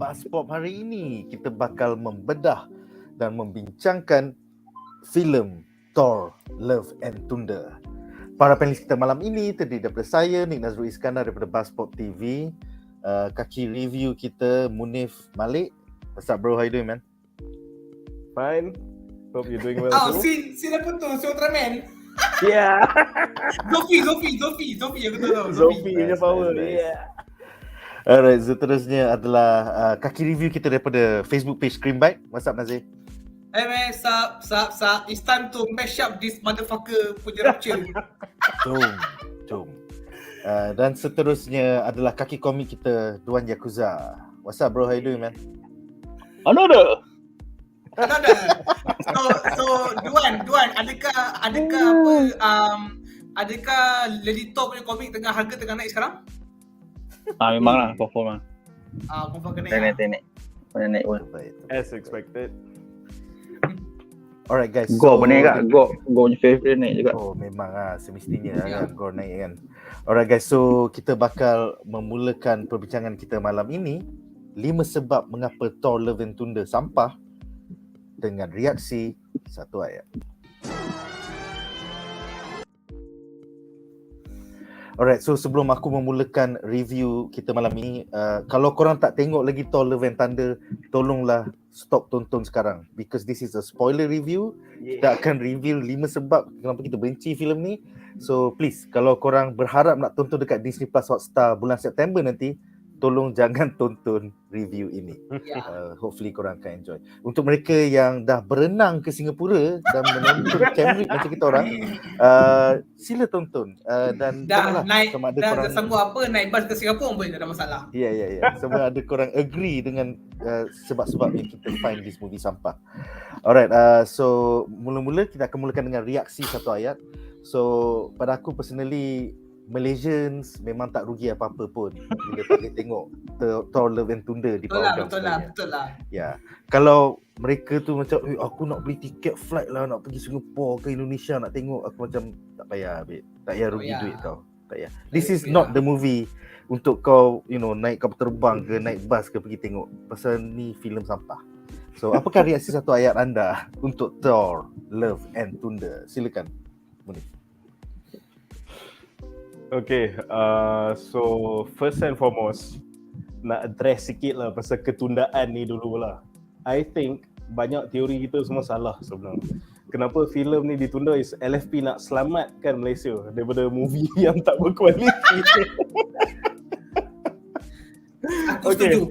BuzzPOP hari ini kita bakal membedah dan membincangkan filem THOR, Love and Thunder. Para panelis kita malam ini terdiri daripada saya, Nik Nazrul Iskandar daripada BuzzPOP TV, kaki review kita Munif Malik. What's up bro, how you doing man? Fine. Hope you're doing well Oh, too. si dah putus, si Ultraman. Yeah. Zofi yang betul tau. Zofi punya Nice, power. nice. Yeah. Alright, seterusnya adalah kaki review kita daripada Facebook page Screenbite. What's up Nazir? Hey man, sup. It's time to mash up this motherfucker punya rupture. Jom. Dan seterusnya adalah kaki komik kita Duan Yakuza. What's up bro, how you doing man? Another. So Duan, adakah adakah Lady Thor punya komik harga tengah naik sekarang? Memanglah perform lah. Perempuan kena Tenek. Naik pun. As expected. Alright guys. Go naik kat. Go punya favourite naik juga. Oh memang semestinya kan Gore naik kan. Alright guys, so kita bakal memulakan perbincangan kita malam ini 5 sebab mengapa THOR Love and Thunder sampah dengan reaksi satu ayat. Alright, so sebelum aku memulakan review kita malam ini, kalau korang tak tengok lagi THOR Love and Thunder, tolonglah stop tonton sekarang because this is a spoiler review. Kita akan reveal 5 sebab kenapa kita benci filem ni. So please, kalau korang berharap nak tonton dekat Disney Plus Hotstar bulan September nanti, tolong jangan tonton review ini. Hopefully korang akan enjoy. Untuk mereka yang dah berenang ke Singapura dan menonton Cambridge macam kita orang, sila tonton dan dah naik sama ada dah korang sanggup apa naik bas ke Singapura pun tak ada masalah. Ya. Sama ada korang agree dengan sebab-sebab yang kita find this movie sampah. Alright, so mula-mula kita akan mulakan dengan reaksi satu ayat. So pada aku personally, Malaysians memang tak rugi apa-apa pun bila boleh tengok THOR Love and Thunder di bawah. Betul lah. Ya. Kalau mereka tu macam aku nak beli tiket flight lah nak pergi Singapura ke Indonesia nak tengok, aku macam tak payah babe. Tak payah rugi duit tau. Tak payah. This is not the movie untuk kau naik kapal terbang ke naik bas ke pergi tengok. Pasal ni filem sampah. So apakah reaksi satu ayat anda untuk THOR Love and Thunder? Silakan Munif. Okay, so first and foremost nak address sikit lah pasal ketundaan ni dululah. I think banyak teori kita semua salah sebenarnya. Kenapa filem ni ditunda is LFP nak selamatkan Malaysia daripada movie yang tak berkualiti. Aku setuju.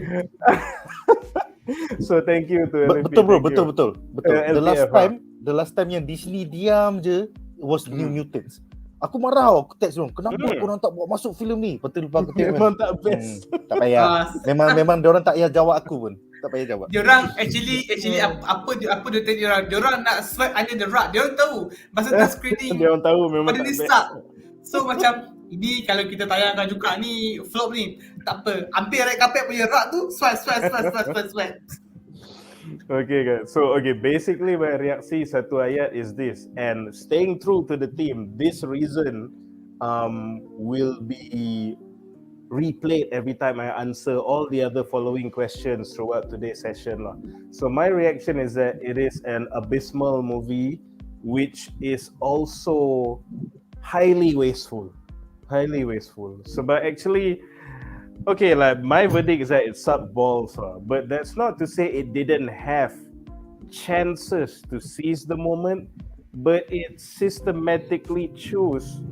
So thank you to LFP. Betul bro, betul. LTF, The last time yang Disney diam je was New Mutants. Aku marah aku text diorang, kenapa korang tak buat masuk filem ni? Betul lupa aku tengok. Memang tak best. Tak payah. Memang diorang tak payah jawab aku pun. Tak payah jawab. Diorang actually apa dia tanya diorang nak swipe under the rug. Diorang tahu masa dah screening. Diorang tahu memang pada tak ni best. start. So macam ini kalau kita tayangkan juga ni flop ni, tak apa. Hampir red carpet punya rug tu swipe. Okay guys, so basically my reaksi satu ayat is this, and staying true to the theme, this reason will be replayed every time I answer all the other following questions throughout today's session lah. So my reaction is that it is an abysmal movie which is also highly wasteful. Sebab actually okay, like my verdict is that it sucked balls, but that's not to say it didn't have chances to seize the moment, but it systematically chose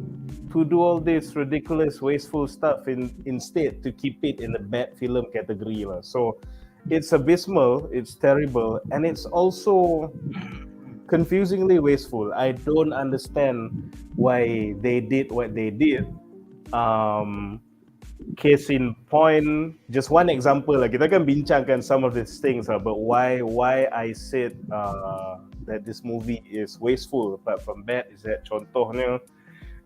to do all this ridiculous, wasteful stuff instead to keep it in the bad film category. So it's abysmal, it's terrible, and it's also confusingly wasteful. I don't understand why they did what they did. Case in point, just one example lah. Kita akan bincangkan some of these things lah, but why I said that this movie is wasteful apart from bad is that contohnya,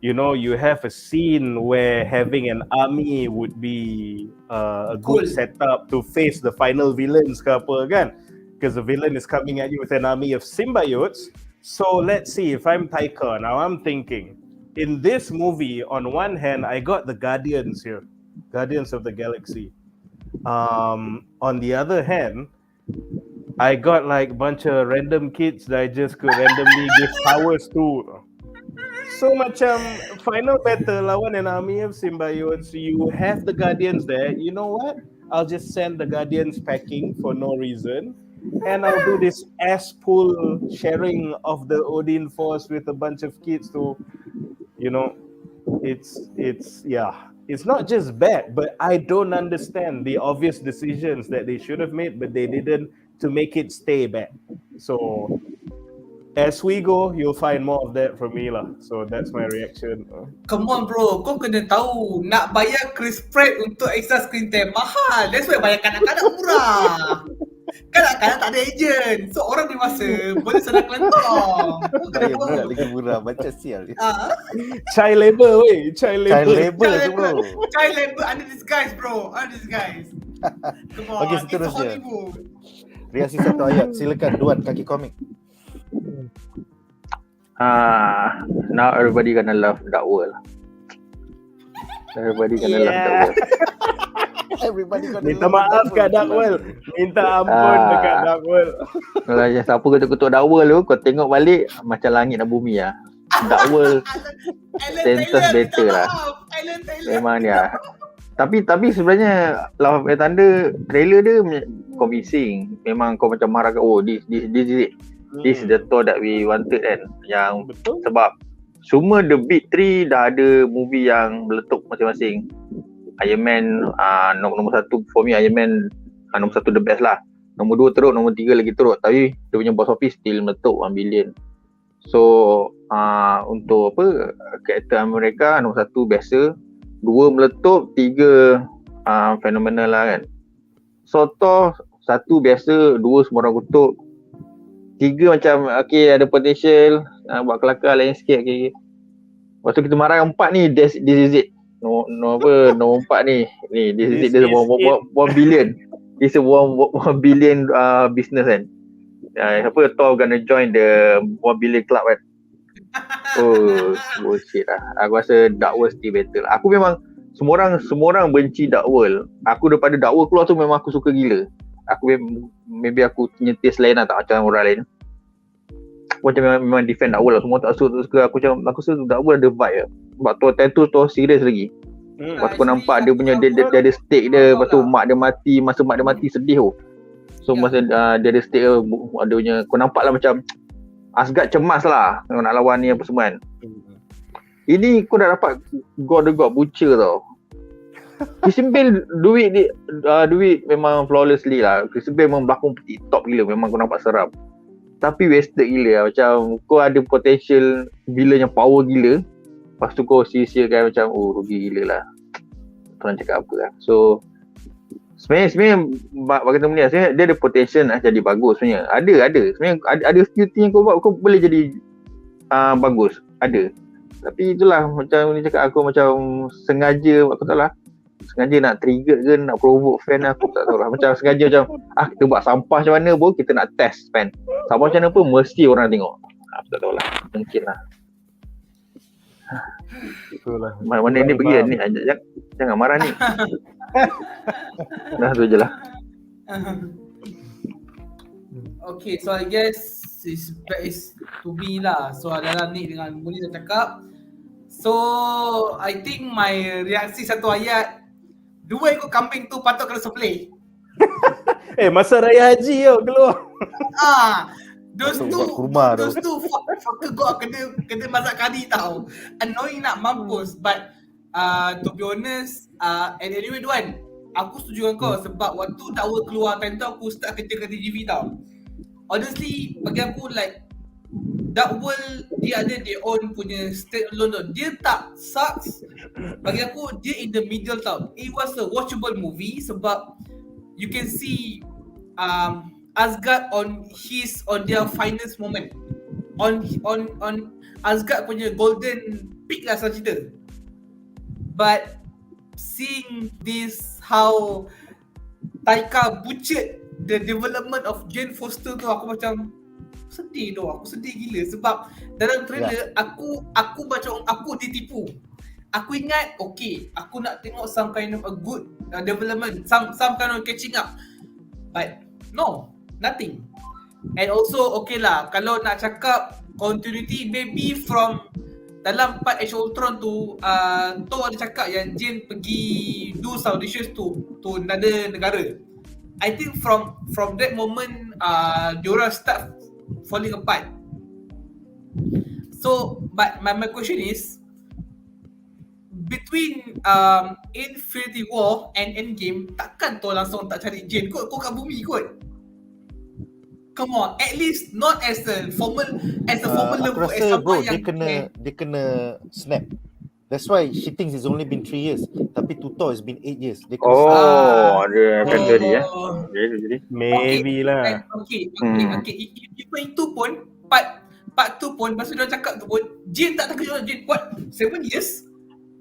you have a scene where having an army would be a good setup to face the final villains ke apa kan, because the villain is coming at you with an army of symbiotes. So let's see, if I'm Taika, now I'm thinking in this movie, on one hand I got the Guardians here, Guardians of the Galaxy. On the other hand, I got like a bunch of random kids that I just could randomly give powers to. So macam final battle lawan an army of symbiotes, you have the guardians there. You know what? I'll just send the guardians packing for no reason, and I'll do this ass pull sharing of the Odin force with a bunch of kids to, you know, it's not just bad, but I don't understand the obvious decisions that they should have made, but they didn't, to make it stay bad. So as we go, you'll find more of that from me lah. So that's my reaction. Come on bro, kau kena tahu nak bayar Chris Pratt untuk extra screen time mahal. That's why bayar kanak-kanak murah. Kanak-kanak tak ada agent. So orang dewasa boleh senang kelentong. Bayar pula lagi murah. Macam sial. Child labor weh. Child labor tu bro. Child labor under disguise bro. Under disguise. Come on. Okey, seterusnya. Reaksi satu ayat. Silakan Duan kaki komik. Now everybody gonna love Dark World. Everybody gonna love Dark World. Everybody gonna minta maaf kat Dark World. Minta ampun dekat Dark World. Kalau siapa ketuk-ketuk Dark World tu, kau tengok balik macam langit dan bumi lah. Dark World sentence better lah. Memang dia. Tapi sebenarnya Love of Thunder trailer dia convincing. Memang kau macam marah kat this is the Thor that we wanted kan. Yang betul. Sebab semua the big three dah ada movie yang meletup masing-masing. Iron Man nombor satu for me, Iron Man nombor satu the best lah. Nombor 2 teruk, nombor 3 lagi teruk. Tapi dia punya box office still meletup 1 billion. So untuk karakter Amerika nombor 1 biasa, 2 meletup, 3 fenomenal lah kan. So Thor 1 biasa, 2 semua orang kutuk, 3 macam ada potential buat kelakar lain sikit. Lepas tu kita marah 4 ni, this is it. Nombor 4 ni this is it. This is 1 billion. This is 1 billion business kan. Thor gonna join the 1 billion club kan. Oh bullshit lah. Aku rasa Dark World still better lah. Aku memang semua orang benci Dark World. Aku daripada Dark World keluar tu memang aku suka gila. Aku maybe aku punya taste lain lah, tak macam orang lain. Aku macam memang defend Dark World lah. Semua tak suka. Aku rasa Dark World ada vibe lah. Sebab Thor serius lagi. Lepas tu kau nampak dia punya dia ada stake dia. Lepas tu mak dia mati. Masa mak dia mati sedih tu. So masa dia ada stake dia, ada punya, kau nampak lah macam Asgard cemas lah nak lawan ni apa semua kan. Ini kau dah dapat God butcher tau. Christian Bale duit memang flawlessly lah. Christian Bale memang berlakon top gila. Memang kau nampak seram. Tapi wasted gila lah. Macam kau ada potential villain yang power gila. Lepas tu kau sia-siakan macam rugi gila lah. Tuan cakap apa lah. So sebenarnya bagi teman ni sebenarnya dia ada potential nak jadi bagus sebenarnya. Ada. Sebenarnya ada few thing yang kau buat kau boleh jadi bagus. Ada. Tapi itulah macam ni cakap aku macam sengaja, aku tak tahu lah. Sengaja nak trigger ke nak provoke fan aku tak tahu lah. Macam sengaja macam kita buat sampah macam mana pun kita nak test fan. Sampah macam mana pun mesti orang tengok. Aku tak tahu lah. Mungkin lah. Itulah. Mana ni pergi ni jangan marah ni. Dah tu je lah. Okay, so I guess is to be lah. So adalah ni dengan Muni dah cakap. So I think my reaksi satu ayat, 2 ekor kambing tu patut kena sembelih. Masa raya haji tau keluar. Those two fucker gua kena mazhab kadi tau. Annoying nak mampus. But to be honest, and anyway Duan, aku setuju dengan kau sebab waktu dakwa keluar time tu aku start kerja kat TGV tau. Honestly, bagi aku like Dark World dia ada their own punya state alone tau. Dia tak sucks. Bagi aku dia in the middle tau. It was a watchable movie sebab you can see Asgard on their finest moment. On Asgard punya golden peak lah sahaja cerita. But seeing this how Taika butchered the development of Jane Foster tu, aku macam sedih tu. Aku sedih gila sebab dalam trailer aku macam aku ditipu. aku ingat okay, aku nak tengok some kind of a good development, some kind of catching up, but no, nothing. And also okay lah, kalau nak cakap continuity, maybe from dalam part Age of Ultron tu, Thor ada cakap yang Jane pergi do some auditions to another negara. I think from that moment, diorang start falling apart. So, but my question is, between Infinity War and Endgame, takkan Thor langsung tak cari Jane kot, kau kat bumi kot. Come on, at least not as a formal Aku level, as rasa bro, someone yang dia kena snap. That's why she thinks it's only been 3 years. Tapi to Thor it's been 8 years. Dia kena snap. Ada akan teori ya. Jadi. Maybe lah. Okay. Even itu pun part 2 pun, masa dia cakap tu pun, Jane tak terkejut. Jane what? 7 years?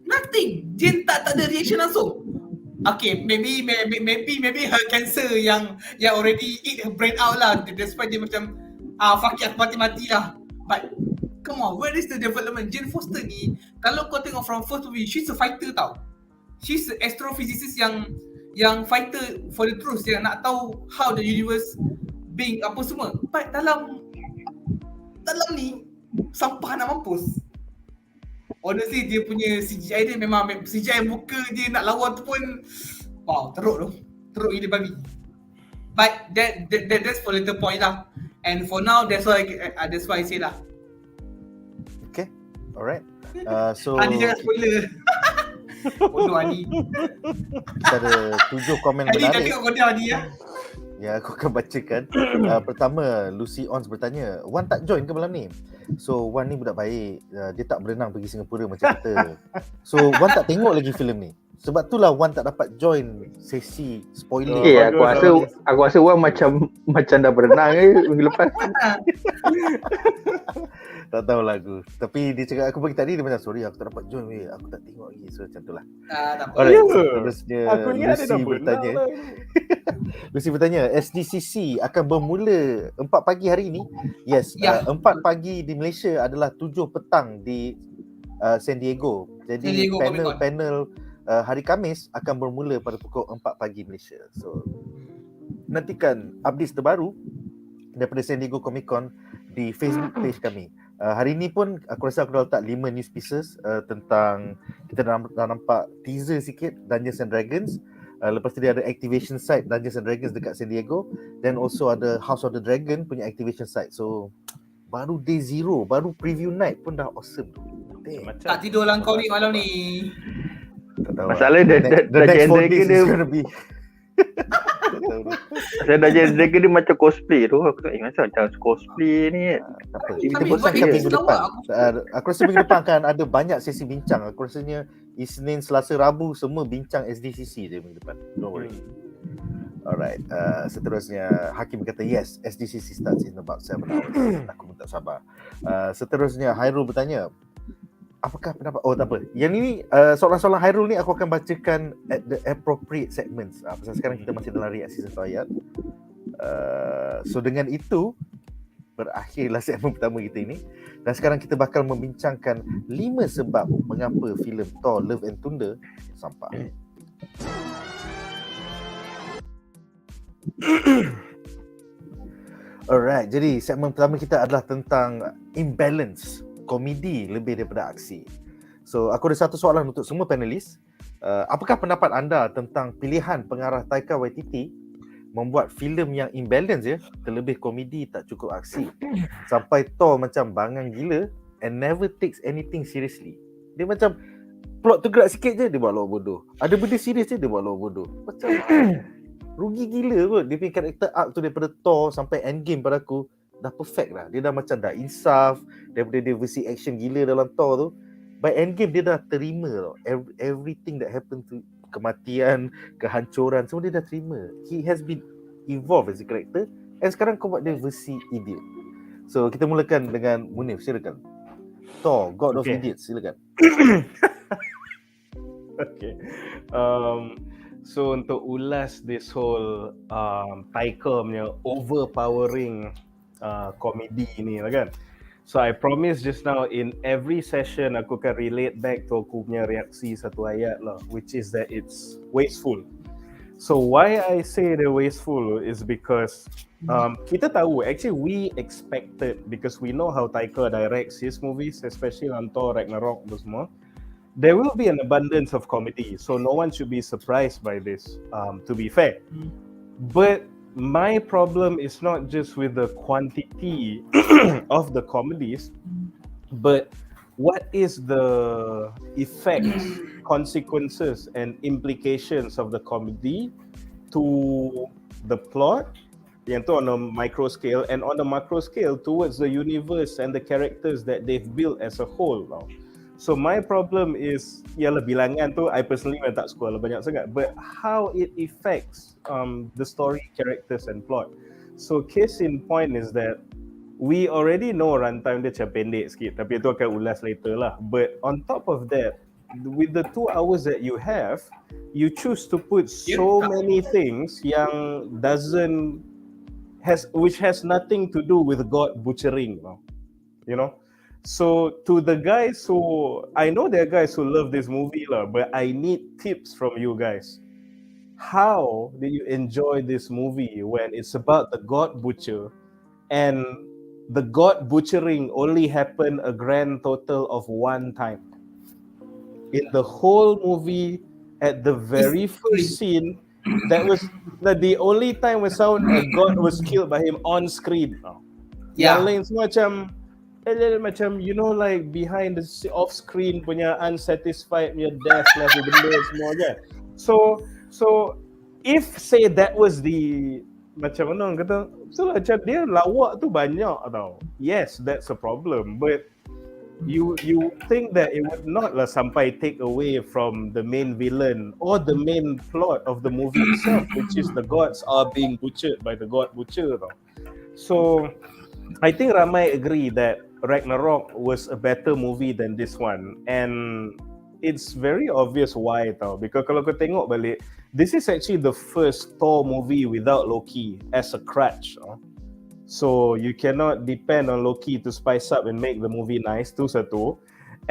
Nothing. Jane tak ada reaction langsung. Okay, maybe her cancer yang already eat her brain out lah. That's why dia macam fuck it, aku mati lah. But come on, where is the development? Jane Foster ni, kalau kau tengok from first movie, she's a fighter tau. She's an astrophysicist yang fighter for the truth, yang nak tahu how the universe being apa semua. But dalam ni sampah nak mampus. Honestly, dia punya CGI dia memang CGI muka dia nak lawan tu pun wow, teruk gila babi. But that's for little point lah. And for now, that's why I say lah. Okay, alright. So Ani jangan spoiler. Bodoh Ani. kita ada 7 komen Ani dah menarik. tengok kau Ani ya. Ya, aku akan bacakan. Pertama, Lucy Ons bertanya, Wan tak join ke malam ni? So, Wan ni budak baik. Dia tak berenang pergi Singapura macam kita. So, Wan tak tengok lagi filem ni. Sebab itulah Wan tak dapat join sesi spoiler. Aku rasa Wan macam dah berenang minggu lepas. Tak tahu lagu. Tapi dia cakap, aku bagi tadi dia macam sorry aku tak dapat join weh. Aku tak tengok lagi. So macam itulah. Tak apa. Alright, seterusnya Aku ingat dia dah bertanya. berenang Lucy bertanya, SDCC akan bermula 4 pagi hari ini? Yes, Ya. 4 pagi di Malaysia adalah 7 petang di San Diego. Jadi San Diego Comic Con. panel hari Khamis akan bermula pada pukul 4 pagi Malaysia. So nantikan update terbaru daripada San Diego Comic Con di Facebook page kami. Hari ni pun aku rasa aku dah letak 5 news pieces tentang, kita dah nampak teaser sikit Dungeons and Dragons. Lepas tu dia ada activation site Dungeons and Dragons dekat San Diego, dan also ada House of the Dragon punya activation site. So baru day 0, baru preview night pun dah awesome tu. Tak tidur lah kau ni malam ni. Tak tahu. Masalah dia next 4 genre days dia is gonna be saya dah jadi dia macam cosplay tu. Aku tak ingat macam cosplay ni. tak apa. Tapi Kita buat bosan dia minggu selawat. depan. Aku rasa minggu depan akan ada banyak sesi bincang. Aku rasanya Isnin, Selasa, Rabu semua bincang SDCC je minggu depan. Don't worry. Alright, seterusnya Hakim kata yes, SDCC starts in about 7 hours. Aku pun tak sabar. Seterusnya Hairul bertanya, apakah pendapat, tak apa. Yang ni soalan-soalan Hairul ni aku akan bacakan at the appropriate segments. Pasal sekarang kita masih dalam reaksi satu ayat. So dengan itu berakhirlah segmen pertama kita ini. Dan sekarang kita bakal membincangkan 5 sebab mengapa filem Thor Love and Thunder sampah. Alright, jadi segmen pertama kita adalah tentang imbalance, komedi lebih daripada aksi. So aku ada satu soalan untuk semua panelis. Apakah pendapat anda tentang pilihan pengarah Taika Waititi membuat filem yang imbalance je, terlebih komedi tak cukup aksi, sampai Thor macam bangang gila and never takes anything seriously. Dia macam plot tu gerak sikit je dia buat lawa bodoh, ada benda serius je dia buat lawa bodoh. Macam rugi gila kot. Dia punya character arc tu daripada Thor sampai Endgame pada aku dah perfect lah. Dia dah macam dah insaf daripada dia versi action gila dalam Thor tu. By Endgame dia dah terima tau. Everything that happened to, kematian, kehancuran, semua dia dah terima. He has been evolved as a character, and sekarang kau buat dia versi idiot. So kita mulakan dengan Munif, silakan. Thor, God of Idiots, silakan. Okay. So untuk ulas this whole Taika punya overpowering komedi ni lah kan. So I promise just now in every session aku akan relate back to aku punya reaksi satu ayat lah, which is that it's wasteful. So why I say the wasteful is because kita tahu, actually we expected, because we know how Taika directs his movies, especially on Thor, Ragnarok tu semua, there will be an abundance of comedy. So no one should be surprised by this, to be fair. But my problem is not just with the quantity of the comedies, but what is the effects, consequences, and implications of the comedy to the plot, yang tu on a micro scale, and on the macro scale towards the universe and the characters that they've built as a whole. So my problem is, ialah bilangan tu I personally memang tak suka banyak sangat, but how it affects the story, characters and plot. So case in point is that we already know runtime dia macam pendek sikit, tapi itu akan ulas later lah. But on top of that, with the 2 hours that you have, you choose to put so many things yang which has nothing to do with God butchering, you know. So to the guys who, I know there are guys who love this movie lah, but I need tips from you guys. How did you enjoy this movie when it's about the God butcher, and the God butchering only happened a grand total of 1 time in the whole movie? At the very first scene, that was the only time when a God was killed by him on screen. Yang lain semua macam you know, like behind the off screen punya unsatisfied punya death lah, benda semua kan. So if say that was the, macam mana orang kata, so macam dia lawak tu banyak tau. Yes, that's a problem, but you think that it would not lah sampai take away from the main villain or the main plot of the movie itself, which is the gods are being butchered by the God butcher tau. So I think ramai agree that Ragnarok was a better movie than this one, and it's very obvious why tau, because kalau kau tengok balik, this is actually the first Thor movie without Loki as a crutch. So you cannot depend on Loki to spice up and make the movie nice, tu satu.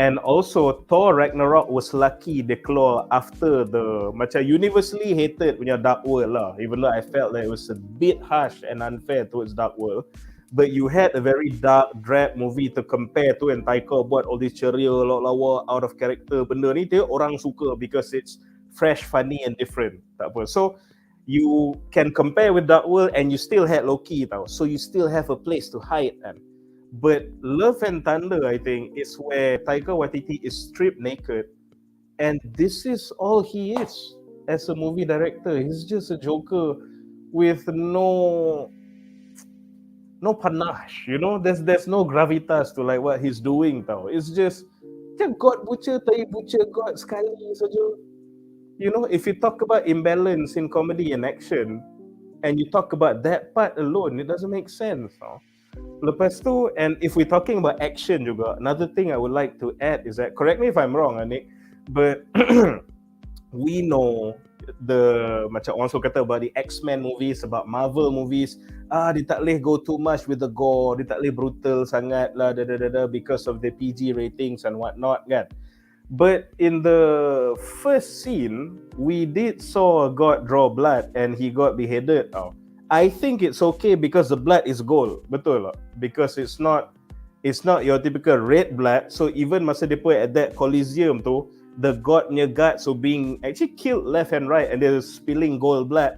And also Thor Ragnarok was lucky they keluar after the macam universally hated punya Dark World lah, even though I felt that it was a bit harsh and unfair towards Dark World. But you had a very dark, drab movie to compare to, and Taika buat all this ceria, lawa, out of character benda ni, dia orang suka because it's fresh, funny and different. Tak apa. So you can compare with Dark World and you still had Loki tau. So you still have a place to hide kan. But Love and Thunder, I think, is where Taika Waititi is stripped naked, and this is all he is as a movie director. He's just a joker with no panache, you know. There's no gravitas to like what he's doing tau. It's just God butcher, tai butcher God sekali saja. You know, if you talk about imbalance in comedy and action, and you talk about that part alone, it doesn't make sense tau. Lepas tu, and if we're talking about action juga, another thing I would like to add is that, correct me if I'm wrong Nick, but we know macam orang suka kata about the X-Men movies, about Marvel movies, dia tak boleh go too much with the gore, dia tak boleh brutal sangat lah, because of the PG ratings and whatnot kan. But in the first scene, we did saw a god draw blood and he got beheaded. I think it's okay because the blood is gold, betul lah, because it's not your typical red blood. So even masa dia put at that Coliseum tu, the godnya guards were being actually killed left and right, and they're spilling gold blood.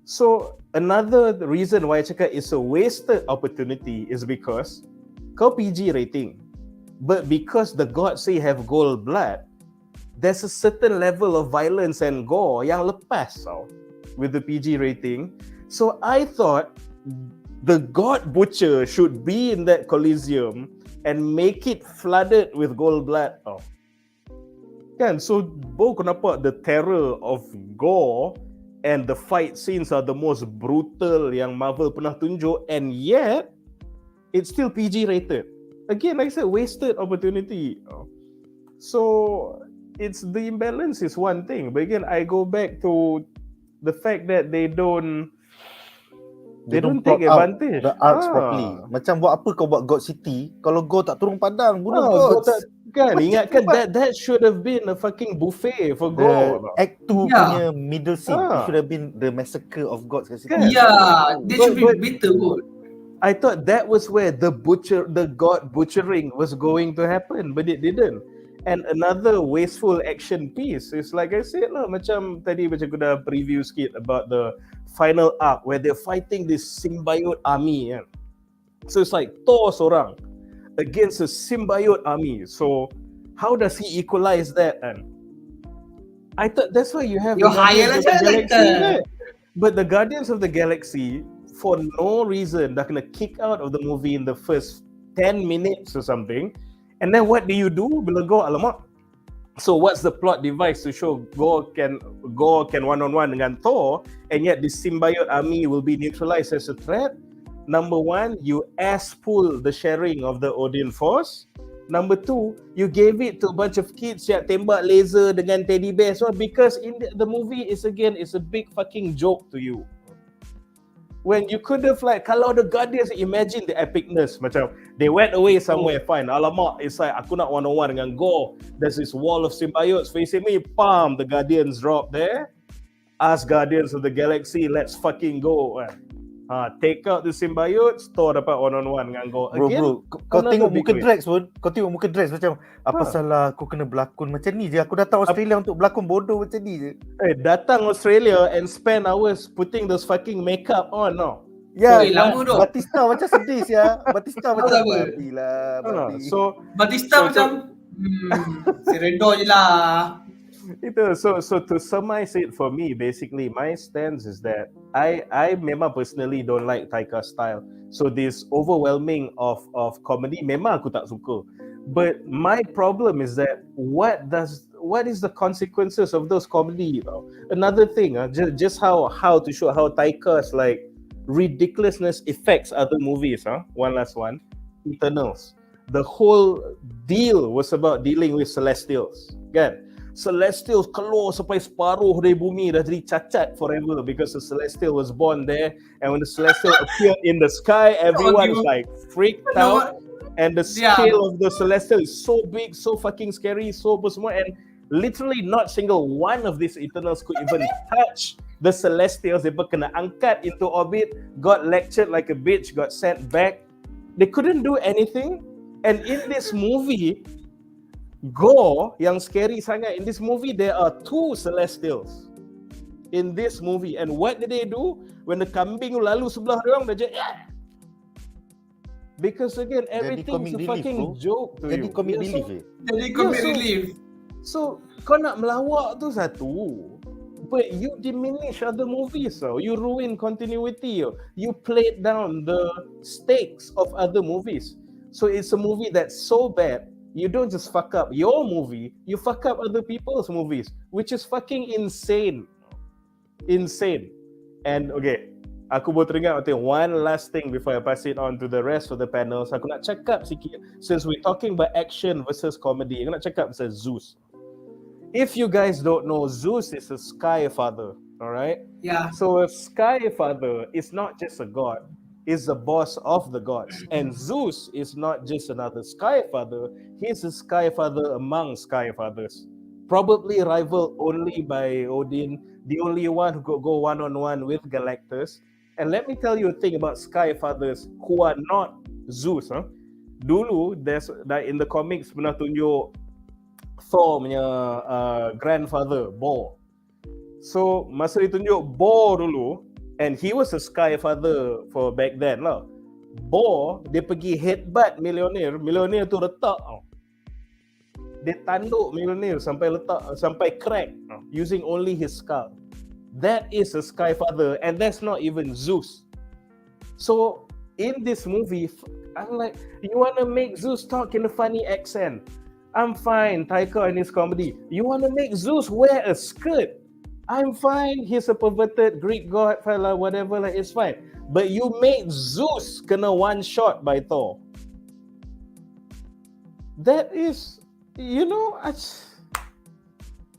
So another reason why I cakap it's a wasted opportunity is because kau PG rating, but because the gods say have gold blood, there's a certain level of violence and gore yang lepas with the PG rating. So I thought the god butcher should be in that Coliseum and make it flooded with gold blood. Kan, so baru kau nampak the terror of gore, and the fight scenes are the most brutal yang Marvel pernah tunjuk, and yet it's still PG rated. Again, like I said, wasted opportunity. So it's the imbalance is one thing, but again I go back to the fact that they don't They don't take plot out advantage. the arcs properly. Macam buat apa kau buat God City kalau Go tak turun padang, bunuh Go gods. kan, Macam ingatkan what? that should have been a fucking buffet for The Go. Act 2 Yeah. punya middle scene, it Ah. should have been the massacre of gods kat situ. Kan? Yeah, they should be But- better kot. I thought that was where the god butchering was going to happen, but it didn't. And another wasteful action piece is like I said lah, macam tadi macam aku dah preview sikit about the final arc where they're fighting this symbiote army kan. So it's like Thor seorang against a symbiote army. So how does he equalize that kan? I thought that's why you have You the Guardians hire of the lah Galaxy, director. right? But the Guardians of the Galaxy, for no reason, dah kena kick out of the movie in the first 10 minutes or something. And then what do you do bila Go, alamak? So what's the plot device to show Go can one-on-one dengan Thor, and yet the symbiote army will be neutralized as a threat? Number one, you ass-pull the sharing of the Odin Force. Number two, you gave it to a bunch of kids yang tembak laser dengan teddy bear. So because in the movie is a big fucking joke to you. When you could have like, kalau the Guardians, imagine the epicness. Macam they went away somewhere, fine. Alamak, it's like aku nak one-on-one dengan Go. There's this wall of symbiotes facing me. Pam, the Guardians drop there. Us Guardians of the Galaxy, let's fucking go. Take out the symbiotes, Thor dapat one-on-one dengan Go. Bro, kau another tengok big muka waste. Drax pun, kau tengok muka Drax macam apa salah aku kena berlakon macam ni je. Aku datang Australia untuk berlakon bodoh macam ni je. Datang Australia and spend hours putting those fucking makeup on, no. Ya, lama tu. Batista macam sedih ya. Batista macam Apa? babilah, babi. So Batista macam si Redor je lah. so to summarize it for me, basically my stance is that I memang personally don't like Taika style. So this overwhelming of comedy memang aku tak suka. But my problem is that what is the consequences of those comedy? Another thing, just how to show how Taika's like ridiculousness affects other movies. One last one, Eternals. The whole deal was about dealing with Celestials, kan? Celestials keluar sampai separuh dari bumi dah jadi cacat forever because the Celestial was born there, and when the Celestial appeared in the sky, everyone is like freaked out, and the scale of the Celestial is so big, so fucking scary, so semua, and literally not single one of these Eternals could even touch the Celestials. They kena angkat into orbit, got lectured like a bitch, got sent back. They couldn't do anything, and in this movie, Go yang scary sangat. In this movie, there are 2 Celestials in this movie. And what did they do? When the kambing lalu sebelah dia orang, dia je, because again, everything's a fucking joke to Jadi you. comic relief je. Jadi comic relief. So kau nak melawak tu satu, but you diminish other movies. So you ruin continuity. You played down the stakes of other movies. So it's a movie that's so bad. You don't just fuck up your movie, you fuck up other people's movies, which is fucking insane. Insane. And okay, aku boleh teringat one last thing before I pass it on to the rest of the panels. Aku nak cakap sikit, since we're talking about action versus comedy, aku nak cakap pasal Zeus. If you guys don't know, Zeus is a sky father, alright? Yeah. So a sky father is not just a god, is the boss of the gods. And Zeus is not just another sky father, he's a sky father among sky fathers. Probably rivaled only by Odin, the only one who could go one-on-one with Galactus. And let me tell you a thing about sky fathers who are not Zeus. Dulu, there's like in the comics pernah tunjuk Thor punya grandfather, Bor. So masa ditunjuk Bor dulu, and he was a sky father for back then lah. Bor, dia pergi headbutt millionaire tu retak. Dia tanduk millionaire sampai crack using only his skull. That is a sky father, and that's not even Zeus. So in this movie, I'm like, you wanna make Zeus talk in a funny accent? I'm fine, Taika and his comedy. You wanna make Zeus wear a skirt? I'm fine, he's a perverted Greek god, fella, whatever, like it's fine. But you made Zeus kena one shot by Thor. That is,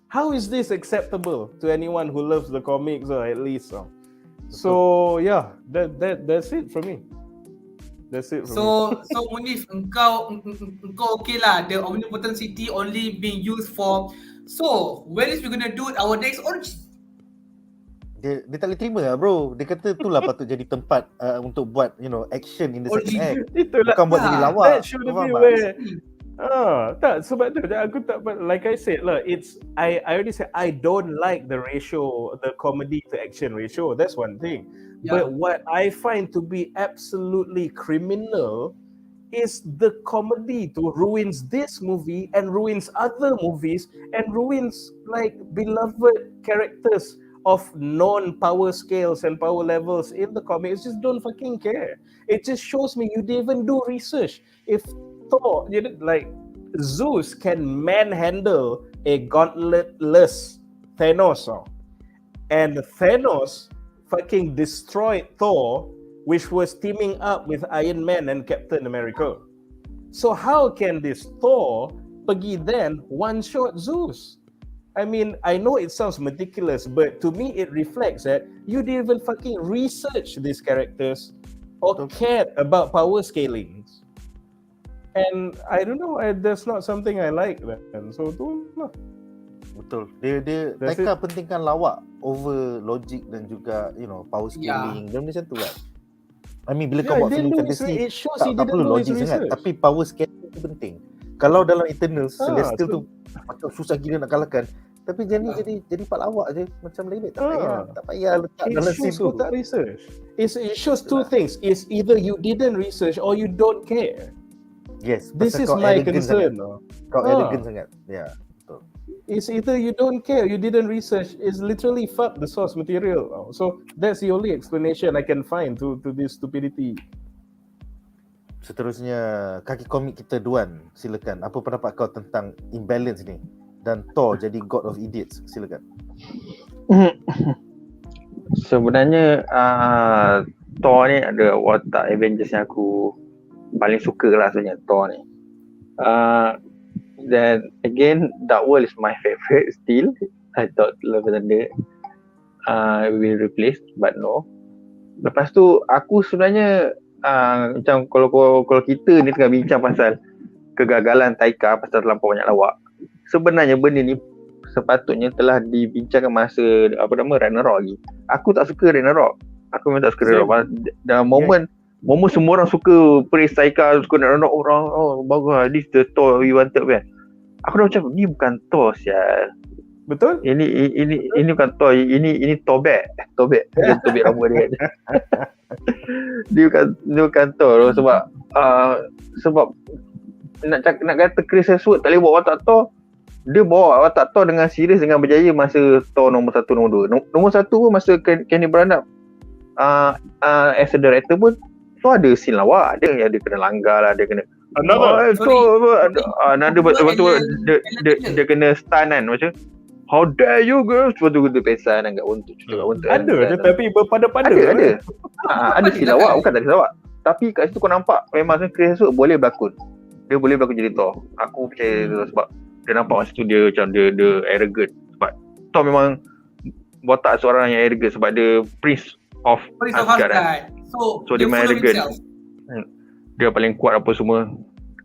how is this acceptable to anyone who loves the comics, or at least? So yeah, that's it for me. That's it for me. So Munif, engkau okay lah. The omnipotent city only being used for. So when is we gonna do our next orgy? Dia tak boleh terima lah bro. Dia kata itulah patut jadi tempat untuk buat action in the second Orgy. act. Itulah. Bukan buat jadi lawak. That should be Faham tak? where. Tak, sebab tu aku tak, like I said lah, I already said I don't like the ratio, the comedy to action ratio. That's one thing. Yeah. But what I find to be absolutely criminal is the comedy to ruins this movie and ruins other movies and ruins like beloved characters of non-power scales and power levels in the comics. Just don't fucking care. It just shows me you didn't even do research. If Thor, like Zeus can manhandle a gauntletless Thanos, and Thanos fucking destroyed Thor, which was teaming up with Iron Man and Captain America. So how can this Thor pergi then one-shot Zeus? I mean, I know it sounds ridiculous, but to me it reflects that you didn't even fucking research these characters or cared about power scaling. And I don't know, that's not something I like then. So tu lah. Betul. Dia Taika pentingkan lawak over logic dan juga power scaling. Dia macam tu lah. I mean bila kau buat film fantasy tak perlu logic sangat, tapi power scaling tu penting. Kalau dalam Eternals Celestial tu macam susah gila nak kalahkan, tapi jadi part lawak je macam lebih tak payah letak dalam scene tu. Tak research. It shows two things. It's either you didn't research or you don't care. Yes, this is my concern. Kau arrogant sangat. Yeah. It's either you don't care, you didn't research. It's literally fuck the source material. So that's the only explanation I can find to this stupidity. Seterusnya, kaki komik kita Duan, silakan. Apa pendapat kau tentang imbalance ni dan Thor jadi God of Idiots? Silakan. Sebenarnya Thor ni ada watak Avengers yang aku paling suka lah sebenarnya, Thor ni. Then again, Dark World is my favorite still. I thought Love and Thunder will replace, but no. Lepas tu aku sebenarnya macam kalau kita ni tengah bincang pasal kegagalan Taika pasal terlampau banyak lawak. Sebenarnya benda ni sepatutnya telah dibincangkan masa Ragnarok lagi. Aku tak suka Ragnarok. Aku memang tak suka Ragnarok. Dalam momen semua orang suka praise Taika, suka nak orang bagus, this the Thor we wanted kan. Aku dah macam ni bukan Thor sial. Betul? Ini bukan Thor, ini Tobek. Tobek rambut dia. Dia bukan Thor sebab nak kata Chris Hemsworth tak boleh bawa watak Thor. Dia bawa watak Thor dengan serius dengan berjaya masa Thor nombor 1, nombor 2. Nombor 1 pun masa Kenneth Branagh as a director pun Thor ada scene lawak, dia kena langgar lah, dia kena betul dia kena stun kan macam how dare you girls, lepas tu dia pesan kat untuk ada tapi berpada-pada ada scene lawak, bukan tak ada lawak, tapi kat situ kau nampak memang Chris Hemsworth boleh berlakon, dia boleh berlakon jadi Thor. Aku percaya sebab dia nampak masa tu dia macam dia arrogant, sebab Thor memang watak seorang yang arrogant sebab dia Prince of Asgard kan. So dia main arrogant. Dia paling kuat apa semua.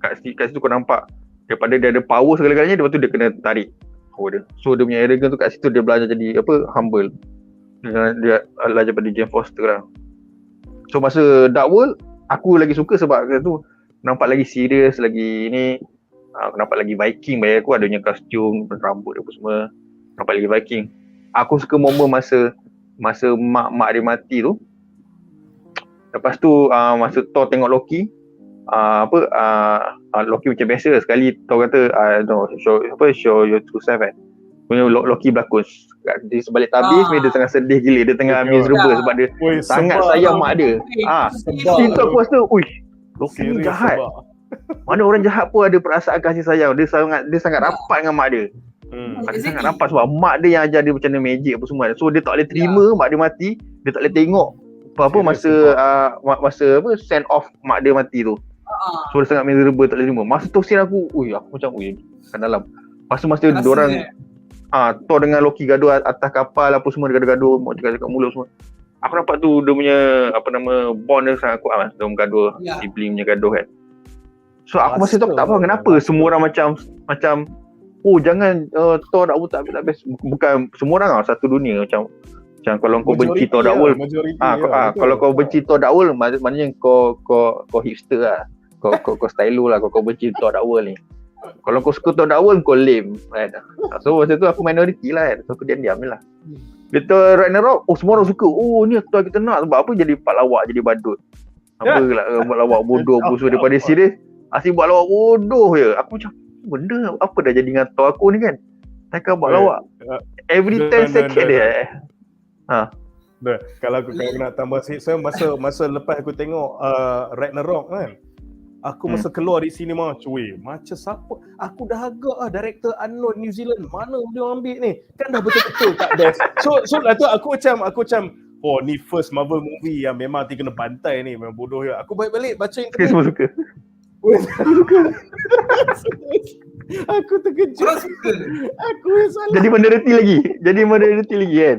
Kat situ kau nampak daripada dia ada power segala-galanya, lepas tu dia kena tarik power dia. So dia punya arrogant tu kat situ dia belajar jadi humble. Dia belajar pada Jane Foster lah. So masa Dark World aku lagi suka sebab kat tu nampak lagi serius, lagi ni nampak lagi Viking bagi aku, ada punya kostum, rambut apa semua. Nampak lagi Viking. Aku suka momen masa mak dia mati tu. Lepas tu masa Thor tengok Loki, Loki macam biasa sekali Thor kata show your true self kan. Punya Loki berlakon di sebalik tabis, dia tengah sedih gila, dia tengah miserable sebab dia sangat sayang mak dia. Itu aku rasa, Loki ni jahat. Mana orang jahat pun ada perasaan kasih sayang. Dia sangat rapat dengan mak dia. Dia sangat rapat sebab mak dia yang ajar dia macam mana magic apa semua. So dia tak boleh terima mak dia mati, dia tak boleh tengok apa masa send off mak dia mati tu. So dia sangat miserable, tak boleh terima. Masa tu scene aku macam kat dalam. Masa diorang Thor dengan Loki gaduh atas kapal apa semua, dia gaduh-gaduh, mau cakap mulut semua. aku nampak tu dia punya bond dia sangat kuat dalam gaduh, sibling punya gaduh kan. So aku masa tu aku tak faham kenapa semua orang macam oh jangan Thor dak tak habis. Bukan semua orang satu dunia macam kalau kau benci Thor dak kalau kau benci Thor dak maknanya kau hipster lah. Kau stylo lah kau benci Thor dak ni. Kalau kau suka Thor dak kau lame kan. So masa tu aku minority lah kan. So aku diam-diam je lah. Betul Ragnarok, semua orang suka. Oh ni Thor kita nak sebab apa jadi part lawak jadi badut. Apa lah buat lawak bodoh busuk daripada serius. Asyik buat lawak bodoh je. Aku macam benda apa dah jadi dengan Thor aku ni kan. Takkan buat lawak. Every 10 second dia. Kalau aku nak tambah sikit masa lepas aku tengok Ragnarok kan. Aku masa keluar di cinema cuy, macam siapa? Aku dah agak director unknown New Zealand. Mana dia ambil ni? Kan dah betul-betul tak best. So lah tu aku macam oh ni first Marvel movie yang memang kena bantai ni, memang bodoh je. Aku balik baca internet. Semua suka. Aku terkejut. Aku yang salah. Jadi minority lagi kan.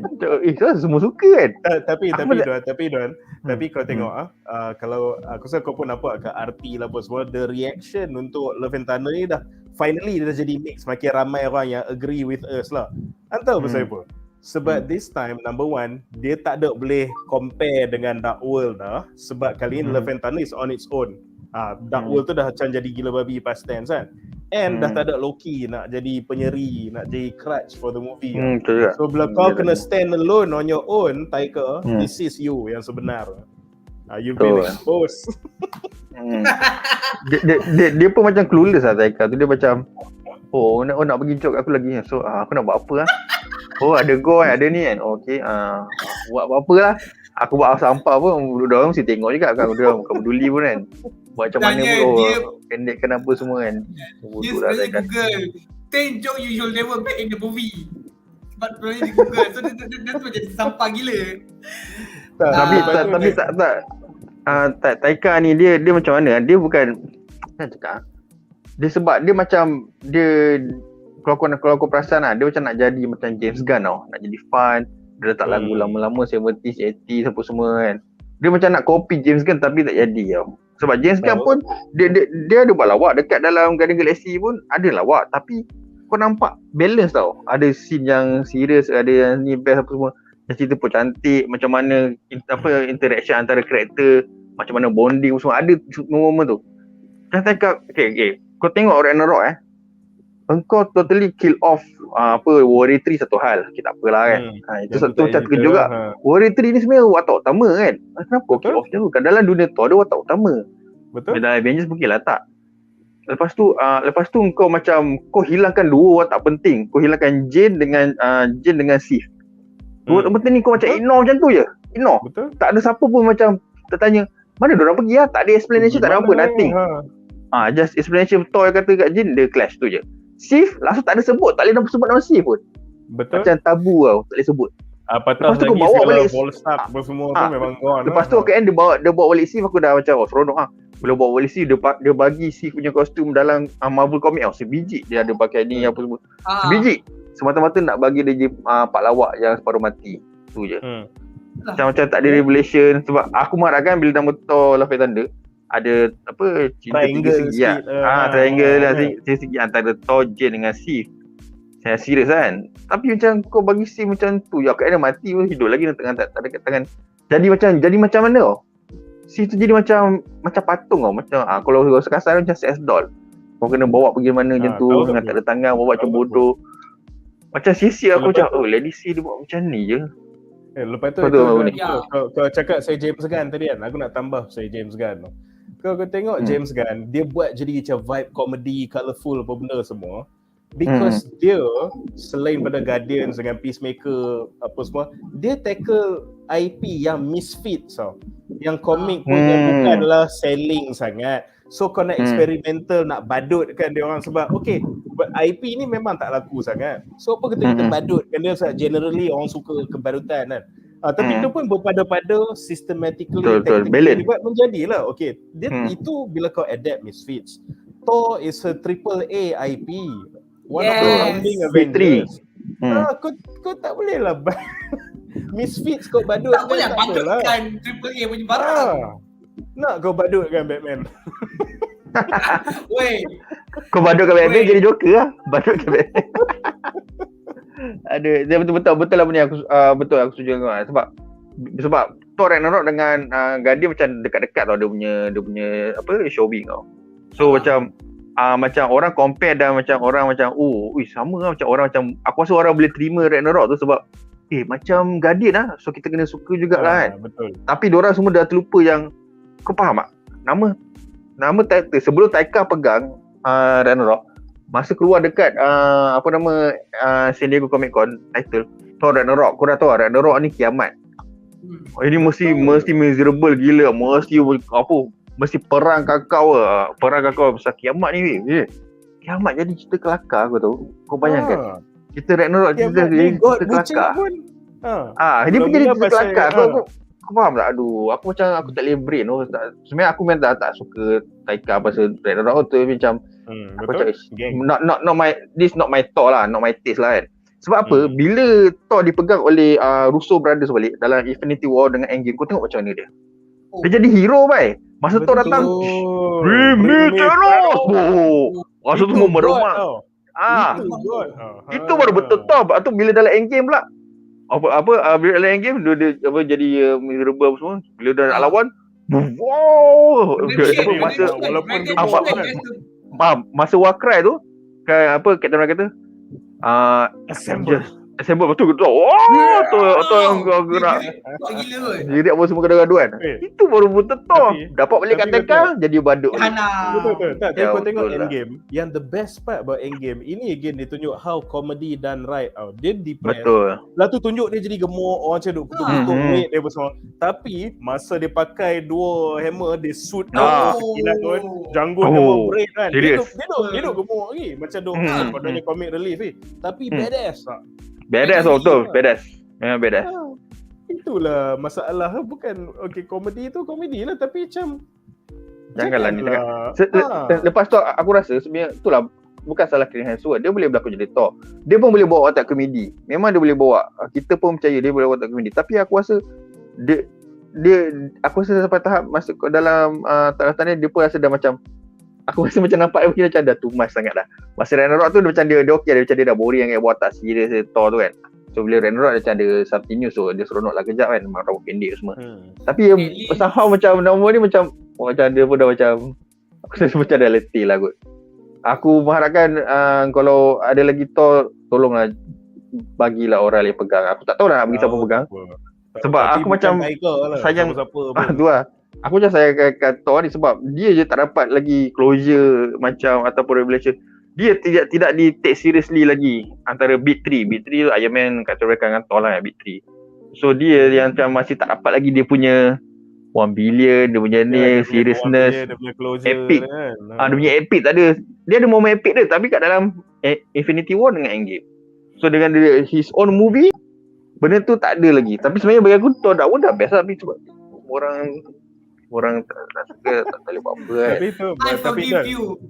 Semua suka kan. Tapi kau tengok kalau aku rasa kau pun nampak kat RT lah apa semua, the reaction untuk Love and Thunder ni dah finally dah jadi mix, makin ramai orang yang agree with us lah. Entah pasal apa. Sebab this time number one dia tak ada boleh compare dengan Dark World dah, sebab kali ni Love and Thunder is on its own. Dark World tu dah macam jadi gila babi past tense kan. And dah tak ada Loki nak jadi penyeri, nak jadi crutch for the movie. So bila kau kena stand alone on your own, Taika, this is you yang sebenar. You've been exposed. Dia pun macam clueless lah Taika tu. Dia macam nak bagi joke aku lagi. So aku nak buat apa lah. Ada go kan, ada ni kan. Okay, buat apa-apa lah. Aku buat sampah pun, orang mesti tengok juga kan. Dia bukan peduli pun kan. Buat macam mana pun, pendekkan apa semua kan. Dia sebenarnya Google 10 joke you should never make in the movie. Sebab sebenarnya di Google. So dia tu jadi sampah gila. Tapi tak Taika ni dia macam mana? Dia bukan nak cakap. Dia sebab dia macam dia kalau kau perasan lah, dia macam nak jadi macam James Gunn tau. Nak jadi fun. Dia letak lagu lama-lama 70s, 80s apa semua kan. Dia macam nak copy James Gunn tapi tak jadi tau. Sebab James Gunn pun dia ada buat lawak dekat dalam Guardian Galaxy pun ada lawak, tapi kau nampak balance tau. Ada scene yang serius, ada yang ni best apa semua. Yang cerita pun cantik, macam mana interaction antara karakter, macam mana bonding semua ada moment tu. Jangan cakap okay. Kau tengok Ragnarok engkau totally kill off Warrior 3 satu hal. Okay, tak apalah kan. Itu satu macam terkejut juga. Warrior 3 ni sebenarnya watak utama kan. Kenapa kau kill off macam tu? Kan dalam dunia tu ada watak utama. Betul. Dalam Avengers mungkin lah tak. Lepas tu kau macam kau hilangkan dua watak penting. Kau hilangkan Jane dengan Sif. Dua watak penting ni kau macam ignore macam tu je. Ignore. Betul. Tak ada siapa pun macam tertanya mana diorang pergi lah. Tak ada explanation, tak ada apa, nothing. Just explanation Thor yang kata kat Jane, dia clash tu je. Sif langsung tak ada sebut, tak boleh sebut nama Sif pun. Betul. Macam tabu tau, tak boleh sebut. Lepas tu kau bawa balik Volstap semua tu memang gone. Lepas tu dia bawa balik Sif, aku dah macam seronok Bila bawa balik Sif, dia bagi Sif punya kostum dalam Marvel comic sebiji dia ada pakai ni apa semua. Sebiji. Semata-mata nak bagi dia jadi pak lawak yang separuh mati. Tu je. Macam tak ada revelation. Sebab aku mengharapkan bila nama Thor Love and Thunder ada cinta tiga segi triangle lah, segi antara Thor, Jane dengan Sif. Saya serius kan. Tapi macam kau bagi Sif macam tu, ya kat dia mati pun hidup lagi dengan tangan tak ada kat tangan. Jadi macam mana tau? Sif tu jadi macam patung tau. Macam kalau kasar macam sex doll. Kau kena bawa pergi mana macam tu dengan tak ada tangan, bawa macam bodoh. Macam sia-sia aku macam Lady C dia buat macam ni je. Lepas tu kau cakap saya James Gunn tadi kan. Aku nak tambah saya James Gunn. Kau tengok James Gunn, dia buat jadi macam vibe comedy, colourful apa benda semua. Because dia selain pada Guardians dengan Peacemaker apa semua, dia tackle IP yang misfit tau. Yang komik pun yang bukanlah selling sangat. So kau nak eksperimental, nak badut kan dia orang sebab IP ni memang tak laku sangat. So apa kata kita badut kan dia generally orang suka kebarutan kan. Tapi itu pun berpada-pada systematically tactically buat menjadilah dia itu bila kau adapt misfits. Thor is a AAA IP, one of the founding Avengers. Kau tak boleh lah Misfits kau badut Tak boleh tak apalah. badutkan AAA punya barang. Nak kau badutkan Batman. Weh, Kau badutkan Batman Weh. jadi Joker lah. Badutkan Batman. Ada, dia betul lah punya betul aku setuju dengan kau sebab Thor Ragnarok dengan Guardian macam dekat-dekat tau dia punya apa showing tau. So macam orang compare dan macam orang macam sama lah macam orang macam aku rasa orang boleh terima Ragnarok tu sebab macam Guardian lah, so kita kena suka jugalah kan. Betul. Tapi diorang semua dah terlupa yang kau faham tak? Nama title sebelum Taika pegang Ragnarok, masa keluar dekat San Diego Comic Con title Thor Ragnarok, kau dah tahu Ragnarok ni kiamat. Ini mesti miserable gila, mesti perang kakao besar kiamat ni. Kiamat jadi cerita kelakar aku tahu. Kau bayangkan. Cerita Ragnarok cerita kelakar. Dia pun jadi cerita kelakar. Kau faham tak? Aduh, aku tak boleh brain. Sebenarnya aku memang tak suka Taika pasal Ragnarok tu macam aku not my Thor lah, not my taste lah kan. Sebab apa? Bila Thor dipegang oleh Russo Brothers balik dalam Infinity War dengan Endgame, kau tengok macam mana dia. Dia jadi hero bai. Masa Thor datang, bring me Thanos. Masa tu semua meremang. Itu baru betul Thor. Lepas tu bila dalam Endgame pula, bila dalam Endgame dia jadi miserable apa semua. Bila dah nak lawan, masa Warcry tu kan Captain America kata assemble betul tu. Yang gerak. Gila kot. Jadi apa semua gaduh-gaduhan. Itu baru betul dapat balik kat Taika jadi badut. Betul. Tapi kau tengok betul lah. Endgame, yang the best part about Endgame ini again dia tunjuk how comedy done right. Dia depressed. Betul. Lah tu tunjuk dia jadi gemuk, orang macam duk kutuk weight dia semua. Tapi masa dia pakai dua hammer, dia shoot kilat tu kan. Janggut dia mau break kan. Dia duk gemuk lagi macam duk padanya comic relief tapi badass tak. Badass betul. Badass. Memang badass. Itulah masalah. Bukan komedi tu komedi lah tapi macam janganlah ni cakap. Lepas tu aku rasa sebenarnya itulah bukan salah Chris Hemsworth. Dia boleh berlakon jadi Thor. Dia pun boleh bawa watak komedi. Memang dia boleh bawa. Kita pun percaya dia boleh bawa watak komedi. Tapi aku rasa aku rasa sampai tahap masuk dalam taraf dia pun rasa dah macam aku rasa macam nampak dia macam dah too much sangat dah. Masa Ragnarok tu dia macam dia okey, dia macam dia dah boring yang buat tak serius Thor tu kan. So bila Ragnarok dia macam ada something new, so dia seronok lah kejap kan, rambut pendek semua. Tapi somehow macam nama ni macam dia pun dah macam aku rasa macam dah letih lah kot. Aku mengharapkan kalau ada lagi Thor, tolonglah bagilah orang yang pegang. Aku tak tahu lah nak bagi siapa pegang. Sebab aku macam sayang tu lah. Aku macam sayang kat Thor ni sebab dia je tak dapat lagi closure macam ataupun revelation. Dia tidak di take seriously lagi antara Big 3 tu Iron Man, Captain America dengan Thor lah Big 3. So dia yang macam masih tak dapat lagi dia punya 1 billion, dia punya ni seriousness, dia punya closure epic kan. Dia punya epic tak ada. Dia ada momen epic dia tapi kat dalam Infinity War dengan Endgame. So dengan dia, his own movie, benda tu tak ada lagi. Tapi sebenarnya bagi aku Thor dah pun dah best lah. Tapi sebab orang tak suka, tak boleh buat apa kan. I forgive you.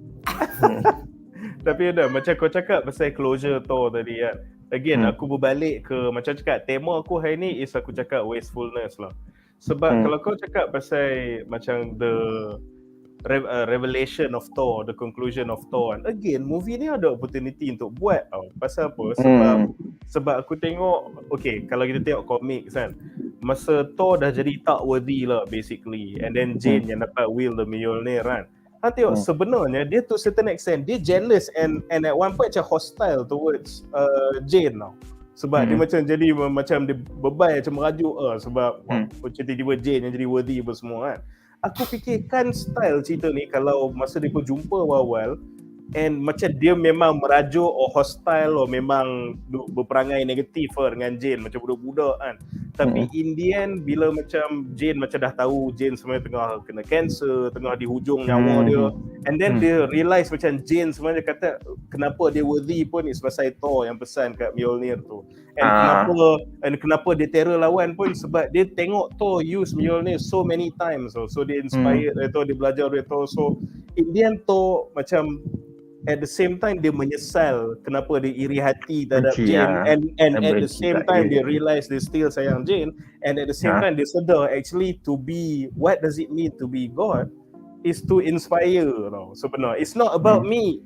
Tapi ada macam kau cakap pasal closure Thor tadi kan. Again aku berbalik ke macam cakap tema aku hari ni is aku cakap wastefulness lah. Sebab kalau kau cakap pasal macam the revelation of Thor, the conclusion of Thor, and again movie ni ada opportunity untuk buat tau. Pasal apa? Sebab aku tengok kalau kita tengok komik kan, masa Thor dah jadi tak worthy lah basically, and then Jane yang dapat Will the Mjolnir kan. Tengok sebenarnya dia to certain extent dia jealous and at one point macam hostile towards Jane tau. Sebab dia macam jadi macam dia bebai macam merajuk sebab macam tiba-tiba Jane yang jadi worthy apa semua kan. Aku fikirkan style cerita ni kalau masa dia pun jumpa awal-awal and macam dia memang merajuk or hostile or memang berperangai negatif dengan Jane macam budak-budak kan. Tapi in the end bila macam Jane macam dah tahu Jane sebenarnya tengah kena cancer, tengah di hujung nyawa dia, and then dia realise macam Jane sebenarnya kata kenapa dia worthy pun is pasal Thor yang pesan kat Mjolnir tu. And kenapa dia terror lawan pun sebab dia tengok Thor use Mjolnir so many times, so dia inspired Thor, dia belajar dari Thor. So in the end Thor macam at the same time dia menyesal kenapa dia iri hati terhadap Benci, Jane, ya. and at the Benci same tak time dia. dia realise dia still sayang Jane, and at the same Ya. time dia sedar actually to be, what does it mean to be God is to inspire, sebenarnya it's not about me,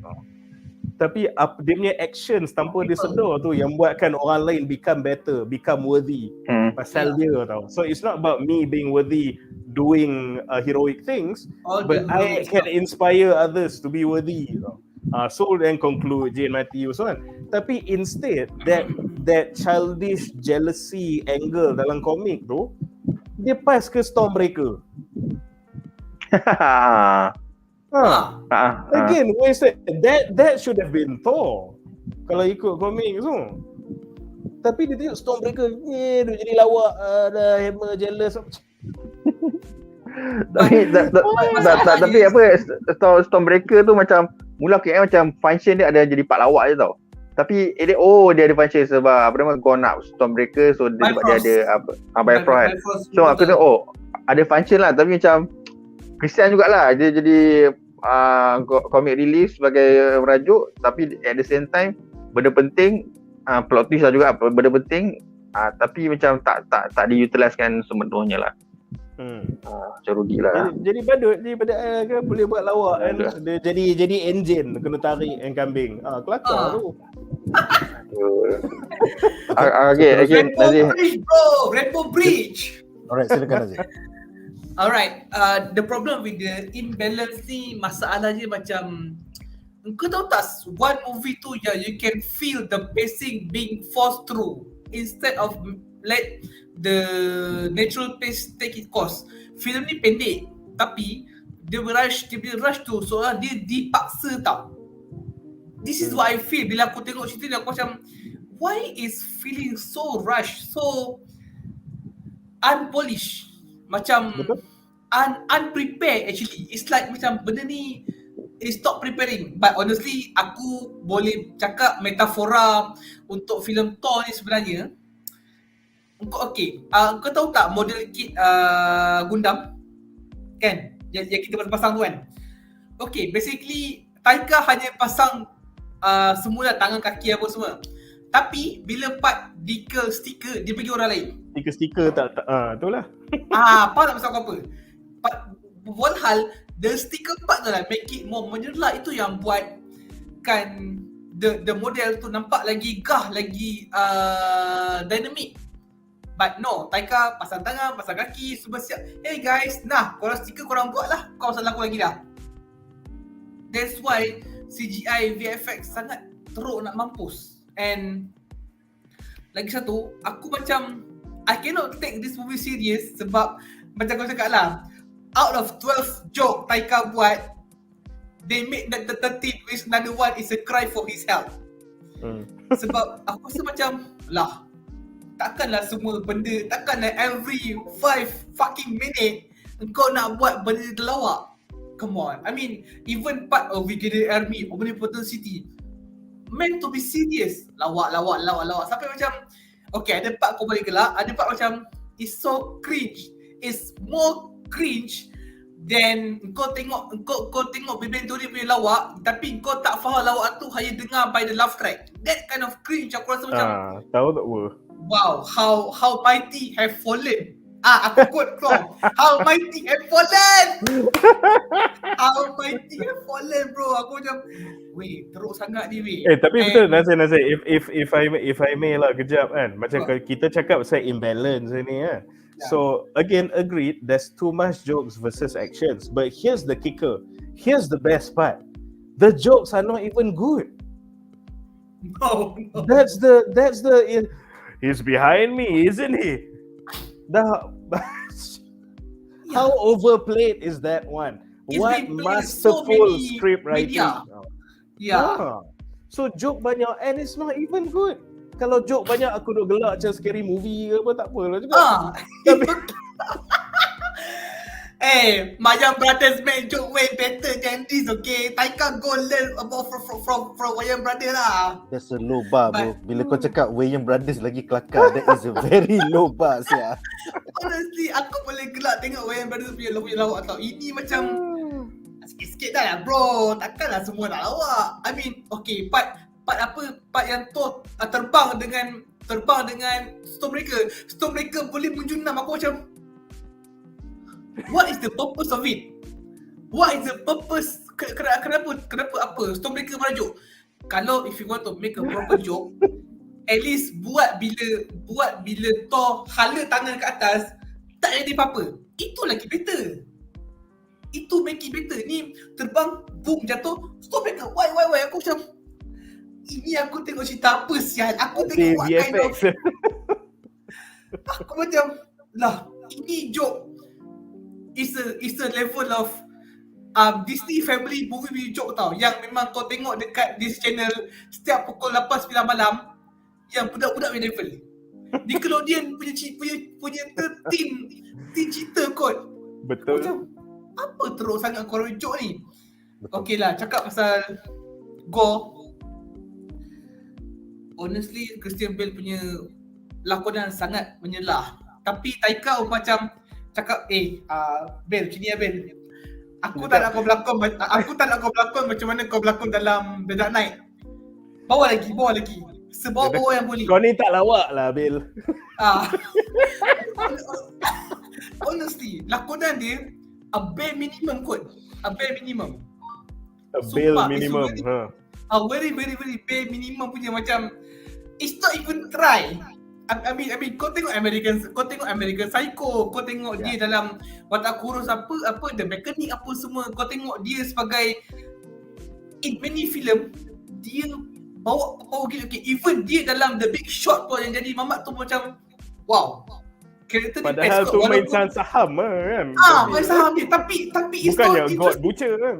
tapi dia punya actions tanpa dia sedar tu yang buatkan orang lain become better, become worthy pasal dia so it's not about me being worthy doing heroic things, All but the I heroic can stuff. inspire others to be worthy. So then conclude Jane mati so kan. Tapi instead that childish jealousy angle dalam komik tu dia pass ke Stormbreaker. Again, wasted. That should have been Thor kalau ikut komik tu. Tapi dia tengok Stormbreaker dia jadi lawak, dah hammer jealous. Tapi apa Stormbreaker tu macam mula kira macam function dia ada jadi part lawak je tau. Tapi dia ada function sebab apa nama gone up Stormbreaker, so dia sebab dia ada apa Bifrost. So aku tengok ada function lah, tapi macam Christian jugalah dia jadi comic relief sebagai merajuk, tapi at the same time benda penting plot twist lah juga benda penting, tapi macam tak diutiliskan sepenuhnya lah. Macam rugi lah. Jadi badut kan boleh buat lawak kan. Dia jadi engine kena tarik yang kambing. Kelakar tu. Okay, Nazir. Bridge bro, Rainbow Bridge. Alright, silakan Nazir. Alright, the problem with the imbalance ni masalahnya macam kau tahu tak, one movie tu you can feel the pacing being forced through instead of let the natural pace take its course. Filem ni pendek tapi dia rush tu soalnya dia dipaksa tau. This is what I feel bila aku tengok cerita ni, aku macam why is feeling so rush, so unpolished, macam unprepared actually. It's like macam benda ni stop preparing. But honestly aku boleh cakap metafora untuk filem Thor ni sebenarnya. Kau tahu tak model kit Gundam kan yang kita pasang tu kan. Okay, basically Taika hanya pasang semula tangan, kaki apa semua. Tapi bila part decal stiker dia bagi orang lain. Stiker tak itulah. Apa tak pasal apa. Walhal the sticker part tu lah make it more menyerlah, itu yang buat kan the model tu nampak lagi lagi dynamic. But no, Taika pasang tangan, pasang kaki, semua siap. Hey guys, nah korang stiker korang buat lah, kau pasal aku lagi dah. That's why CGI VFX sangat teruk nak mampus. And lagi satu, aku macam I cannot take this movie serious sebab macam kau cakap lah, out of 12 joke Taika buat, they make that the 13th which another one is a cry for his help. Sebab aku rasa macam lah, takkanlah semua benda, takkanlah every 5 fucking minute engkau nak buat benda terlawak. Come on, I mean even part of Brigadier Army Omnipotent City meant to be serious, lawak sampai macam okay, ada part kau boleh gelak, ada part macam it's so cringe, it's more cringe than kau tengok Big Theory punya lawak tapi kau tak faham lawak tu, hanya dengar by the laugh track. That kind of cringe aku rasa macam tahu tak apa. Wow, how mighty have fallen. Aku quote kau. How mighty have fallen. How mighty have fallen bro. Aku macam weh, teruk sangat ni weh. Tapi betul Nazir, if I may lah kejap kan. Macam kita cakap pasal imbalance ni kan. So again, agreed, there's too much jokes versus actions. But here's the kicker. Here's the best part. The jokes are not even good. No. That's the he's behind me, isn't he? How overplayed is that one? It's What been played masterful so many script writing. Yeah. So joke banyak and it's not even good. Kalau joke banyak aku duk gelak macam scary movie ke apa, tak apalah juga. Tapi Mayang Brothers make joke way better than this, okay? Taika go learn about from Mayang Brothers lah. That's a low bar bro. Bila kau cakap Wayne Brothers lagi kelakar, that is a very low bar sia. Honestly, aku boleh gelak tengok Mayang Brothers punya lawak tau. Ini macam sikit-sikit dah lah bro. Takkanlah semua nak lawak. I mean, okay, part yang THOR terbang dengan Stormbreaker. Stormbreaker boleh menjunam. Aku macam, what is the purpose of it? What is the purpose? Kenapa apa? Stormbreaker merajuk. Kalau if you want to make a proper joke, at least buat bila THOR hala tangan ke atas, tak jadi apa-apa. Itu lagi better. Itu make it better. Ni terbang, boom, jatuh, Stormbreaker, why? Aku macam, ini aku tengok cerita apa sial? Aku tengok what kind of... Aku macam, lah, ini joke is a level of Disney family movie joke tau. Yang memang kau tengok dekat this channel setiap pukul 8-9 malam, yang budak-budak punya level. Nickelodeon punya teen cerita kot. Betul. Macam, apa teruk sangat korang joke ni? Okey lah, cakap pasal gore. Honestly, Christian Bale punya lakonan sangat menyelah. Tapi Taika macam cakap, Bale, macam ni ya Bale. Aku tak nak kau berlakon macam mana kau berlakon dalam The Dark Knight. Bawa lagi. Sebawa yang boleh. Kau ni tak lawak lah, Bale. Honestly, lakonan dia a bare minimum kot. A bare minimum. A Sumpah, Bale minimum. Very bare minimum punya, macam it's not even try. I mean kau tengok American Psycho, kau tengok dia dalam Watak Kurus apa The Mechanic apa semua, kau tengok dia sebagai in many film dia bawa power gila. Okay, even dia dalam The Big Short pun yang jadi mamat tu macam wow. Karakter dia Padahal best tu kot, main saham kan. main saham dia, tapi it's bukannya not God Butcher kan.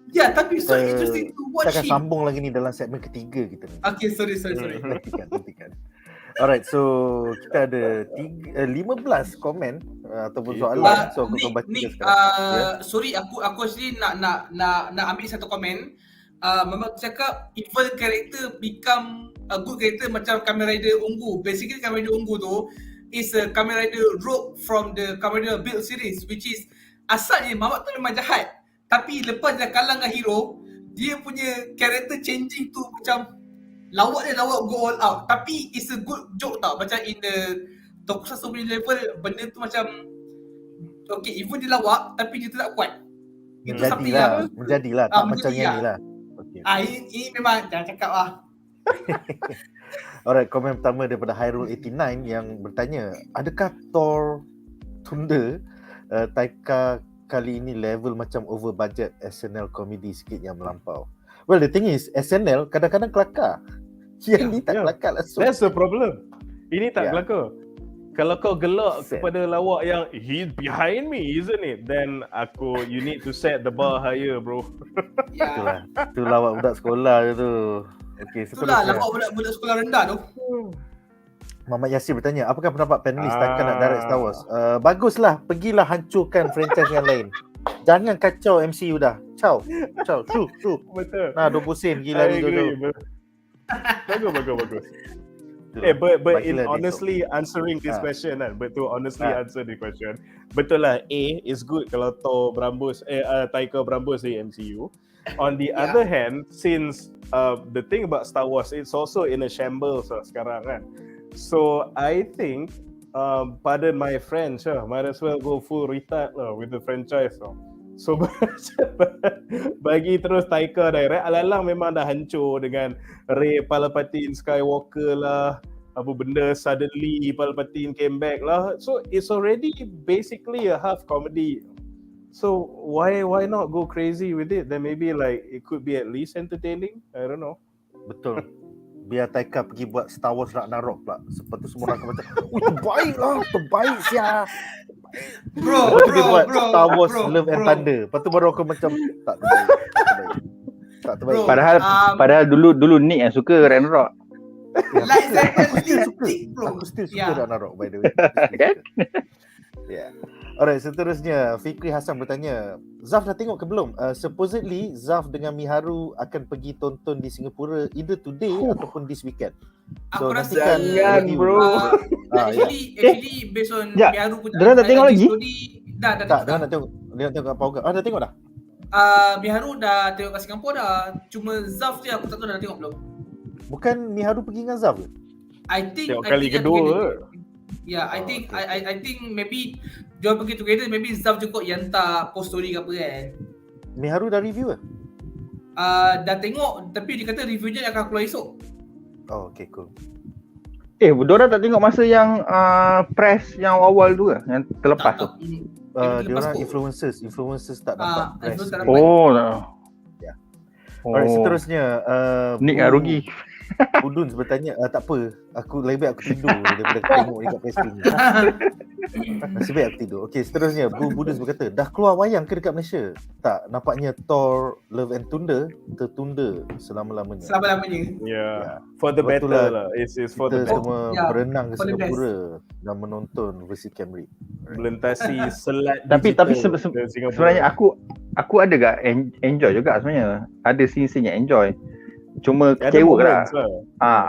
Ya, tapi so interesting to watch Kita akan him. sambung lagi ni dalam segmen ketiga kita ni. Okay, sorry. Nantikan. Alright, so kita ada 15 komen ataupun soalan. So aku akan baca sekarang. Sorry, aku actually nak ambil satu komen. Memang cakap evil character become a good character macam Kamen Rider Ungu. Basically Kamen Rider Ungu tu is a Kamen Rider rogue from the Kamen Rider Build series, which is asalnya Mamat tu memang jahat. Tapi lepas dia kalah dengan hero, dia punya character changing tu macam lawak go all out. Tapi it's a good joke tau. Macam in the Tokusatsu punya level, benda tu macam okay, even dia lawak tapi dia tak kuat. Itu sampai Menjadilah tak macam yang ni lah. Okay. Ini memang jangan cakap lah. Alright, komen pertama daripada Hyrule89 yang bertanya, adakah THOR tunda Taika kali ini level macam over budget SNL komedi sikit yang melampau? Well, the thing is SNL kadang-kadang kelakar. Yang ni tak kelakar lah. So, that's the problem. Ini tak kelakar. Kalau kau gelak kepada lawak yang he's behind me, isn't it? Then you need to set the bar higher, bro. Itulah. Itu lawak budak sekolah je tu. Okey, itulah seterusnya. lawak budak sekolah rendah tu. Muhammad Yasir bertanya, apakah pendapat panelis takkan nak direct Star Wars? Baguslah, pergilah hancurkan franchise yang lain. Jangan kacau MCU dah. Ciao. True. Betul. Nah, 20 sen gila ni tu. Bagus. But in honestly answering this question kan, answer the question. Betul lah, is good kalau THOR berambus, Taika berambus di MCU. On the other hand, since the thing about Star Wars, it's also in a shambles sekarang kan. So I think, pardon my French, might as well go full retard lah with the franchise. So bagi terus Taika direct, alalang memang dah hancur dengan Rey Palpatine Skywalker lah, apa benda suddenly Palpatine came back lah. So it's already basically a half comedy. So why not go crazy with it? Then maybe like it could be at least entertaining. I don't know. Betul. Biar Taika pergi buat Star Wars Ragnarok pula. Lepas tu semua orang akan macam, terbaik siap. Bro, Star Wars Love and Thunder. Lepas tu baru aku macam tak terbaik. Padahal dulu Nick yang suka Ragnarok. Aku still suka Ragnarok by the way. Alright, seterusnya Fikri Hasan bertanya, Zaf dah tengok ke belum? Supposedly Zaf dengan Miharu akan pergi tonton di Singapura either today ataupun this weekend. So aku rasa jangan bro. Actually based on Miharu punya Diorang dah tengok lagi? Dah Tak, dia nak tengok apa. Dah tengok dah? Miharu dah tengok kat Singapura dah. Cuma Zaf je aku tak tahu dah tengok belum. Bukan Miharu pergi dengan Zaf ke? Tengok kali kedua. Yeah, I think maybe diorang pergi together, maybe Zaf cukup yang tak post story ke apa kan. Miharu dah review ke? Dah tengok, tapi dia kata reviewnya akan keluar esok. Oh, okay, cool. Diorang tak tengok masa yang press yang awal tu ke? Yang terlepas tu? Diorang influencers tak dapat press. influencer tak dapat. Oh, no. Ya. Alright, seterusnya Nick lah Rugi. Udun bertanya, tak apa, aku lebih baik aku tidur daripada tengok dekat press screen. Nasib baik aku tidur. Okay, seterusnya Budun berkata, dah keluar wayang ke dekat Malaysia? Tak, nampaknya THOR Love and Thunder tertunda selama-lamanya. Yeah. For the better lah. It's for the Kita better. semua berenang ke Singapura dan menonton versi Camry. Melintasi selat Tapi digital ke Singapura. sebenarnya aku ada gak enjoy juga sebenarnya. Ada scene-scene yang enjoy. Cuma kecewa lah.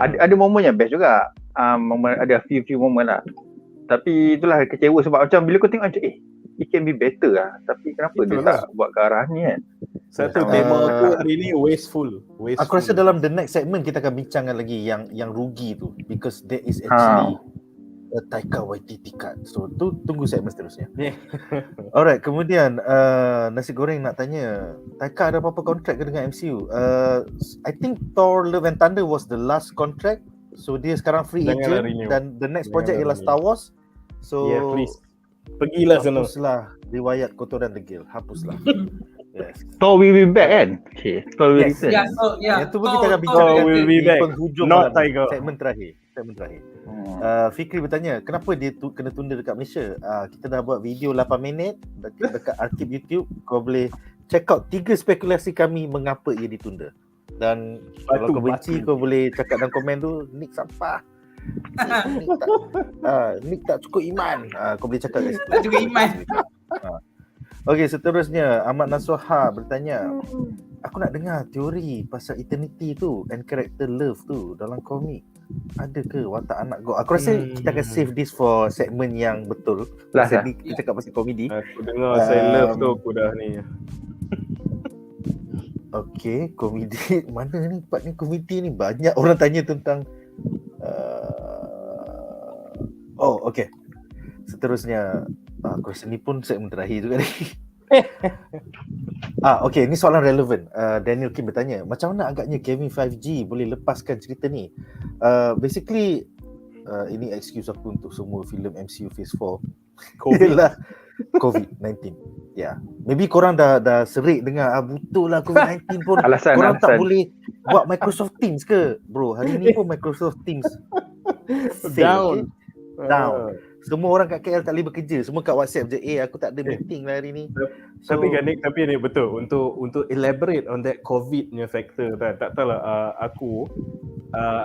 Ada momen yang best juga. Ada few moment lah. Tapi itulah kecewa sebab macam bila kau tengok macam it can be better lah. Tapi kenapa dia tak buat ke arah ni kan? Satu tema aku hari ni wasteful. Aku rasa dalam the next segment kita akan bincangkan lagi yang rugi tu, because there is actually a Taika Waititi cut. So tunggu segmen seterusnya. Alright, kemudian Nasi Goreng nak tanya, Taika ada apa-apa kontrak ke dengan MCU? I think Thor Love and Thunder was the last contract. So dia sekarang free agent dan the next project ialah Star Wars. So yeah, please. Pergilah sana. Hapuslah riwayat kotoran degil. Hapuslah. Yes. Thor will be back kan? Okay, Thor will return. Yang tu pun kita akan bincang will be back. Penghujung Not Tiger. segmen terakhir. Fikri bertanya, kenapa dia kena tunda dekat Malaysia? Kita dah buat video 8 minit dekat arsip YouTube. Kau boleh check out 3 spekulasi kami mengapa ia ditunda. Dan kalau kau benci, kau boleh cakap dalam komen tu, Nick sampah. Nick tak cukup iman. Kau boleh cakap kat situ. Tak cukup iman. Okey, seterusnya Ahmad Nasuha bertanya, aku nak dengar teori pasal eternity tu and character love tu dalam komik. Ada ke watak anak kau? Aku rasa kita akan save this for segmen yang betul. Pasal ni kita cakap pasal komedi. Aku dengar saya love tu aku dah ni. Okey, komedi mana ni part ni komedi ni? Banyak orang tanya tentang okey. Seterusnya aku rasa ni pun segmen terakhir juga ni. Okey, ni soalan relevan. Daniel Kim bertanya, macam mana agaknya Kevin 5G boleh lepaskan cerita ni? Basically ini excuse aku untuk semua filem MCU Phase 4 COVID-19. Ya, maybe korang dah serik dengar betul lah COVID-19 pun korang tak boleh buat Microsoft Teams ke? Bro, hari ni pun Microsoft Teams down. Semua orang kat KL tak boleh bekerja, semua kat WhatsApp je. Aku tak ada meeting lah hari ni. Tapi ni betul untuk elaborate on that COVID punya factor tak tahulah.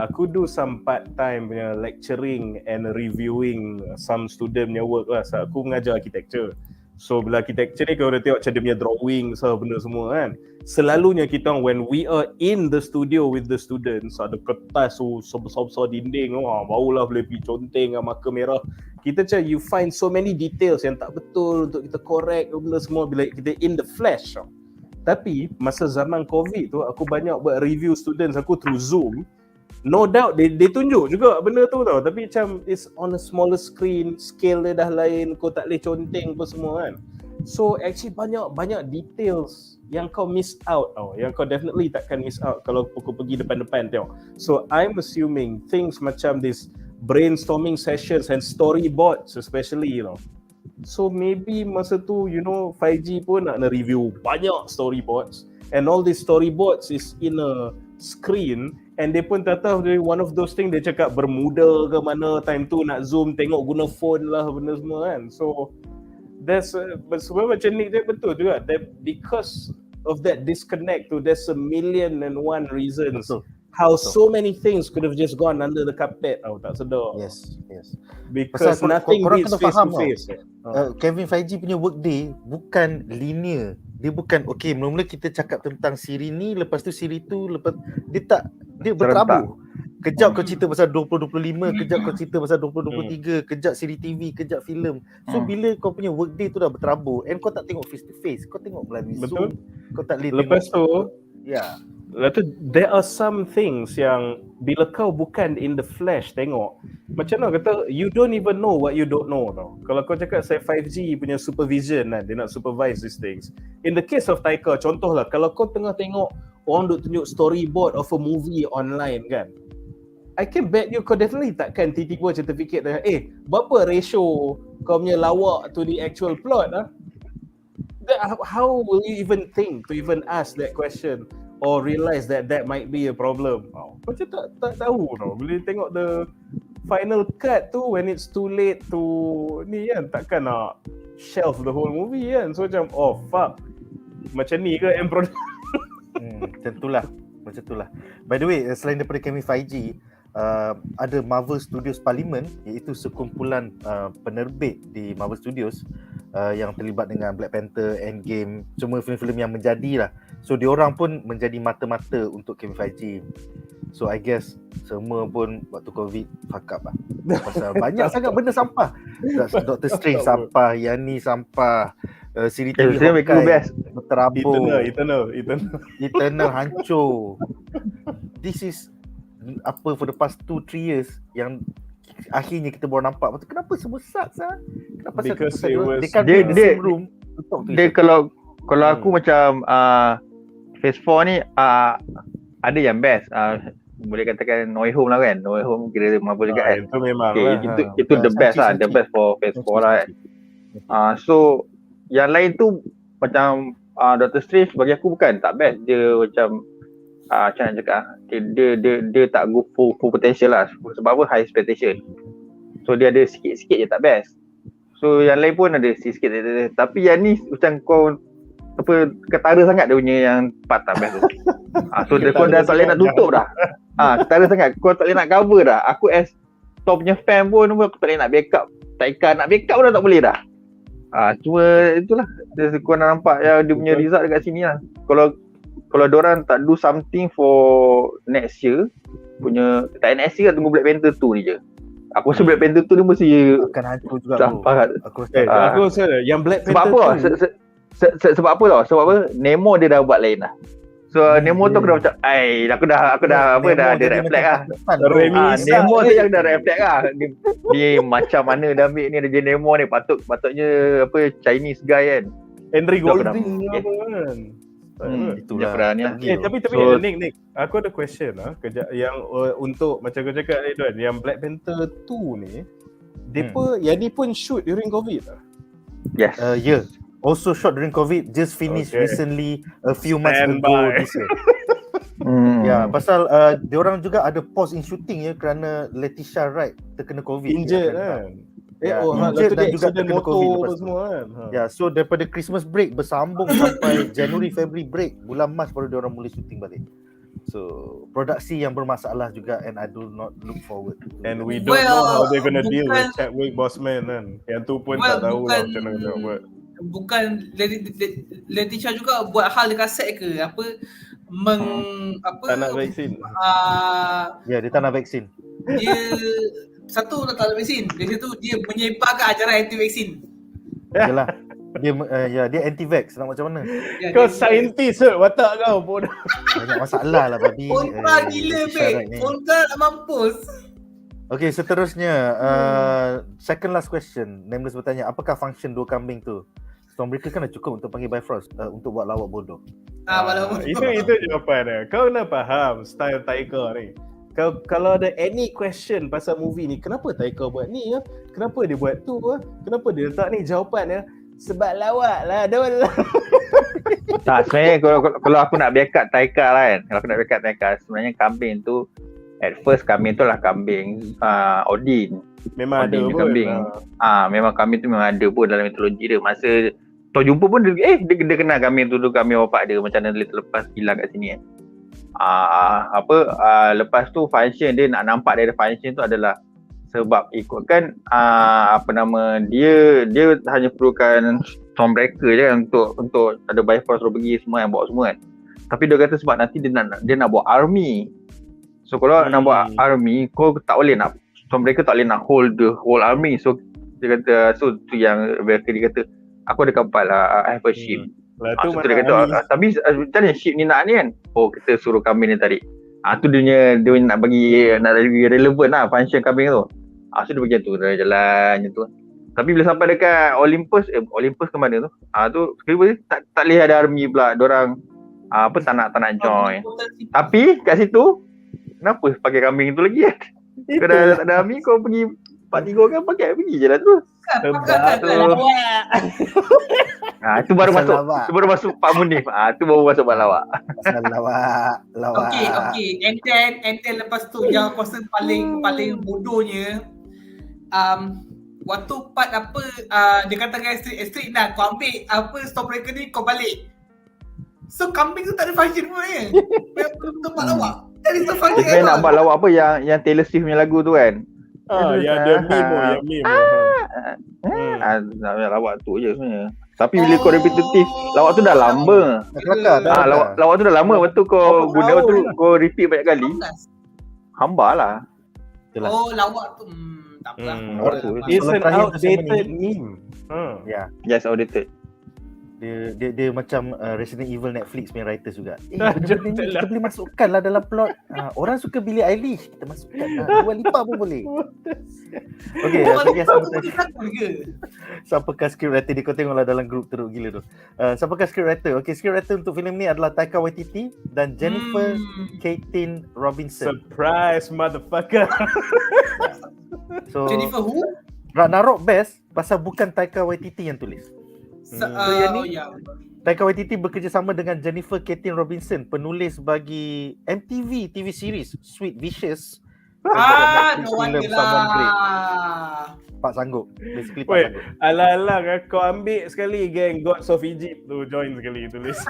Aku do some part time punya lecturing and reviewing some student punya work lah. So, aku mengajar architecture. So bila architecture ni kau dah tengok macam dia punya drawing benda semua kan. Selalunya kita when we are in the studio with the students, ada kertas sebesar-besar dinding, barulah boleh pergi conteng marker merah. Kita macam you find so many details yang tak betul untuk kita correct benda semua bila kita in the flash. Tapi masa zaman COVID tu aku banyak buat review students aku through Zoom. No doubt dia tunjuk juga benda tu tau, tapi macam it's on a smaller screen, scale dia dah lain, kau tak boleh conteng apa semua kan. So actually banyak details yang kau miss out tau, yang kau definitely takkan miss out kalau kau pergi depan-depan tengok. So I'm assuming things macam this brainstorming sessions and storyboards especially So maybe masa tu 5G pun nak review banyak storyboards, and all these storyboards is in a screen, and dia pun tak tahu dari one of those thing dia cakap Bermuda ke mana time tu nak zoom tengok guna phone lah benda semua kan. So that's sebab macam ni dia betul juga that because of that disconnect tu there's 1,000,001 reasons how so many things could have just gone under the carpet tak sedar. Yes. Because nothing beats face to face. Kevin 5G punya workday bukan linear. Dia bukan mula-mula kita cakap tentang siri ni, lepas tu siri tu, lepas dia berterabur. Kejap kau cerita pasal 2025, kejap kau cerita pasal 2023, kejap siri TV, kejap filem. So bila kau punya workday tu dah berterabur and kau tak tengok face to face, kau tengok melalui Betul. Zoom, kau tak boleh Lepas tengok. tu, Ya. lepas tu there are some things yang bila kau bukan in the flesh tengok, macam mana kata, you don't even know what you don't know tau. Kalau kau cakap saya 5G punya supervision kan, dia nak supervise these things. In the case of Taika, contohlah kalau kau tengah tengok orang duk tunjuk storyboard of a movie online kan, I can bet you kau definitely takkan tiba-tiba certificate dengan berapa ratio kau punya lawak to the actual plot how will you even think to even ask that question or realize that that might be a problem? Macam tak tahu tau. Bila tengok the final cut tu, when it's too late to ni kan, takkan nak shelf the whole movie kan. So macam fuck, macam ni ke end product? Macam itulah. By the way, selain daripada kami 5G, ada Marvel Studios Parliament, iaitu sekumpulan penerbit di Marvel Studios yang terlibat dengan Black Panther, Endgame, semua filem-filem yang menjadi lah. So diorang pun menjadi mata-mata untuk kami 5G. So I guess semua pun waktu COVID fuck up lah. Pasal banyak sangat benda sampah. Doctor Strange sampah, yang ni sampah, siri TV Hawkeye berterabur, Eternal hancur. This is apa for the past 2-3 years yang akhirnya kita baru nampak. Lepas tu kenapa semua sucks lah? Kenapa Because it was, was dia room. Dia kalau aku macam phase 4 ni ada yang best. Boleh katakan No Way Home lah kan. No Way Home kira Marvel juga kan. Itu memang itu the best lah. The best for phase 4 lah kan. So yang lain tu macam Doctor Strange bagi aku bukan tak best. Dia macam macam nak cakap, dia tak go full potential lah. Sebab apa? High expectation. So dia ada sikit-sikit je tak best. So yang lain pun ada sikit-sikit. Tapi yang ni macam kau ketara sangat dia punya yang part tak best tu. So kau dah tak boleh nak tutup dah. Ketara sangat, kau tak boleh nak cover dah. Aku as top punya fan pun aku tak boleh nak backup. Taika nak backup pun dah tak boleh dah. Cuma itulah, kau nak nampak yang dia punya result dekat sini lah. Kalau diorang tak do something for next year punya, tak next year, tunggu Black Panther 2 ni je. Aku rasa Black Panther 2 ni mesti akan hancur juga sampah. Aku rasa yang Black Panther sebab apa? Sebab apa tau? Sebab apa? Nemo dia dah buat lain lah. So Nemo tu aku dah macam aku dah ada red flag lah. Nemo tu yang dah red flag lah. Dia macam mana dah ambil ni, dia jadi Nemo ni, patutnya Chinese guy kan. Henry Golding apa kan. Itulah tapi Nick, aku ada question lah kejap yang untuk macam kau cakap ni tuan, yang Black Panther 2 ni depa yang ni pun shoot during COVID lah. Yes. Yeah. Also shot during COVID, just finished recently a few months ago this year. Ya, pasal diorang juga ada pause in shooting ya kerana Letitia Wright terkena COVID. Injured kan. Injured dan juga terkena COVID lepas tu. Semua kan. Ya, so daripada Christmas break bersambung sampai January February break, bulan Mac baru diorang mula shooting balik. So produksi yang bermasalah juga, and I do not look forward to it. And we don't know how they're gonna deal with Chadwick Boseman kan. Yang tu pun tak tahu lah macam mana nak buat. Bukan Letitia juga buat hal dekat set ke tak nak vaksin. Ya, dia tak nak vaksin. Dia satu tak nak vaksin. Dari situ dia menyebarkan ajaran anti vaksin. Yalah. Dia anti-vax, nak macam mana? Kau saintis ke watak kau bodoh. Banyak masalah lah babi. Kontra gila babe. Kontra nak mampus. Okay, seterusnya second last question. Nameless bertanya, apakah function dua kambing tu? Stormbreaker kan dah cukup untuk panggil Bifrost untuk buat lawak bodoh. Itu jawapan dia. Kau nak faham style Taika ni. Kalau ada any question pasal movie ni, kenapa Taika buat ni ya? Kenapa dia buat tu ya? Kenapa dia letak ni, jawapan ya? Sebab lawak lah dol. Tak, sebenarnya kalau aku nak backup Taika lah kan. Kalau aku nak backup Taika, sebenarnya kambing tu at first kambing tu lah kambing Odin. Memang Odin ada pun. Kambing. Memang kambing tu memang ada pun dalam mitologi dia. Masa kau jumpa pun dia kenal kambing tu dulu, kambing bapak dia macam mana terlepas hilang kat sini kan. Lepas tu function dia, nak nampak dia ada function tu adalah sebab ikutkan dia hanya perlukan Stormbreaker je kan untuk ada Bifrost pergi semua yang bawa semua kan. Tapi dia kata sebab nanti dia nak buat army. So kalau nak buat army, kau tak boleh nak, so mereka tak boleh nak hold the whole army. So dia kata, so tu yang mereka dia kata, aku ada kapal lah, I have a ship. Tu So dia kata, tapi macam mana ship ni nak ni kan? Oh, kita suruh kambing ni tarik. Tu dia nak bagi relevan lah function kambing tu. So dia bagi tu jalan macam tu. Tapi bila sampai dekat Olympus ke mana tu? Tu sekali tak boleh ada army pula. Diorang tak nak join. Tapi kat situ, kenapa pakai kambing tu lagi kan? Kau dah tak ada army, kau pergi 4-3 orang pergi je lah tu. Sebab tu. Itu baru masuk Pak Munif. Tu baru masuk Pak Lawak. Lawak. Okay. And then lepas tu yang aku rasa paling bodohnya, waktu part apa dia kata dengan street dah kau ambil apa stop breaker ni kau balik. So kambing tu tak ada function pun ya. Betul Pak Lawak. That is the function. Dia nak buat lawak apa yang Taylor Swift punya lagu tu kan? Yang dia meme. Lawak tu je sebenarnya. Tapi bila kau repetitif, lawak tu dah lama. Lawak tu dah lama. Waktu kau guna tu, kau repeat banyak kali, hamba lah. Lawak tu tak apa. It's an outdated meme. Yes, outdated. Dia macam Resident Evil Netflix punya writers juga. Kita boleh masukkan lah dalam plot. Orang suka Billie Eilish, kita masukkan lah. Dua Lipa pun boleh. Okay, siapakah scriptwriter dia? Kau tengoklah dalam grup teruk gila tu. Siapakah scriptwriter? Okay, scriptwriter untuk filem ni adalah Taika Waititi dan Jennifer Caitlin Robinson. Surprise motherfucker. So Jennifer who? Narok best pasal bukan Taika Waititi yang tulis. Taika Waititi bekerjasama dengan Jennifer Caitlin Robinson, penulis bagi MTV TV series Sweet Vicious. No wonder lah. Pak sanggup. Basically Pak sanggup. Alah-alah kau ambil sekali geng Gods of Egypt tu join sekali tulis.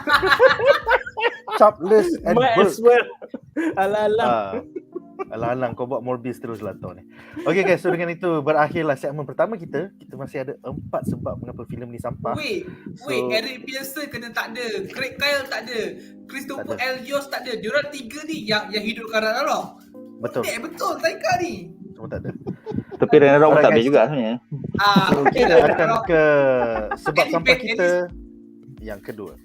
Chopless and Might as well. Alah-alah. Alang-alang kau buat Morbius terus lah tau ni. Okay guys, so dengan itu berakhirlah segmen pertama kita. Kita masih ada 4 sebab mengapa filem ni sampah. Wait, Eric Pearson kena tak ada, Craig Kyle tak ada, Christopher L. Jones tak ada. Diorang 3 ni yang hidup karat Allah. Betul. Betul Taika ni. Semua tak ada. Tapi Ragnarok pun tak ada juga sebenarnya. So kita akan ke sebab sampah kita yang kedua.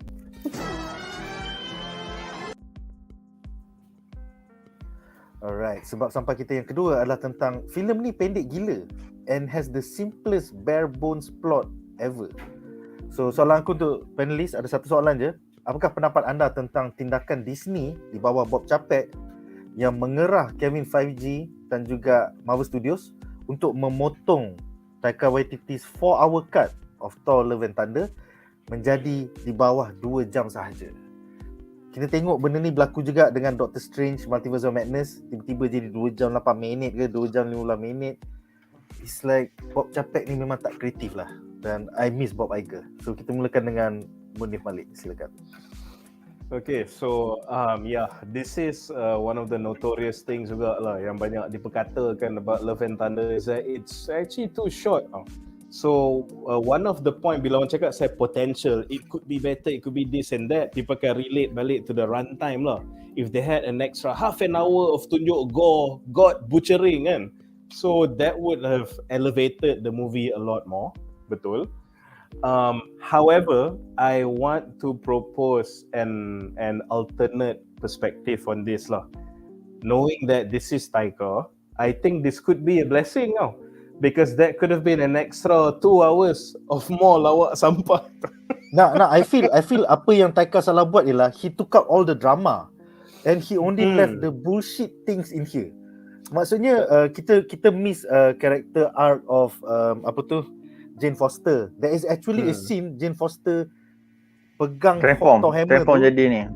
Alright, sebab sampah kita yang kedua adalah tentang filem ni pendek gila and has the simplest bare bones plot ever. So soalan aku untuk panelis ada satu soalan je. Apakah pendapat anda tentang tindakan Disney di bawah Bob Chapek yang mengerah Kevin Feige dan juga Marvel Studios untuk memotong Taika Waititi's 4-hour cut of Thor Love and Thunder menjadi di bawah 2 jam sahaja. Kita tengok benda ni berlaku juga dengan Doctor Strange Multiverse of Madness, tiba-tiba jadi 2 jam 8 minit ke 2 jam 15 minit. It's like Bob Chapek ni memang tak kreatif lah, dan I miss Bob Iger. So kita mulakan dengan Munif Malik, silakan. Okay, so this is one of the notorious things juga lah yang banyak diperkatakan about Love and Thunder is that it's actually too short. So one of the point bila orang cakap saya potential, it could be better, it could be this and that, people can relate balik to the runtime lah. If they had an extra half an hour of tunjuk gore, god butchering kan, so that would have elevated the movie a lot more. Betul. However, I want to propose an alternate perspective on this lah. Knowing that this is Taika, I think this could be a blessing now. Because that could have been an extra 2 hours of more lawak sampah. I feel apa yang Taika salah buat ialah he took out all the drama and he only left the bullshit things in here. Maksudnya kita miss character arc of Jane Foster. There is actually a scene Jane Foster pegang Thor hammer tu. Jadi ni.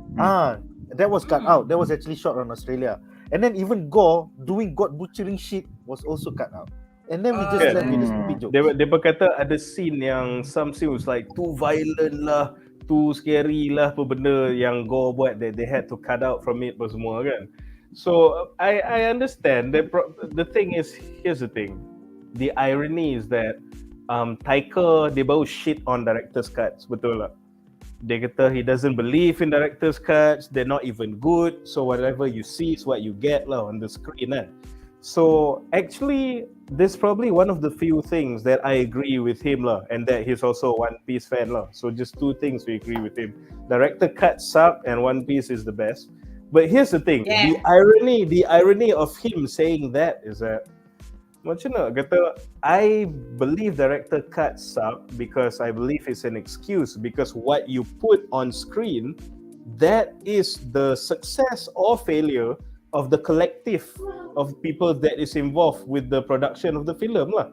That was cut out. That was actually shot on Australia. And then even Gore doing god butchering shit was also cut out. And then we just left with the stupid joke. Dia berkata ada scene yang some scene was like too violent lah, too scary lah, apa benda yang Gore buat that they had to cut out from it semua kan. So I understand. The thing is, here's the thing. The irony is that Taika dia baru shit on director's cuts, betul tak? Dia kata he doesn't believe in director's cuts, they're not even good, so whatever you see is what you get lah on the screen kan. So actually, this probably one of the few things that I agree with him lah, and that he's also a One Piece fan lah. So just two things we agree with him. Director cuts suck and One Piece is the best. But here's the thing, the irony of him saying that is that macam mana kata, I believe director cuts suck because I believe it's an excuse, because what you put on screen, that is the success or failure of the collective of people that is involved with the production of the film lah.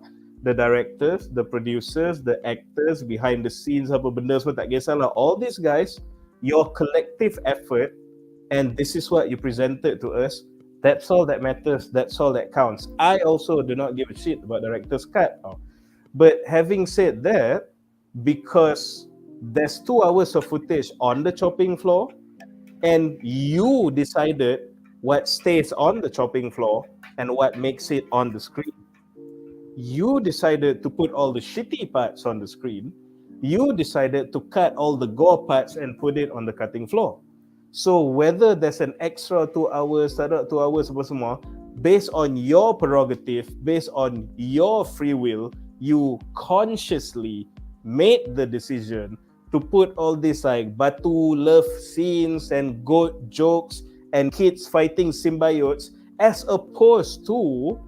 The directors, the producers, the actors, behind the scenes, apa benda semua tak kisahlah. All these guys, your collective effort, and this is what you presented to us. That's all that matters. That's all that counts. I also do not give a shit about director's cut. But having said that, because there's 2 hours of footage on the chopping floor, and you decided what stays on the chopping floor and what makes it on the screen. You decided to put all the shitty parts on the screen. You decided to cut all the gore parts and put it on the cutting floor. So whether there's an extra 2 hours, tak ada 2 hours apa semua, based on your prerogative, based on your free will, you consciously made the decision to put all these like batu love scenes and goat jokes and kids fighting symbiotes as opposed to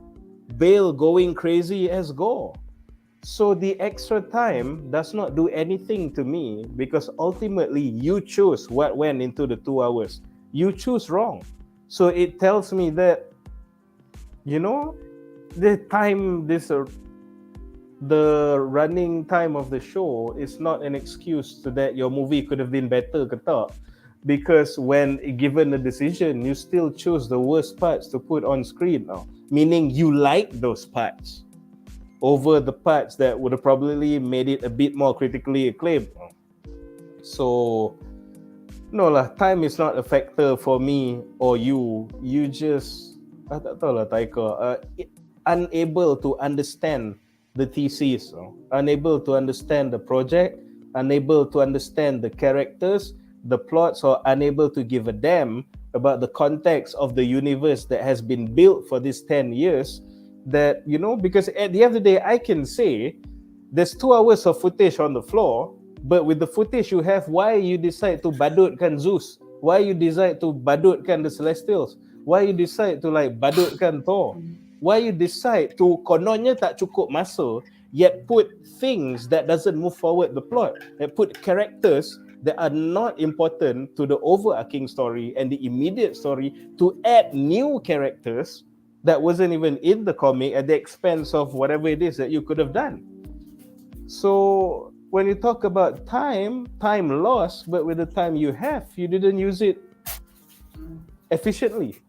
Bale going crazy as Gore. So the extra time does not do anything to me because ultimately you choose what went into the 2 hours. You choose wrong. So it tells me that, you know, the running time of the show is not an excuse so that your movie could have been better ke tak. Because when given a decision, you still choose the worst parts to put on screen now. Meaning you like those parts over the parts that would have probably made it a bit more critically acclaimed. So, no lah, time is not a factor for me or you. You just, I tak tahu lah Taika, unable to understand the thesis, unable to understand the project, unable to understand the characters, the plots, or unable to give a damn about the context of the universe that has been built for these 10 years. That, you know, because at the end of the day, I can say there's 2 hours of footage on the floor, but with the footage you have, why you decide to badutkan Zeus? Why you decide to badutkan the Celestials? Why you decide to like badutkan Thor? Why you decide to kononnya tak cukup masa, yet put things that doesn't move forward the plot, that put characters that are not important to the overarching story and the immediate story to add new characters that wasn't even in the comic at the expense of whatever it is that you could have done. So when you talk about time lost, but with the time you have, you didn't use it efficiently.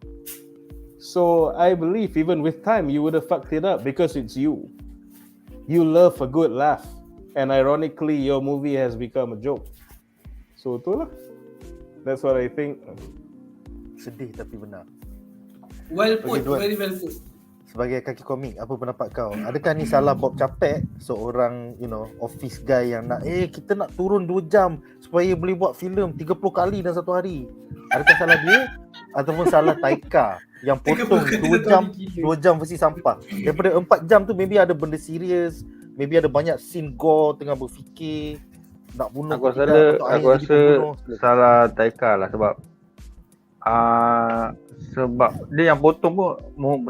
So I believe even with time, you would have fucked it up because it's you. You love a good laugh. And ironically, your movie has become a joke. So itulah. That's what I think. Sedih tapi benar. Well put, very well put. Sebagai kaki komik, apa pendapat kau? Adakah ni salah Bob Chapek, seorang, you know, office guy yang nak kita nak turun 2 jam supaya boleh buat filem 30 kali dalam satu hari? Adakah salah dia ataupun salah Taika yang potong 2 jam versi Sampah? Daripada 4 jam tu maybe ada benda serius, maybe ada banyak scene gore tengah berfikir nak bunuh. Aku rasa salah Taika lah sebab dia yang potong pun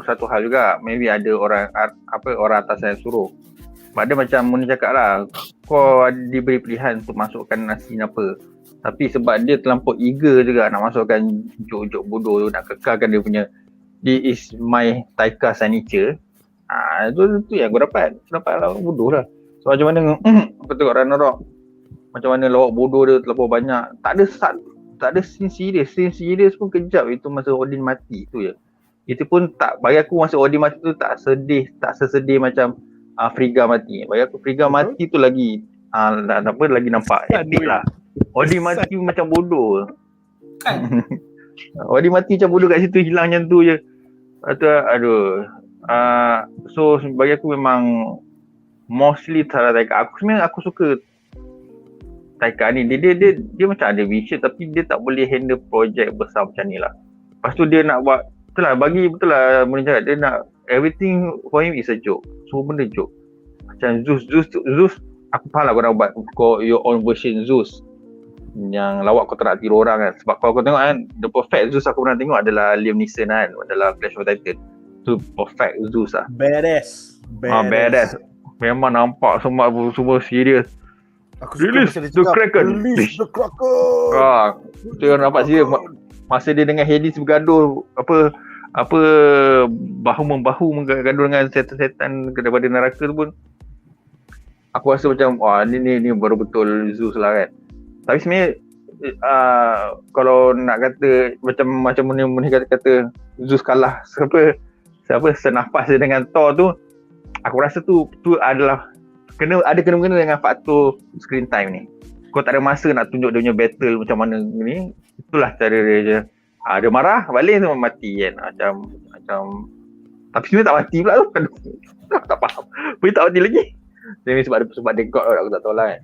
satu hal juga. Maybe ada orang atas yang suruh. Sebab dia macam Muni cakap lah, kau diberi pilihan untuk masukkan nasi apa. Tapi sebab dia terlampau eager juga nak masukkan jok-jok bodoh tu, nak kekalkan dia punya this is my Taika signature. Itu yang aku dapat. Dapat lah bodoh lah. So macam mana aku tengok Ragnarok, macam mana lawak bodoh dia terlampau banyak. Tak ada scene serius pun kejap. Itu masa Odin mati tu je. Itu pun tak, bagi aku masa Odin mati tu tak sesedih macam Frigga mati. Bagi aku Frigga mati tu lagi lagi nampak epic lah. Odin mati macam bodoh kan. Odin mati macam bodoh kat situ, hilang macam tu je. So bagi aku memang mostly salah Taika. Aku sebenarnya aku suka Taika ni dia macam ada vision tapi dia tak boleh handle projek besar macam ni lah. Lepas tu dia nak buat, betul lah bagi, betul lah Murni cakap, dia nak everything for him is a joke. Semua benda joke. Macam Zeus, aku faham lah kau nak buat your own version Zeus yang lawak kau tak nak tiru orang kan. Sebab kalau kau tengok kan, the perfect Zeus aku pernah tengok adalah Liam Neeson kan, adalah Clash of Titan. Tu perfect Zeus lah. Badass. Badass. Memang nampak semua serius. Aku Release the Kraken. Release the Kraken. Tu yang nampak serius. Masa dia dengan Hades bergaduh, apa bahu-membahu bergaduh dengan setan-setan daripada neraka tu pun, aku rasa macam ni baru betul Zeus lah kan. Tapi sebenarnya kalau nak kata macam Murni kata Zeus kalah, siapa senafas dia dengan Thor tu, aku rasa tu adalah kena-mengena dengan faktor screen time ni. Kau tak ada masa nak tunjuk dia punya battle macam mana ni. Itulah cara dia je. Dia marah balik semua mati kan. Macam tapi sebenarnya tak mati pula tu. Aku tak faham. Boleh tak mati lagi. Jadi sebab dia god, aku tak tahu lah kan.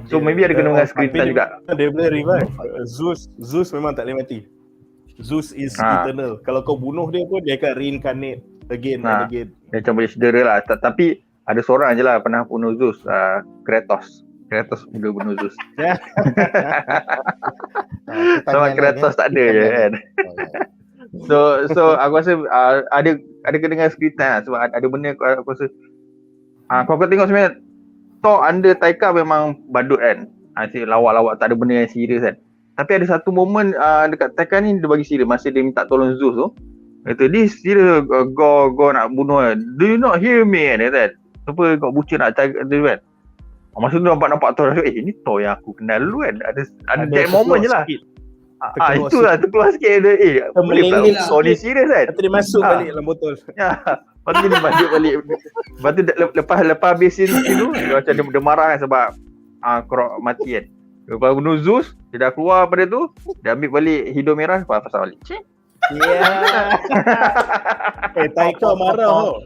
So maybe ada kena dengan screen time juga. Dia boleh revive. Zeus memang tak boleh mati. Zeus is eternal. Kalau kau bunuh dia pun dia akan reincarnate again and again. Dia macam boleh cedera lah. Tapi ada seorang je lah pernah bunuh Zeus, Kratos boleh bunuh Zeus. Sama Kratos tak ada je kan. So aku rasa ada kena dengan screen time lah. Sebab ada benda aku rasa kalau kau tengok sebenarnya Thor under Taika memang badut kan. Lawak-lawak tak ada benda yang serius kan. Tapi ada satu momen dekat Taika ni dia bagi serius masa dia minta tolong Zeus tu. Kata dia serius, go nak bunuh kan. Do you not hear me kan? Kata apa kau bucin nak cari tu kan. Masa tu nampak Thor, ni Thor yang aku kenal dulu kan. Ada that moment je lah. Itulah terkeluar sikit dia. Boleh tak Thor ni serius kan. Lepas dia masuk balik dalam botol. Ya. Lepas tu dia balik. Lepas tu lepas habis scene tu dia macam dia marah kan sebab Krok mati kan. Lepas bunuh Zeus, dia dah keluar pada tu, dia ambil balik hidung merah, pasal balik. Taika marah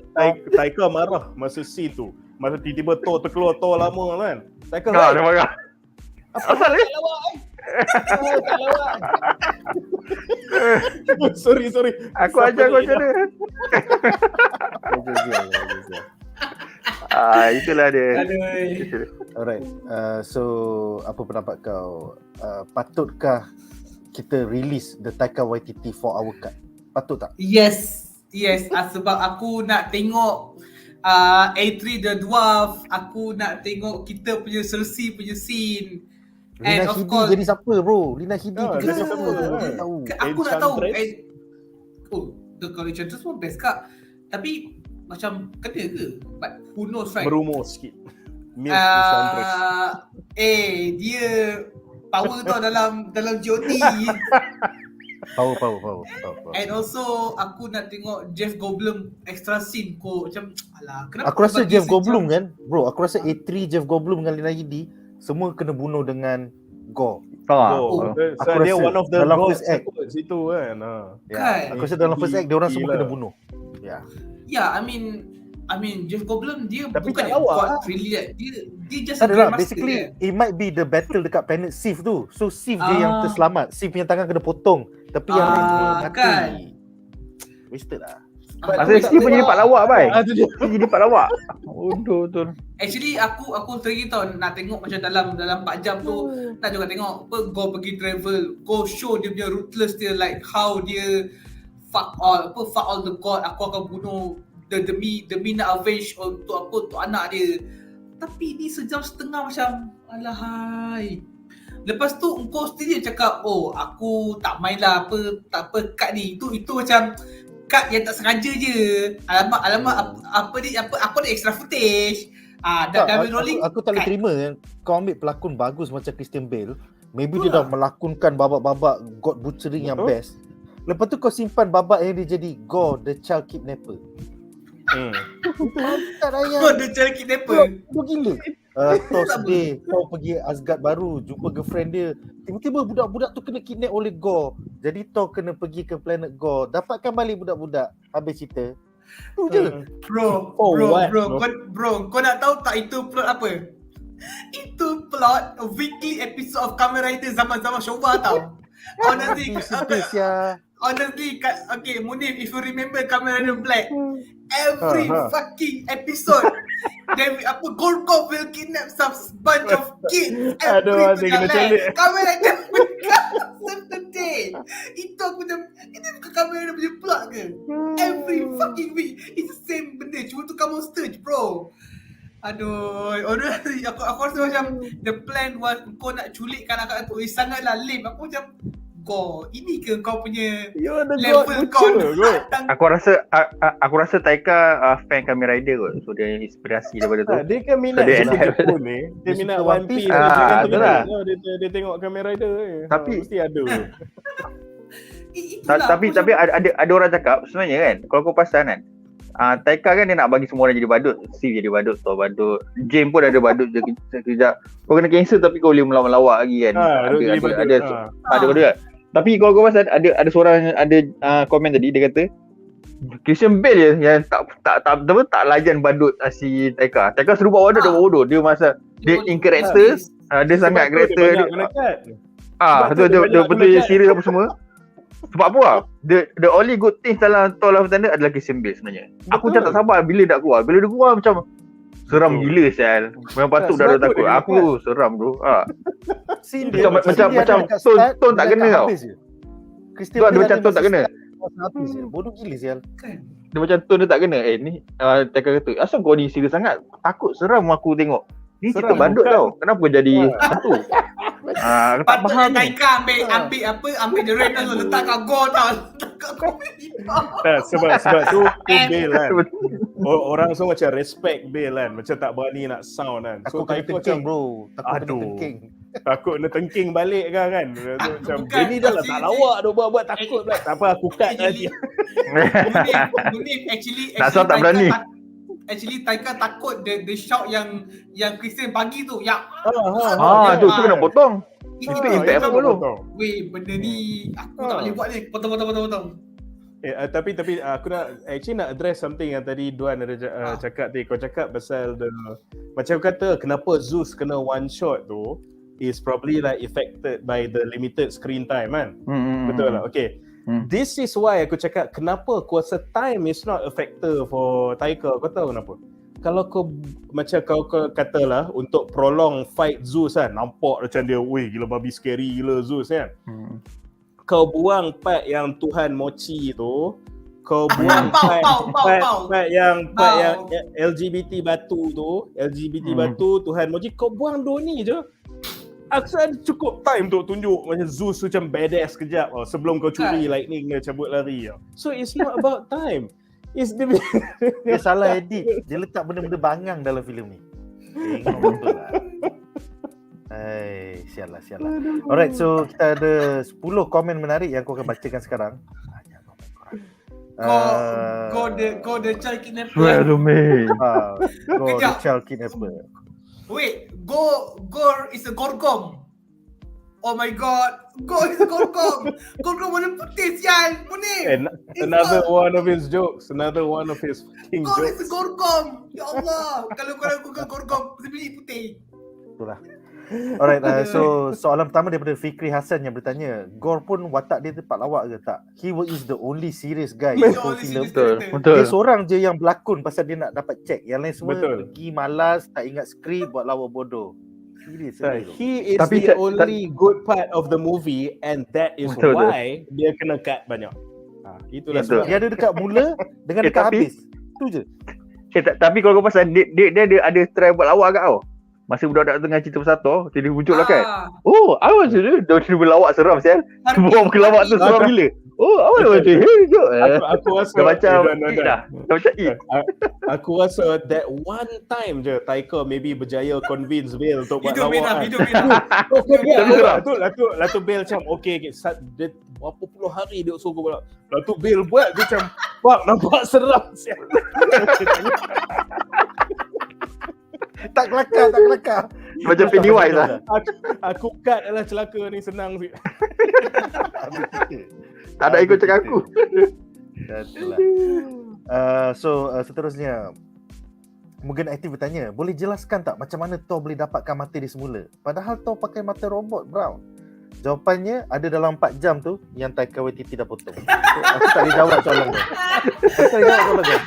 Taika marah masa scene tu. Masa tiba-tiba Thor terkeluar, Thor lama kan. Taika dia marah. Asal ni? Tak lawak. Sorry. Aku ajar kau macam mana. Itulah dia. Alright. So apa pendapat kau? Patutkah kita release the Taika Waititi for our cut? Patut tak? Yes. Sebab aku nak tengok A3 the Dwarf. Aku nak tengok kita punya Sesi punya scene. Lina Hidi jadi siapa bro? Lina Hidi jadi siapa? Aku nak tahu. The Enchantress pun best kak. Tapi macam kena ke? But who knows right? Berumur sikit. Dia power tu dalam GOT. Power. And also aku nak tengok Jeff Goldblum extra scene ko macam kenapa aku rasa Jeff Goldblum kan bro, aku rasa A3 Jeff Goldblum dengan Lina Hidi semua kena bunuh dengan Gore. So dia one of the dalam first act situ kan. Aku rasa dalam first act dia orang semua kena bunuh. I mean Jeff Goldblum dia tapi bukan tak lawak. Dia just adalah basically it might be the battle dekat planet Sif tu. So Sif je yang terselamat. Sif punya tangan kena potong. Tapi yang lain semua mati. Kan? Wasted lah. Masa Steve pun jadi part lawak bai. Dia jadi part lawak. Betul. Actually aku lagi tau nak tengok macam dalam 4 jam tu nak juga tengok apa Go pergi travel, Go show dia punya ruthless dia, like how dia fuck all the god, aku akan bunuh demi nak avenge untuk anak dia. Tapi ni sejam setengah macam alahai. Lepas tu engkau sendiri cakap aku tak main lah tak apa cut ni. Itu macam cut yang tak sengaja je. Alamak apa aku ada extra footage. Aku tak boleh terima kan kau ambil pelakon bagus macam Christian Bale. Maybe dia dah melakonkan babak-babak god butchering yang best. Lepas tu kau simpan babak yang dia jadi Gore the child kidnapper. God the child kidnapper. Kau gila. Thor sedih, Thor pergi Asgard baru, jumpa girlfriend dia. Tiba-tiba budak-budak tu kena kidnap oleh Gore. Jadi Thor kena pergi ke planet Gore, dapatkan balik budak-budak. Habis cerita. Tu je. Bro, kau nak tahu tak itu plot apa? Itu plot a weekly episode of Kamen Rider zaman-zaman Showa tau. Honestly, okay, Munif, if you remember Kamen Rider Black, every fucking episode, then Gorkov will kidnap some bunch of kids. Aduh, adik kena celik. Kamen Rider save the day. Itu aku macam, ini bukan Kamen Rider punya plot ke? Every fucking week, it's the same benda, cuma tukar monster je, bro. Aduh, honestly, aku rasa macam the plan was kau nak culikkan akak tu sangatlah lame. Aku macam, kau ini ke kau punya level kau datang? Aku rasa Taika fan Kamen Rider kot. So dia inspirasi daripada tu. Dia kan minat Jepun ni. Dia minat One Piece. Dia tengok Kamen Rider. Tapi mesti ada. Tapi ada orang cakap sebenarnya kan, kalau kau perasan kan, Taika kan dia nak bagi semua orang jadi badut. Steve jadi badut, Thor badut, James pun ada badut je sekejap. Kau kena cancel tapi kau boleh melawak lagi kan. Ada badut kan. Tapi kalau kau perasan ada seorang ada komen tadi, dia kata Christian Bale je yang tak layan badut si Taika. Taika seru buat badut, dia buat bodoh. Dia masa dia in character, dia sangat karakter dia. Dia betul je serius apa semua. Sebab apa lah, the only good thing dalam Thor Love and Thunder adalah Christian Bale sebenarnya. Aku macam tak sabar bila nak keluar. Bila dia keluar macam seram gila sial. Memang patut dah takut. Aku seram bro. Macam tone tak kena tau. Christian Bale macam tone tak kena. Bodoh gila sial. Dia macam tone dia tak kena. Ni Taika kata, asal kau ni serius sangat? Takut seram aku tengok. Ni cerita badut tau. Kenapa jadi hantu? Tak faham ni. Taika ambil the red tu letak kat go tau. Sebab tu Bale kan. Orang semua macam respect Bale kan. Macam tak berani nak sound kan. So Taika macam bro. Takut kena tengking balik kan. Macam ini dah lah tak lawak dah buat takut pula. Tak apa, aku cut lagi. Actually nak sound tak berani. Actually Taika takut the shout yang Christian bagi tu. Tu kena potong. Itu impact apa dulu? Weh, benda ni aku tak boleh buat ni. Potong. Tapi aku nak address something yang tadi Duan ada cakap tadi. Kau cakap pasal macam kata kenapa Zeus kena one shot tu is probably like affected by the limited screen time kan. Betul lah. Okay. This is why aku cakap kenapa kuasa time is not a factor for Taika. Kau tahu kenapa? Kalau kau macam kau katalah untuk prolong fight Zeus kan, nampak macam dia gila babi scary gila Zeus kan. Kau buang part yang Tuhan Mochi tu, kau buang part yang LGBT batu tu, batu Tuhan Mochi, kau buang dua ni je. Aku rasa cukup time untuk tunjuk macam Zeus macam badass kejap sebelum kau curi lightning dia cabut lari. So it's not about time. It's the dia salah edit. Dia letak benda-benda bangang dalam filem ni. Tengok betul lah. Sialah. Alright, so kita ada 10 komen menarik yang aku akan bacakan sekarang. Go the child kidnapper. Go the child kidnapper. Wait, Go is a Gorgom. Oh my god, Go is a Gorgom. Gorgom warna putih sial, kuning. Another one of his jokes, another one of his fucking Go jokes. is a Gorgom. Ya Allah, kalau korang Google Gorgom, sebenarnya putih. Itulah. Alright, so soalan pertama daripada Fikri Hassan yang bertanya, Gore pun watak dia tempat lawak ke tak? He is the only serious guy in the whole film. Betul. Dia seorang je yang berlakon pasal dia nak dapat check. Yang lain semua pergi malas, tak ingat skrip, buat lawa bodoh. Serius. He is the only good part of the movie and that is why dia kena cut banyak. Itulah sebab. Dia ada dekat mula dengan dekat habis. Tu je. Tapi kalau kau pasal dia ada try buat lawak kat kau. Masa budak-budak tengah cerita pasal Thor, dia muncul lah kan. Awal je dia berlawak seram sial. Semua berlawak tu seram gila. Awal macam aku rasa macam aku rasa that one time je Taika maybe berjaya convince Bale untuk buat lawak. Hidup Bale. Lalu Bale macam okay, dia berapa puluh hari dia suruh buat. Lalu Bale buat dia macam fuck, nampak seram sial. Tak kelakar. Macam Pennywise lah. Aku cut adalah celaka ni, senang sikit. Tak ada ikut cakap aku. So seterusnya Mugen Aktif bertanya, boleh jelaskan tak macam mana Thor boleh dapatkan mata dia semula? Padahal Thor pakai mata robot, bro. Jawapannya ada dalam 4 jam tu yang Taika Waititi dah potong. So, aku tak boleh jawab soalan tu. Aku tak boleh jawab soalan tu.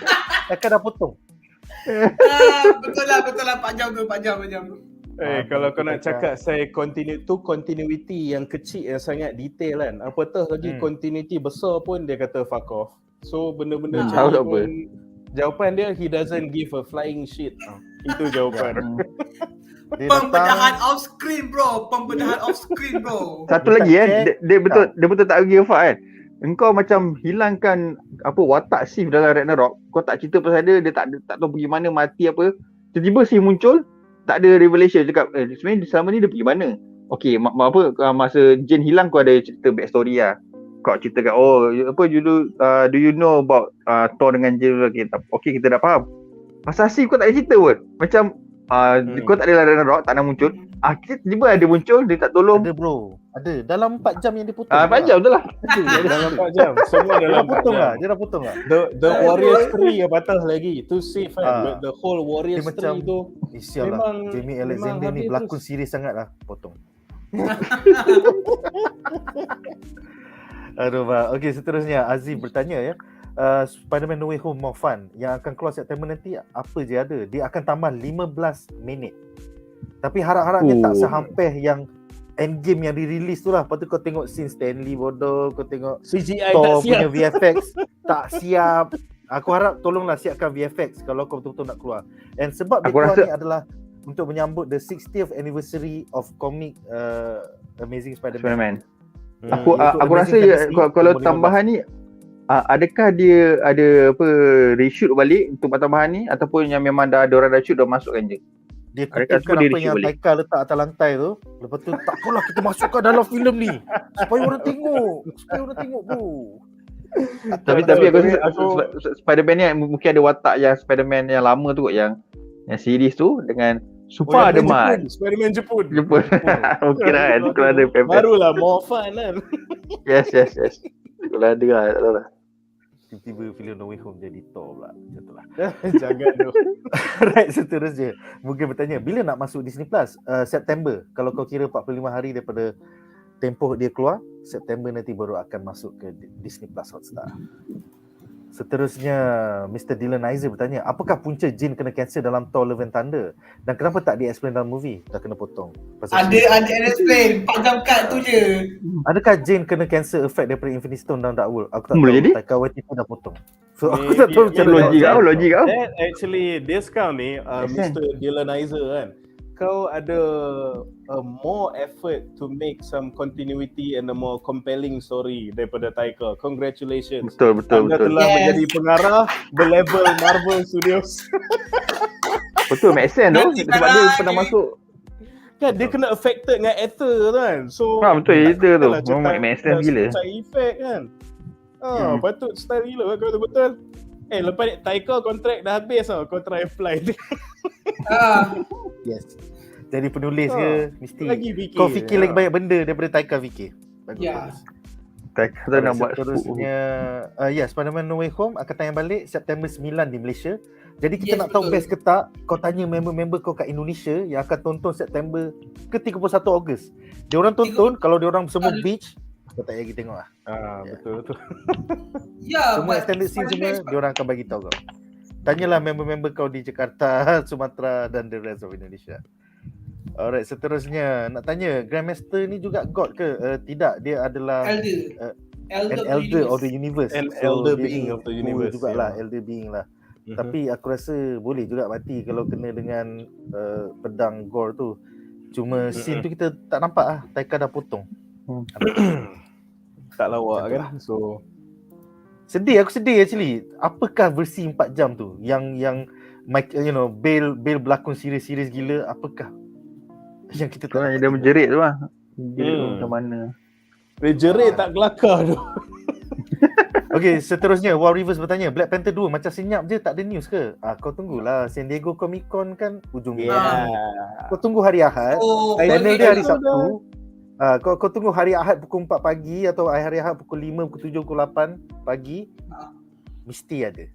Taika dah potong. Betul lah 4 jam tu. Kalau kau nak cakap saya continuity yang kecil yang sangat detail kan. Apatah lagi continuity besar pun dia kata fuck off. So benda-benda macam ni pun jawapan dia he doesn't give a flying shit. Itu jawapan. Pembedahan off screen bro. Satu lagi dia betul tak give a fuck kan. Engkau macam hilangkan watak Sif dalam Ragnarok. Kau tak cerita pasal dia tak tahu pergi mana, mati apa. Tiba-tiba Sif muncul, tak ada revelation, cakap sebenarnya selama ni dia pergi mana. Okay, masa Jane hilang kau ada cerita backstory lah. Kau ceritakan do you know about Thor dengan Jane. Okay, kita dah faham. Pasal Sif kau tak ada cerita pun. Macam kau tak ada Ragnarok, tak nak muncul. Tiba-tiba ada muncul, dia tak tolong. Ada bro, ada dalam 4 jam yang dia potong. 4 jam tu lah. Dalam 4 jam. Semua dalam 4 jam. Dia dah potong lah. The Warriors 3 yang patah lagi. Tu safe kan. The whole Warriors 3 tu. Sial lah. Jamie Alexander ni berlakon serius sangat lah. Potong. Aduh bang. Okay, seterusnya Aziz bertanya ya. Spider-Man No Way Home more fun yang akan keluar September nanti, apa je ada? Dia akan tambah 15 minit. Tapi harap-harapnya tak sehampir yang Endgame yang dirilis tu lah. Lepas tu kau tengok scene Stanley bodoh, kau tengok CGI Thor tak siap. punya VFX tak siap. Aku harap tolonglah siapkan VFX kalau kau betul-betul nak keluar. And sebab dia keluar ni adalah untuk menyambut the 60th anniversary of comic Amazing Spider-Man. Aku rasa kalau tambahan ni adakah dia ada reshoot balik untuk tambahan ni, ataupun yang memang diorang dah shoot dah masukkan je? Dia kutipkan apa yang Taika letak atas lantai tu. Lepas tu tak apalah kita masukkan dalam filem ni supaya orang tengok bro. Tapi aku rasa Spider-Man ni mungkin ada watak yang Spider-Man yang lama tu kot, yang series tu dengan Spider-Man Jepun. Mungkin lah kan, kalau ada barulah more fun kan. Yes. Kalau ada lah, tak tahu lah. Tiba-tiba filem No Way Home jadi Thor pula. Macam tu lah. Jangan tu. Right, seterusnya mungkin bertanya, bila nak masuk Disney Plus? September. Kalau kau kira 45 hari daripada tempoh dia keluar, September nanti baru akan masuk ke Disney Plus Hotstar. Seterusnya Mr. Dylan Izer bertanya, apakah punca Jane kena cancel dalam Thor Love and Thunder? Dan kenapa tak di-explain dalam movie? Dah kena potong. Ada explain, 4 jam cut tu je. Adakah Jane kena cancel effect daripada Infinity Stone dalam Dark World? Aku tak boleh tahu. jadi? Taika Waititi dah potong. So aku tak tahu macam logik kau. That actually discount ni Mr. Dylan Izer kan. Kau ada more effort to make some continuity and a more compelling story daripada Taika. Congratulations. Betul. Anda telah menjadi pengarah berlevel Marvel Studios. Betul, make sense tu. Sebab dia pernah masuk. Kan dia kena affected dengan actor tu kan. So betul itu tu. Memang make sense gila. Side effect kan. Patut style gila kau betul. Lepas ni Taika kontrak dah habis tau. Kau try apply dia. Yes. Jadi penulis ke mesti lagi fikir. Kau fikir lagi banyak benda daripada Taika fikir. Bagus. Taika tu nak buat seterusnya Spider-Man No Way Home akan tayang balik September 9 di Malaysia. Jadi kita nak tahu best ke tak, kau tanya member-member kau kat Indonesia yang akan tonton September ke 31 Ogos. Dia orang tonton, kalau dia orang semua beach, kau tak payah pergi tengok lah. Betul. Semua extended scene semua dia orang akan bagi tahu kau. Tanyalah member-member kau di Jakarta, Sumatera dan the rest of Indonesia. Alright, seterusnya nak tanya, Grandmaster ni juga God ke? Tidak, dia adalah elder of the universe. An elder being of the universe jugalah, elder being lah. Tapi aku rasa boleh juga mati kalau kena dengan pedang gore tu. Cuma scene tu kita tak nampak lah, Taika dah potong. Tak lawak kan. So aku sedih actually. Apakah versi 4 jam tu yang Bale berlakon serius gila, apakah yang kita tahu dia menjerit tu lah. Macam mana dia jerit tak kelakar tu. Okay, seterusnya Wow Rivers bertanya, Black Panther 2 macam senyap je, tak ada news ke? Kau tunggulah, San Diego Comic Con kan ujung bulan. Kau tunggu hari Ahad, panel dia hari Sabtu. Kau tunggu hari Ahad pukul 4 pagi atau hari Ahad pukul 5, pukul 7, pukul 8 pagi. Mesti ada.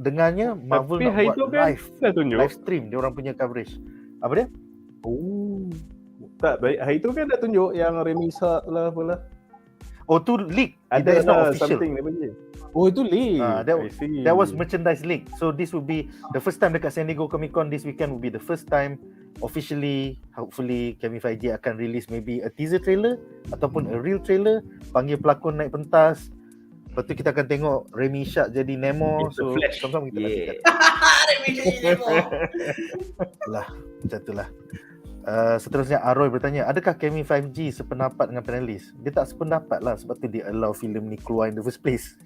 Dengarnya Marvel Tapi nak hari buat tu kan live dah tunjuk. live stream dia orang punya coverage. Apa dia? Oh. Tak baik. Hari tu kan dah tunjuk yang Remisa lah apalah. Oh tu leak. Ada That is not lah official. something dia bagi. Oh itu leak. I see. That was merchandise leak. So this will be the first time dekat San Diego Comic Con this weekend will be the first time officially, hopefully Kevin Feige akan release maybe a teaser trailer ataupun a real trailer, panggil pelakon naik pentas. Lepas tu kita akan tengok Remy Ishak jadi Nemo. It's the So Flash. sama-sama kita nantikan. Remy jadi demo. Lah, macam tu lah. Seterusnya Aroy bertanya, adakah Kevin 5G sependapat dengan panelis? Dia tak sependapat lah, sebab tu dia allow filem ni keluar in the first place.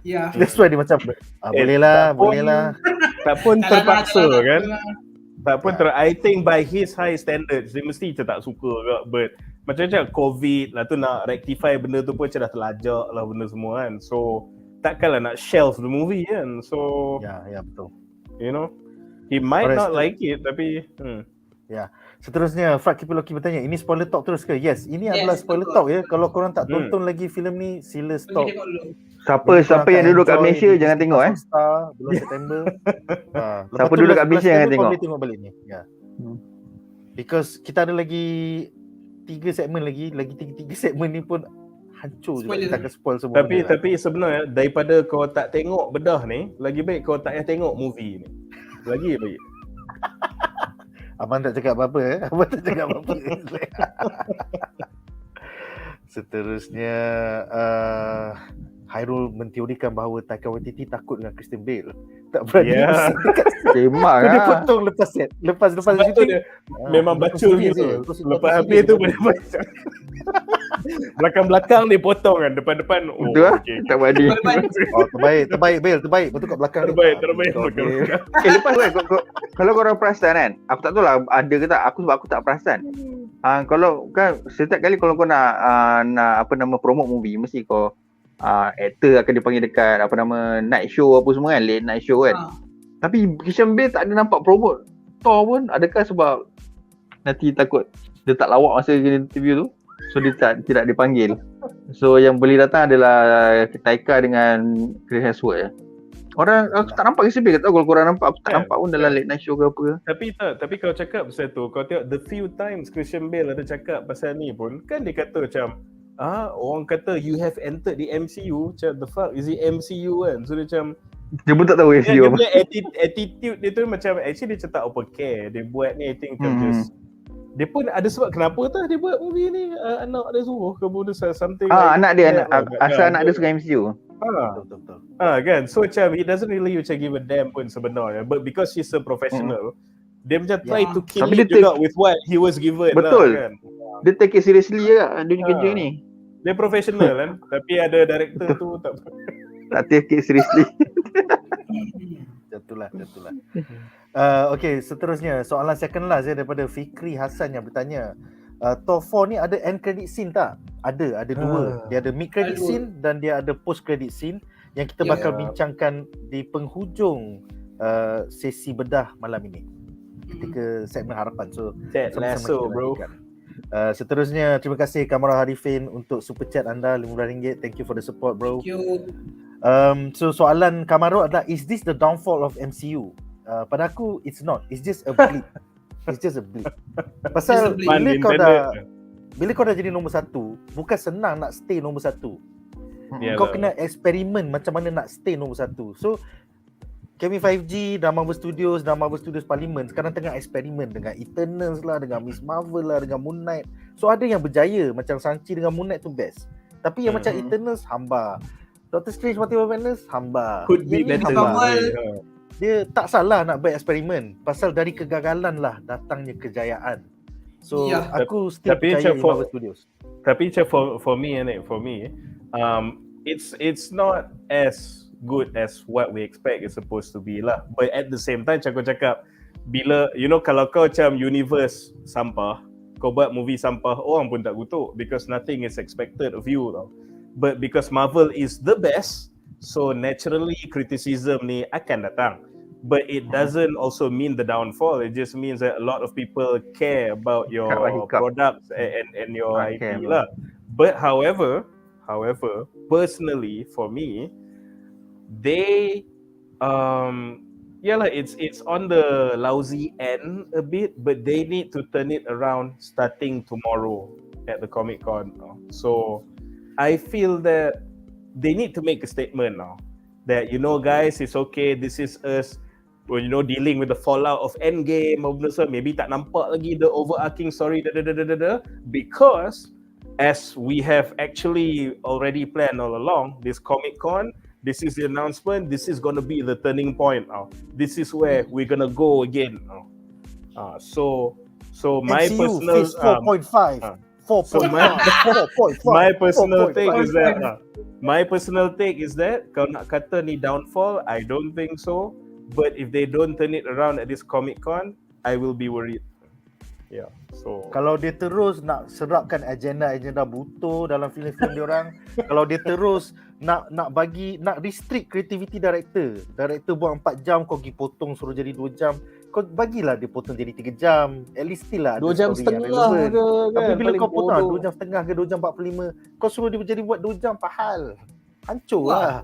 Ya. That's why dia macam boleh lah, boleh lah. Tak pun terpaksa kan. Tak pun I think by his high standards dia mesti macam tak suka ke, but macam COVID lah tu nak rectify benda tu pun macam dah terlajak lah benda semua kan. So takkanlah nak shelf the movie kan. So Ya betul. you know, he might not like it tapi Ya. Seterusnya Frak Kipiloki bertanya, ini spoiler talk terus ke? Yes, ini adalah spoiler betul. talk ya. Kalau korang tak tonton lagi filem ni, sila stop. Pergi tengok dulu. Siapa yang duduk kat Malaysia jangan tengok Bulan September. Siapa duduk kat Malaysia jangan tengok. Boleh tengok balik ni. Ya. Because kita ada lagi 3 segmen lagi 3 segmen ni pun hancur juga. Kita akan spoil semua. tapi sebenarnya daripada kau tak tengok bedah ni, lagi baik kau tak payah tengok movie ni. Lagi baik. Abang tak cakap apa-apa Abang tak cakap apa-apa. Seterusnya Hairul menteorikan bahawa Taika Waititi takut dengan Christian Bale. Tak berani Memang dia lah. potong lepas set. Lepas Sebab tu dia memang bacul gitu. Lepas habis tu boleh baca. Belakang-belakang dia potong kan, depan-depan Betul lah. Tak berani. terbaik Bale. Betul kat belakang Terbaik. Lepas tu kan kalau korang perasan kan, aku tak tahu lah ada ke tak, sebab aku tak perasan. Kalau kan setiap kali kalau kau nak promote movie, mesti kau actor akan dipanggil dekat night show apa semua kan, late night show kan. Tapi Christian Bale tak ada nampak promote THOR pun. Adakah sebab nanti takut dia tak lawak masa interview tu, so dia tidak dipanggil? So yang boleh datang adalah Taika dengan Chris Hemsworth. Aku tak nampak Christian Bale, tak tahu kalau korang nampak. Aku tak nampak pun dalam late night show ke apa ke. Tapi kalau cakap pasal tu, kau tengok the few times Christian Bale ada cakap pasal ni pun, kan dia kata macam orang kata you have entered the MCU, macam the fuck is it MCU kan. So dia macam dia pun tak tahu MCU dia apa. punya attitude dia tu macam actually dia macam tak apa care. Dia buat ni I think macam just dia pun ada sebab kenapa tah dia buat movie ni, anak dia suruh ke bonus something anak dia asal anak dia suka MCU. Betul. Kan, so macam he doesn't really macam give a damn pun sebenarnya, but because he's a professional, dia macam try to kill Tapi it juga with what he was given. Betul. Lah kan. Dia take it seriously lah dia kerja ni. Dia professional kan, tapi ada director tu tak take it seriously. Jatuhlah. Okay, seterusnya soalan second last daripada Fikri Hassan yang bertanya, THOR 4 ni ada end credit scene tak? Ada 2. Dia ada mid credit scene dan dia ada post credit scene yang kita bakal bincangkan di penghujung sesi bedah malam ini ketika segmen harapan. So lasso bro. Seterusnya terima kasih Kamara Harifin untuk super chat anda RM15. Thank you for the support bro. Thank you. So soalan Kamaro adalah, is this the downfall of MCU? Pada aku it's not. It's just a blip. It's just a blip. Pasal bila kau dah jadi nombor 1, bukan senang nak stay nombor 1. Kau kena eksperimen macam mana nak stay nombor 1. So Kevin 5G dan Marvel Studios Parliament sekarang tengah eksperimen dengan Eternals lah, dengan Miss Marvel lah, dengan Moon Knight. So ada yang berjaya, macam Shang-Chi dengan Moon Knight tu best. Tapi yang macam Eternals hamba, Doctor Strange Multiverse of Madness hamba. Could be better. Dia tak salah nak buat eksperimen, pasal dari kegagalan lah datangnya kejayaan. So aku still percaya in Marvel Studios. Tapi for me, it's not as good as what we expect it's supposed to be lah. But at the same time, aku cakap, bila kalau kau macam universe sampah, kau buat movie sampah, orang pun tak kutuk because nothing is expected of you tau. But because Marvel is the best, so naturally criticism ni akan datang. But it doesn't also mean the downfall. It just means that a lot of people care about your products and your IP lah. But however, personally for me, they yeah lah, it's on the lousy end a bit, but they need to turn it around starting tomorrow at the Comic Con. So I feel that they need to make a statement now that, you know, guys, it's okay, this is us, well, you know, dealing with the fallout of Endgame, maybe tak nampak lagi the overarching story, because as we have actually already planned all along, this Comic Con, this is the announcement, this is going to be the turning point now. This is where we're going to go again now. So my MCU personal phase 4.5. so my personal take is that my personal take is that kalau nak kata ni downfall, I don't think so. But if they don't turn it around at this Comic Con, I will be worried. Yeah. So kalau dia terus nak serapkan agenda butuh dalam filem-filem dia orang, kalau dia terus nak restrict creativity director buat 4 jam, kau pergi potong suruh jadi 2 jam, kau bagilah dia potong jadi 3 jam, at least still lah 2 jam setengah ke kan. Tapi bila kau potong 2 bodoh. jam setengah ke 2 jam 45, kau suruh dia jadi buat 2 jam, pahal hancur lah.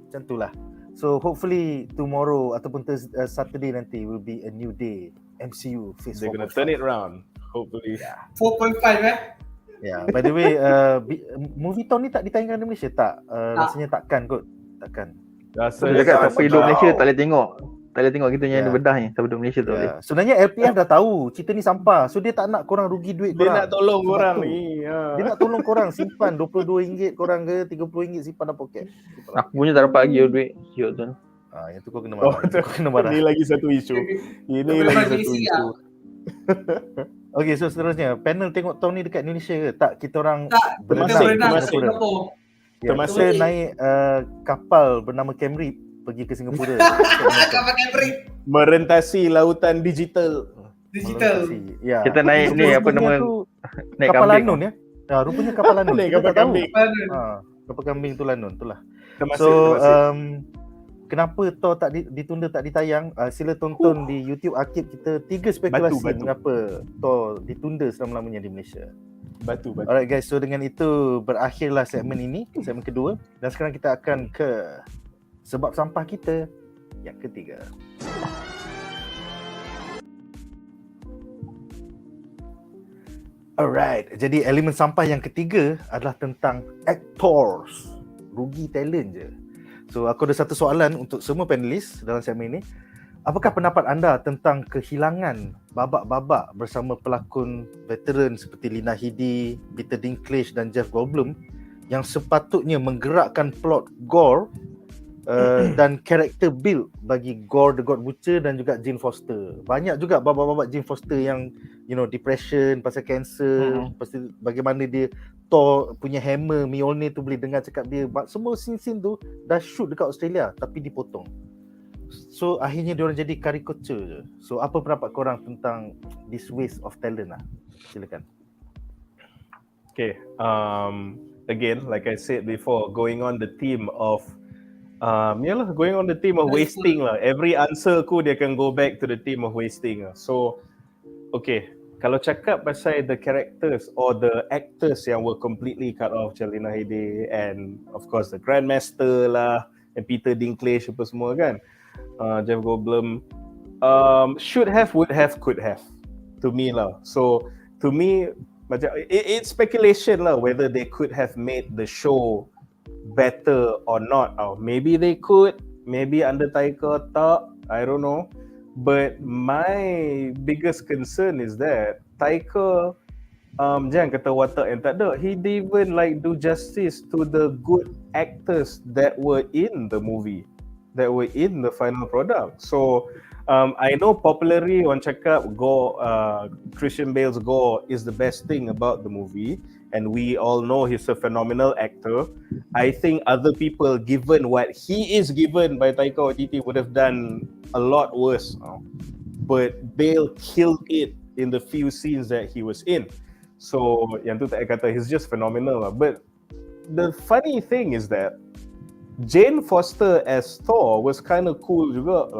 Macam tu lah. So hopefully tomorrow ataupun Saturday nanti will be a new day. MCU phase 4.5. They're gonna turn it around, hopefully. 4.5 Yeah, by the way, movie tahun ni tak ditayangkan di Malaysia tak? Rasanya takkan kot. Takkan. Rasa Dia cakap siapa hidup tak. Malaysia tak boleh tengok. Tak boleh tengok kita yang Ya. bedah ni. Siapa hidup Malaysia tak boleh. Yeah. Sebenarnya LPF dah tahu cerita ni sampah. So dia tak nak korang rugi duit Dia korang. nak tolong Sebab orang tu. ni. Dia nak tolong korang simpan RM22 korang ke RM30 simpan dalam poket. Aku punya tak dapat lagi duit. Siut tu. Yang tu kau kena marah. Yang tu kau kena marah. Ini lagi satu isu. Ini lagi satu isu. Okay, so seterusnya, panel tengok tahun ni dekat Indonesia ke? Tak, kita orang Tak, Termasuk, kita berenang kat termasuk. Singapura. Ya, termasuk. kita naik kapal bernama Camry pergi ke Singapura. Kapal Camry Merentasi lautan digital. digital. Ya. Kita naik ni apa nama, naik Kapal kambing. Lanun ya. Rupanya kapal Lanun. Naik Kita kapal tak tahu. kambing. Kapal kambing tu Lanun, itulah. Termasuk, So termasuk. kenapa THOR tak ditunda, tak ditayang? Sila tonton di YouTube Archive kita 3 spekulasi Batu. mengapa THOR ditunda selama-lamanya di Malaysia. Batu. Alright guys, so dengan itu berakhirlah segmen ini, segmen kedua, dan sekarang kita akan ke sebab sampah kita yang ketiga. Alright, jadi elemen sampah yang ketiga adalah tentang actors. Rugi talent je. So aku ada satu soalan untuk semua panelis dalam segmen ini. Apakah pendapat anda tentang kehilangan babak-babak bersama pelakon veteran seperti Lina Headey, Peter Dinklage dan Jeff Goldblum yang sepatutnya menggerakkan plot gore dan character build bagi Gore the God Butcher dan juga Jane Foster. Banyak juga babak-babak Jane Foster yang depression pasal cancer, pasti bagaimana dia Thor punya hammer Mjolnir tu boleh dengar cakap dia. Semua scene-scene tu dah shoot dekat Australia tapi dipotong. So akhirnya diorang jadi caricature je. So apa pendapat korang tentang this waste of talent lah? Silakan. Okay. Again, like I said before, going on the theme of going on the theme of wasting lah. Every answer ku dia akan go back to the theme of wasting lah. So, okay, kalau cakap pasal the characters or the actors yang were completely cut off, Lina Headey and of course the Grandmaster lah, and Peter Dinklage apa semua kan, Jeff Goldblum, should have, would have, could have, to me lah. So to me, macam it's speculation lah whether they could have made the show better or not. Maybe they could, maybe under Taika tak, I don't know. But my biggest concern is that Taika jangan kata watak yang tak ada, he didn't even like do justice to the good actors that were in the movie, that were in the final product. So I know popularly orang cakap Christian Bale's gore is the best thing about the movie, and we all know he's a phenomenal actor. I think other people, given what he is given by Taika Waititi, would have done a lot worse. But Bale killed it in the few scenes that he was in. So yang tu tak kata, he's just phenomenal. But the funny thing is that Jane Foster as Thor was kind of cool juga.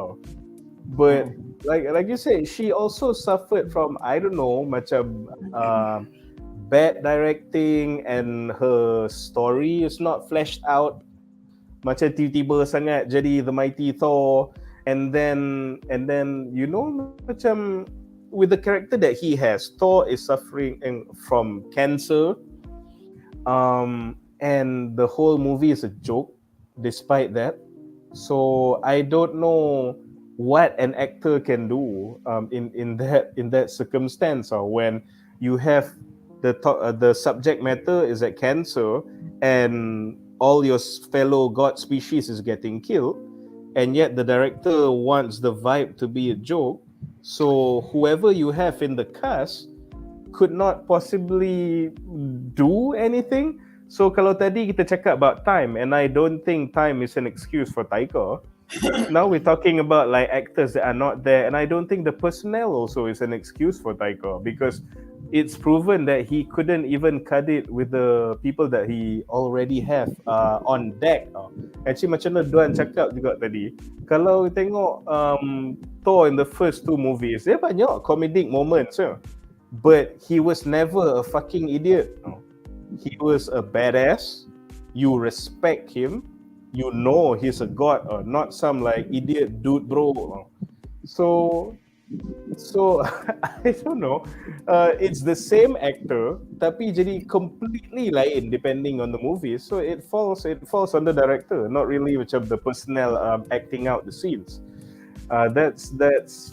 But like you said, she also suffered from, I don't know, macam bad directing, and her story is not fleshed out macam tiba-tiba sangat jadi the mighty Thor, and then you know, macam with the character that he has, Thor is suffering from cancer, and the whole movie is a joke despite that. So I don't know what an actor can do in that circumstance, or when you have the subject matter is that cancer and all your fellow god species is getting killed, and yet the director wants the vibe to be a joke. So whoever you have in the cast could not possibly do anything. So kalau tadi kita cakap about time, and I don't think time is an excuse for Taika. Now we're talking about like actors that are not there, and I don't think the personnel also is an excuse for Taika, because it's proven that he couldn't even cut it with the people that he already have on deck. Actually macam mana Duan cakap juga tadi, kalau tengok Thor in the first two movies, dia banyak comedic moments, but he was never a fucking idiot. He was a badass. You respect him. You know he's a god, or not some like idiot dude bro. So I don't know. It's the same actor, tapi jadi completely lain depending on the movie. So it falls on the director, not really macam the personnel acting out the scenes. That's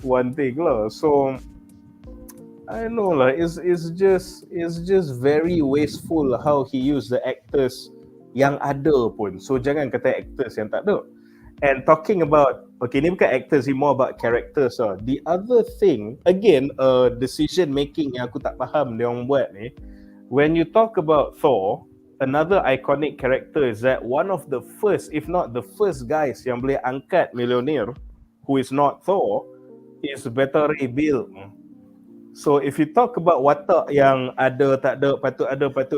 one thing lah. So I don't know lah. It's just very wasteful how he used the actors yang ada pun. So jangan kata actors yang tak ada. And talking about, okay, ni bukan actors, ni more about characters. The other thing, again, decision making yang aku tak faham dia orang buat ni. When you talk about Thor, another iconic character is that one of the first, if not the first guys yang boleh angkat Mjolnir, who is not Thor, is Battery Bill. So if you talk about watak yang ada, tak ada, patut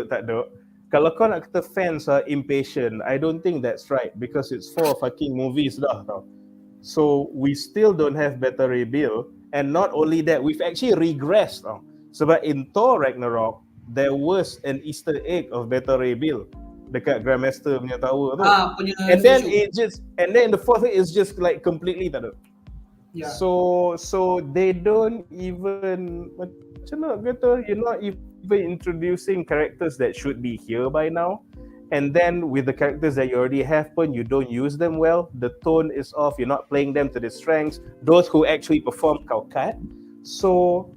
tak ada, kalau kau nak kata fans are impatient, I don't think that's right, because it's 4 fucking movies dah tau. So we still don't have Battery Bill, and not only that, we've actually regressed tau. Sebab in Thor Ragnarok, there was an Easter egg of Battery Bill dekat Grandmaster punya tower tu. And then the fourth thing is just like completely tak ada. Yeah. So they don't even, macam nak kata, you're not even introducing characters that should be here by now, and then with the characters that you already have pun, you don't use them well, the tone is off, you're not playing them to their strengths, those who actually perform kau cut. So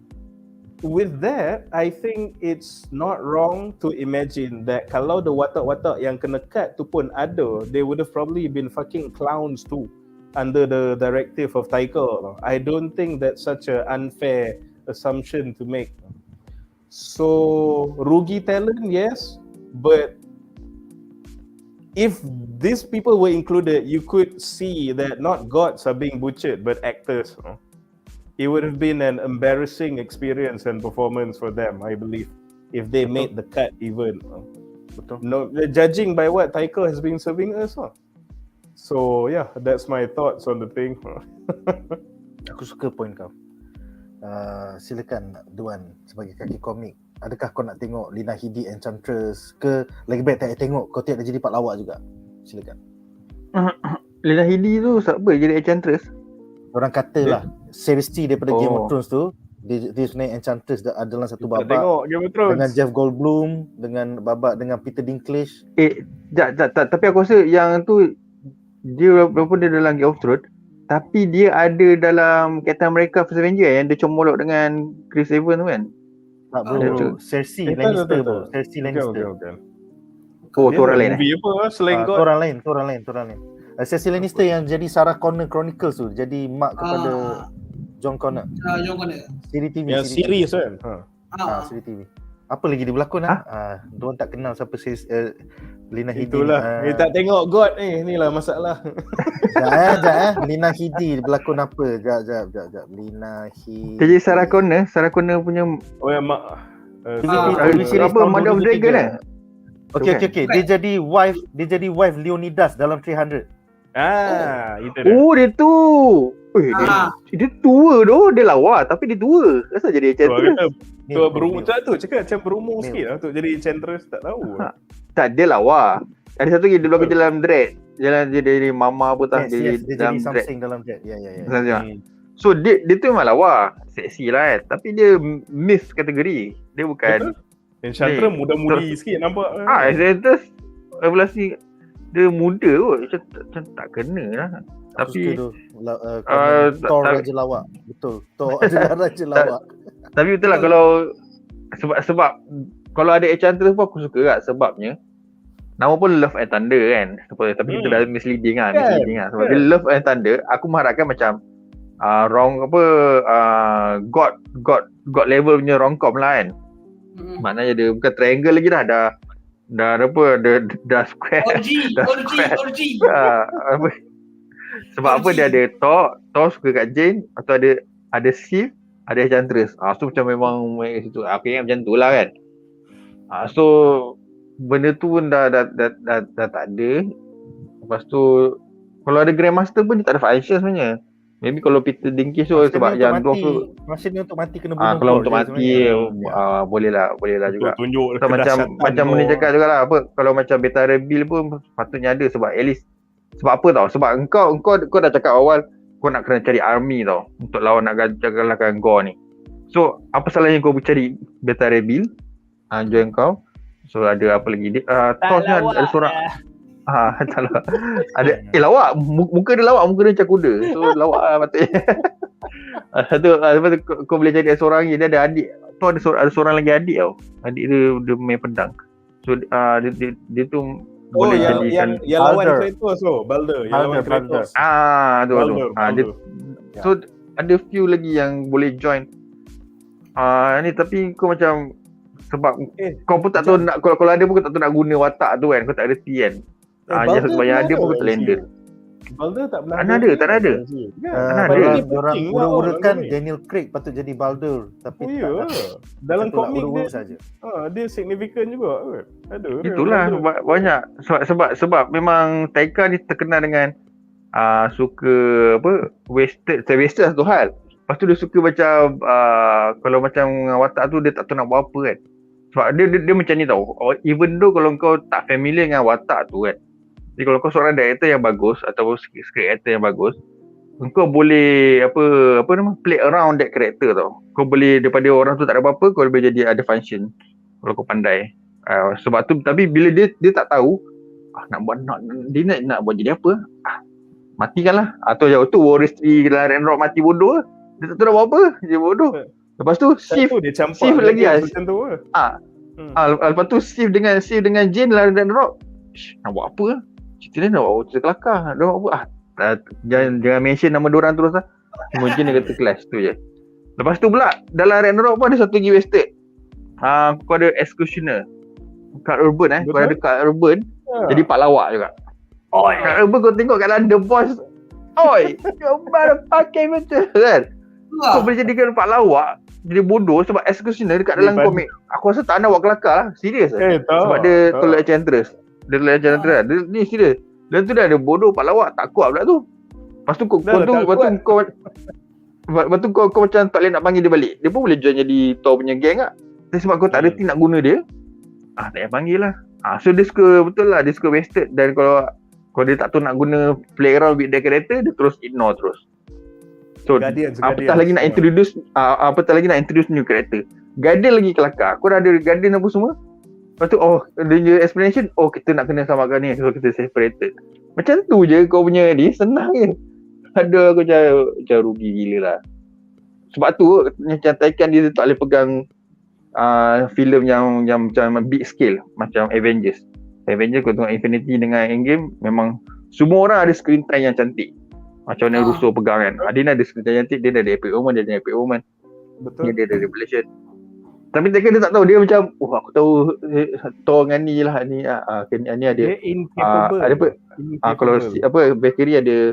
with that, I think it's not wrong to imagine that kalau the watak-watak yang kena cut tu pun ada, they would have probably been fucking clowns too under the directive of Taika. I don't think that's such an unfair assumption to make. So Rugi talent, yes, but if these people were included, you could see that not gods are being butchered, but actors. It would have been an embarrassing experience and performance for them, I believe, if they made the cut even. No, judging by what Taika has been serving us. So yeah, that's my thoughts on the thing. Aku suka point kau. Silakan Duan sebagai kaki komik. Adakah kau nak tengok Lina Headey Enchantress ke lagi baik tak tengok kau tiada jadi part lawak juga? Silakan. Lina Headey tu siapa jadi Enchantress? Orang katalah Sesi daripada Game of Thrones tu dia sebenarnya Enchantress adalah satu babak dengan Jeff Goldblum, dengan babak dengan Peter Dinklage. Tapi aku rasa yang tu dia walaupun dia dalam Game of Thrones, tapi dia ada dalam Captain America First Avenger yang dia comolok dengan Chris Evans tu kan? Tak bro, Cersei Lannister bro. Cersei Lannister. Oh, tu orang lain. Movie apa selain God? Orang lain. Cersei Lannister yang jadi Sarah Connor Chronicles tu, jadi mak kepada John Connor. John Connor. Siri TV. Yang series kan? Siri TV. Apa lagi dia berlakon diorang tak kenal siapa Lina Headey. Itulah, dia tak tengok God inilah masalah. Sekejap Lina Headey berlakon apa? Sekejap. Lina Headey. Dia jadi Sarah Connor punya yang mak apa Mother of Dragon kan? Okay. Dia jadi wife Leonidas dalam 300. Itu dia. Oh, dia tu. Dia tua doh, dia lawa tapi dia tua. Kenapa jadi Enchantress? Tua berumur tu cakap macam berumur sikit lah untuk jadi Enchantress, tak tahu. Tak, dia lawa. ada satu lagi dia berlakon dalam Dread. Jalan dia dari mama apa tak Yes, dia dalam jadi Dread. something dalam Dread. Ya. So dia tu memang lawa, seksi lah kan. Tapi dia miss kategori. Dia bukan. Enchantress muda-mudi sikit nampak. Enchantress evaluasi dia muda kot. Macam tak kena lah. Tapi Thor Raja Lawak. Betul. Thor adalah Raja Lawak. Tapi betul lah kalau sebab kalau ada Enchantress pun aku suka kat sebabnya nama pun Love and Thunder kan. Tapi itu dah misleading lah. Sebab dia Love and Thunder, aku mengharapkan macam God level punya romcom lah kan. Maknanya dia bukan triangle lagi dah square. OG. Sebab apa dia ada Thor suka kat Jane, atau ada Sif, ada Enchantress. So macam memang situ. Aku ingat macam tu lah kan. So benda tu pun dah tak ada. Lepas tu kalau ada Grandmaster pun dia tak ada function sebenarnya. Maybe kalau Peter Dinklage tu sebab yang dwarf tu masa ni untuk mati kena bunuh. kalau untuk mati boleh lah juga. Tunjuk so, macam Muni cakap juga lah, apa kalau macam Beta Reveal pun patutnya ada, sebab at least sebab apa tau, sebab kau dah cakap awal kau nak kena cari army tau untuk lawan nak galakkan Gore ni. So apa salahnya kau cari Beta Reveal, join kau. So ada apa lagi Tosnya ada seorang ada lawak, muka dia lawak, muka dia macam kuda. So lawak lah patutnya. Lepas tu kau boleh cari seorang lagi, dia ada adik. Tu ada seorang lagi adik tau. Adik dia main pedang. So dia tu boleh jadikan yang lawan Kratos tu, Baldur. Yang lawan Kratos. tu. So ada few lagi yang boleh join. Ni tapi kau macam sebab kau pun tak tahu nak, kalau ada pun kau tak tahu nak guna watak tu kan, kau tak ada T kan. Sebab yang ada pun kau tak landed. Baldur tak pernah ada. Tak ada. Orang urut-urutkan Daniel Craig patut jadi Baldur, tapi dalam komik dia saja. Dia signifikan juga. Itulah banyak sebab memang Taika ni terkenal dengan suka apa wasted satu hal. Lepas tu dia suka macam kalau macam watak tu dia tak tahu nak buat apa kan. Sebab dia macam ni tau. Even though kalau kau tak familiar dengan watak tu kan, jadi kalau kau seorang director yang bagus atau script actor yang bagus, kau boleh apa nama play around that character tau. Kau boleh daripada orang tu tak ada apa-apa, kau boleh jadi ada function kalau kau pandai. Sebab tu tapi bila dia tak tahu dia nak buat jadi apa, matikanlah. Atau jauh tu Waris 3 dalam Rock mati bodoh, dia tak tahu nak buat apa, dia bodoh. Lepas tu Sif lagi macam tu. Lepas tu Sif dengan Jane dalam Rock nak buat apa? Cerita dia nak buat cerita kelakar. Dia nak buat apa? Jangan mention nama diorang terus lah. Mungkin dia kata kelas tu je. Lepas tu pula dalam Ragnarok pun ada satu lagi wasted. Kau ada Executioner, Kat Urban kau ada Kat Urban jadi Pak Lawak juga. Kat Urban kau tengok kat dalam The Boss, kau pakai betul kan. Kau boleh jadikan Pak Lawak jadi bodoh sebab Executioner dekat dalam komik aku rasa tak nak buat kelakar lah. Serius sebab dia tolak Enchantress. Dia ni serius. Dan tu dah ada bodoh Pak Lawak, tak kuat pula tu. Lepas tu kau macam tak boleh nak panggil dia balik. Dia pun boleh join jadi Thor punya geng lah. Tapi sebab kau tak ada team nak guna dia, tak payah panggil lah. So dia suka wasted. Dan kalau dia tak tahu nak guna play around with the character, dia terus ignore terus. So apatah lagi nak introduce new character. Guardian lagi kelakar. Kau dah ada Guardian apa semua. Lepas tu dia explanation, kita nak kena samakan ni, so kita separated. Macam tu je kau punya ni, senang je. Aku macam rugi gila lah. Sebab tu macam Taika dia tak boleh pegang filem yang macam big scale macam Avengers kau tengok Infinity dengan Endgame, memang semua orang ada screen time yang cantik. Macam mana Russo pegang kan, dia ada screen time cantik, dia ada Epic Woman, betul, dia ada Revelation. Tapi dia tak tahu, dia macam aku tahu Thor dengan ni lah ni ada dia incapable. Ada apa kalau Valkyrie ada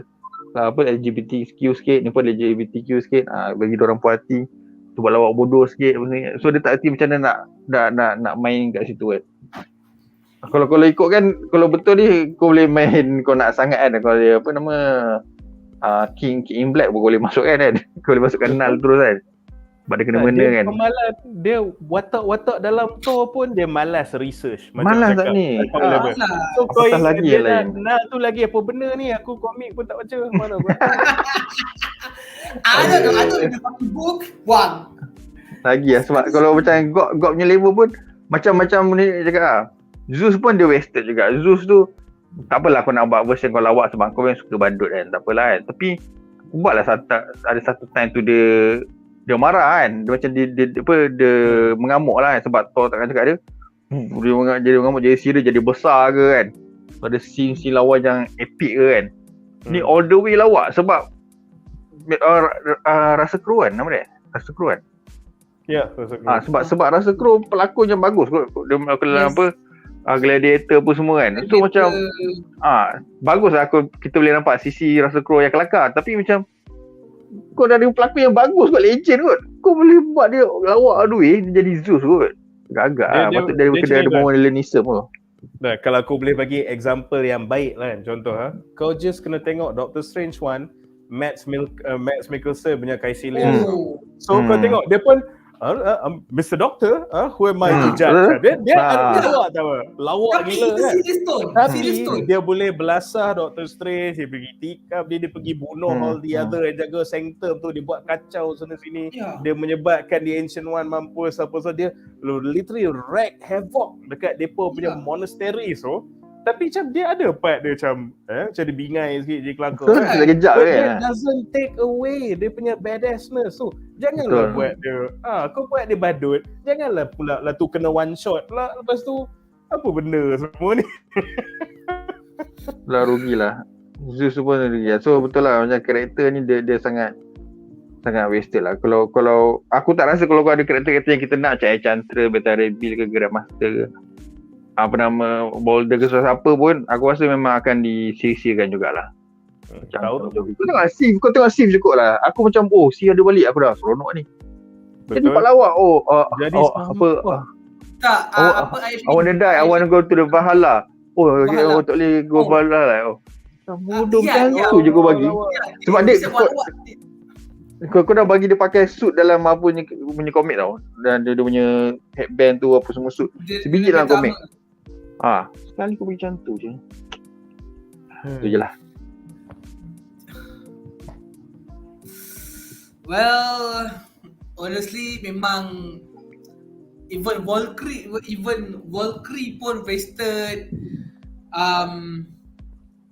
LGBTQ sikit, ni pun LGBTQ sikit, bagi dia orang puas hati tu, buat lawak bodoh sikit. So dia tak erti macam mana nak main kat situ kan. Kalau ikut kan, kalau betul ni kau boleh main, kau nak sangat kan, kalau dia apa nama King in Black pun boleh masuk kan kau boleh masukkan Null terus kan. Sebab dia kena benda kan. Dia pemalas, dia watak-watak dalam THOR pun dia malas research. Malas tak ni? So kau Apatah lagi dia yang lain. nak tu lagi apa benda ni, aku komik pun tak baca. Mana aku Ada the fucking book, buang. Lagi lah sebab kalau macam God punya level pun macam-macam ni cakap lah. Zeus pun dia wasted juga. Zeus tu tak apalah aku nak buat version kau lawak sebab kau yang suka bandut kan. Tak apalah kan. Tapi aku buatlah ada satu time tu dia marah kan. Dia macam dia mengamuk lah kan. Sebab Thor takkan cakap dia jadi mengamuk, jadi serius, jadi besar ke kan. Ada scene lawan yang epic ke kan. Ni all the way lawak sebab rasa kru kan nama dia. Rasa kru kan. Ya, sebab rasa kru pelakon yang bagus kot. Dia dalam apa Gladiator pun semua kan. So macam bagus lah kita boleh nampak sisi rasa kru yang kelakar. Tapi macam kau dari pelakon yang bagus kot, legend kot. Kau boleh buat dia lawak dia jadi Zeus kot. Agak-agak lah. Patut dia ada modernism kot. Nah, kalau aku boleh bagi example yang baik lah kan. Contoh kau just kena tengok Doctor Strange 1, Mads Mikkelsen punya Kaisilian. So kau tengok dia pun Mr. Doctor, who am I to judge? Dia ada lawak gila kan. Tapi dia boleh belasah Doctor Strange, dia pergi tikap, dia pergi bunuh all the other yang jaga sanctum tu, dia buat kacau sana sini. Dia menyebabkan the Ancient One mampus apa so dia literally wreak havoc dekat depa punya monastery so. Tapi macam dia ada part dia macam dia bingai sikit je kelakar kan. Dia kejap kan. That doesn't take away dia punya badassness. So janganlah buat dia kau buat dia badut, janganlah pula lah tu kena one shot pula lepas tu apa benda semua ni. Lah rugilah. Zeus pun rugi. So betul lah macam karakter ni dia sangat wasted lah. Kalau aku tak rasa kalau kau ada karakter yang kita nak macam Chantra, Beta Rebil ke Grandmaster ke apa nama Boulder ke siapa pun aku rasa memang akan disisikan jugalah. Macam kau tengok Sif cukup lah. Aku macam Sif ada balik aku dah seronok ni. Jadi pak lawak jadi apa apa I want to die, I want to go to the Valhalla. Tak boleh go Valhalla. Bodoh macam tu je kau bagi. Sebab dia kau dah bagi dia pakai suit dalam apa punya komik tau. Dan dia punya headband tu apa semua suit. Sebiji dalam komik. Sekali kau bagi macam tu je. Tu je lah. Well, honestly memang even Valkyrie pun wasted.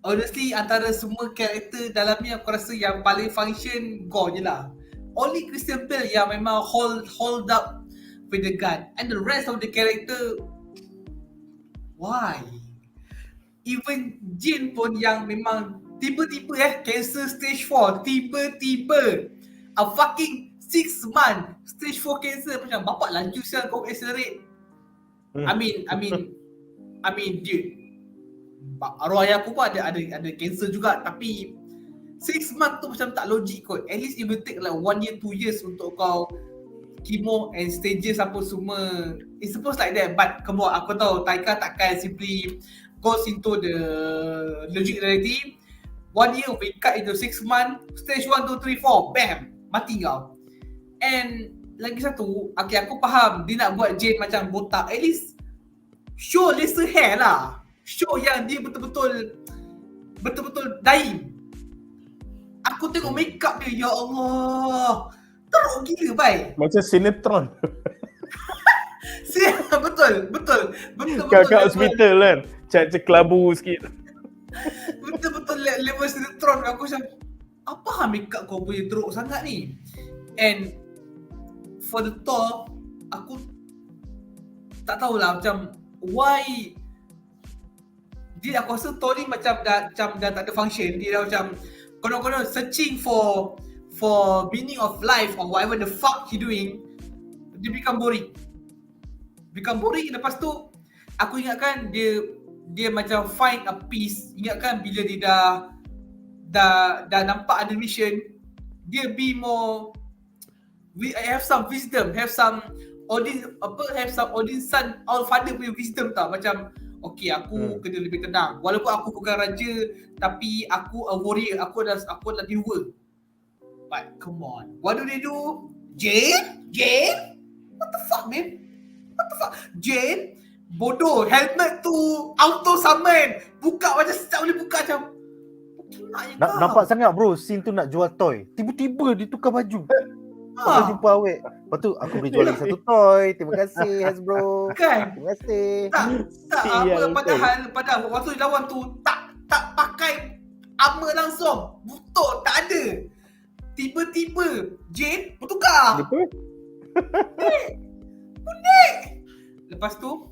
Honestly antara semua karakter dalam ni aku rasa yang paling function Gore je lah. Only Christian Bale yang memang hold up with the gun, and the rest of the character why? Even Jin pun yang memang tiba-tiba cancer stage 4, tiba-tiba a fucking 6 month stage 4 cancer. Macam bapak laju sial kau accelerate. I mean dude, arwah ayah aku pun ada cancer juga, tapi 6 months tu macam tak logik kot. At least it will take like 1 year 2 years untuk kau chemo and stages apa semua. It's supposed like that, but come on, aku tahu Taika takkan simply goes into the logic reality. 1 year we cut into 6 months, stage 1, 2, 3, 4, bam, mati kau. And lagi satu, aku faham dia nak buat Jane macam botak. At least show lesser hair lah. Show yang dia betul-betul dying. Aku tengok makeup dia, ya Allah, teruk gila bai. Macam sinetron. Betul. Kat hospital kan, cat kelabu sikit. Betul level sinetron. Aku macam apa makeup kau punya teruk sangat ni. And for the THOR, aku tak tahulah macam why dia, aku rasa THOR ni macam dah tak ada function. Dia dah macam konon-konon searching for meaning of life or whatever the fuck he doing. Dia become boring. Lepas tu aku ingatkan dia macam find a peace. Ingatkan bila dia dah nampak ada mission, dia be more, have some wisdom, have some Odin son all father punya wisdom tau. Macam okay, aku kena lebih tenang. Walaupun aku bukan raja, tapi aku a warrior. Aku adalah dewa. But come on, what do? Jane? What the fuck, man? What the fuck? Jane? Bodoh, helmet tu auto summon. Buka macam setiap boleh buka macam. Nampak sangat bro, scene tu nak jual toy. Tiba-tiba dia tukar baju. Aku jumpa awet. Lepas tu aku boleh jual lagi satu toy. Terima kasih Hasbro. Kan? Terima kasih. Tak apa, padahal waktu lawan tu tak pakai armor langsung. Butuh tak ada. Tiba-tiba Jane bertukar. Unik. Lepas tu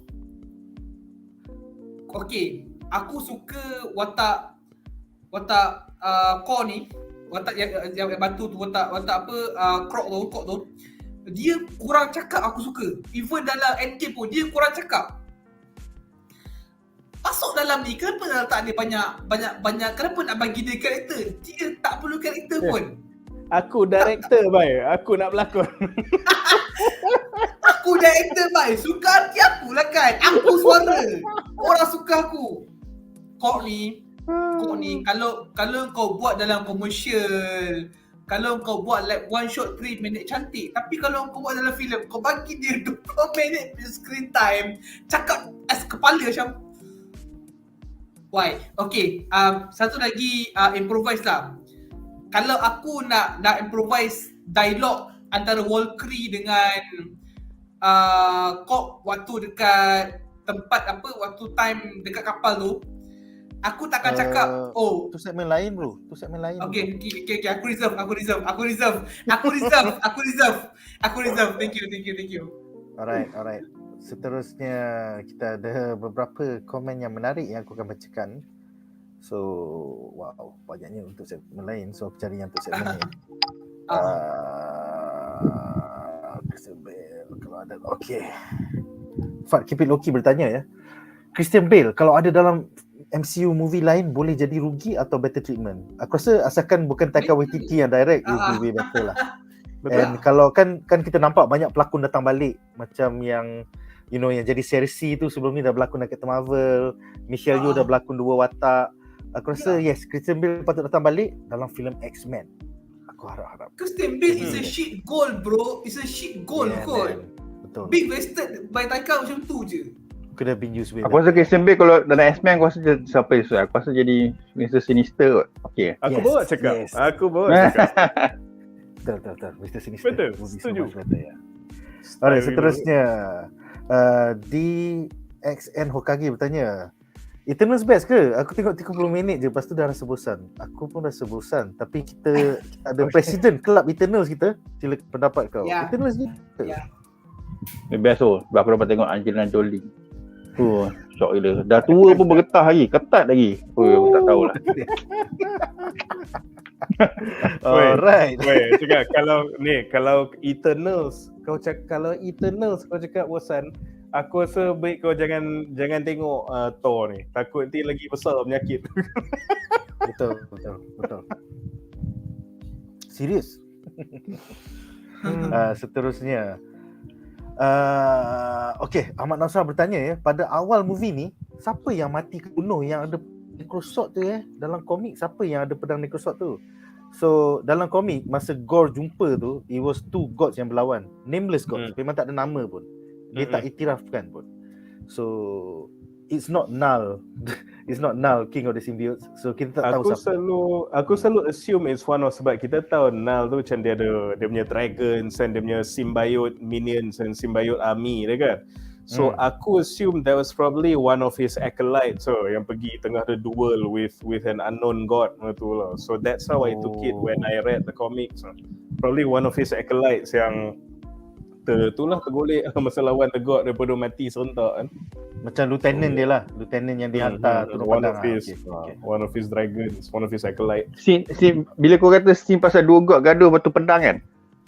okey, aku suka watak core ni, watak yang batu tu, watak apa Krok tu. Dia kurang cakap aku suka. Even dalam endgame pun dia kurang cakap. Masuk dalam ni kenapa nak letak dia banyak kenapa nak bagi dia karakter? Dia tak perlu karakter pun. Aku director bhai, aku nak berlakon. Aku director bhai, suka hati aku lah kan. Aku suara. Orang suka aku. Kau ni kalau kau buat dalam komersial, kalau kau buat like one shot 3 minit cantik, tapi kalau kau buat dalam filem kau bagi dia 20 minit screen time, cakap as kepala macam why? Okay, satu lagi improvise lah. Kalau aku nak improvise dialog antara Walkery dengan Kok waktu dekat tempat apa, waktu time dekat kapal tu, aku takkan cakap tu segmen lain bro. Okay, aku reserve. Thank you. Alright. Seterusnya kita ada beberapa komen yang menarik yang aku akan bacakan. So, wow, banyaknya untuk segmen lain. So, aku cari yang untuk segmen ni. Christian Bale, kalau ada. Okay. Fat, keep it low-key bertanya ya. Christian Bale, kalau ada dalam MCU movie lain, boleh jadi Rugi atau better treatment? Aku rasa asalkan bukan Taika Waititi yang direct, it will be better lah. And kalau kan kita nampak banyak pelakon datang balik. Macam yang yang jadi Sesi tu sebelum ni dah berlakon dalam Captain Marvel. Michelle Yeoh dah berlakon 2 watak. Aku rasa yes, Christian Bale patut datang balik dalam filem X-Men. Aku harap. Christian Bale is a shit goal bro. It's a shit goal kot. Betul. Big wasted by Taika macam tu je. Could have been used way. Aku rasa Christian Bale kalau dalam X-Men aku rasa siapa sesuai. Aku rasa jadi Mr. Sinister kot. Okay. Aku bawa cakap. Betul. Mr. Sinister. Betul. Setuju. Alright, seterusnya di XN Hokage bertanya, Eternals best ke? Aku tengok 30 minit je, lepas tu dah rasa bosan. Aku pun rasa bosan. Tapi kita ada presiden kelab Eternals kita. Sila pendapat kau. Eternals ni best tu. Sebab aku dapat tengok Angelina Jolie. Syok gila. Dah tua pun bergetah lagi, ketat lagi. Aku tak tahulah. Alright. Cakap kalau Eternals kau cakap bosan, aku rasa baik kau jangan tengok THOR ni. Takut nanti lagi besar penyakit. Betul. Serius. Seterusnya okay, Ahmad Nasrah bertanya ya, pada awal movie ni siapa yang mati kebunuh yang ada necrosword tu dalam komik, siapa yang ada pedang necrosword tu? So dalam komik masa Gore jumpa tu, it was 2 gods yang berlawan, nameless gods, memang tak ada nama pun, dia tak iktirafkan pun. So it's not null King of the Symbiotes. So kita tak tahu siapa. Aku selalu assume it's one of, sebab kita tahu null tu macam dia punya dragons and dia punya symbiote minions and symbiote army dia kan. So aku assume that was probably one of his acolytes yang pergi tengah the duel with an unknown god tu lah. So that's how I took it when I read the comics. Probably one of his acolytes yang tergolek masa lawan the god daripada mati serentak kan. Macam lieutenant dia lah, lieutenant yang dihantar one of his dragons, one of his acolytes. Bila kau kata scene pasal 2 god gaduh batu pedang kan,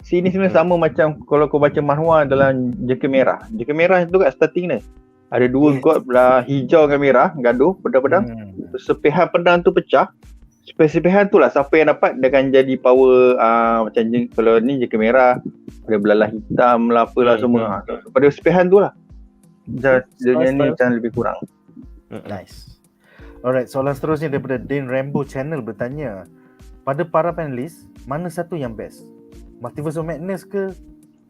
scene ni sebenarnya sama macam kalau kau baca manhwa dalam Jeka Merah. Jeka Merah tu kat starting ni ada 2 god belah hijau dengan merah gaduh pedang-pedang. Sepihan pedang tu pecah. Sepihan tu lah siapa yang dapat dia akan jadi power macam kalau ni Jeka Merah ada belalah hitam lah apalah semua. Pada sepihan tu lah dia ni macam lebih kurang. Nice. Alright, soalan seterusnya daripada Dane Rambo Channel bertanya, pada para panelis mana satu yang best? Multiverse of Madness ke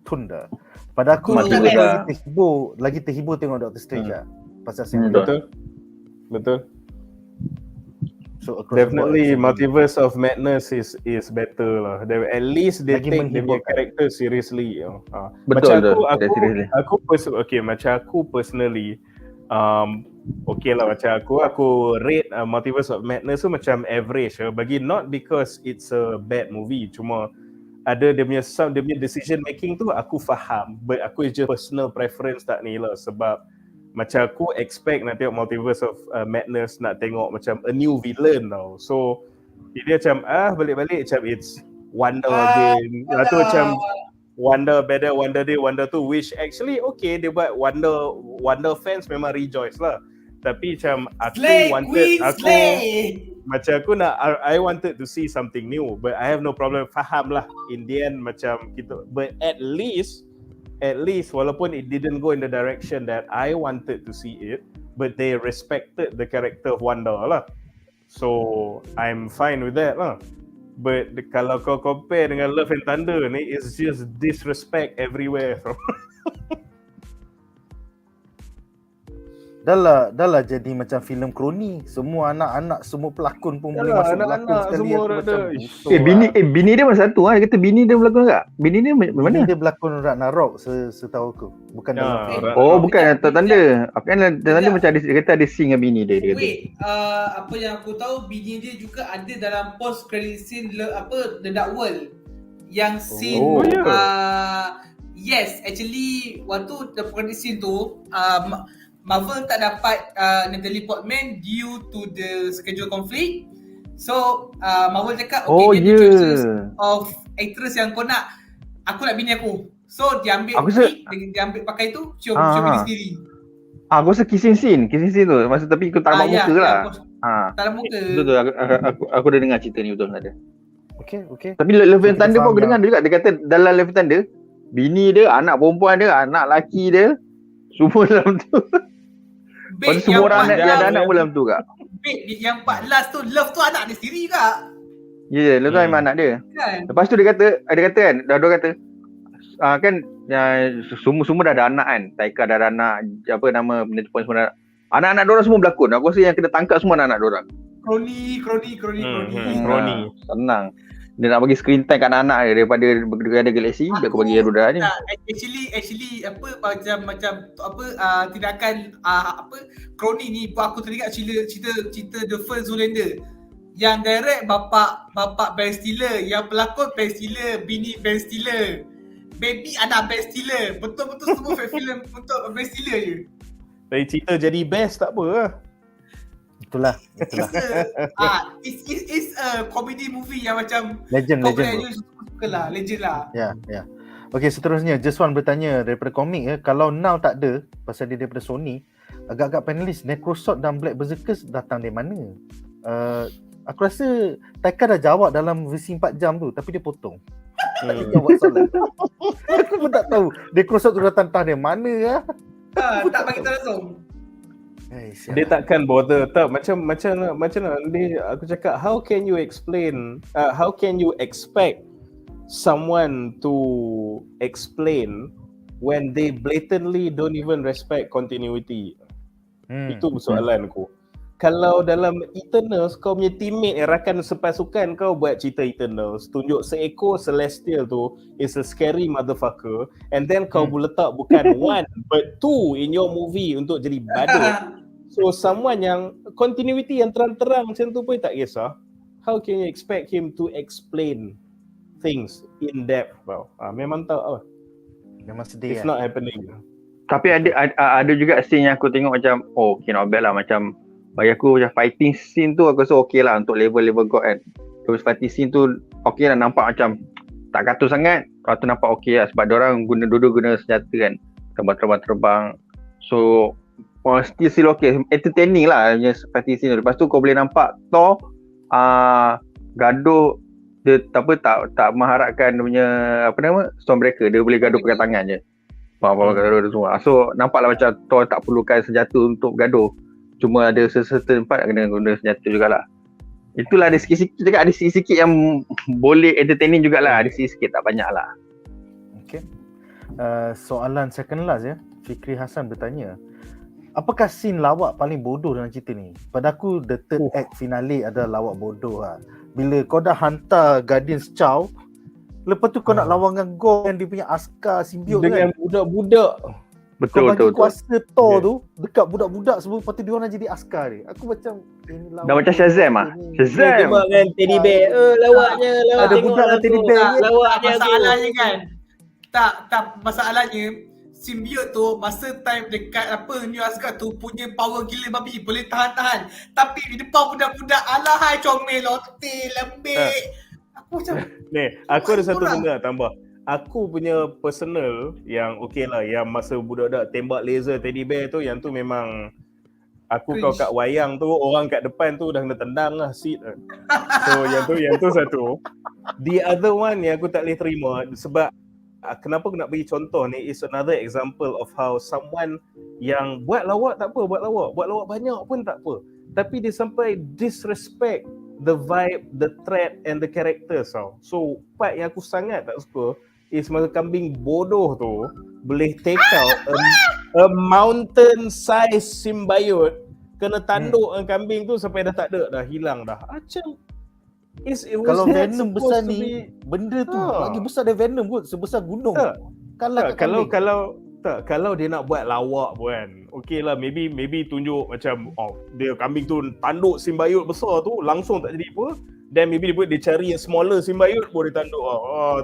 Tunda. Pada aku Multiverse aku lah. lagi terhibur tengok Doctor Strange lah. Pasal saya Betul. So across Definitely the board, Multiverse of Madness is better lah. At least they Lagi take their menghiburkan. character seriously. Betul, Macam aku personally okay lah, macam aku rate Multiverse of Madness tu macam average bagi, not because it's a bad movie, cuma ada dia punya decision making tu aku faham, but aku is just personal preference tak ni lah, sebab macam aku expect nak tengok Multiverse of Madness, nak tengok macam a new villain tau. So dia macam balik-balik macam it's Wonder again. Tu macam Wonder better, Wonder day, Wonder tu, which actually okay, dia buat Wonder fans memang rejoice lah. Tapi macam I wanted to see something new, but I have no problem, faham lah in the end macam gitu. But at least walaupun it didn't go in the direction that I wanted to see it, but they respected the character of Wanda lah. So I'm fine with that lah. But kalau kau compare dengan Love and Thunder ni, it's just disrespect everywhere. Dah lah jadi macam filem kroni. Semua anak-anak, semua pelakon pun boleh masuk pelakon sekali. Semua macam bini dia masa satu dia kata bini dia berlakon tak? Bini dia mana? Bini dia berlakon Ragnarok setahu aku. Bukan dalam film. Bukan tanda. Aku kan tanda macam dia kata ada scene dengan bini dia kata. Wait, apa yang aku tahu bini dia juga ada dalam post credit scene The Dark World. Yang scene yes, actually waktu the credit scene tu Marvel tak dapat Natalie Portman due to the schedule conflict. So Marvel cakap okay, get the choices of actress yang kau nak. Aku nak bini aku. So dia ambil dia ambil pakai tu, cium bini sendiri. Aku rasa kissing scene tu masa, tapi aku tak nampak muka lah. Tak nampak muka. Betul, aku dah dengar cerita ni betul ada. Okay. Tapi Love and Thunder pun aku dengar juga, dia kata dalam Love and Thunder bini dia, anak perempuan dia, anak lelaki dia semua dalam tu. Pasal semua orang ada anak pun dalam tu kak. Yang part last tu, Love tu anak dia sendiri kak. Ya, Love tu memang anak dia kan? Lepas tu dia kata kan, dah kata kan semua dah ada anak kan. Taika dah ada anak, apa nama benda tu pun semua dah. Anak-anak diorang semua berlakon. Aku rasa yang kena tangkap semua anak-anak diorang. Kroni. Senang. Dia nak bagi screen time kat anak-anak dia daripada ada galaksi, dia aku bagi Garuda ni. Actually macam tindakan kroni ni buat aku teringat cerita The First Zoolander. Yang direct bapak Ben Stiller, yang pelakon Ben Stiller, bini Ben Stiller, baby anak Ben Stiller. Betul-betul semua filem untuk Ben Stiller je. Dari cerita jadi best tak apa lah. Itulah. It's a comedy movie yang macam legend. Legend lah. Ya. Okay, seterusnya Jeswan bertanya daripada komik kalau now tak ada pasal dia daripada Sony, agak-agak panelis Necrosword dan Black Berserkers datang dari mana? Aku rasa Taika dah jawab dalam versi 4 jam tu, tapi dia potong. Dia jawab soalan. Aku pun tak tahu Necrosword tu datang dari mana . Tak bagi tahu langsung. Dia takkan bother tak macam dia, aku cakap how can you expect someone to explain when they blatantly don't even respect continuity. Itu soalanku. Kalau dalam Eternals kau punya teammate rakan sepasukan kau buat cerita Eternals, tunjuk seekor Celestial tu is a scary motherfucker, and then kau letak bukan one but two in your movie untuk jadi badut. So someone yang continuity yang terang-terang macam tu pun tak kisah. How can you expect him to explain things in depth? Memang tak lah. Memang sedih. It's not happening. Tapi ada juga scene yang aku tengok macam okay, not bad lah. Macam bagi aku macam fighting scene tu aku rasa okay lah untuk level God kan. Terus fighting scene tu okay lah, nampak macam tak katul sangat. Lepas tu nampak okay lah sebab diorang guna senjata kan, terbang. So still okay, entertaining lah punya fighting scene tu. Lepas tu kau boleh nampak Thor gaduh, dia tak mengharapkan dia punya Stormbreaker, dia boleh gaduh pakai tangan je. Gaduh semua. So nampaklah macam Thor tak perlukan senjata untuk gaduh. Cuma ada certain part kena guna senjata jugalah. Itulah ada sikit-sikit cakap, ada sikit-sikit yang boleh entertaining jugalah, ada sikit-sikit tak banyak lah. Okay. Soalan second last ya. Fikri Hassan bertanya, apakah scene lawak paling bodoh dalam cerita ni? Pada aku the third act finale adalah lawak bodoh lah. Bila kau dah hantar Guardians Chow, lepas tu kau nak lawan dengan Gong yang dia punya askar simbiot dengan kan. budak-budak. Kau bagi Betul. kuasa Thor tu dekat budak-budak semua, lepas tu dia orang nak jadi askar dia. Aku macam ini lawak. Dah macam Shazam ah. Dia Shazam. tembak kan teddy bear. Lawaknya, lawak Ada tengok budak dengan teddy bear. Lawaknya Masalahnya kan, tak masalahnya simbiot tu masa time dekat apa New Asgard tu punya power gila babi, boleh tahan-tahan. Tapi di depan budak-budak alahai comel otel lembik. Aku macam Ni, aku ada satu korang? benda nak tambah. Aku punya personal yang okey lah, yang masa budak-budak tembak laser teddy bear tu, yang tu memang aku Cringe. kau kat wayang tu, orang kat depan tu dah kena tendang lah seat. So yang tu satu. The other one yang aku tak boleh terima, sebab kenapa aku nak bagi contoh ni, is another example of how someone yang buat lawak tak apa, buat lawak banyak pun tak apa, tapi dia sampai disrespect the vibe, the threat and the characters tau. So part yang aku sangat tak suka is masa kambing bodoh tu boleh take out a mountain size symbiote, kena tanduk kambing tu sampai dah tak ada, dah hilang dah. Macam it was Kalau that Venom supposed besar to ni, be- benda tu Ah. lagi besar dari Venom kot, sebesar gunung. Tak. Kalah kat kambing. Kalau dia nak buat lawak pun kan, okey lah, maybe tunjuk macam dia kambing tu tanduk symbiote besar tu langsung tak jadi apa, then maybe dia cari yang smaller symbiote boleh tanduk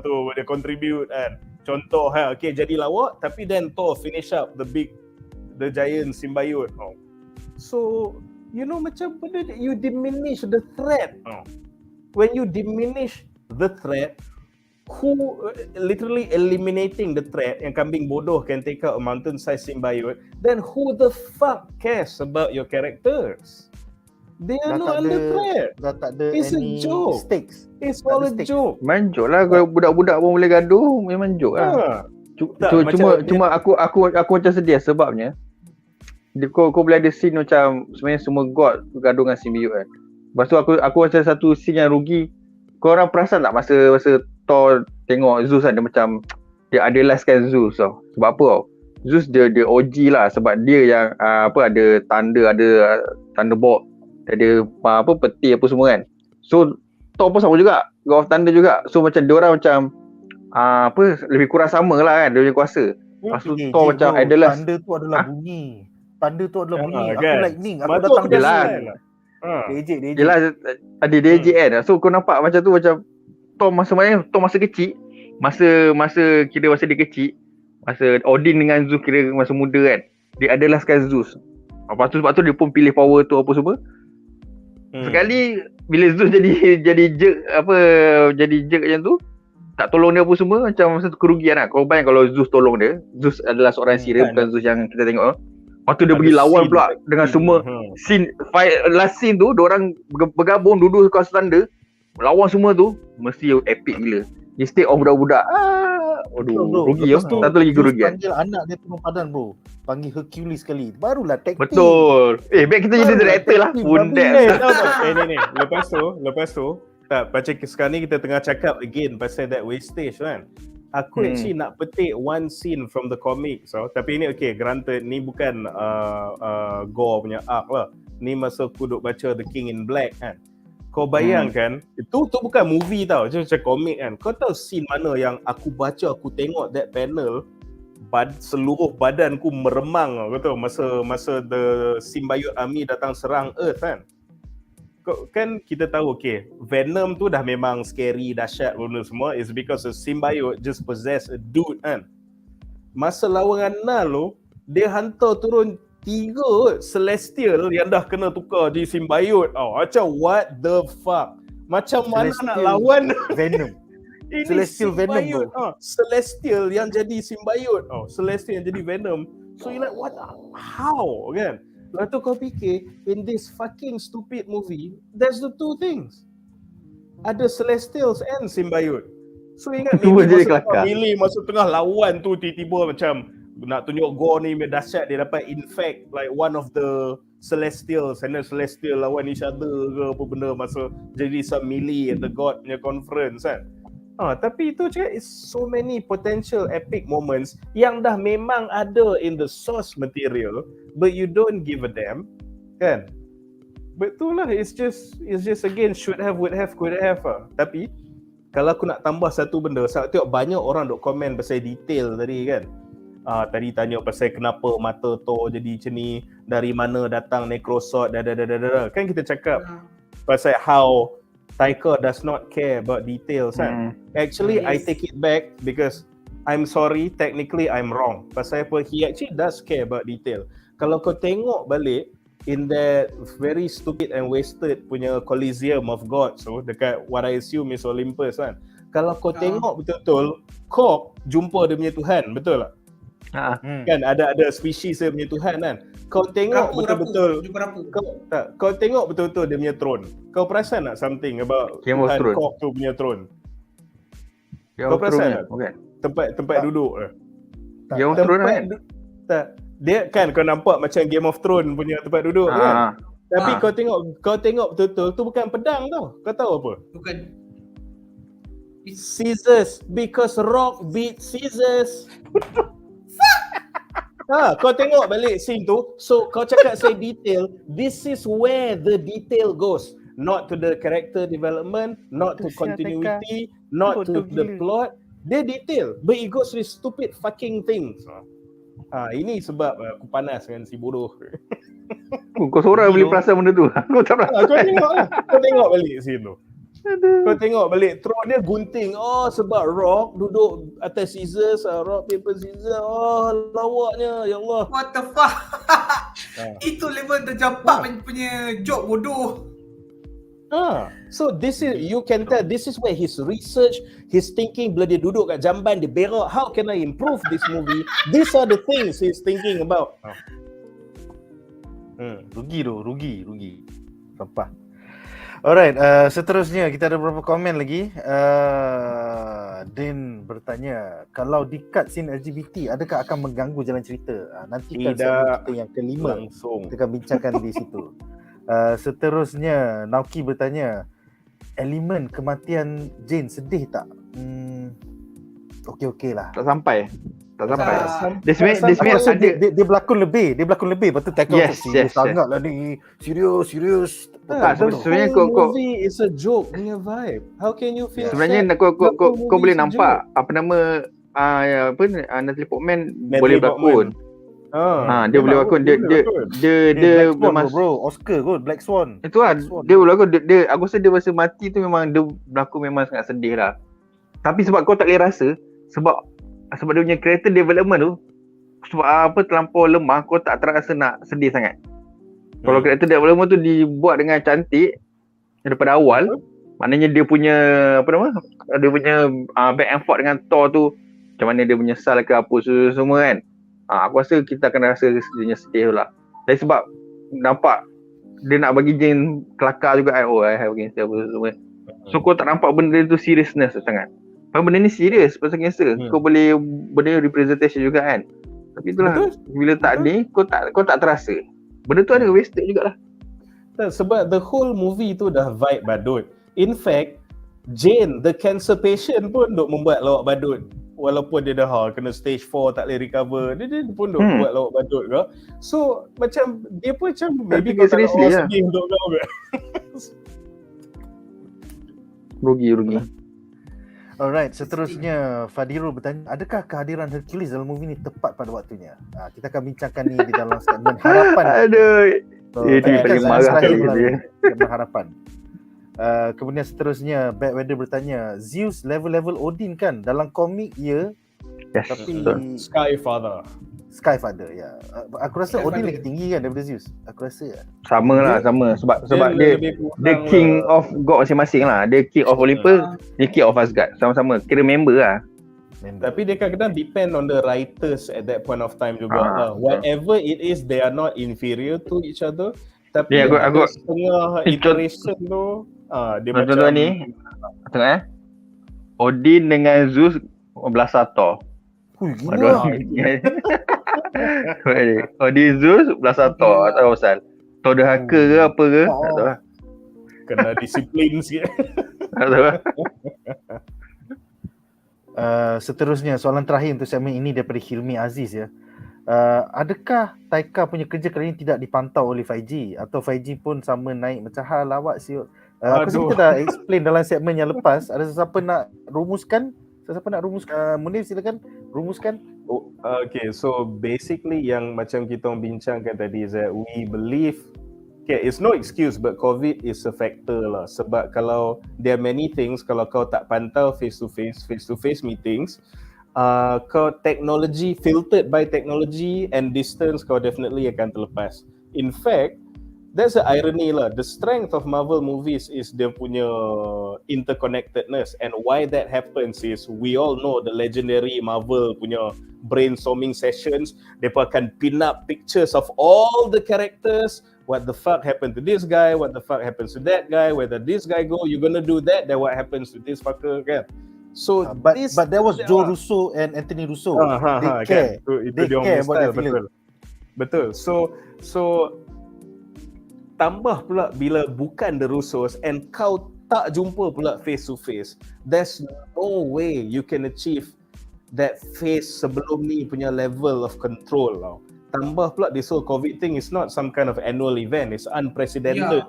tu boleh contribute kan, contoh okey jadi lawak, tapi then Thor finish up the giant symbiote. So you know, macam benda you diminish the threat. When you diminish the threat, who literally eliminating the threat, yang kambing bodoh can take out a mountain size symbiote, then who the fuck cares about your characters? They are not under threat. Dah tak ada It's a any joke. stakes. It's Tak all ada a stake. joke. Main joke lah, kalau budak-budak pun boleh gaduh, memang joke lah. Tak, Cuma aku macam sedih sebabnya kau boleh ada scene macam sebenarnya semua god gaduh dengan symbiote kan. Lepas tu aku macam satu scene yang rugi. Kau orang perasan tak masa Thor tengok Zeus kan, dia macam dia idolizekan Zeus tau. Sebab apa tau? Zeus dia OG lah, sebab dia yang ada thunder, ada thunderbolt, ada peti apa semua kan. So Thor pun sama juga, God of Thunder juga. So macam dia orang macam lebih kurang sama lah kan dia punya kuasa. Lepas tu Thor macam idolize. Thunder tu adalah bunyi. Thunder tu adalah bunyi. Aku kan. lightning, aku Sebab tu datang aku dah jelas. senang. Ejek. Yelah, ada DJ kan. So kau nampak macam tu, macam Thor masa kecil, masa dia kecil, masa Odin dengan Zeus kira masa muda kan, dia adalah sekali Zeus. Sebab tu dia pun pilih power tu apa semua. Sekali bila Zeus jadi jerk macam tu, tak tolong dia apa semua, macam masa tu kerugian lah. Kau bayang kalau Zeus tolong dia, Zeus adalah seorang sihir, bukan Zeus yang kita tengok. Lepas tu dia pergi lawan pula dengan semua scene, last scene tu, diorang bergabung duduk kat tanda, lawan semua tu, mesti epic gila. Instead of budak-budak, rugi Lepas tu, satu lagi Zeus kerugian. panggil anak dia turun padan bro. Panggil Hercules sekali. Barulah tag team. Betul. Baik kita jadi director lah. Pundak. Ni. Lepas tu, tak, macam sekarang ni kita tengah cakap again pasal that wastage kan. Aku actually nak petik one scene from the comic. So, tapi ni okay, granted ni bukan Gore punya arc lah. Ni masa aku duk baca The King in Black kan. Kau bayangkan, itu bukan movie tau, macam komik kan. Kau tahu scene mana yang aku baca, aku tengok that panel, seluruh badanku meremang tau, kau tahu masa the symbiote army datang serang Earth kan. Kan kita tahu okay, Venom tu dah memang scary, dahsyat benda semua, is because a symbiote just possess a dude kan. Masa lawan Nal tu, dia hantar turun 3 Celestial yang dah kena tukar jadi symbiote. Macam what the fuck, macam mana nak lawan Venom. ini Celestial Venom symbiote, bro. Celestial yang jadi symbiote, Celestial yang jadi Venom. So you like what, how kan. Lepas tu kau fikir, in this fucking stupid movie, there's the two things. Ada Celestials and Symbiote. So ingat masa tengah lawan tu, tiba-tiba macam nak tunjuk Gore ni dahsyat, dia dapat infect like one of the Celestial, sana Celestial lawan each other ke apa benda masa jadi some melee at the God punya conference kan. Tapi itu cakap is so many potential epic moments yang dah memang ada in the source material but you don't give a damn kan. Betul lah, it's just again should have, would have, could have lah. Tapi kalau aku nak tambah satu benda, saya tengok banyak orang duk komen pasal detail tadi kan. Tadi tanya pasal kenapa mata Thor jadi macam ni, dari mana datang necrosword, kan kita cakap pasal how Taika does not care about details kan. Actually I take it back because I'm sorry, technically I'm wrong. Pasal apa, he actually does care about detail. Kalau kau tengok balik in that very stupid and wasted punya Coliseum of Gods, so dekat what I assume is Olympus kan. Kalau kau tengok betul-betul, Korg jumpa dia punya Tuhan, betul tak? Kan ada spesies dia punya Tuhan kan. Kau tengok betul-betul kau tengok betul-betul dia punya throne. Kau perasan tak something about Game of Tuhan Thrones. Korg tu punya throne? Game Kau of perasan Thrones, tak? bukan? Tempat duduk Game of Thrones kan? tak. Dia kan kau nampak macam Game of Thrones punya tempat duduk kan. Tapi kau tengok betul-betul tu bukan pedang tau. Kau tahu apa? Bukan. Scissors, because rock beat scissors. Kau tengok balik scene tu. So kau cakap saya detail. This is where the detail goes. Not to the character development, not to continuity, not to the plot. Dia detail, but it goes with stupid fucking things. Ini sebab aku panas dengan si bodoh. Kau seorang boleh perasan benda tu. Kau tak perasan. Kau tengok balik scene tu. Kau tengok balik, throw dia gunting. Sebab rock duduk atas scissors, rock paper scissors. Lawaknya, ya Allah. What the fuck? Itu level terjampak punya joke bodoh. So this is, you can tell this is where his research, his thinking, bila dia duduk kat jamban, dia berak, how can I improve this movie? These are the things he's thinking about. Rugi. Sampah. Alright, seterusnya kita ada beberapa komen lagi. Din bertanya, kalau di-cut scene LGBT, adakah akan mengganggu jalan cerita? Nantikan segmen kita yang kelima langsung kita akan bincangkan di situ. Seterusnya Nauki bertanya, elemen kematian Jane sedih tak? Okey lah. Tak sampai. Dia dia berlakon lebih. Lepas tu Taika sangatlah ni. Serius. Sebenarnya movie is a joke punya vibe. How can you feel? Sebenarnya kau boleh nampak apa nama Natalie Portman boleh berlakon. Dia boleh berlakon. Dia memang bro, Oscar kot, Black Swan. Itu lah, dia berlakon. Dia aku rasa dia masa mati tu memang dia berlakon memang sangat sedih lah. Tapi sebab kau tak boleh rasa, sebab dia punya character development tu, sebab terlampau lemah, kau tak terasa nak sedih sangat. Kalau character development tu dibuat dengan cantik daripada awal, maknanya dia punya back and forth dengan Thor tu, macam mana dia menyesal ke apa semua kan. Aku rasa kita akan rasa dia sedih lah. Dari sebab nampak dia nak bagi Jane kelakar juga kan. I have cancer apa semua. So kau tak nampak benda tu seriousness sangat. Benda ni serius pasal cancer. Kau boleh benda representation juga kan. Tapi itulah, bila tak ni kau tak terasa. Benda tu ada wasted jugalah. Sebab the whole movie tu dah vibe badut. In fact, Jane, the cancer patient pun duk membuat lawak badut. Walaupun dia dah kena stage 4 tak boleh recover, dia pun duk buat lawak badut ke. So macam dia pun macam maybe kau tak nak orang sedih untuk kau ke. Rugi. Alright, seterusnya Fadirul bertanya, adakah kehadiran Hercules dalam movie ni tepat pada waktunya? Kita akan bincangkan ni di dalam segmen harapan. Itu paling marah dia. Harapan. Kemudian seterusnya Bad Weather bertanya, Zeus level Odin kan dalam komik ya? Yes, tapi Skyfather ya. Aku rasa Odin lagi tinggi kan daripada Zeus. Aku rasa sama sebab dia king of god masing-masing lah. Dia king of Olympus, dia king of Asgard. Sama-sama kira member lah. Tapi dia kadang-kadang depend on the writers at that point of time juga. Whatever it is, they are not inferior to each other. Tapi aku setengah iteration tu dia macam ni tengok Odin dengan Zeus belah Thor. Odin Zeus belah Thor tak tahu pasal. Kau dah hacker ke apa ke? Tak tahu lah. Kena disiplin sikit. Tak tahu lah. Seterusnya, soalan terakhir untuk segmen ini daripada Hilmi Aziz ya. Adakah Taika punya kerja kali ini tidak dipantau oleh 5G atau 5G pun sama naik macam hal lawak siut? Aku rasa kita dah explain dalam segmen yang lepas. Ada sesiapa nak rumuskan? Munir silakan rumuskan. Okay, so basically yang macam kita bincangkan tadi is that we believe, okay, it's no excuse but COVID is a factor lah. Sebab kalau there are many things, kalau kau tak pantau face to face meetings, kau technology, filtered by technology and distance, kau definitely akan terlepas. In fact, that's the irony lah. The strength of Marvel movies is dia punya interconnectedness, and why that happens is we all know the legendary Marvel punya brainstorming sessions. Mereka akan pin up pictures of all the characters. What the fuck happened to this guy? What the fuck happens to that guy? Whether this guy go, you're gonna do that. Then what happens to this fucker? Kan? So, but that was Joe Russo and Anthony Russo. They care. Kan? They care about their film. Betul. So tambah pula bila bukan the Russos and kau tak jumpa pula face to face, there's no way you can achieve that face sebelum ni punya level of control tau. Tambah pula this whole COVID thing is not some kind of annual event, it's unprecedented.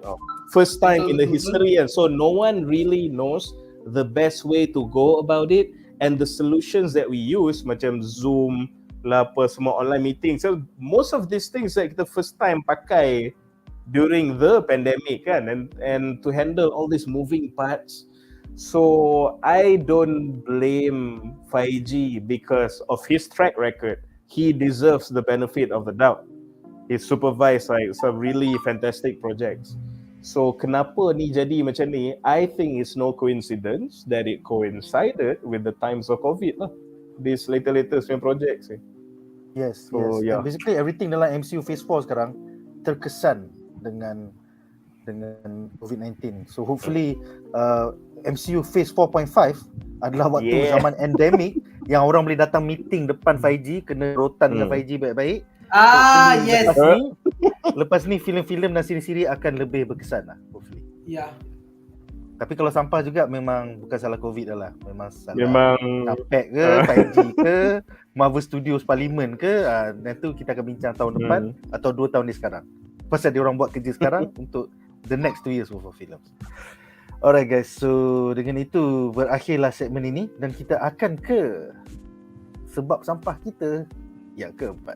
First time in the history, and so no one really knows the best way to go about it, and the solutions that we use macam Zoom lah apa semua online meeting. So most of these things that kita first time pakai during the pandemic kan, and to handle all these moving parts. So I don't blame 5G because of his track record. He deserves the benefit of the doubt. He supervised like some really fantastic projects. So kenapa ni jadi macam ni? I think it's no coincidence that it coincided with the times of COVID lah. These latest projects. Yes, So, yes. And basically everything dalam MCU Phase 4 sekarang terkesan dengan COVID-19. So hopefully MCU Phase 4.5 adalah waktu zaman endemic yang orang boleh datang meeting depan 5G, kena rotan dengan 5G baik-baik. Yes. Lepas ni filem-filem dan siri-siri akan lebih berkesan lah, hopefully. Ya. Tapi kalau sampah juga memang bukan salah COVID dah lah. Memang salah Apek ke, 5G ke, Marvel Studios Parliament ke, nanti kita akan bincang tahun depan atau 2 tahun ni sekarang. Pasal dia orang buat kerja sekarang untuk the next 2 years worth of films. Alright guys, so dengan itu berakhirlah segmen ini dan kita akan ke sebab sampah kita yang keempat.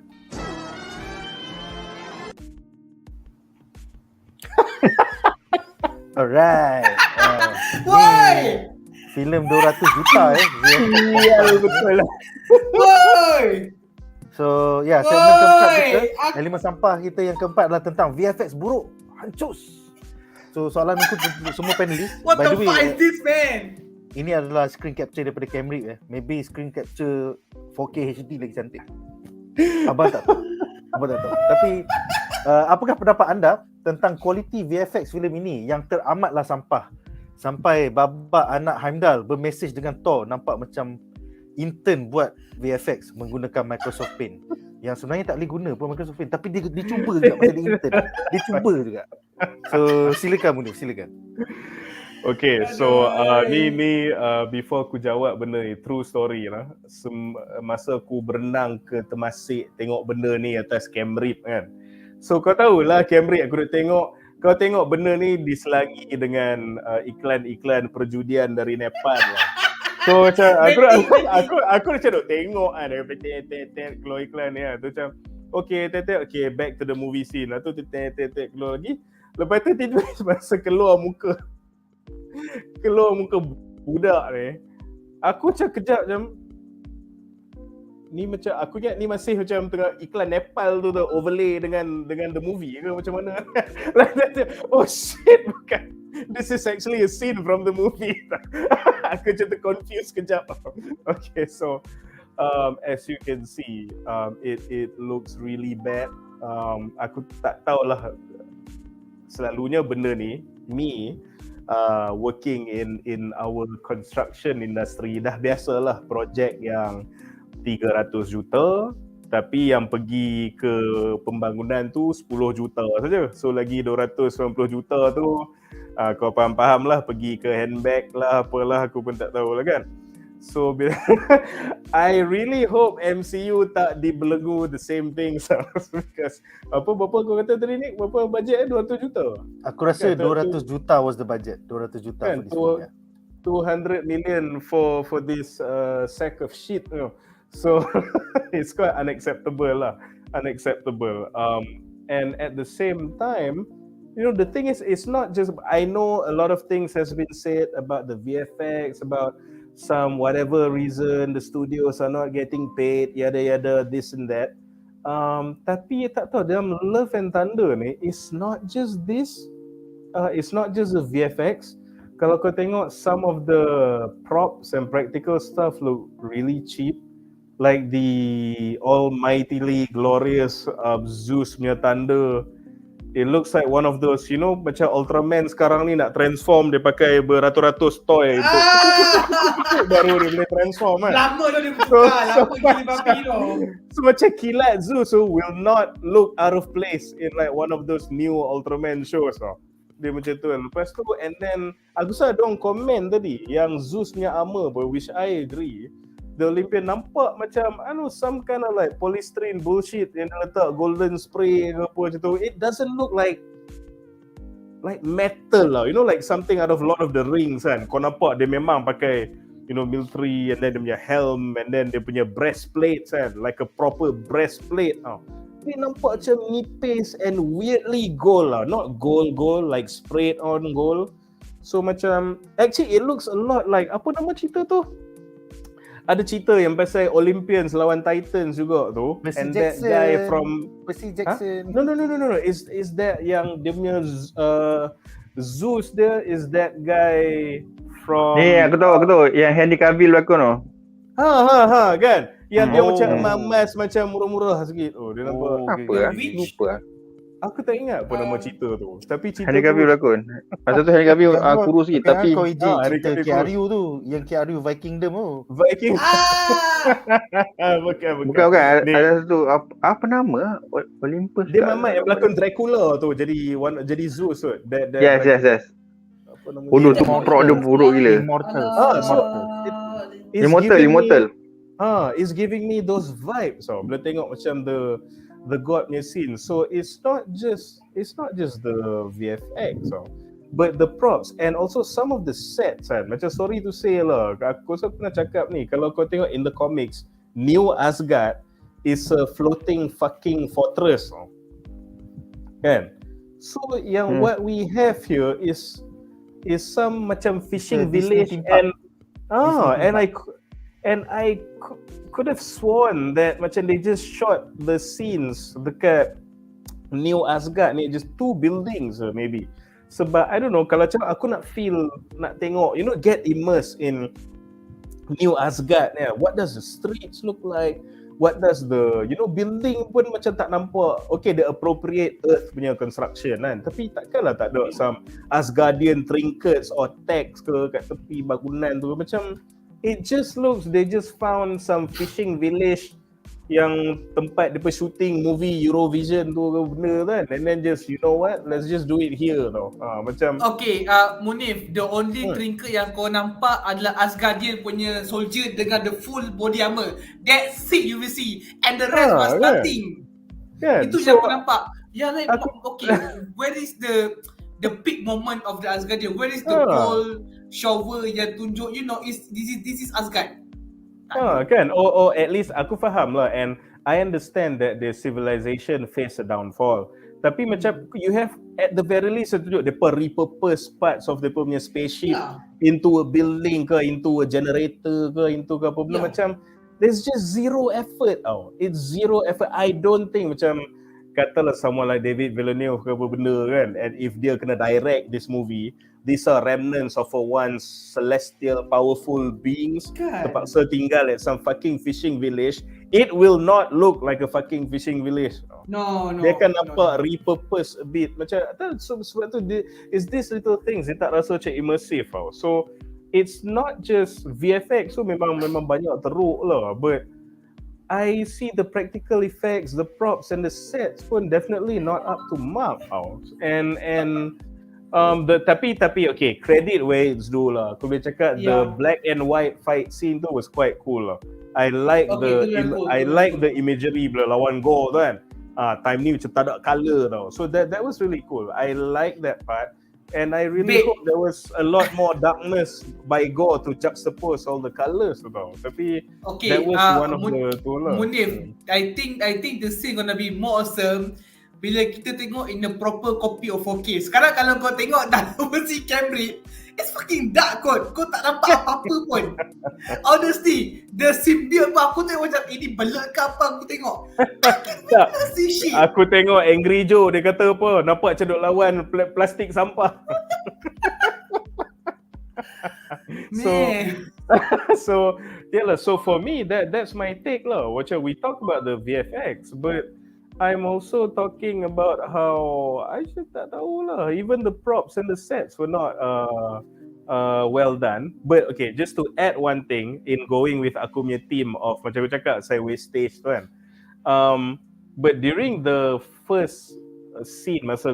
Alright. Woi! Filem 200 juta Betul lah. Woi! So segmen keempat kita, elemen sampah kita yang keempat adalah tentang VFX buruk, Hancus. So soalan untuk semua panelis. What By the the way, fuck is this, man? ini adalah screen capture daripada Camry Maybe screen capture 4K HD lagi cantik. Abang tak tahu. Tapi apakah pendapat anda tentang kualiti VFX filem ini yang teramatlah sampah? Sampai babak anak Heimdall bermesej dengan Thor nampak macam intern buat VFX menggunakan Microsoft Paint. Yang sebenarnya tak boleh guna pun Microsoft Paint, tapi dia cuba juga pasal dia intern. Dia cuba juga. So silakan Munir, silakan. Okay, so ni before aku jawab benda ni, true story lah. Masa aku berenang ke Temasek tengok benda ni atas Camry kan. So kau tahulah Camry aku kau tengok benda ni diselangi dengan iklan-iklan perjudian dari Nepal lah. So macam aku macam duk tengok kan, keluar iklan ni lah. Tu macam okay, back to the movie scene lah tu, keluar lagi. Lepas tu tiba masa keluar muka budak ni, aku macam kejap macam ni, macam aku ingat ni masih macam tengah iklan Nepal tu overlay dengan the movie ke macam mana. Oh shit, bukan, this is actually a scene from the movie. Aku macam confused kejap. Okay, so as you can see, it looks really bad. Aku tak tahulah, selalunya benda ni working in our construction industry dah biasalah projek yang 300 juta Tapi yang pergi ke pembangunan tu 10 juta saja. So lagi 290 juta tu kau faham lah, pergi ke handbag lah apalah, aku pun tak tahu lah kan. So I really hope MCU tak dibelenggu the same thing because berapa kau kata tadi ni, berapa bajet 200 juta? Aku rasa 200 juta was the budget. 200 juta Kan, for this film, 200 million for this sack of shit, you know. So it's quite unacceptable. And at the same time, you know, the thing is, it's not just, I know a lot of things has been said about the VFX, about some whatever reason the studios are not getting paid, yada yada, this and that. Tapi tak tahu, dalam Love and Thunder ni, it's not just this, it's not just the VFX. Kalau kau tengok, some of the props and practical stuff look really cheap. Like the almightily glorious Zeus punya thunder, it looks like one of those, you know, macam Ultraman sekarang ni nak transform, dia pakai beratus-ratus toy untuk baru dia boleh transform kan. Lama dah dia bertukar, lama gila babi tu. So macam kilat Zeus will not look out of place in like one of those new Ultraman shows tau. Dia macam tu kan. Lepas tu, and then aku rasa ada orang komen tadi yang Zeus punya armor, which I agree, the Olympian nampak macam some kind of like polystyrene bullshit yang dia letak golden spray ke apa macam tu. It doesn't look like metal lah, you know, like something out of Lord of the Rings kan. Kau nampak dia memang pakai, you know, military, and then dia punya helm, and then dia punya breastplate kan, like a proper breastplate tau. Dia nampak macam nipis and weirdly gold lah, not gold like sprayed on gold. So macam, actually it looks a lot like, apa nama cerita tu? Ada cerita yang pasal Olympians lawan Titans juga tu. Percy And Jackson. that guy from Percy Jackson. No. Is that yang dia punya Zeus dia, is that guy from Ni aku tahu yang Henry Cavill berlakon tu. Ha kan. Yang dia macam Oh. emas macam murah-murah sikit. Oh, dia nampak. Apa ah? Lupa. Aku tak ingat apa nama cerita tu. Tapi cerita Henry Cavill berlakon. Masa tu Henry Cavill kurus sikit tapi kau ejek Harry cerita Cavill Keanu tu, yang Keanu Vikingdom tu. Viking. Bukan. Ni, ada satu apa nama? Olympus. dia mamat yang berlakon Dracula tu, jadi Zeus tu. Yes. Apa nama Oh, dia? tu prok dia buruk gila. Immortal. Immortal. It's giving me those vibes. So, bila tengok macam the god punya scene. So it's not just the VFX, but the props and also some of the sets kan. Macam sorry to say lah, aku rasa pernah cakap ni, kalau kau tengok in the comics, New Asgard is a floating fucking fortress kan. So yang what we have here is some macam fishing village, and I could have sworn that macam they just shot the scenes dekat New Asgard ni, just 2 buildings maybe. Sebab I don't know, kalau macam aku nak tengok, you know, get immersed in New Asgard ni. What does the streets look like? What does the, you know, building pun macam tak nampak. Okay, the appropriate Earth punya construction kan. Tapi takkanlah tak ada some Asgardian trinkets or tags ke kat tepi bangunan tu. Macam it just looks, they just found some fishing village yang tempat dia shooting movie Eurovision tu ke benda kan, and then just, you know what, let's just do it here tau. Macam Okay, Munif, the only trinket yang kau nampak adalah Asgardian punya soldier dengan the full body armor. That's it you will see, and the rest was kan? nothing. Kan? Itu yang kau nampak. Yang lain, okay, where is the peak moment of the Asgardian? Where is the gold shower yang tunjuk, you know, this is Asgard. Kan, or at least aku faham lah, and I understand that the civilization face a downfall. Tapi macam you have at the very least tunjuk depa repurpose parts of depa punya spaceship into a building ke, into a generator ke, into ke apa benda. Macam there's just zero effort tau. It's zero effort. I don't think macam katalah someone like David Villeneuve ke apa benda kan, and if dia kena direct this movie, these are remnants of a once celestial powerful beings terpaksa tinggal at some fucking fishing village. It will not look like a fucking fishing village. No. Dia akan nampak repurpose a bit. Macam sebab tu is this little things dia tak rasa macam immersive tau. So it's not just VFX, so memang banyak teruk lah, but I see the practical effects, the props and the sets pun definitely not up to mark. And tapi okay, credit where it's due lah. Aku boleh cakap the black and white fight scene tu was quite cool lah. I like the imagery bila lawan Gore tu kan. Time ni macam tak ada colour tau. So that was really cool. I like that part. And I really hope there was a lot more darkness by Gore to juxtapose all the colours tau. Tapi that was one of the tu lah. Munif, I think the scene gonna be more awesome bila kita tengok in a proper copy of 4K. Sekarang kalau kau tengok dalam versi Camry, it's fucking dark kot. Kau tak nampak apa-apa pun. Honestly, the symbiote pun aku tengok macam ini belut ke apa aku tengok. Aku tengok Angry Joe, dia kata apa, nampak macam duk lawan plastik sampah. So for me that's my take lah. Macam we talk about the VFX, but I'm also talking about how I should tak tahu lah. Even the props and the sets were not well done. But okay, just to add one thing in going with aku punya team of macam aku cakap saya wastage tu kan. But during the first scene masa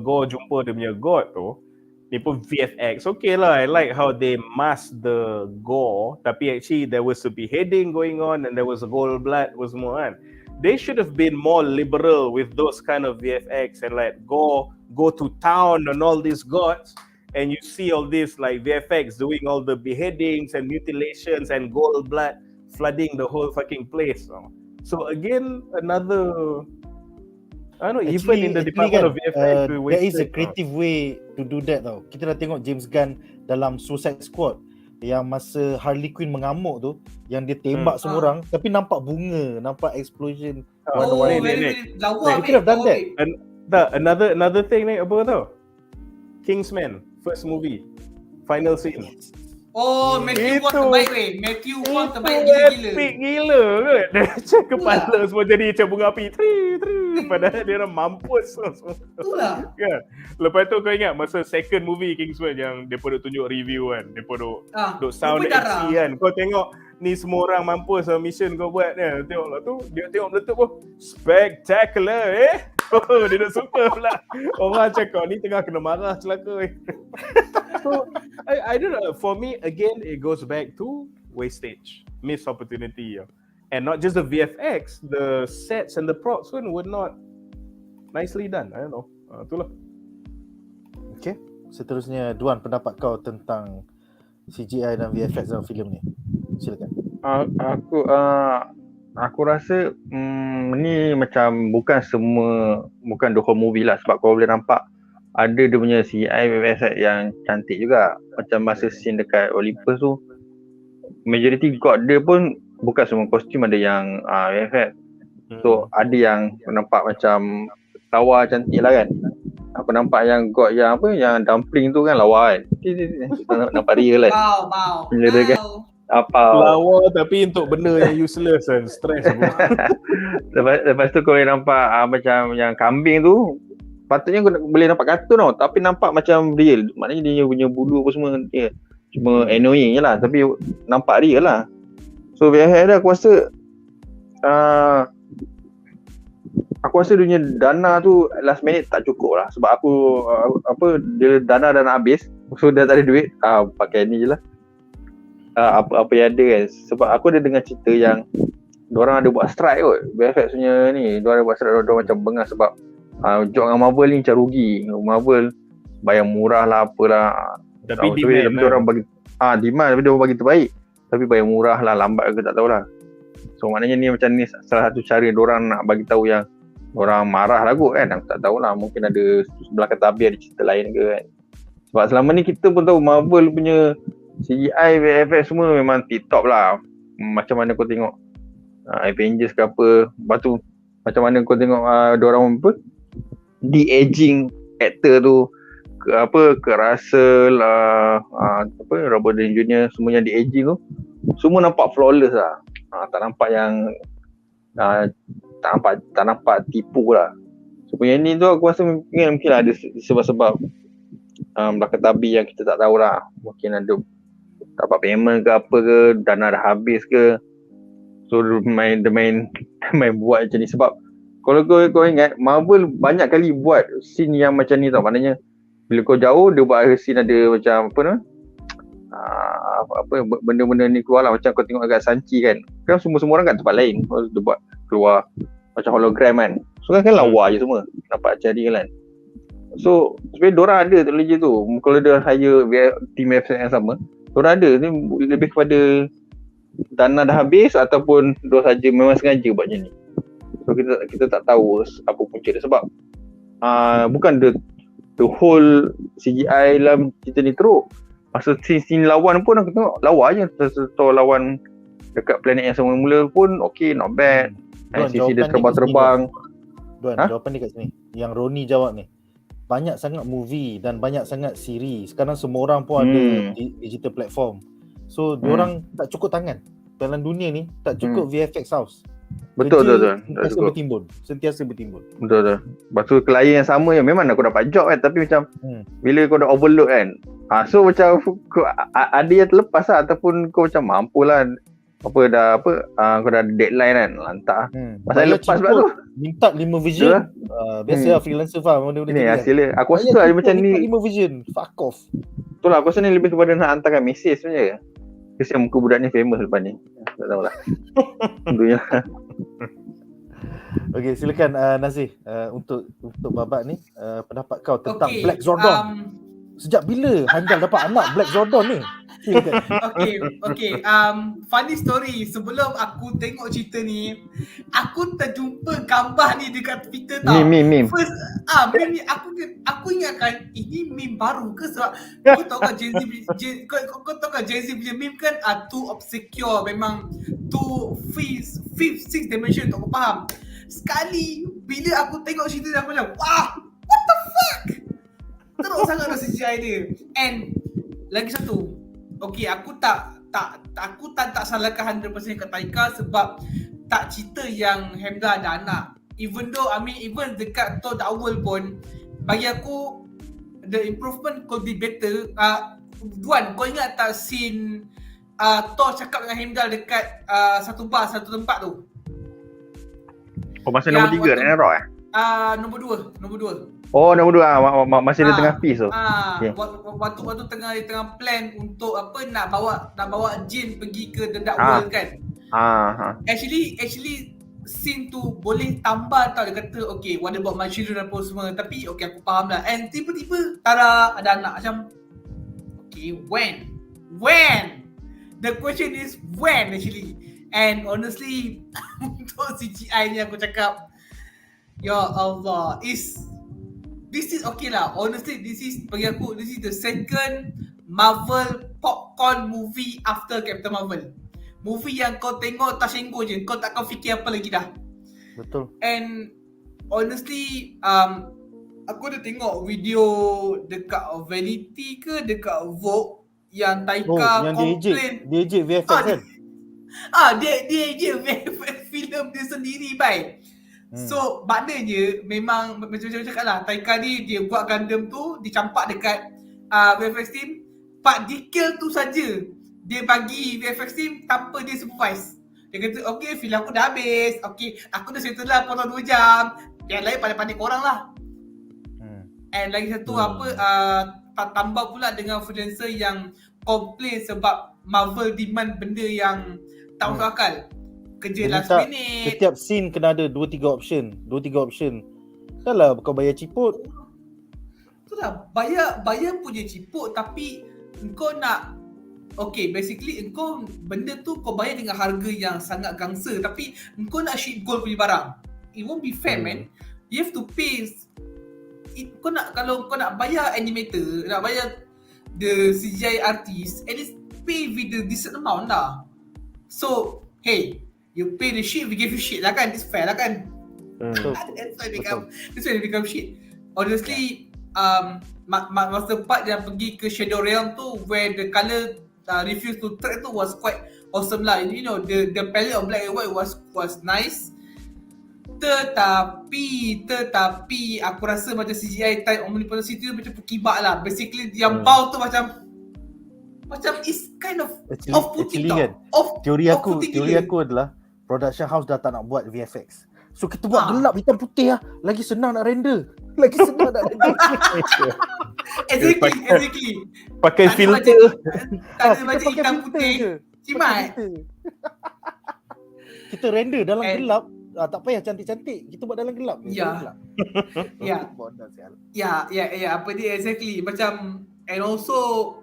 Gore jumpa dia punya god tu, ni pun VFX okay lah. I like how they mask the Gore, tapi actually there was a beheading going on and there was a gold blood was more kan. They should have been more liberal with those kind of VFX and like go to town on all these gods, and you see all this like VFX doing all the beheadings and mutilations and gold blood flooding the whole fucking place. So again, another, I don't know, even in the department of VFX, there is a creative way to do that tau. Kita dah tengok James Gunn dalam Suicide Squad yang masa Harley Quinn mengamuk tu, yang dia tembak semua orang tapi nampak bunga, nampak explosion warna-warni. Lawa They could have done that. And another thing ni apa tau? Kingsman first movie final scene. Matthew Vaughn terbaik weh. Matthew Vaughn terbaik gila. Epic gila kan. Dia macam kepala semua jadi macam bunga api. Padahal dia orang mampus semua. Itulah. Kan? Lepas tu kau ingat masa second movie Kingsman yang depa duk tunjuk review kan. Depa duk sound action kan. Kau tengok ni semua orang mampus sama mission kau buat kan. Tengoklah tu, dia tengok meletup pun spectacular dia dah suka pula. Orang cakap ni tengah kena marah celaka. So I don't know, for me again it goes back to wastage, missed opportunity. And not just the VFX, the sets and the props pun were not nicely done. I don't know. Itulah. Okay, seterusnya Duan, pendapat kau tentang CGI dan VFX dalam filem ni. Silakan. Aku rasa ni macam bukan the whole movie lah, sebab kau boleh nampak ada dia punya CGI VFX yang cantik juga. Macam masa scene dekat Olympus tu, majority god dia pun bukan semua kostum ada yang VFX. So ada yang nampak macam lawa cantik lah kan. Aku nampak yang god yang apa, yang dumpling tu kan lawa kan. Nampak real kan. Wow. Kan? Apa lawa tapi untuk benda yang useless kan, stress. Lepas tu kau boleh nampak macam yang kambing tu, patutnya kau boleh nampak kartun tau, tapi nampak macam real. Maknanya dia punya bulu apa semua dia cuma annoying je lah, tapi nampak real lah. So VFX aku rasa aku rasa dia punya dana tu last minute tak cukup lah. Sebab dia dana dah nak habis, so dah tak ada duit, pakai ni je lah. Apa yang ada kan. Sebab aku ada dengar cerita yang diorang ada buat strike kot, VFX punya ni. Diorang ada buat strike, diorang macam bengang sebab job dengan Marvel ni macam rugi. Marvel bayar murah lah apalah. Tapi demand diorang bagi demand, tapi diorang bagi terbaik, tapi bayar murah lah, lambat ke tak tahulah. So maknanya ni macam ni salah satu cara diorang nak bagi tahu yang diorang marah lah kot kan. Aku tak tahulah, mungkin ada sebelah kata habis ada cerita lain ke kan. Sebab selama ni kita pun tahu Marvel punya CGI, VFX semua memang tip-top lah. Macam mana kau tengok Avengers ke apa. Lepas tu macam mana kau tengok diorang apa, de-aging actor tu ke Russell Robert Downey Jr. semua yang de-aging tu semua nampak flawless lah. Tak nampak yang tak nampak tipu lah. So yang ni tu aku rasa mungkin ada sebab-sebab belakang tabi yang kita tak tahu lah. Mungkin ada dapat payment ke apa ke, dana dah habis ke. So So dia main buat macam ni. Sebab kalau kau ingat, Marvel banyak kali buat scene yang macam ni tau. Maknanya bila kau jauh, dia buat scene ada macam apa tu, benda-benda ni keluar lah. Macam kau tengok agak Sanchi kan semua orang kat tempat lain, dia buat keluar macam hologram kan. So kan lawa je semua, nampak cari kan. So sebenarnya diorang ada teknologi tu. Kalau dia hire team effect yang sama, diorang ada ni lebih kepada dana dah habis ataupun diorang saja memang sengaja buat macam ni. So kita tak tahu apa punca dia. Sebab bukan the whole CGI dalam cerita ni teruk. Masa scene lawan pun aku tengok lawa je. Setelah lawan dekat planet yang sama mula pun okay, not bad. Sesi dia terbang-terbang. Jawapan dia kat sini. Yang Roni jawab ni. Banyak sangat movie dan banyak sangat siri. Sekarang semua orang pun ada digital platform. So diorang tak cukup tangan. Dalam dunia ni tak cukup VFX house. Betul. Sentiasa bertimbun. Betul. Lepas tu klien yang sama yang memang aku dapat job kan, tapi macam bila kau dah overload kan, so macam ada yang terlepas lah, ataupun kau macam mampu lah kau dah ada deadline kan, lantak pasal lepas sebab tu minta 5 vision. Biasa freelancer faham benda-benda ni kan. hasilnya. Aku rasa ada macam ni 5 vision, fuck off. Betul lah, aku rasa ni lebih kepada nak hantarkan mesej sebenarnya. Kesian muka budak ni famous lepas ni. Tak tahulah. Tentunya. Okey, silakan Nazih, untuk babak ni, pendapat kau tentang Black Zordon. Sejak bila Handal dapat anak Black Zordon ni? Silakan. Okay. Funny story. Sebelum aku tengok cerita ni, aku terjumpa gambar ni dekat Twitter tau. Meme. First, meme ni aku ingatkan ini meme baru ke, sebab kau tahu kan kau tahu kan Gen Z punya meme kan too obscure, memang too fifth, sixth dimension untuk kau faham. Sekali bila aku tengok cerita ni, aku macam wah, what the fuck, teruk sangat dah CGI dia. And lagi satu, okay, aku tak salahkan 100% kat Taika sebab tak cerita yang Hamza ada anak. Even though even dekat Thor The Owl pun, bagi aku the improvement could be better. Duan, kau ingat tak scene Thor cakap dengan Heimdall dekat satu tempat tu? Masa yang nombor 3 Ragnarok Nombor 2. Oh, nombor 2 masih dia tengah peace tu. Okay. Waktu tengah plan untuk nak bawa Jin pergi ke The Dark World kan. Actually scene tu boleh tambah tau. Dia kata okay, what about my children apa semua. Tapi okay, aku faham lah. And tiba-tiba Tara ada anak macam okay, when? The question is when actually. And honestly untuk CGI ni aku cakap, ya Allah, this is okay lah. Honestly, bagi aku, this is the second Marvel popcorn movie after Captain Marvel. Movie yang kau tengok tak senggo je, kau takkan fikir apa lagi dah. Betul. And honestly, aku dah tengok video dekat Waititi ke dekat Vogue yang Taika yang complain. dia ejek VFX kan? Dia ejek VFX filem dia sendiri baik. So maknanya memang macam cakap lah, Taika ni dia buat Gundam tu, dicampak dekat VFX team, part detail tu saja dia bagi VFX team tanpa dia supervise. Dia kata okay, filem aku dah habis, okay, aku dah settle lah potong 2 jam, yang lain pandai-pandai korang lah. And lagi satu tambah pula dengan freelancer yang complain sebab Marvel demand benda yang tak masuk akal. Kerja last minute. Setiap scene kena ada 2-3 option. Dah lah kau bayar ciput. Itulah, bayar punya ciput, tapi engkau nak, okay, basically engkau benda tu kau bayar dengan harga yang sangat gangsa, tapi engkau nak ship gold punya barang. It won't be fair, man. You have to pay. Kalau kau nak bayar animator, nak bayar the CGI artist, at least pay with the decent amount lah. So, hey, you pay the shit, we give you shit lah kan? It's fair lah kan? That's why they become shit. Honestly, masa part yang pergi ke Shadow Realm tu, where the colour refused to track tu was quite awesome lah. You know, the palette of black and white was nice. Tetapi aku rasa macam CGI time omnipotency tu macam pukibak lah. Basically yang bau tu macam is kind of off-putting tau. Kan, teori aku adalah production house dah tak nak buat VFX. So kita buat gelap hitam putih lah. Lagi senang nak render. Lagi senang nak render. Exactly. Pakai Tak ada filter. Tak ada Kita macam pakai hitam filter putih. je. Cimat. Kita render dalam And- gelap. Tak payah cantik-cantik. Kita buat dalam gelap. Ya. Ya. Bodoh sial. Ya, apa dia exactly. Macam, and also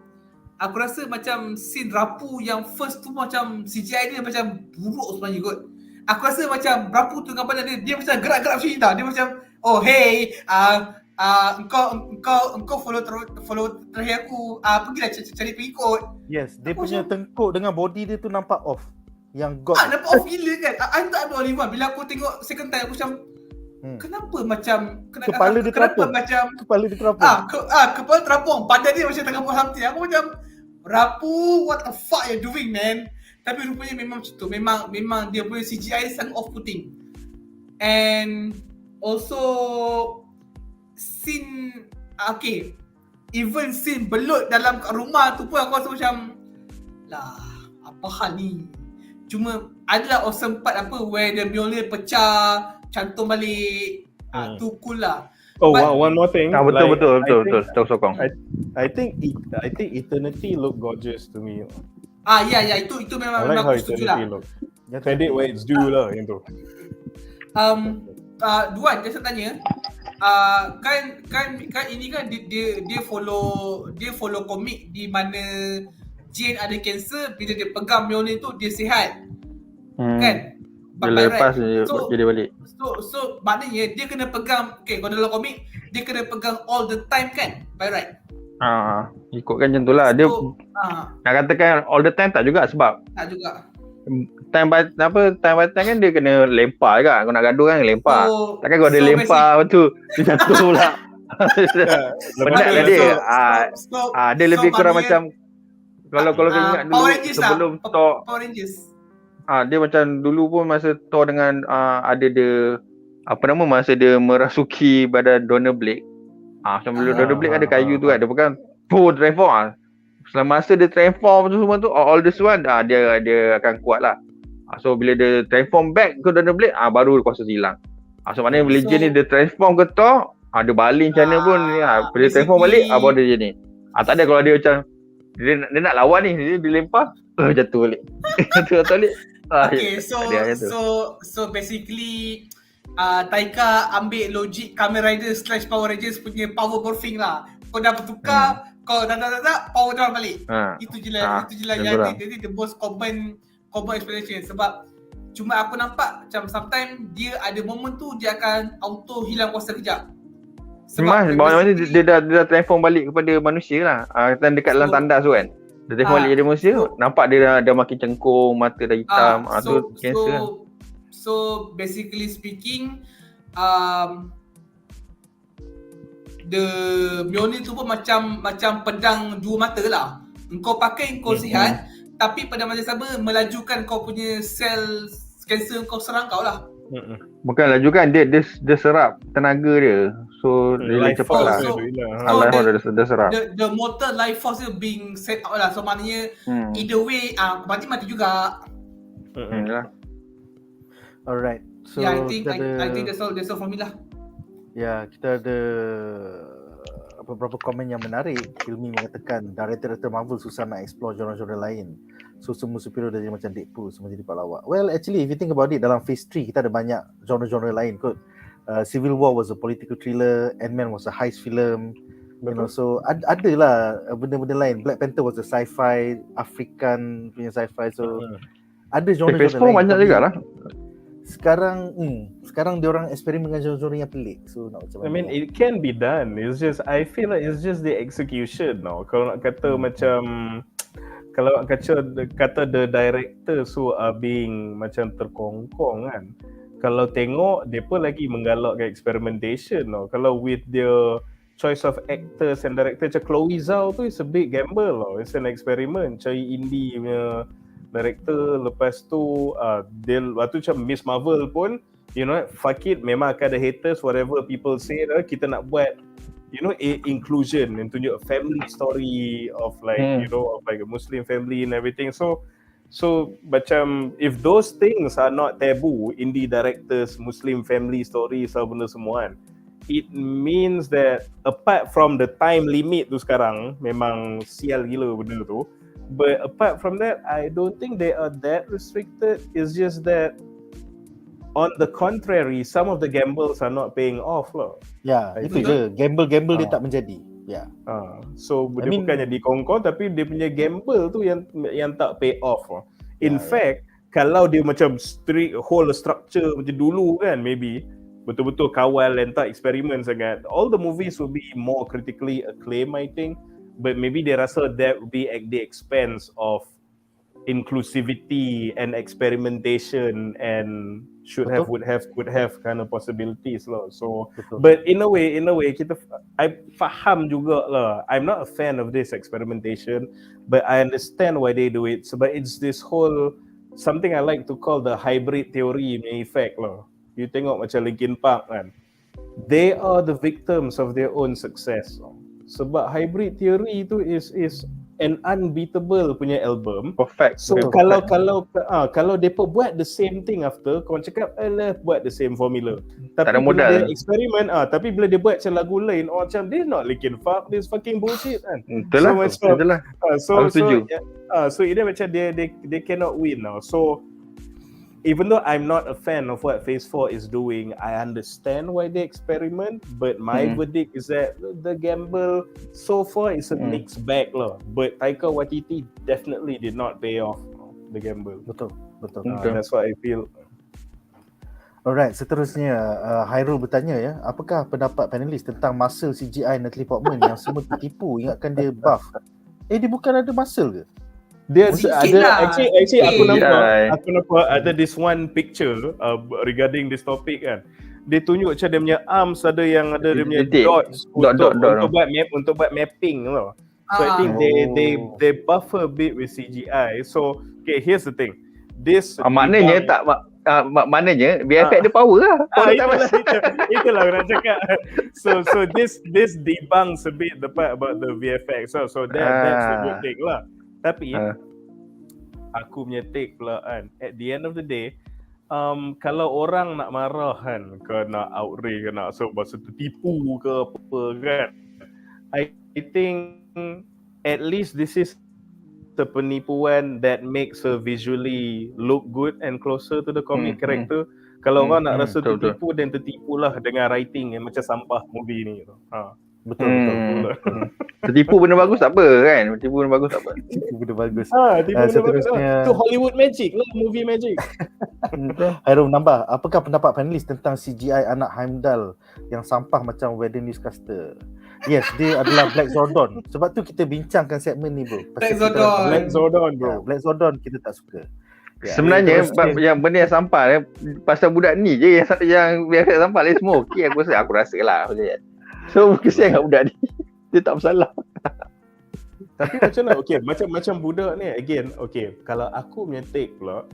aku rasa macam scene rapu yang first tu macam CGI dia macam buruk sebenarnya kot. Aku rasa macam rapu tu dengan badan dia macam gerak-gerak macam ni tau. Dia macam, oh hey, engkau follow terakhir aku, pergilah cari pengikut. Yes, dia Aku punya tengkuk dengan body dia tu nampak off. Yang god. Nampak off gila kan. I tak ada only one. Bila aku tengok second time aku macam, kenapa macam Kepala dia kenapa terapung. macam Kepala dia terapung. kepala terapung. Badan dia macam tengah buat something. Aku macam, rapu, what the fuck you doing, man? Tapi rupanya memang macam tu. Memang dia punya CGI sangat off-putting. And also scene, okay, even scene belut dalam rumah tu pun aku rasa macam, lah, apa hal ni? Cuma adalah awesome part apa where the Mjolnir pecah, cantum balik. Tu cool lah. Oh, But- one more thing. Betul. Tahu sokong. I think Eternity look gorgeous to me. Ya, itu memang I like how aku setuju lah. Eternity look. Credit where it's due lah yang tu. Duan, saya nak tanya, kan ini kan dia follow komik di mana Jane ada kanser, bila dia pegang Mjolnir tu dia sihat. Kan? Bila lepas dia balik. So maknanya dia kena pegang, okay, kalau dalam komik dia kena pegang all the time kan? By right? Ikutkan macam tu lah. Dia nak katakan all the time tak juga sebab Tak juga. time by time kan dia kena lempar juga. Kau nak gaduh kan lempar. Takkan kau ada lempar lepas tu dia jatuh pula. Penat lah dia. Dia lebih kurang macam kalau kau ingat dulu Power Rangers sebelum lah. Thor, Power Rangers. dia macam dulu pun masa Thor dengan ada dia masa dia merasuki badan Donner Blake. Macam bila Donner Blake ada kayu tu kan, dia pegang transform. Selama masa dia transform tu semua tu all this one dia akan kuat lah. So bila dia transform back ke Donner Blake baru kuasa hilang. So maknanya bila Jane ni dia transform ke Thor, dia baling macam mana pun bila dia transform balik baru dia ni. Tak ada kalau dia macam dia nak lawan ni, dia dilempar jatuh balik. Jatuh balik. Okay, so basically Taika ambil logik Kamen Rider / Power Rangers punya power morphing lah. Kau dah bertukar, kau dah power down balik. Itu je lah yang dia the most common explanation. Sebab cuma aku nampak macam sometimes dia ada moment tu dia akan auto hilang kuasa kejap. Sebab dia dah transform balik kepada manusia lah. Dekat dalam tandas tu kan. Dia transform balik jadi manusia, nampak dia dah makin cengkung, mata dah hitam. Tu cancer lah. So basically speaking, the Mjolnir tu pun macam pedang dua mata lah. Engkau pakai kau sihat, tapi pada masa sama melajukan kau punya sel kanser kau serang kau lah. Bukan lajukan, dia serap tenaga dia. So dia cepat lah. Dia serap. The mortal life force dia being set out lah. So maknanya either way mati juga. Alright. So I think that's all from me lah. Ya, kita ada beberapa komen yang menarik. Hilmi mengatakan director Marvel susah nak explore genre-genre lain. So semua superhero dah jadi macam Deadpool, semua jadi pelawak. Well, actually if you think about it, dalam phase 3 kita ada banyak genre-genre lain kot. Civil War was a political thriller, Ant-Man was a heist film. You know, so ada lah benda-benda lain. Black Panther was a sci-fi, African punya sci-fi. So ada genre-genre lain. Phase 4 banyak juga lah. Sekarang diorang eksperimen dengan genre-genre yang pelik. So nak macam I mean it can be done. It's just I feel like it's just the execution now. Kalau nak kata kalau nak kata the directors who are being macam terkongkong kan. Kalau tengok depa lagi menggalakkan experimentation tau. Kalau with the choice of actors and director macam Chloe Zhao tu is a big gamble tau. It's an experiment. Cari indie punya director, lepas tu waktu macam Miss Marvel pun, you know, fuck it, memang akan ada haters, whatever people say, kita nak buat, you know, inclusion and tunjuk a family story of like, you know, of like a Muslim family and everything. So So macam if those things are not taboo, indie directors, Muslim family stories, benda semua kan, it means that apart from the time limit tu sekarang memang sial gila benda tu, but apart from that I don't think they are that restricted. It's just that on the contrary, some of the gambles are not paying off lah. Ya, itu je. Gamble dia tak menjadi. Ya. So dia bukannya dikongkong, tapi dia punya gamble tu yang tak pay off. In fact, kalau dia macam strict whole structure macam dulu kan, maybe betul-betul kawal and tak eksperimen sangat, all the movies will be more critically acclaimed, I think. But maybe they rasa that would be at the expense of inclusivity and experimentation and would have kind of possibilities lah. So but in a way I faham juga lah. I'm not a fan of this experimentation, but I understand why they do it. So but it's this whole something I like to call the hybrid theory effect lah. You tengok macam Linkin Park kan, they are the victims of their own success. Sebab hybrid theory tu is an unbeatable punya album. Perfect. So kalau depa buat the same thing after, kau cakap buat the same formula. Tapi ada modal. Bila dia eksperimen tapi bila dia buat macam lagu lain, macam this not Linkin Park, this fucking bullshit kan. Itulah. So setuju. So ini macam they cannot win now. So even though I'm not a fan of what Phase 4 is doing, I understand why they experiment, but my verdict is that the gamble so far is a mixed bag lah. But Taika Waititi definitely did not pay off the gamble. Betul. That's what I feel. Alright, seterusnya Hairul bertanya ya, apakah pendapat panelis tentang muscle CGI Natalie Portman yang semua tertipu ingatkan dia buff? Dia bukan ada muscle ke? Dia Sikit ada lah. actually aku Yeah. nampak ada this one picture regarding this topic kan. Dia tunjuk macam dia punya arms ada yang ada dia punya dots untuk buat mapping tau. So I think they buffer a bit with CGI. So okay, here's the thing. This maknanya tak maknanya VFX dia power lah. Itulah aku nak cakap. So this debunks a bit the part about the VFX. So that's a good thing lah. Tapi aku punya take pula kan, at the end of the day, kalau orang nak marah kan, ke nak outrage, ke nak bahasa tertipu ke apa kan, I think at least this is the penipuan that makes her visually look good and closer to the comic character. Kalau orang nak rasa tertipu, then tertipulah dengan writing yang macam Sampah movie ni. Betul. Tertipu benda bagus tak apa kan? Tipu benda bagus tak apa. Seterusnya tu Hollywood magic lah, movie magic. Hairul menambah, apakah pendapat panelis tentang CGI anak Heimdall yang sampah macam wedding newscaster? Yes, dia adalah Black Zordon. Sebab tu kita bincangkan segmen ni bro. Black Zordon bro. Black Zordon kita tak suka. Sebenarnya yang benda yang sampah pasal budak ni je yang biasa sampah lain semua okey aku rasa lah. So kesian kat budak ni. Dia tak bersalah. Tapi macam mana? Okay, macam budak ni again, okay, kalau aku punya take pula,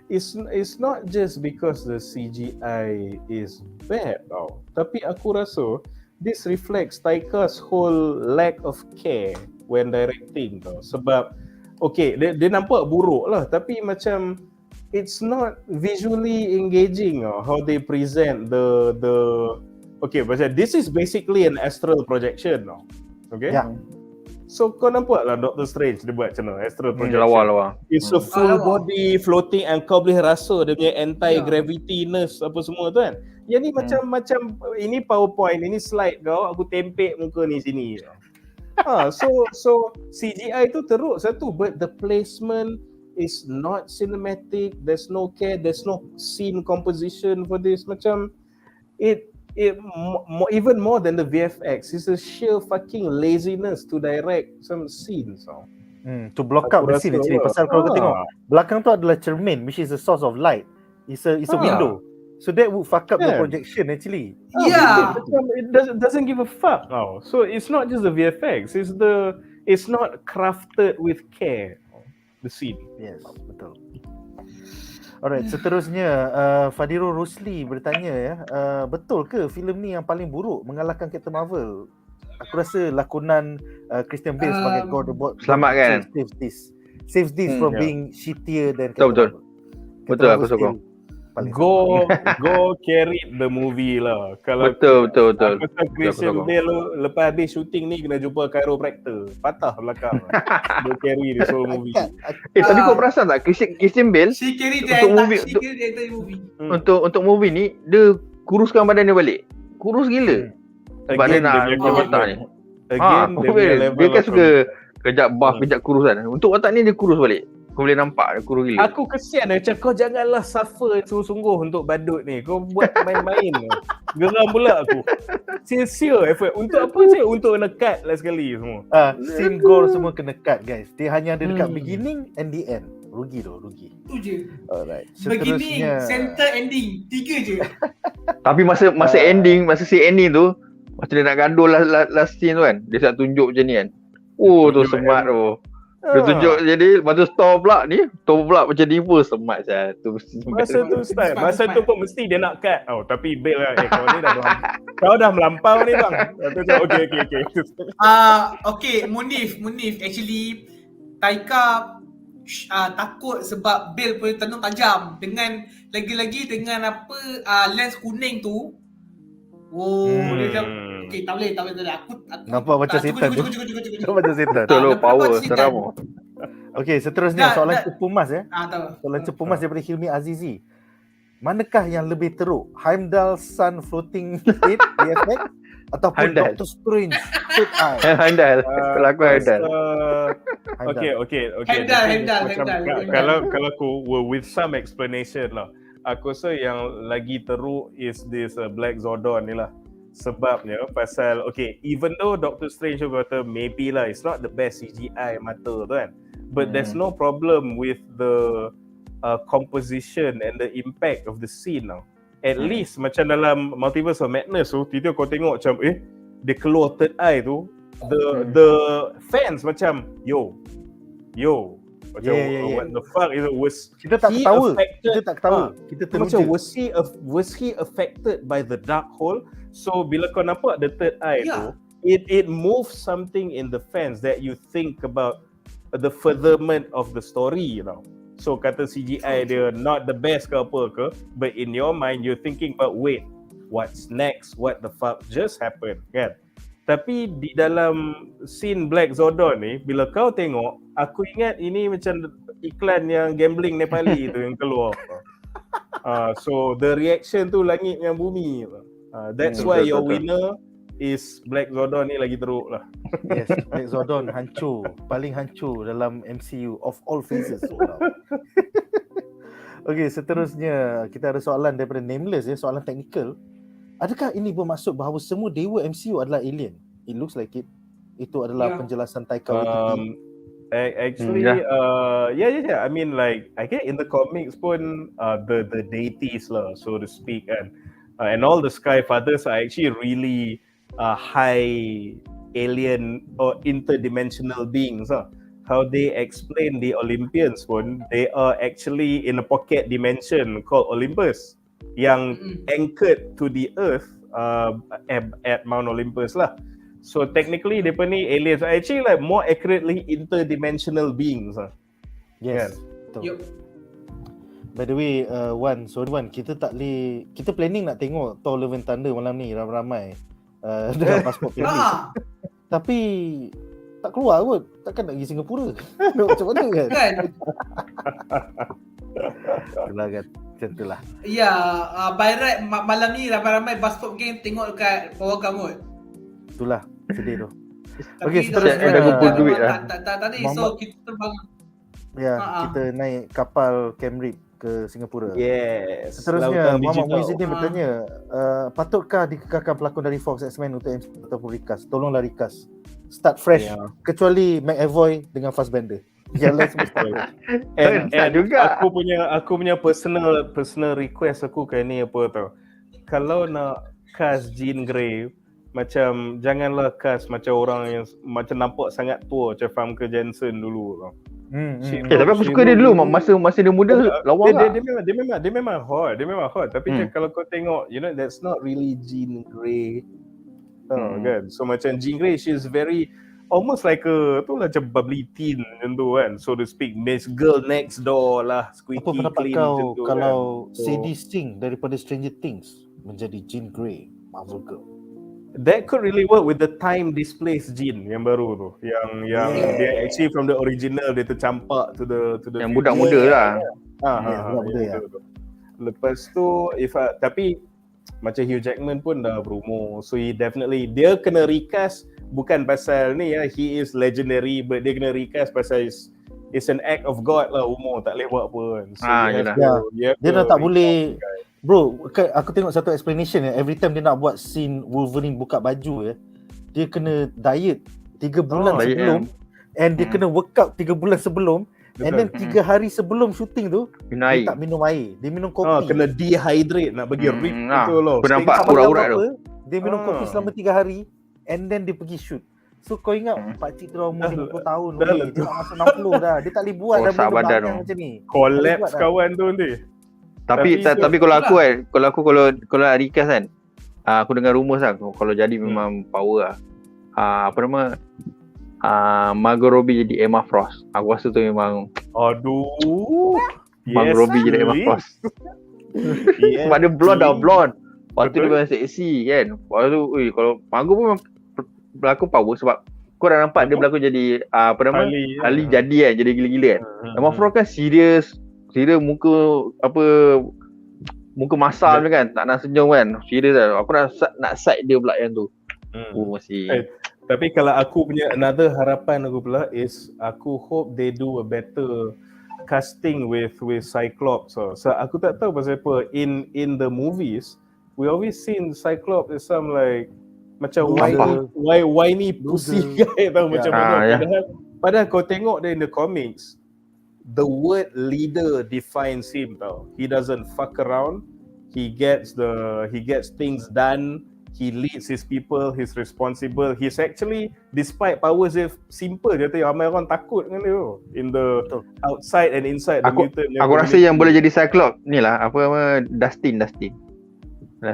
it's not just because the CGI is bad tau. Tapi aku rasa this reflects Taika's whole lack of care when directing tau. Sebab okay, dia nampak buruk lah, tapi macam it's not visually engaging how they present the okay, macam this is basically an astral projection now. Okay? Yeah. So kau nampak lah Doctor Strange dia buat macam mana astral projection. Lawa. It's a full body floating and kau boleh rasa dia punya anti-gravity-ness apa semua tu kan. Yang ni macam ini PowerPoint, ini slide kau, aku tempek muka ni sini. So CGI tu teruk satu, but the placement is not cinematic, there's no care, there's no scene composition for this. Macam even more than the VFX, it's a sheer fucking laziness to direct some scenes. To block out the scene actually. Pasal kalau kau tengok belakang tu adalah cermin, which is a source of light. It's a window. So that would fuck up the projection actually. It doesn't give a fuck. So it's not just the VFX, it's not crafted with care. The scene. Yes, betul. Alright, seterusnya Fadiro Rusli bertanya ya, betul ke filem ni yang paling buruk mengalahkan Captain Marvel? Aku rasa lakonan Christian Bale sebagai God of War selamat kan? saves this from yeah. being shittier than Betul. Captain Betul, Marvel aku sokong. still paling Go carry the movie lah. Kalau Betul. aku rasa Aku Christian sokong. Bale lepas habis shooting ni kena jumpa chiropractor. Patah belakang. Dia carry the whole movie. Tapi kau perasan tak Christian Bale She carry Untuk movie- the entire movie. untuk movie ni dia kuruskan badan dia balik. Kurus gila. Sebab dia Again, nak dia punya buat watak ni. Again, dia punya level Dia kan of- suka kejap buff, kejap kurus kan. Untuk watak ni dia kurus balik. Kau boleh nampak dia kurus gila. Aku kesian macam kau janganlah suffer sungguh-sungguh untuk badut ni. Kau buat main-main. Geram pula aku. Sincere effort. Untuk apa je? Untuk kena cut lah sekali semua. scene gore semua kena cut guys. Dia hanya ada dekat beginning and the end. Rugi. Tu je. Alright. Beginning, Seterusnya center, ending. 3 je. Tapi masa ending, masa si ending tu, masa dia nak gaduh last scene tu kan, dia nak tunjuk macam ni kan. Oh tu Tunjuk smart tu. Dia tunjuk jadi, lepas tu Thor pula macam ni pun smart saya tu. Masa tu style. Masa tu pun mesti dia nak cut. Oh, tapi Bale lah. Kau dah melampau ni bang. Lepas tu macam, okay. Okay, Munif. Actually, Taika takut sebab Bale punya tenung tajam. Dengan lagi-lagi dengan apa lens kuning tu. Dia macam okay, tak boleh. Aku nampak macam setan tu. Cukup. Nampak macam setan. Betul nampak power macam setan. seram. Okey, seterusnya soalan cepu mas Tahu. Soalan cepu mas daripada Hilmi Azizi. Manakah yang lebih teruk? Heimdall Sun Floating Head VFX ataupun Heimdall. Doctor Strange Third Eye? Handal. Pelakon handal. Okay. Heimdall. Kalau aku with some explanation lah. Aku rasa yang lagi teruk is this Black Zordon ni lah. Sebabnya pasal even though Doctor Strange tu kata maybe lah it's not the best CGI mata tu kan, but there's no problem with the composition and the impact of the scene now. At least macam dalam Multiverse of Madness tu, tiba kau tengok macam dia keluar third eye tu, the fans macam yo macam what the fuck was Kita tak he ketawa. affected- Kita macam teruja. was he affected by the dark hole? So bila kau nampak the third eye Yeah. tu, it moves something in the fans that you think about the furtherment of the story, So kata CGI dia not the best ke apa ke, but in your mind you're thinking about wait, what's next? What the fuck just happened, kan? Tapi di dalam scene Black Zordon ni, bila kau tengok, aku ingat ini macam iklan yang gambling Nepali tu yang keluar. So the reaction tu langit dengan bumi. That's why your winner is Black Zordon ni lagi teruk lah. Yes, Black Zordon paling hancur dalam MCU of all phases. Okey, seterusnya kita ada soalan daripada Nameless soalan teknikal. Adakah ini bermaksud bahawa semua dewa MCU adalah alien? It looks like it. Itu adalah penjelasan Taika Waititi. Actually, yeah. I mean, like, I get in the comics pun the deities lah, so to speak, and all the Sky Fathers are actually really high alien or interdimensional beings. How they explain the Olympians pun, they are actually in a pocket dimension called Olympus, yang anchored to the earth at Mount Olympus lah. So technically depa ni aliens, actually like more accurately interdimensional beings lah. Yes. Betul. Yup. By the way, Wan, kita planning nak tengok Thor Love and Thunder malam ni ramai-ramai dengan pasport family. Tapi tak keluar kot. Takkan nak pergi Singapura. Nak macam mana kan? Itulah kan. Macam itulah. Ya, by right malam ni ramai-ramai BuzzPOP gang tengok dekat bawah kamut. Itulah sedih tu. Tapi Okey, seterusnya ada kumpul duit lah. Tadi so Muhammad. kita terbang. Ya, kita naik kapal Cam Reap ke Singapura. Yes. Seterusnya Lautan Muhammad digital. Muizuddin bertanya, patutkah dikekalkan pelakon dari Fox X-Men untuk MCU ataupun recast? Tolonglah recast. Start fresh. Yeah. Kecuali McAvoy dengan Fassbender. Yang lain semua start fresh. And juga. aku punya personal request aku ke ni apa tau. Kalau nak cast Jean Grey, macam janganlah cast macam orang yang macam nampak sangat tua macam Famke Janssen dulu tau. Tapi aku suka dia dulu masa dia muda lawa lah. Dia memang hot. Tapi kalau kau tengok, that's not really Jean Grey. Kan? So macam Jean Grey, she's very almost like a tu lah macam bubbly teen macam tu kan, so to speak, Miss Girl Next Door lah, squeaky Apa pendapat clean kau macam tu kalau kan. So, Sadie Sink daripada Stranger Things menjadi Jean Grey, Marvel Girl? that could really work with the time displaced Jean yang baru tu, yang dia actually from the original dia tercampak to the Yang budak muda lah. budak muda ya. Lepas tu tapi macam Hugh Jackman pun dah berumur, so dia kena recast bukan pasal ni ya, he is legendary, but dia kena recast pasal it's an act of God lah, umur tak boleh buat apa kan. So dia dah tak boleh. Bro, aku tengok satu explanation every time dia nak buat scene Wolverine buka baju dia kena diet 3 bulan sebelum and dia kena workout 3 bulan sebelum. Betul. And then 3 hari sebelum syuting tu dia tak minum air, dia minum kopi. Kena dehydrate nak bagi rip betul loh. Aku nampak urat-urat tu. Dia minum kopi selama 3 hari and then dia pergi shoot. So kau ingat pakcik tu dah umur 50 tahun dia nak masuk 60 dah. Dia tak boleh buat dah benda macam ni. Collapse kawan tu nanti. Tapi kalau aku kalau recast kan, aku dengar rumours lah kalau jadi memang power lah. Apa nama? Margot Robbie jadi Emma Frost. Aku rasa tu memang Margot Robbie jadi Emma Frost. Sebab dia blonde. Lepas tu dia memang seksi kan. Lepas tu kalau Margot pun berlakon power sebab kau dah nampak dia berlakon jadi Ali jadi kan, jadi gila-gila kan. Emma Frost kan serius muka masam je kan, tak nak senyum kan, serius lah. Aku nak side dia pula yang tu. Masih tapi kalau aku punya another harapan aku pula is aku hope they do a better casting with Cyclops. So aku tak tahu pasal apa in the movies we always seen Cyclops as some like macam whiny pussy guy tau macam mana. Padahal kau tengok dia in the comics, the word leader defines him tau. He doesn't fuck around. He gets things done. He leads his people. He's responsible. He's actually, despite powers dia simple je, ramai orang takut dengan dia in the outside and inside the mutant. Aku rasa yang boleh jadi Cyclops ni lah, apa nama, Dustin lah,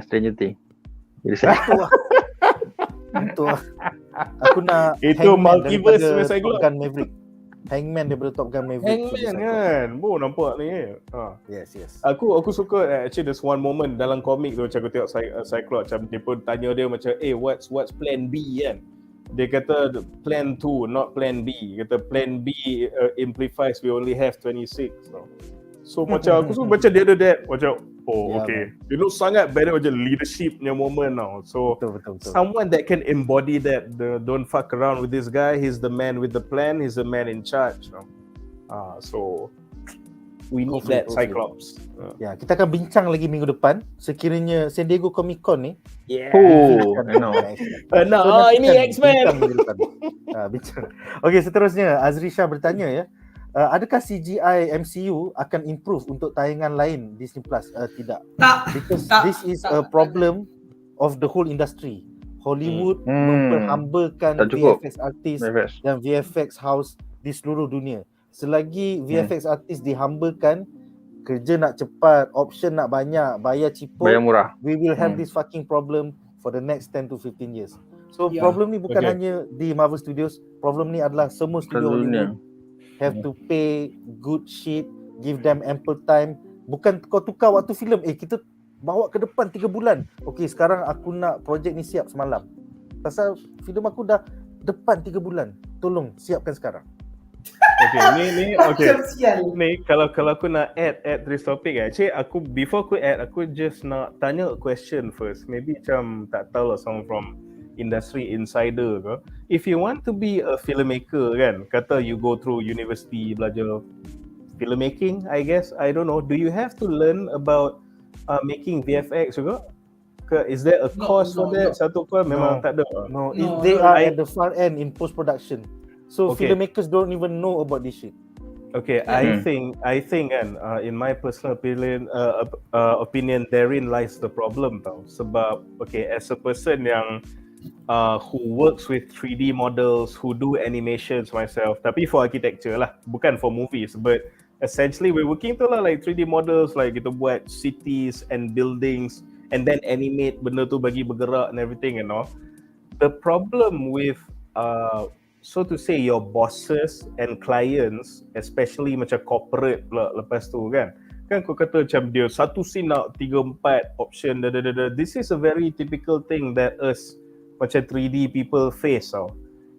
Stranger Things. Jadi Cyclops. Itu aku nak itu multiverse Cyclops. Hangman daripada Top Gun Maverick. Hangman kan. Nampak ni. Yes. Aku suka actually there's one moment dalam komik tu macam aku tengok Cyclops macam dia pun tanya dia macam what's plan B kan. Dia kata plan 2 not plan B. Kata plan B implies we only have 26. So macam aku suka macam dia ada that macam okay. You know sangat better macam leadership punya moment now. So betul. someone that can embody that, don't fuck around with this guy. He's the man with the plan. He's the man in charge. So we need that Cyclops. Ya, kita akan bincang lagi minggu depan sekiranya San Diego Comic Con ni. Ini X-Men. Bincang. Okey, seterusnya Azrisha bertanya ya. Adakah CGI MCU akan improve untuk tayangan lain Disney Plus? Tidak. Because this is a problem of the whole industry. Hollywood memperhambakan VFX artist dan VFX house di seluruh dunia. Selagi VFX artist dihambakan, kerja nak cepat, option nak banyak, bayar cheaper, bayar murah, we will have this fucking problem for the next 10 to 15 years. So problem ni bukan hanya di Marvel Studios, problem ni adalah semua studio Hollywood have to pay good shit, give them ample time. Bukan kau tukar waktu filem, kita bawa ke depan 3 bulan. Okay, sekarang aku nak projek ni siap semalam. Pasal filem aku dah depan 3 bulan. Tolong siapkan sekarang. Ni kalau aku nak add this topic actually before aku add, aku just nak tanya a question first. Maybe macam tak tahu lah, someone from industry insider ke. If you want to be a filmmaker kan, kata you go through university belajar filmmaking, I guess, I don't know, do you have to learn about making VFX juga? Is there a course for that? Satu course memang tak ada. No, they are at the far end in post production. So filmmakers don't even know about this shit. Okay, I think kan in my personal opinion therein lies the problem tau. Sebab as a person yang who works with 3D models, who do animations myself, tapi for architecture lah, bukan for movies, but essentially we're working tu lah like 3D models, like kita buat cities and buildings and then animate benda tu bagi bergerak and everything and all. The problem with so to say your bosses and clients, especially macam corporate pula lepas tu kan kau kata macam dia satu scene nak 3-4 option this is a very typical thing that us macam 3D people face tau,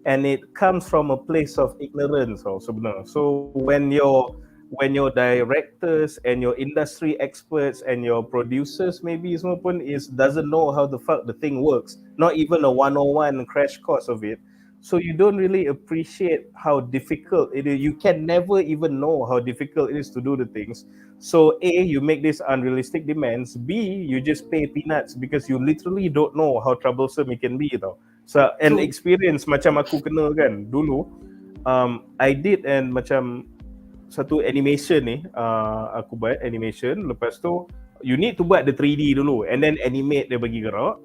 and it comes from a place of ignorance tau sebenarnya. So when your directors and your industry experts and your producers maybe semua pun doesn't know how the fuck the thing works, not even a 101 crash course of it, so you don't really appreciate how difficult it is. You can never even know how difficult it is to do the things. So A, you make these unrealistic demands. B, you just pay peanuts because you literally don't know how troublesome it can be tau. So an experience macam aku kena kan dulu, I did and macam satu animation ni, aku buat animation, lepas tu you need to buat the 3D dulu and then animate dia bagi gerak,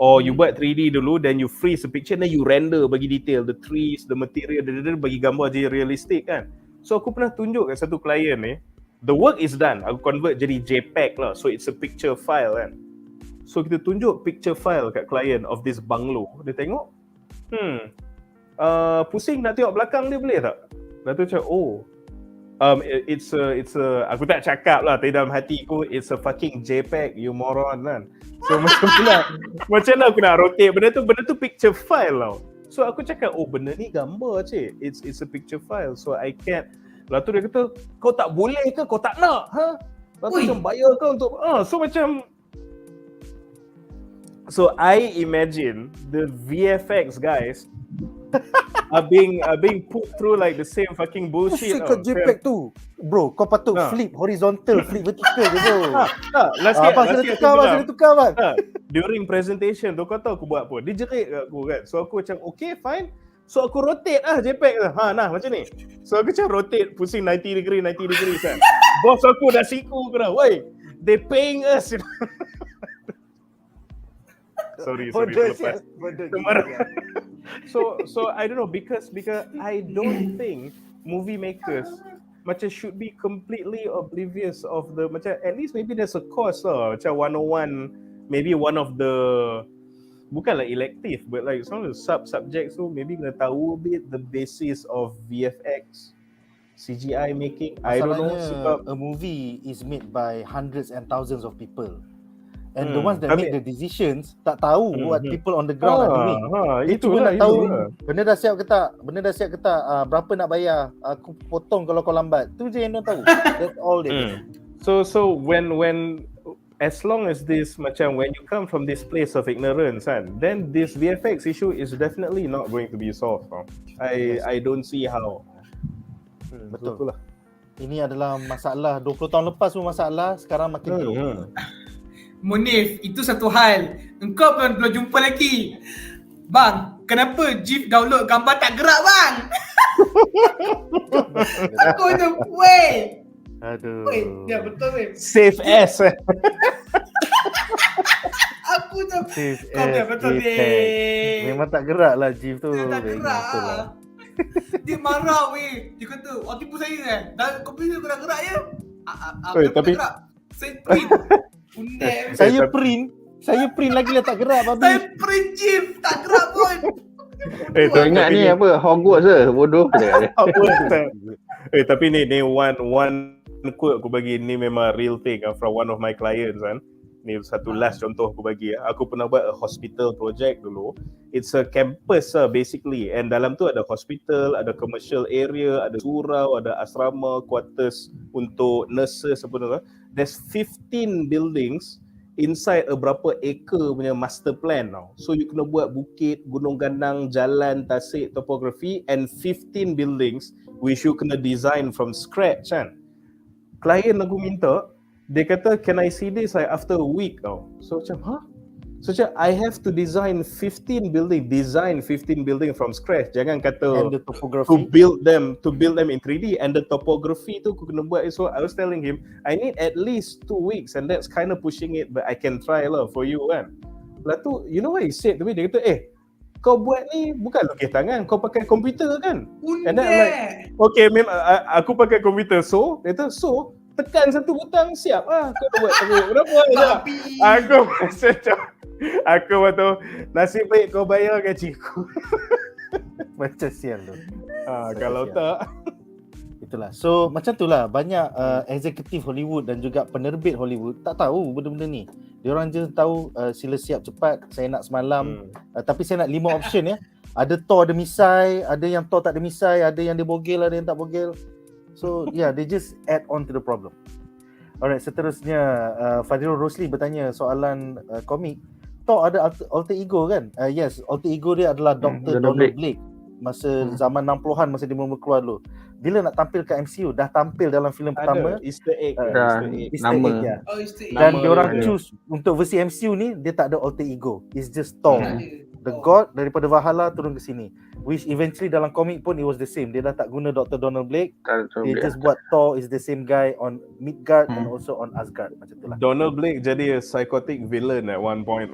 or you buat 3D dulu then you freeze the picture then you render bagi detail the trees, the material, bagi gambar je realistic kan. So aku pernah tunjuk kat satu klien ni, the work is done, aku convert jadi JPEG lah, so it's a picture file kan. So kita tunjuk picture file kat klien of this bungalow, dia tengok pusing nak tengok belakang dia boleh tak? Lepas tu macam it's a aku tak cakap lah, tapi dalam hati aku it's a fucking JPEG, you moron kan. So macam mana aku nak rotate benda tu picture file tau. So aku cakap benda ni gambar cik, it's a picture file, so I can't. Lepas tu dia kata kau tak boleh ke, kau tak nak lepas tu macam bayar kau untuk so I imagine the VFX guys are being put through like the same fucking bullshit. Kau JPEG tu bro, kau patut flip horizontal, flip vertical je bro. Last kena tukar bang. During presentation tu kau tahu aku buat apa, dia jerit kat aku kan. So aku macam okay fine, so aku rotate JPEG nah macam ni. So aku macam rotate pusing 90 degree kan. Bos aku dah siku kena, woi they paying us. sorry lepas. So I don't know, because I don't think movie makers macam should be completely oblivious of the macam, at least maybe there's a course macam 101, maybe one of the bukanlah elective but like some of the subjects tu maybe kena tahu a bit the basis of VFX, CGI making. I don't know sebab a movie is made by hundreds and thousands of people. And the ones that make the decisions tak tahu what people on the ground are doing. Dia cuma nak tahu benda dah siap ke tak, berapa nak bayar, aku potong kalau kau lambat. Tu je yang dia tahu. That's all they do. So when as long as this macam when you come from this place of ignorance kan, then this VFX issue is definitely not going to be solved. I don't see how. Betul lah. Ini adalah masalah 20 tahun lepas pun masalah, sekarang makin teruk. Munif, itu satu hal. Engkau belum jumpa lagi. Bang, kenapa GIF download gambar tak gerak bang? Aku macam, weh. Aduh. Weh, ya betul weh. Save as. Aku macam, kau betul weh. Memang tak gerak lah GIF tu. Tak gerak lah. Dia marah weh. Dia kata, tipu saya kan. Dan komputer kau dah gerak ya? Tapi saya print. Saya print lagi lah tak gerak babi. Saya print GIF tak gerak pun. Kau ingat ni apa? Hogwarts ke? Bodoh ke? Tapi ni one quote aku bagi ni memang real thing from one of my clients kan. Ni satu last contoh aku bagi. Aku pernah buat a hospital project dulu. It's a campus basically, and dalam tu ada hospital, ada commercial area, ada surau, ada asrama, quarters untuk nurses apa tu. There's 15 buildings inside a berapa acre punya master plan tau. So you kena buat bukit, gunung ganang, jalan, tasik, topography, and 15 buildings which you kena design from scratch kan. Klien aku minta, dia kata can I see this like after a week tau. So macam so macam I have to design 15 building from scratch. Jangan kata to build them in 3D, and the topography tu aku kena buat. So I was telling him I need at least 2 weeks, and that's kind of pushing it, but I can try lah for you kan. Lepas tu you know what he said to me, dia kata kau buat ni bukan lukis tangan, kau pakai komputer kan? And then I'm like okay, aku pakai komputer, so dia kata so tekan satu butang siap kau buat berapa je. Aku waktu nasib baik kau bayar gaji aku. Macam sial tu. Kalau sial. tak, Itulah. So macam tu lah, banyak eksekutif Hollywood dan juga penerbit Hollywood tak tahu benda-benda ni. Diorang je tahu sila siap cepat, saya nak semalam. Tapi saya nak 5 option ya. Ada Thor ada misai, ada yang Thor tak ada misai, ada yang dia bogel, ada yang tak bogel. So yeah, they just add on to the problem. Alright, seterusnya Fadil Rosli bertanya soalan komik. Thor ada alter ego kan? Yes, alter ego dia adalah Dr. Donald Blake. Masa zaman 60-an, masa dia mula keluar dulu. Bila nak tampil ke MCU, dah tampil dalam filem pertama. ada Easter egg. Easter nama. egg, ya. Oh, Easter egg. Dan Nama diorang dia. choose untuk versi MCU ni, dia tak ada alter ego. It's just Thor. Tak ada. The God daripada Valhalla turun ke sini. Which eventually dalam komik pun it was the same. Dia dah tak guna Dr. Donald Blake. Dia just buat Thor is the same guy on Midgard and also on Asgard. Macam tu lah. Donald Blake jadi a psychotic villain at one point.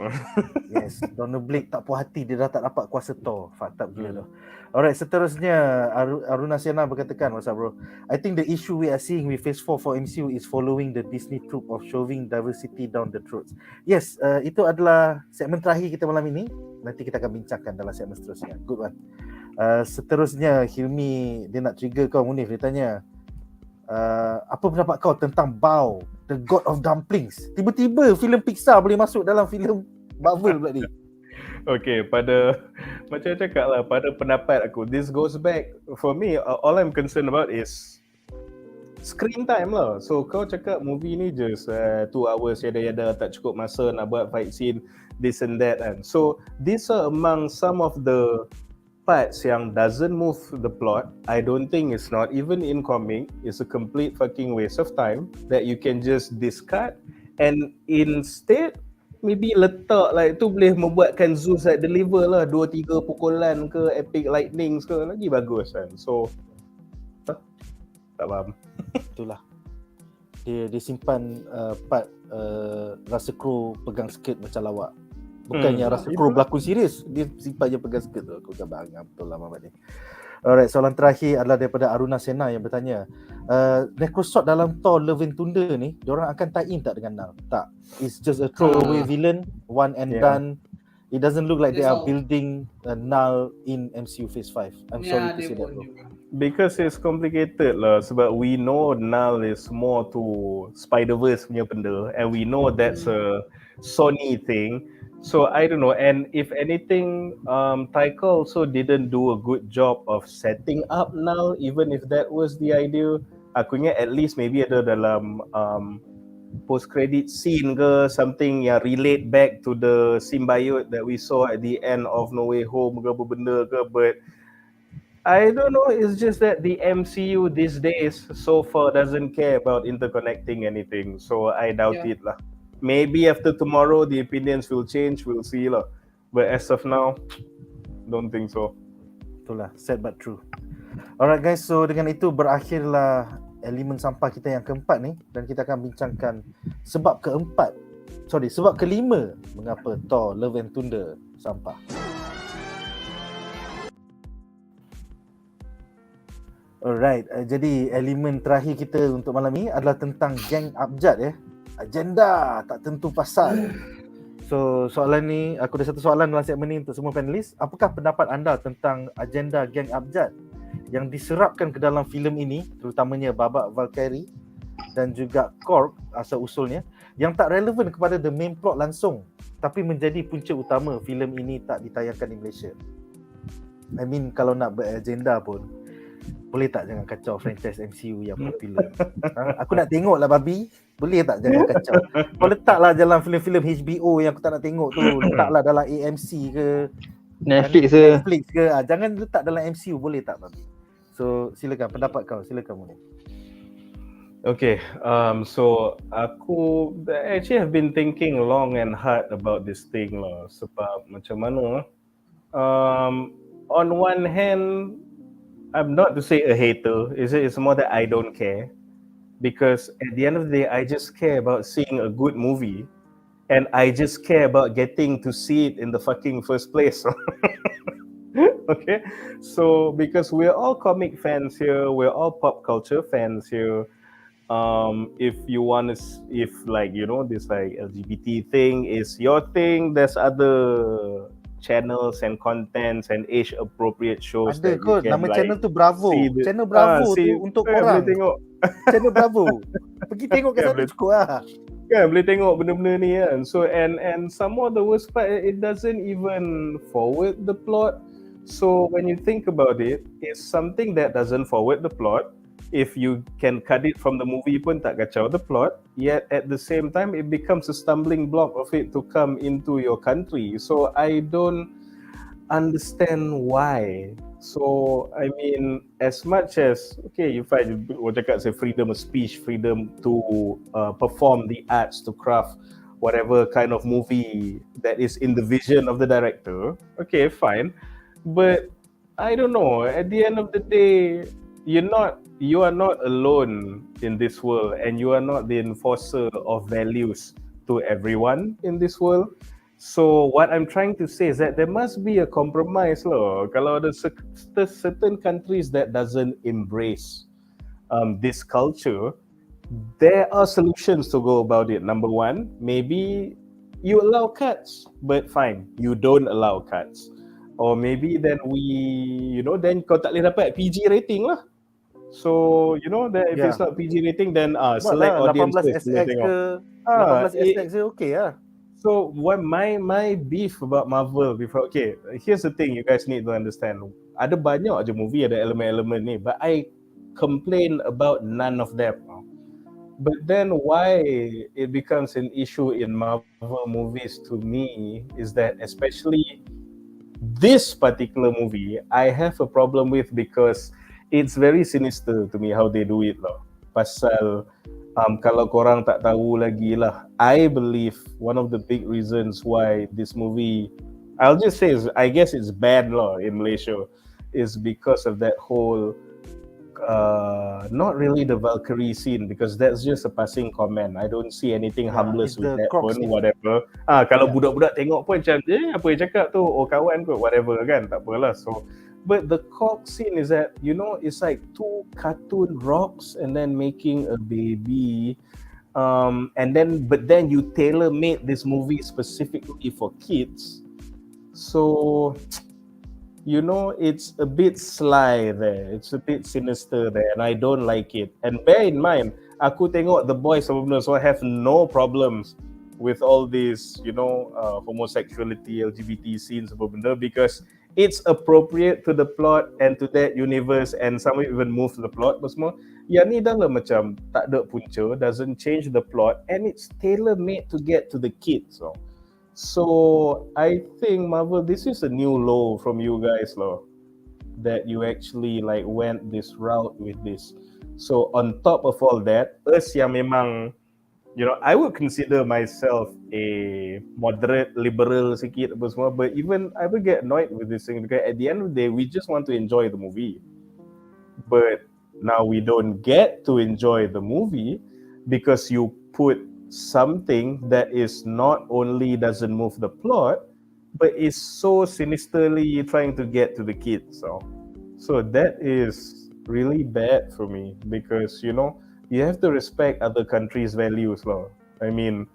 Yes, Donald Blake tak puas hati, dia dah tak dapat kuasa Thor. Fucked up gila tu. Alright, seterusnya Aruna Siana berkatakan, what's up bro? I think the issue we are seeing with Phase 4 for MCU is following the Disney trope of shoving diversity down the throats. Yes, itu adalah segmen terakhir kita malam ini. Nanti kita akan bincangkan dalam segmen seterusnya. Good one. Seterusnya Hilmi, dia nak trigger kau Munif. Dia tanya, apa pendapat kau tentang Bao, the God of Dumplings? Tiba-tiba filem Pixar boleh masuk dalam filem Marvel pula ni. Okay, macam saya cakap lah, pada pendapat aku, this goes back, for me, all I'm concerned about is screen time lah. So kau cakap movie ni just 2 hours yada-yada, tak cukup masa nak buat fight scene, this and that kan. So these are among some of the parts yang doesn't move the plot. I don't think it's not even in comic. It's a complete fucking waste of time that you can just discard and instead maybe letak like tu boleh membuatkan Zeus like deliver lah 2-3 pukulan ke epic lightnings ke, lagi bagus kan. So tak faham. Itulah. Dia simpan part Russell Crowe pegang skirt macam lawak. Bukannya Russell Crowe berlakon serius, dia simpan je pegang skirt tu. Aku gambar betul lah Muhammad ni. Alright, soalan terakhir adalah daripada Aruna Sena yang bertanya, Necrosword dalam Thor Love and Thunder ni, diorang akan tie-in tak dengan Null? Tak. It's just a throwaway villain, one and done. It doesn't look like they are building Null in MCU Phase 5. I'm sorry to say that bro. Because it's complicated lah, sebab we know Null is more to Spider-Verse punya benda and we know that's a Sony thing. So I don't know, and if anything, Taika also didn't do a good job of setting up Null, even if that was the idea. Aku ingat at least maybe ada dalam post-credit scene ke, something yang relate back to the symbiote that we saw at the end of No Way Home ke apa benda ke, but I don't know, it's just that the MCU these days so far doesn't care about interconnecting anything, so I doubt it lah. Maybe after tomorrow the opinions will change, we'll see lah. But as of now, don't think so. Itulah, sad but true. Alright guys, so dengan itu berakhirlah elemen sampah kita yang keempat ni, dan kita akan bincangkan sebab kelima mengapa Thor Love and Thunder sampah. Alright, jadi elemen terakhir kita untuk malam ni adalah tentang geng ABJAD ya. Agenda tak tentu pasal. So soalan ni, aku ada satu soalan dalam segmen ni untuk semua panelis. Apakah pendapat anda tentang agenda geng ABJAD yang diserapkan ke dalam filem ini, terutamanya babak Valkyrie dan juga Korg asal usulnya, yang tak relevan kepada the main plot langsung, tapi menjadi punca utama filem ini tak ditayangkan di Malaysia? I mean, kalau nak beragenda pun, boleh tak jangan kacau franchise MCU yang popular? Aku nak tengok lah babi. Boleh tak jangan kacau? Kau letaklah dalam filem-filem HBO yang aku tak nak tengok tu. Letaklah dalam AMC ke Netflix ke. Jangan letak dalam MCU, boleh tak babi? So silakan pendapat kau, silakan Munir. Okay, so aku actually have been thinking long and hard about this thing lah. Sebab macam mana, on one hand, I'm not to say a hater, it's more that I don't care. Because at the end of the day, I just care about seeing a good movie, and I just care about getting to see it in the fucking first place. Okay, so because we're all comic fans here, we're all pop culture fans here. If you want to, if like, you know, this like LGBT thing is your thing, there's other channels and contents and age appropriate shows Ada that you kot can nama like channel tu Bravo. see the- Channel Bravo see, tu untuk boleh korang. tengok Channel Bravo. Pergi tengok kat Kan, sana boleh- cukup lah. kan boleh tengok benda-benda ni kan. So and some more the worst part, it doesn't even forward the plot. So when you think about it, it's something that doesn't forward the plot. If you can cut it from the movie pun tak kacau the plot, yet at the same time it becomes a stumbling block of it to come into your country. So I don't understand why. So I mean, as much as okay, you find orang cakap say freedom of speech, freedom to perform the arts, to craft whatever kind of movie that is in the vision of the director. Okay, fine, but I don't know. At the end of the day, you are not alone in this world, and you are not the enforcer of values to everyone in this world. So what I'm trying to say is that there must be a compromise loh. Kalau ada certain countries that doesn't embrace this culture, there are solutions to go about it. Number one, maybe you allow cuts, but fine, you don't allow cuts. Or maybe then then kau tak boleh dapat PG rating lah. So, that if it's not PG rating, then select Buatlah audiences 18SX tengok. ke 18SX je okey lah. So what my beef about Marvel before, okay, here's the thing you guys need to understand. Ada banyak aja movie ada elemen-elemen ni, but I complain about none of them. But then why it becomes an issue in Marvel movies to me is that especially this particular movie I have a problem with because it's very sinister to me how they do it lah. Pasal kalau korang tak tahu lagi lah, I believe one of the big reasons why this movie, I'll just say, I guess it's bad lah in Malaysia, is because of that whole not really the Valkyrie scene, because that's just a passing comment. I don't see anything harmless it's with the that croc pun, scene. whatever. Kalau budak-budak tengok pun macam apa yang cakap tu, oh kawan kot, whatever kan, tak apalah. So but the cock scene is that, it's like two cartoon rocks and then making a baby. But then you tailor-made this movie specifically for kids. So, it's a bit sly there. It's a bit sinister there, and I don't like it. And bear in mind, aku tengok The Boys sebelum, so I have no problems with all this, homosexuality, LGBT scenes apa benda, because it's appropriate to the plot and to that universe, and some even move the plot apa semua. Yang ni dah lah macam tak ada punca, doesn't change the plot, and it's tailor-made to get to the kids. So I think Marvel, this is a new low from you guys lah, that you actually like went this route with this. So on top of all that, us yang memang, I would consider myself a moderate liberal sikit apa semua, but even I would get annoyed with this thing because at the end of the day we just want to enjoy the movie. But now we don't get to enjoy the movie because you put something that is not only doesn't move the plot, but is so sinisterly trying to get to the kids. So that is really bad for me because you have to respect other countries' values lah. I mean,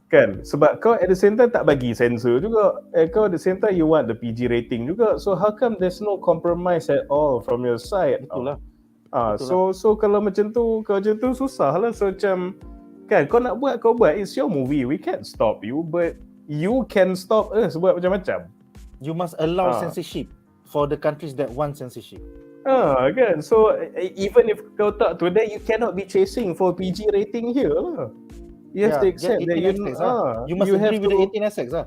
kan? Sebab kau at the same time tak bagi censor juga. Kau at the same time you want the PG rating juga. So how come there's no compromise at all from your side? Betul lah. So kalau macam tu susah lah. So macam kan, kau nak buat, kau buat. It's your movie. We can't stop you, but you can stop us buat macam-macam. You must allow censorship for the countries that want censorship. Kan? So even if kau tak tu, then you cannot be chasing for PG rating here lah. You have to accept that you must agree with the 18SX lah.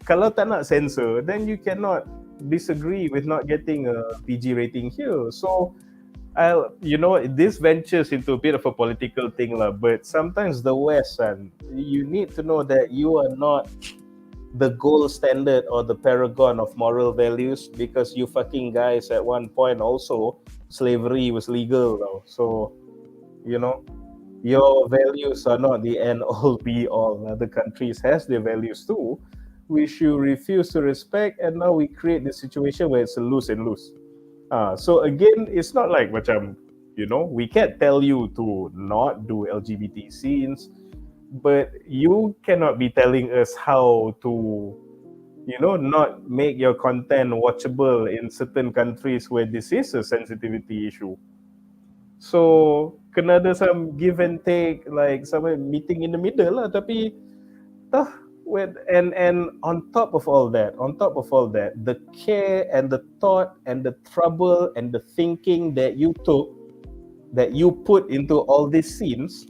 Kalau tak nak censor, then you cannot disagree with not getting a PG rating here. So this ventures into a bit of a political thing lah, but sometimes the West, you need to know that you are not the gold standard or the paragon of moral values, because you fucking guys at one point also slavery was legal now. So your values are not the end all be all. Other countries has their values too, which you refuse to respect, and now we create this situation where it's a lose and lose. So again, it's not like macam, we can't tell you to not do LGBT scenes, but you cannot be telling us how to not make your content watchable in certain countries where this is a sensitivity issue. So kena ada some give and take, like some meeting in the middle lah. Tapi and on top of all that, the care and the thought and the trouble and the thinking that you put into all these scenes,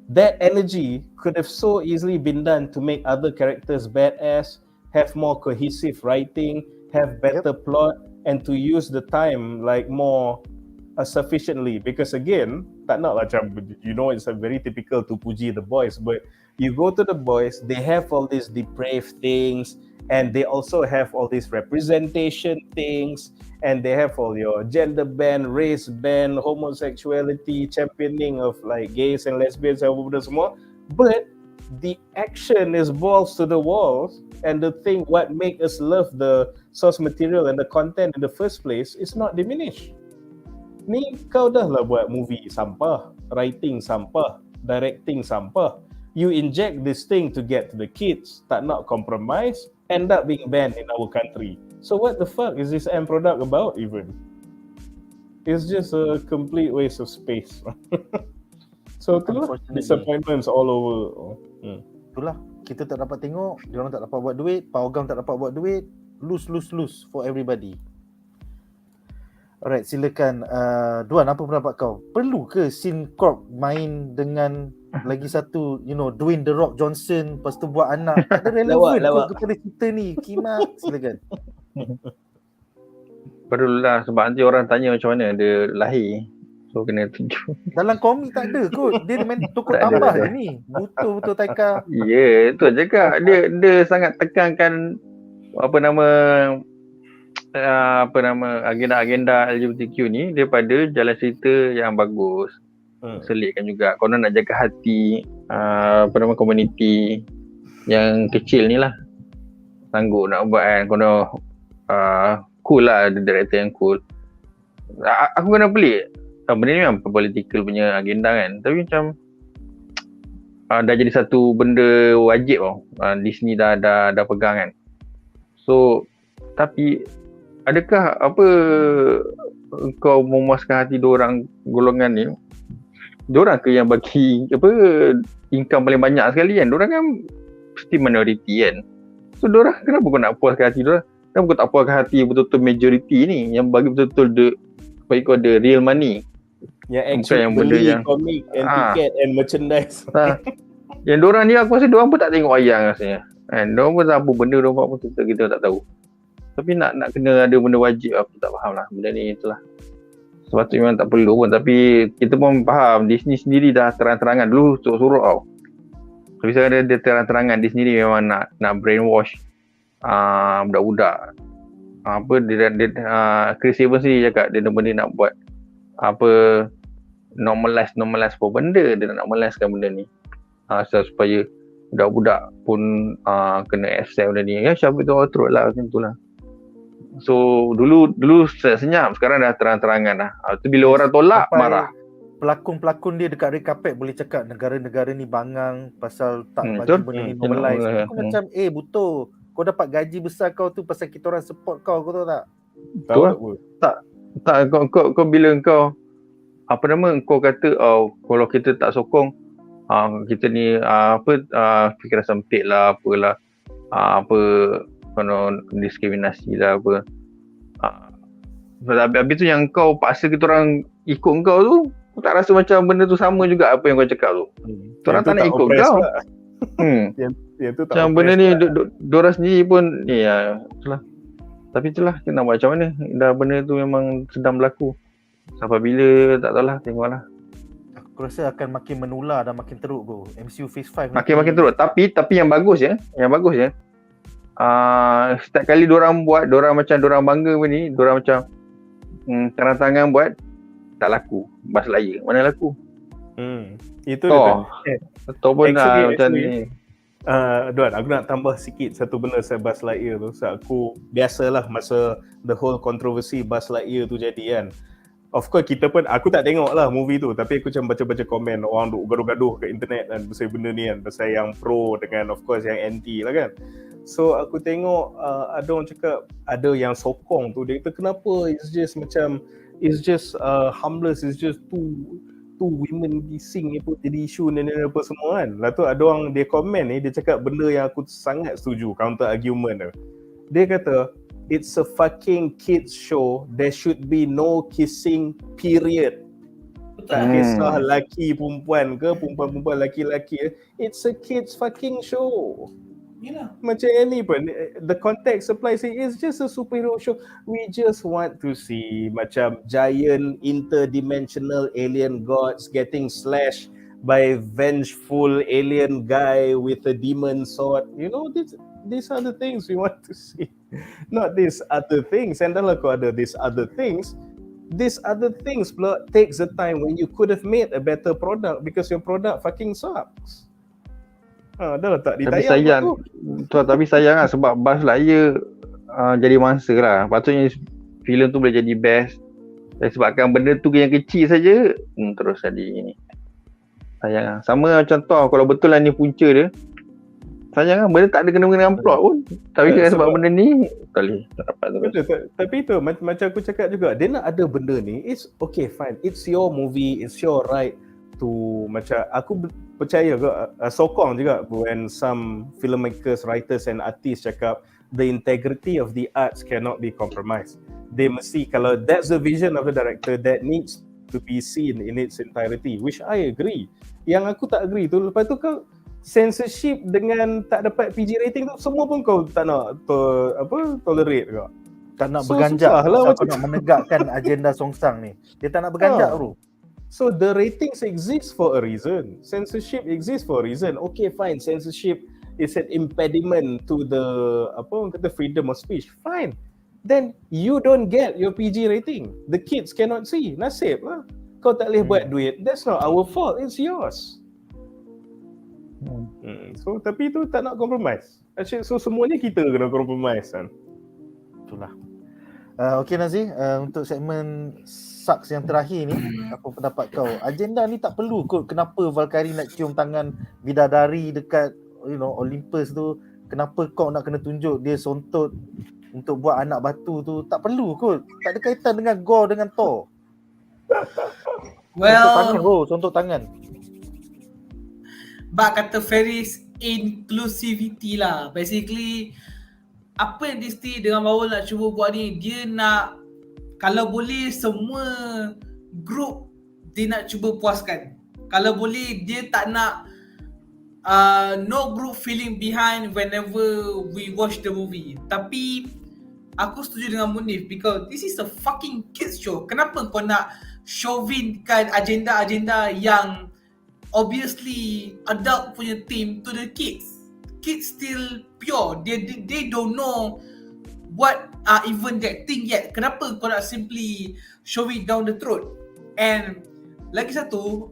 that energy could have so easily been done to make other characters badass, have more cohesive writing, have better plot, and to use the time like more sufficiently. Because again, tak nak lah macam, it's a very typical to puji the boys, but you go to the boys, they have all these depraved things, and they also have all these representation things, and they have all your gender ban, race ban, homosexuality, championing of like gays and lesbians and benda semua. But the action is balls to the walls, and the thing what make us love the source material and the content in the first place is not diminished. Ni kau dah lah buat movie sampah, writing sampah, directing sampah. You inject this thing to get to the kids, tak nak compromise, end up being banned in our country. So what the fuck is this end product about even? It's just a complete waste of space. So itulah, disappointments all over. Itulah, kita tak dapat tengok, diorang tak dapat buat duit, Pawagam tak dapat buat duit, lose for everybody. Alright, silakan Duan, apa pendapat kau? Perlu ke scene corp main dengan lagi satu, Dwayne The Rock Johnson, lepas tu buat anak? Tak ada relevan kepada kita ni. Kimak, silakan. Perlulah, sebab nanti orang tanya macam mana dia lahir. So kena tunjuk. Dalam komik tak ada kot. Dia main tokoh tambah je ni. Betul Taika. Ya, itu je kak. Dia sangat tekankan agenda LGBTQ ni daripada jalan cerita yang bagus. Selitkan juga. Konon nak jaga hati komuniti yang kecil ni lah. Sanggup nak buat kan. Konon cool lah, director yang cool. Aku kena pelik. Benda ni memang political punya agenda kan. Tapi macam dah jadi satu benda wajib tau. Disney dah pegang kan. So tapi adakah kau memuaskan hati diorang golongan ni? Diorang ke yang bagi income paling banyak sekali kan? Diorang kan mesti minority kan. So diorang kenapa kau nak puaskan hati diorang? Kenapa kau tak puaskan hati betul-betul majority ni yang bagi betul-betul kau ada real money? Yang actually beli komik and tiket and merchandise. Yang diorang ni aku rasa diorang pun tak tengok wayang rasanya. Kan? Diorang pun tak apa benda diorang buat pun kita tak tahu. Tapi nak kena ada benda wajib, aku tak faham lah benda ni. Itulah sepatutnya memang tak perlu pun. Tapi kita pun faham Disney sendiri dah terang-terangan dulu surut tau. Tapi sekarang dia terang-terangan Disney ni memang nak brainwash budak-budak. Chris Evans sendiri cakap dia nak buat normalize apa benda. Dia nak normalizekan benda ni supaya budak-budak pun kena accept benda ni. Ya siapa tu teruk lah macam tu lah. So dulu senyap, sekarang dah terang-terangan dah. Tu bila orang tolak marah. Pelakon-pelakon dia dekat red carpet boleh cakap negara-negara ni bangang pasal tak bagi benda ni normalize. Aku macam butuh. Kau dapat gaji besar kau tu pasal kita orang support kau tahu tak? Tahu tak kau bila kau kau kata kalau kita tak sokong kita ni fikiran sempit lah apalah diskriminasi lah apa. Habis tu yang kau paksa kita orang ikut kau tu, kau tak rasa macam benda tu sama juga apa yang kau cakap tu. Orang tak nak ikut kau. Yang tu tak macam benda ni diorang sendiri pun itulah. Tapi itulah kita nak buat macam mana. Dah benda tu memang sedang berlaku. Sampai bila tak tahulah, tengoklah. Aku rasa akan makin menular dan makin teruk bro. MCU Phase 5 makin teruk. Tapi yang bagus ya. Setiap kali diorang buat, diorang bangga pun ni, diorang macam terang-terangan buat, tak laku. Buzz Lightyear mana laku? Itu dia. Atau pun macam ni. Duan, aku nak tambah sikit satu benda pasal Buzz Lightyear tu. So, aku biasalah masa the whole controversy Buzz Lightyear tu jadi kan. Of course kita pun, aku tak tengok lah movie tu, tapi aku macam baca-baca komen orang duk gaduh-gaduh kat internet kan pasal benda ni kan, pasal yang pro dengan of course yang anti lah kan. So aku tengok ada orang cakap ada yang sokong tu, dia kata kenapa it's just harmless, it's just two women kissing ni pun jadi isu ni apa semua kan. Lepas tu ada orang dia komen ni, dia cakap benda yang aku sangat setuju, counter argument tu. Dia kata it's a fucking kids show, there should be no kissing period. Tak kisah lelaki perempuan ke, perempuan lelaki-lelaki, it's a kids fucking show. Yalah. Macam ni pun, the context applies, it's just a superhero show. We just want to see macam giant interdimensional alien gods getting slashed by vengeful alien guy with a demon sword. You know, these are the things we want to see, not these other things. And kalau kau ada these other things pula takes the time when you could have made a better product because your product fucking sucks. Dah lah tak ditayang. Tapi sayang lah sebab Buzz Lightyear jadi mangsa lah. Patutnya filem tu boleh jadi best. Dan sebabkan benda tu yang kecil saja terus jadi ni. Sayang lah. Sama macam THOR, kalau betul lah ni punca dia. Sayang lah, benda tak ada kena-mengena dengan plot pun. Tapi sebab benda ni tak boleh tak dapat terus. Betul, tapi tu macam aku cakap juga, dia nak ada benda ni, it's okay fine, it's your movie, it's your right to, macam aku percaya juga, sokong juga when some filmmakers, writers and artists cakap the integrity of the arts cannot be compromised. They mesti, kalau that's the vision of the director, that needs to be seen in its entirety, which I agree. Yang aku tak agree tu, lepas tu kau censorship dengan tak dapat PG rating tu, semua pun kau tak nak tolerate kau. Tak nak berganjak lah, kau nak menegakkan agenda songsang ni. Dia tak nak berganjak bro. So the ratings exist for a reason. Censorship exists for a reason. Okay fine, censorship is an impediment to the freedom of speech. Fine. Then you don't get your PG rating. The kids cannot see. Nasib lah. Kau tak boleh buat duit. That's not our fault. It's yours. So tapi tu tak nak compromise. Actually, so semuanya kita kena compromise kan. Itulah. Okay Nazi, untuk segmen sucks yang terakhir ni, apa pendapat kau? Agenda ni tak perlu kot. Kenapa Valkyrie nak cium tangan bidadari dekat Olympus tu? Kenapa kau nak kena tunjuk dia sontot untuk buat anak batu tu? Tak perlu kot. Tak ada kaitan dengan gore dengan THOR. Sontot tangan. Bak kata Ferris, inclusivity lah. Basically, apa yang Disney dengan Marvel nak cuba buat ni, dia nak, kalau boleh semua group dia nak cuba puaskan. Kalau boleh dia tak nak no group feeling behind whenever we watch the movie. Tapi aku setuju dengan Munif because this is a fucking kids show. Kenapa kau nak chauvinkan agenda-agenda yang obviously adult punya theme to the kids? Kids still pure. They don't know what are even that thing yet. Kenapa kau nak simply show it down the throat? And lagi satu,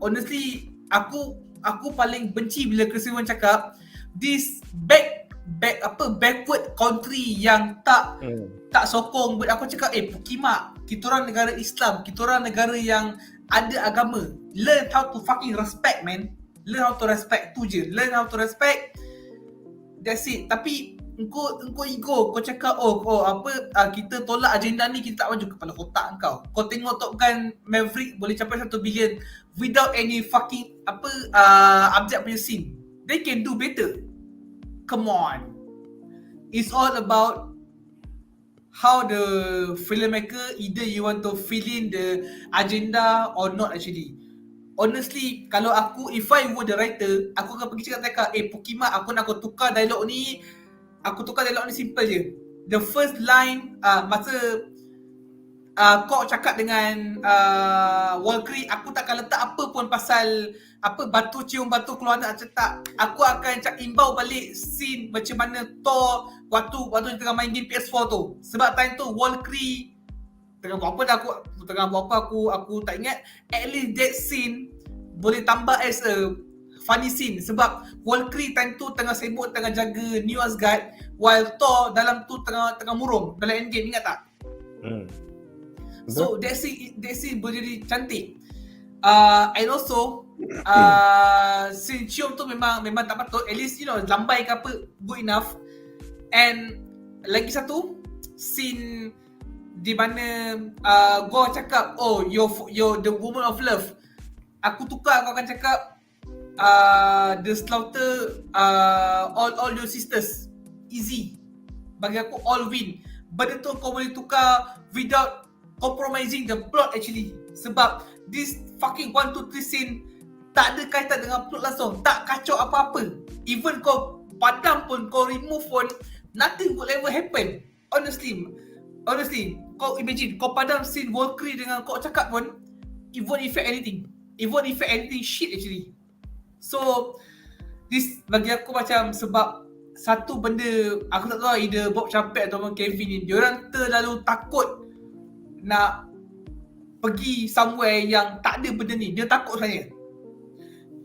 honestly aku paling benci bila Chris Evans cakap this backward country yang tak sokong. But aku cakap Pukimak, kita orang negara Islam, kita orang negara yang ada agama. Learn how to fucking respect, man. Learn how to respect tu je. Learn how to respect. That's it. Tapi engkau ego, kau cakap kita tolak agenda ni, kita tak maju. Kepala otak kau. Kau tengok Top Gun Maverick boleh capai 1 bilion without any fucking ABJAD punya scene. They can do better. Come on. It's all about how the filmmaker, either you want to fill in the agenda or not actually. Honestly, kalau aku, if I were the writer, aku akan pergi cakap Pukimak, aku nak kau tukar dialog ni. Aku tukar dialog ni simple je. The first line, masa kau cakap dengan Valkyrie, aku takkan letak apa pun pasal batu cium batu keluar nak cetak. Aku akan imbau balik scene macam mana THOR waktu tengah main game PS4 tu. Sebab time tu Valkyrie tengah buat apa aku tak ingat. At least that scene boleh tambah as a funny scene. Sebab Valkyrie time tu tengah sibuk tengah jaga New Asgard, while THOR dalam tu tengah murung dalam endgame, ingat tak? So that scene boleh jadi cantik. And also scene cium tu memang tak patut. At least lambai ke apa, good enough. And lagi satu scene di mana Gore cakap, oh you're the woman of love. Aku tukar, kau akan cakap the slaughter all your sisters. Easy. Bagi aku all win. Benda tu kau boleh tukar without compromising the plot actually. Sebab this fucking 1, 2, 3 scene tak ada kaitan dengan plot langsung. Tak kacau apa-apa. Even kau padam pun, kau remove pun, nothing will ever happen. Honestly, kau imagine, kau padam scene Valkyrie dengan kau cakap pun, it won't affect anything. It won't affect anything shit actually. So, this bagi aku macam sebab satu benda, aku tak tahu either Bob Chappell ataupun Kevin ni, diorang terlalu takut nak pergi somewhere yang tak ada benda ni. Dia takut sebenarnya.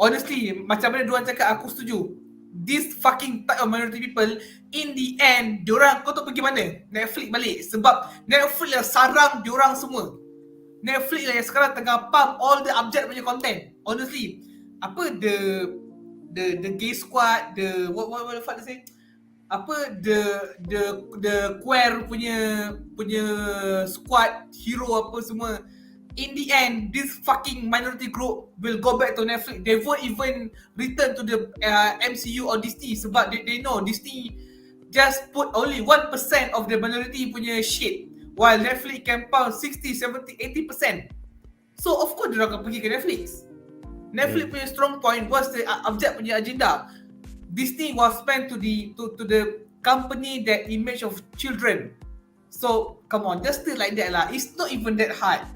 Honestly, macam mana diorang cakap, aku setuju. This fucking type of minority people, in the end, diorang, kau tahu pergi mana? Netflix balik. Sebab Netflix yang sarang diorang semua. Netflix lah yang sekarang tengah pump all the ABJAD punya content. Honestly, apa the gay squad, the what the fuck they say? Apa the queer punya squad hero apa semua. In the end, this fucking minority group will go back to Netflix. They won't even return to the MCU or Disney sebab they know Disney just put only 1% of the minority punya shit, while Netflix can pound 60, 70, 80%. So of course dia akan pergi ke Netflix. Netflix punya strong point was the ABJAD punya agenda. Disney was spent to the company that image of children. So come on, just still like that lah. It's not even that hard.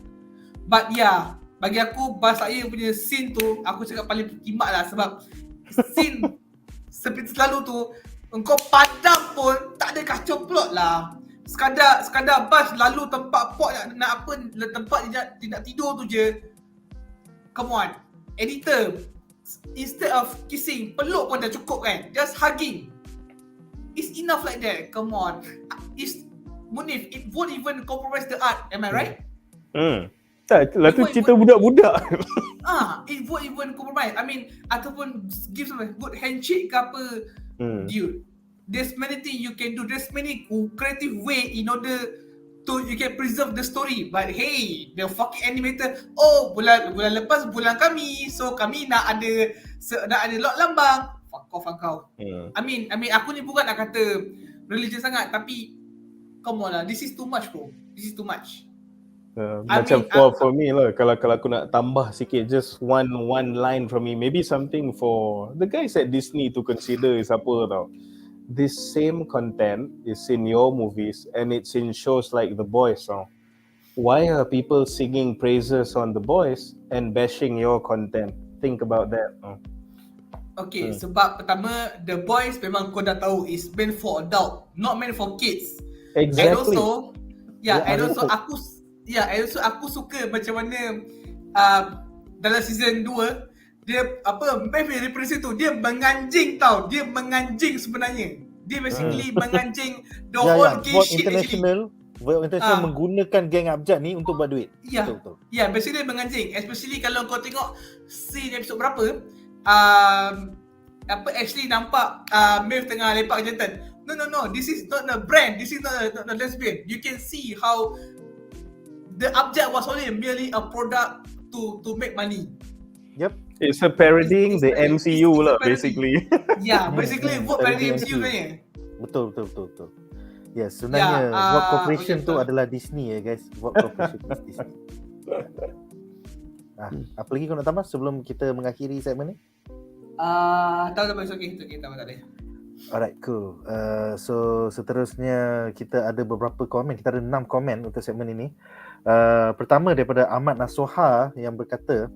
But yeah, bagi aku bahasa saya punya scene tu, aku cakap paling kimak lah sebab scene seperti selalu tu, engkau padam pun tak ada kacau plot lah. Sekadar bas lalu tempat port nak apa, tempat dia nak tidur tu je. Come on, editor, instead of kissing, peluk pun dah cukup kan. Just hugging, it's enough like that. Come on, it's Munif, it won't even compromise the art. Am I right? Tak, itulah tu cerita budak-budak. It won't even compromise. I mean, ataupun give some good handshake ke apa. Dude, there's many things you can do. There's many creative way in order to you can preserve the story. But hey, the fucking animator, oh bulan lepas bulan kami, so kami nak ada lot lambang. Fuck off kau. I mean aku ni bukan nak kata religious sangat, tapi come on lah, this is too much bro. This is too much. Macam for me lah, kalau aku nak tambah sikit, just one line from me, maybe something for the guys at Disney to consider is apa tau. This same content is in your movies and it's in shows like The Boys. Why are people singing praises on The Boys and bashing your content? Think about that. Okay, sebab pertama, The Boys memang kau dah tahu is meant for adult, not meant for kids. Exactly. And also aku suka macam mana dalam season 2 dia apa Beverly represent tu, dia menganjing tau. Dia menganjing sebenarnya. Dia basically menganjing the whole gay shit actually. Buat international menggunakan geng ABJAD ni untuk buat duit. Betul. Ya, basically menganjing. Especially kalau kau tengok scene episode berapa, apa actually nampak Maeve tengah lepak jantan. No, this is not a brand. This is not a lesbian. You can see how the ABJAD was only merely a product to make money. Yep. It's a parodying the MCU lah basically. Yeah, basically vote parody MCU sebenarnya. Betul. Yes, sebenarnya Watt Corporation tu adalah Disney ya guys. Watt Corporation is Disney. Apa lagi kau nak tambah sebelum kita mengakhiri segmen ni? Tak okay, tak ada. Alright, cool. So seterusnya kita ada beberapa komen. Kita ada 6 komen untuk segmen ini. Pertama daripada Ahmad Nasuha yang berkata,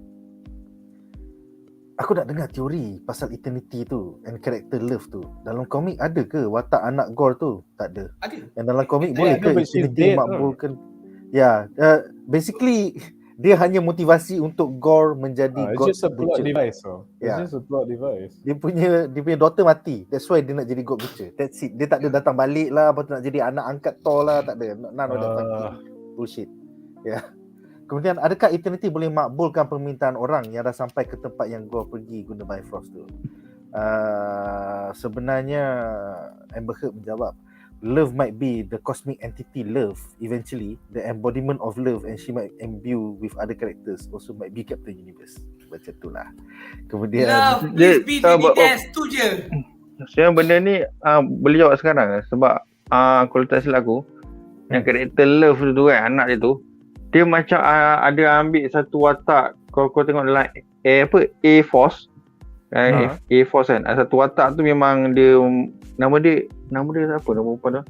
aku nak dengar teori pasal eternity tu and character love tu. Dalam komik ada ke watak anak Gore tu? Tak ada. Dan dalam komik boleh ke eternity makbulkan? Basically dia hanya motivasi untuk Gore menjadi God It's just a plot butcher. device. It's just a plot device. Dia punya daughter mati. That's why dia nak jadi God butcher. That's it. Dia tak ada datang balik lah, apa tu nak jadi anak angkat Thor lah, tak ada. None of that fucking bullshit. Kemudian, adakah eternity boleh makbulkan permintaan orang yang dah sampai ke tempat yang Gore pergi guna Bifrost tu? Sebenarnya Amber Heard menjawab, love might be the cosmic entity love eventually, the embodiment of love, and she might imbue with other characters, also might be Captain Universe. Macam tu lah. Kemudian Love, Dia- please be sebab- 20S. Tu je. Sebenarnya benda ni boleh jawab sekarang sebab kalau tak silap aku yang karakter love tu kan, anak dia tu dia macam ada ambil satu watak. Kalau kau tengok dalam A Force A Force kan, satu watak tu memang dia nama dia apa nama perempuan tu.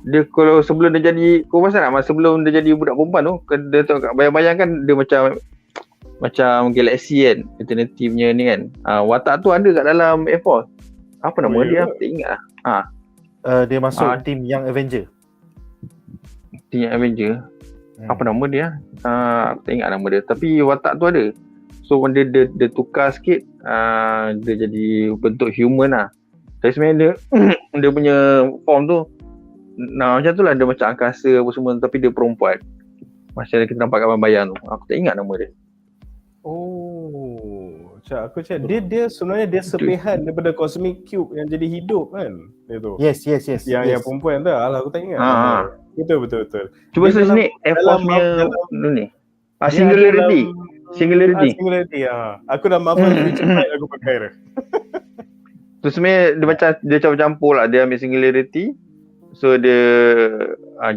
Dia kalau sebelum dia jadi, kau pasal tak masa sebelum dia jadi budak perempuan tu, dia tahu kat bayang-bayang kan dia macam galaksi kan, eternity punya ni kan. Watak tu ada kat dalam A Force. Apa nama dia? Aku tak ingat lah. dia masuk team Young Avenger. Team Avenger. Apa nama dia? Aku tak ingat nama dia. Tapi watak tu ada. So dia tukar sikit, dia jadi bentuk human lah. Tapi sebenarnya dia punya form tu macam tu lah, dia macam angkasa apa semua, tapi dia perempuan. Macam kita nampak kat bayang tu. Aku tak ingat nama dia. Aku cakap dia sebenarnya dia sepihan daripada Cosmic Cube yang jadi hidup kan. Dia tu. Yes. Yang perempuan tu. Alah aku tak ingat. Betul. Cuba Dia search ni Air Force punya ni. Singularity. Singularity. Aku dah Marvel Future Fight aku pakai dah. Tu sebenarnya dia campur-campur lah. Dia ambil singularity. So dia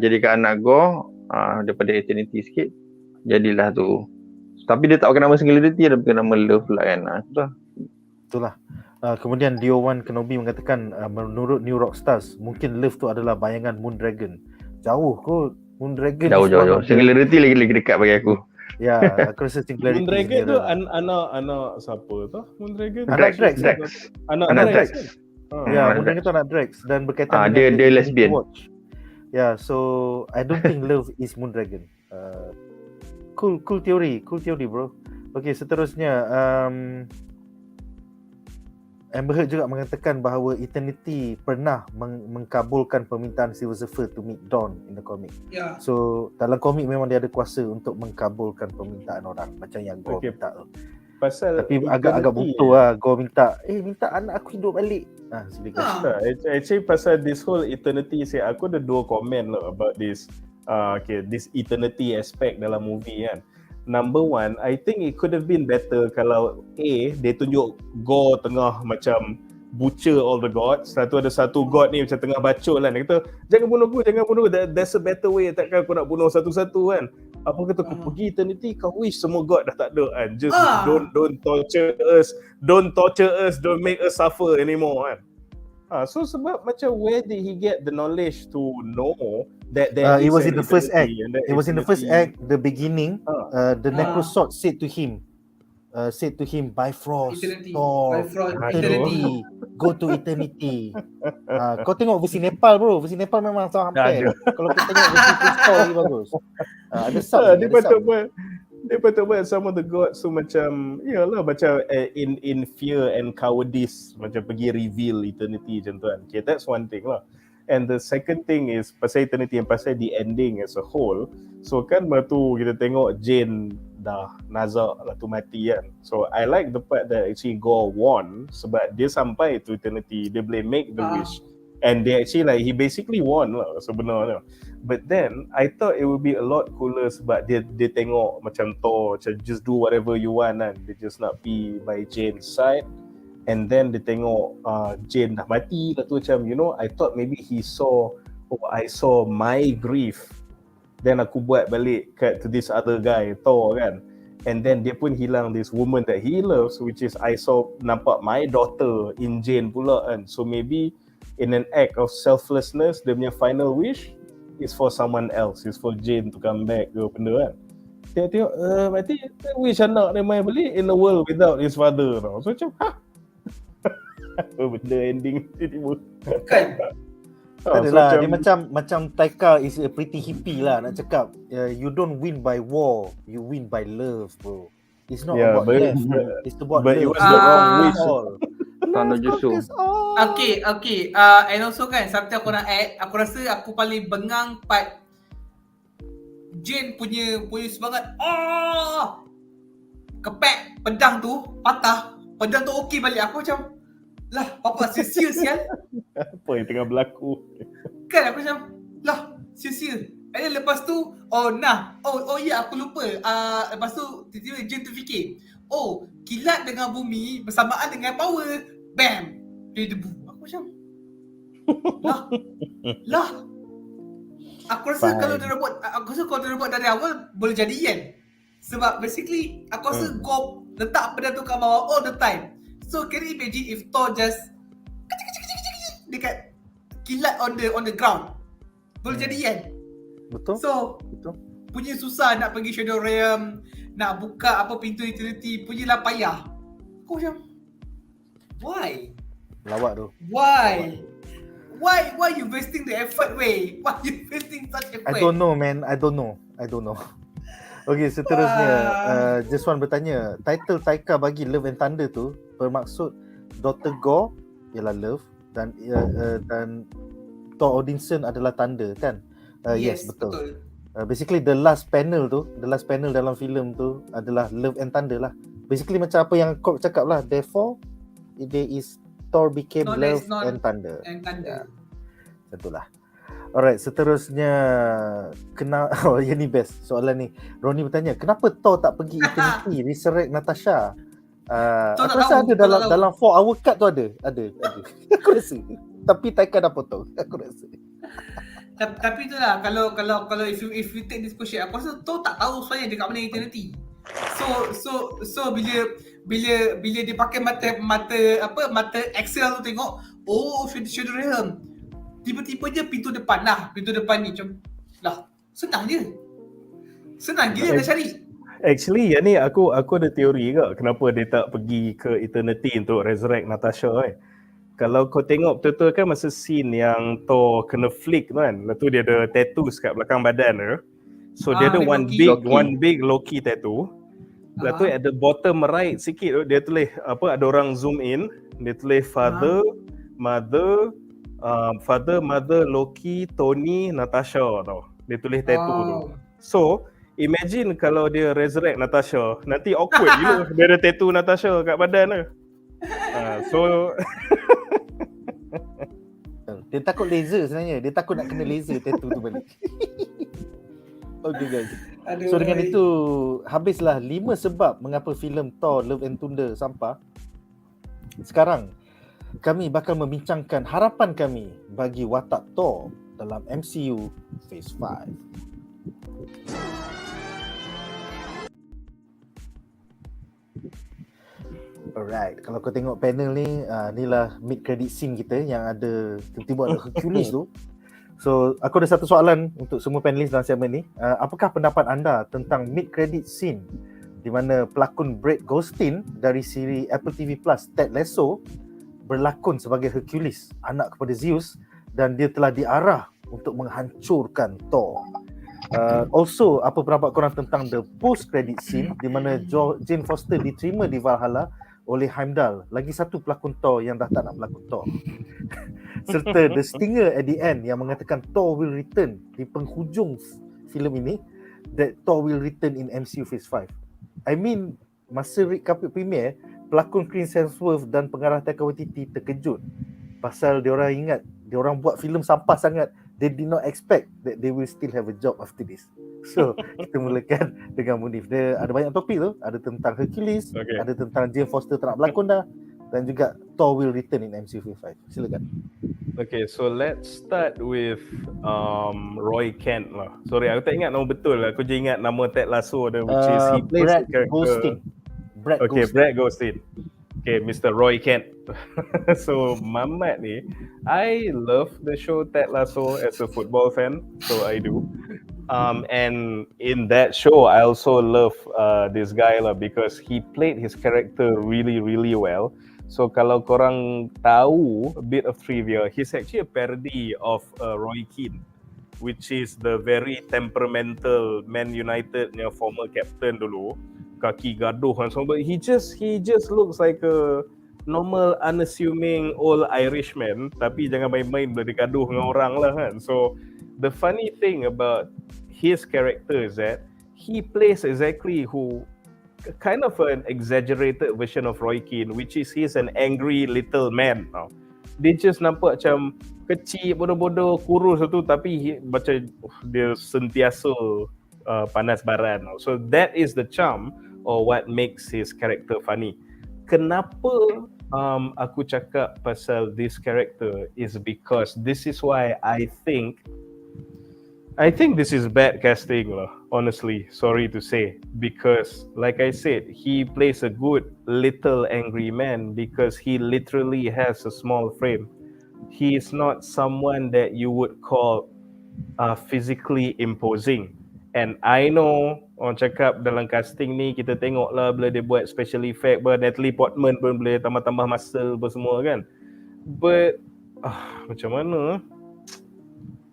jadikan anak Go daripada eternity sikit. Jadilah tu. Tapi dia tak pakai nama singularity, dia pakai nama love lah kan. Itulah. Kemudian Dio1 Kenobi mengatakan menurut New Rockstars mungkin love tu adalah bayangan Moon Dragon. Jauh kot. Moon Dragon Jauh. Singularity lagi dekat bagi aku. Ya, aku rasa singularity. Moon Dragon tu anak siapa tu? Moon Dragon? Anak Drax. Anak Drax. Ya, Moon Dragon tu anak Drax dan berkaitan dia lesbian. Ya, so I don't think love is Moon Dragon. Cool teori bro. Okay, seterusnya Amber Heard juga mengatakan bahawa Eternity pernah mengkabulkan permintaan Silver Surfer to meet Dawn in the comic. Ya. So dalam komik memang dia ada kuasa untuk mengkabulkan permintaan orang macam yang Go minta tu. Pasal tapi agak bodoh lah. Go minta anak aku hidup balik. Actually pasal this whole Eternity, aku ada 2 komen lah about this this Eternity aspect dalam movie kan. Number one, I think it could have been better kalau dia tunjuk Gore tengah macam butcher all the gods. Satu ada satu god ni macam tengah bacot lah. Dia kata, jangan bunuh aku. There's a better way. Takkan aku nak bunuh satu-satu kan. Apa kata aku pergi Eternity, kau wish semua god dah tak ada kan. Just don't torture us. Don't make us suffer anymore kan. So sebab macam where did he get the knowledge to know that it was in the first act. It was in the first act, the beginning. The Necrosword said to him, Bifrost, Thor, Eternity, go to Eternity. Kau tengok versi Nepal bro, versi Nepal memang sampai. Kalau kau tengok versi Thor lagi bagus. Ada sub. Dia patut buat some of the gods tu macam macam in fear and cowardice, macam pergi reveal Eternity macam tu kan. Okay, that's one thing lah. And the second thing is pasal Eternity and pasal the ending as a whole. So kan tu kita tengok Jane dah nazak lah tu mati kan. So I like the part that actually Gore won sebab dia sampai to Eternity, dia boleh make the wish. And they actually he basically won lah sebenarnya. But then I thought it would be a lot cooler sebab dia tengok macam Thor, macam just do whatever you want kan. Dia just nak be by Jane's side. And then dia tengok Jane dah mati lah tu macam I thought maybe he saw I saw my grief. Then aku buat balik cut to this other guy, Thor kan. And then dia pun hilang this woman that he loves, which is I saw nampak my daughter in Jane pula kan. So maybe in an act of selflessness, dia punya final wish is for someone else, is for Jane to come back ke benda kan. Tengok mati wish anak dia main balik in a world without his father tau. So macam apa benda ending tiba-tiba Kan? Adalah, dia macam Taika is a pretty hippie lah nak cakap. You don't win by war, you win by love bro. It's not about death, it's about but love. it was the wrong wish. Tanda justru. Okay. And also kan, something aku nak add, aku rasa aku paling bengang part Jane punya semangat. Kepek pedang tu patah, pedang tu okey balik. Aku macam lah, papa serius kan? Apa yang tengah berlaku? Kan aku macam, lah, sia-sia. And then lepas tu, aku lupa. Lepas tu, tiba-tiba Jin terfikir, oh, kilat dengan bumi bersamaan dengan power. Bam! Dia debu. Aku macam, lah. Aku rasa kalau dia buat dari awal, boleh jadi kan? Sebab basically, aku rasa kau letak benda tu kat bawah all the time. So, can you imagine if Thor just dekat kilat on the ground? Boleh jadi kan? Betul. So, punya susah nak pergi Shadow Realm, nak buka apa pintu eternity, punyalah payah. Aku macam, why? Lawak tu. Why you wasting the effort, way? Why you wasting such effort? I don't know, man. I don't know. Okay, seterusnya Just One bertanya, title Taika bagi Love and Thunder tu bermaksud Dr. Gore ialah Love dan Thor Odinson adalah Thunder kan? Yes, betul. Basically the last panel dalam filem tu adalah Love and Thunder lah. Basically macam apa yang kau cakap lah, therefore there is Thor became Love and Thunder. Ya, itulah. Alright, seterusnya yang ni best soalan ni. Ronnie bertanya, kenapa Thor tak pergi Eternity resurrect Natasha? Aku rasa ada dalam 4 hour cut tu ada. Aku rasa. Tapi Taika dah potong. Aku rasa. Tapi itulah, kalau if you take this question, aku rasa Thor tak tahu sebenarnya dekat mana Eternity. So bila dia pakai mata Excel tu tengok, oh Shadow Realm. Tiba-tiba je pintu depan ni macam lah, senang gila nak cari. Actually yang ni aku ada teori ke kenapa dia tak pergi ke Eternity untuk resurrect Natasha kan. Kalau kau tengok betul-betul kan masa scene yang Thor kena flick tu kan, lepas tu dia ada tattoos kat belakang badan tu. So dia ada one big Loki tattoo. Lepas tu at the bottom right sikit tu dia tulis ada orang zoom in, dia tulis father, mother, Loki, Tony, Natasha tau. Dia tulis tattoo tu. So, imagine kalau dia resurrect Natasha, nanti awkward gila dia ada tattoo Natasha kat badan tu. So dia takut laser sebenarnya. Dia takut nak kena laser tattoo tu balik. Okay guys. So dengan itu habislah 5 sebab mengapa filem Thor Love and Thunder sampah. Sekarang kami bakal membincangkan harapan kami bagi watak Thor dalam MCU Phase 5. Alright, kalau kau tengok panel ni, inilah mid credit scene kita yang ada tiba-tiba ada Hercules tu. So, aku ada satu soalan untuk semua panelis dalam segmen ni. Apakah pendapat anda tentang mid credit scene di mana pelakon Brett Goldstein dari siri Apple TV Plus Ted Lasso berlakon sebagai Hercules, anak kepada Zeus, dan dia telah diarah untuk menghancurkan Thor. Also, apa pendapat korang tentang the post credit scene di mana Jane Foster diterima di Valhalla oleh Heimdall, lagi satu pelakon Thor yang dah tak nak berlakon Thor. Serta the stinger at the end yang mengatakan Thor will return di penghujung filem ini, that Thor will return in MCU Phase 5. I mean, masa red carpet premiere, pelakon Chris Hemsworth dan pengarah Taika Waititi terkejut pasal diorang ingat diorang buat filem sampah sangat, they did not expect that they will still have a job after this. So kita mulakan dengan Munif. Dia ada banyak topik tu, ada tentang Hercules, ada tentang Jane Foster tak nak berlakon dah, dan juga Thor will return in MCU Phase 5. Silakan. Okay, so let's start with Roy Kent lah. Sorry, aku tak ingat nama betul lah. Aku je ingat nama Ted Lasso dia, which is he plays Brett the character Goldstein. Brett Goldstein. Okay, Mr. Roy Kent. So, Mamat ni, I love the show Ted Lasso as a football fan. So, I do. And in that show, I also love this guy lah because he played his character really, really well. So, kalau korang tahu a bit of trivia, he's actually a parody of Roy Keane, which is the very temperamental Man United former captain dulu. Kaki gaduh kan semua, but he just looks like a normal unassuming old Irishman, tapi jangan main-main bila dia gaduh dengan orang lah kan. So the funny thing about his character is that he plays exactly kind of an exaggerated version of Roy Keane, which is he's an angry little man. Dia just nampak macam kecil, bodoh-bodoh, kurus tu, tapi macam dia sentiasa panas baran. So that is the charm or what makes his character funny. Kenapa aku cakap pasal this character is because this is why I think this is bad casting lah, honestly, sorry to say, because like I said, he plays a good little angry man because he literally has a small frame. He is not someone that you would call physically imposing. And I know orang cakap dalam casting ni kita tengok lah bila dia buat special effect, Natalie Portman pun boleh tambah-tambah muscle apa semua kan. But macam mana?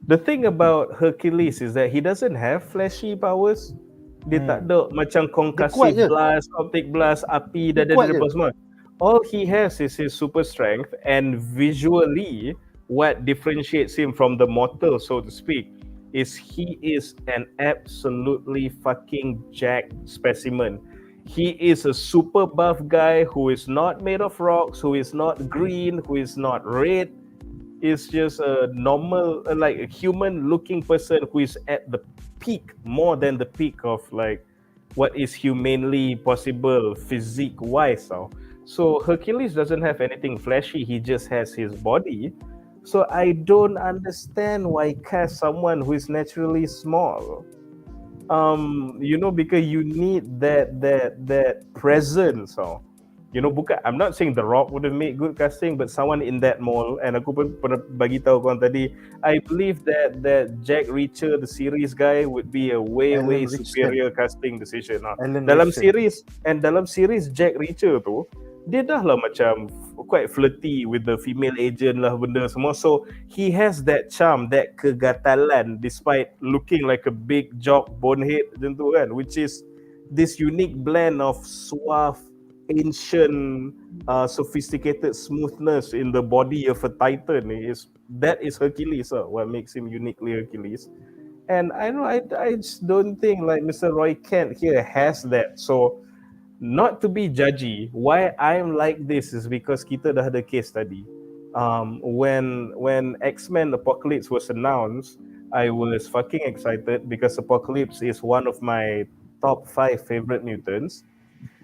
The thing about Hercules is that he doesn't have flashy powers. Dia tak ada macam concussive blast, optic blast, api, dada-dada apa semua. All he has is his super strength, and visually what differentiates him from the mortal, so to speak, is he is an absolutely fucking jacked specimen. He is a super buff guy who is not made of rocks, who is not green, who is not red. Is just a normal, like a human looking person who is at the peak, more than the peak of like what is humanly possible physique wise. So Hercules doesn't have anything flashy, he just has his body. So I don't understand why cast someone who is naturally small. Because you need that presence. Bukan, I'm not saying The Rock would have made good casting, but someone in that mold. And aku pun pernah bagi tahu korang tadi, I believe that Jack Reacher, the series guy, would be a way superior casting decision. Dalam series Jack Reacher tu, dia dah lah macam quite flirty with the female agent lah benda semua. So he has that charm, that kegatalan, despite looking like a big jock bonehead macam tu kan, which is this unique blend of suave, ancient, sophisticated smoothness in the body of a titan. That is Hercules, what makes him uniquely Hercules. And I just don't think like Mr. Roy Kent here has that. So not to be judgy, why I'm like this is because kita dah ada case study. When X-Men Apocalypse was announced, I was fucking excited because Apocalypse is one of my top 5 favorite mutants.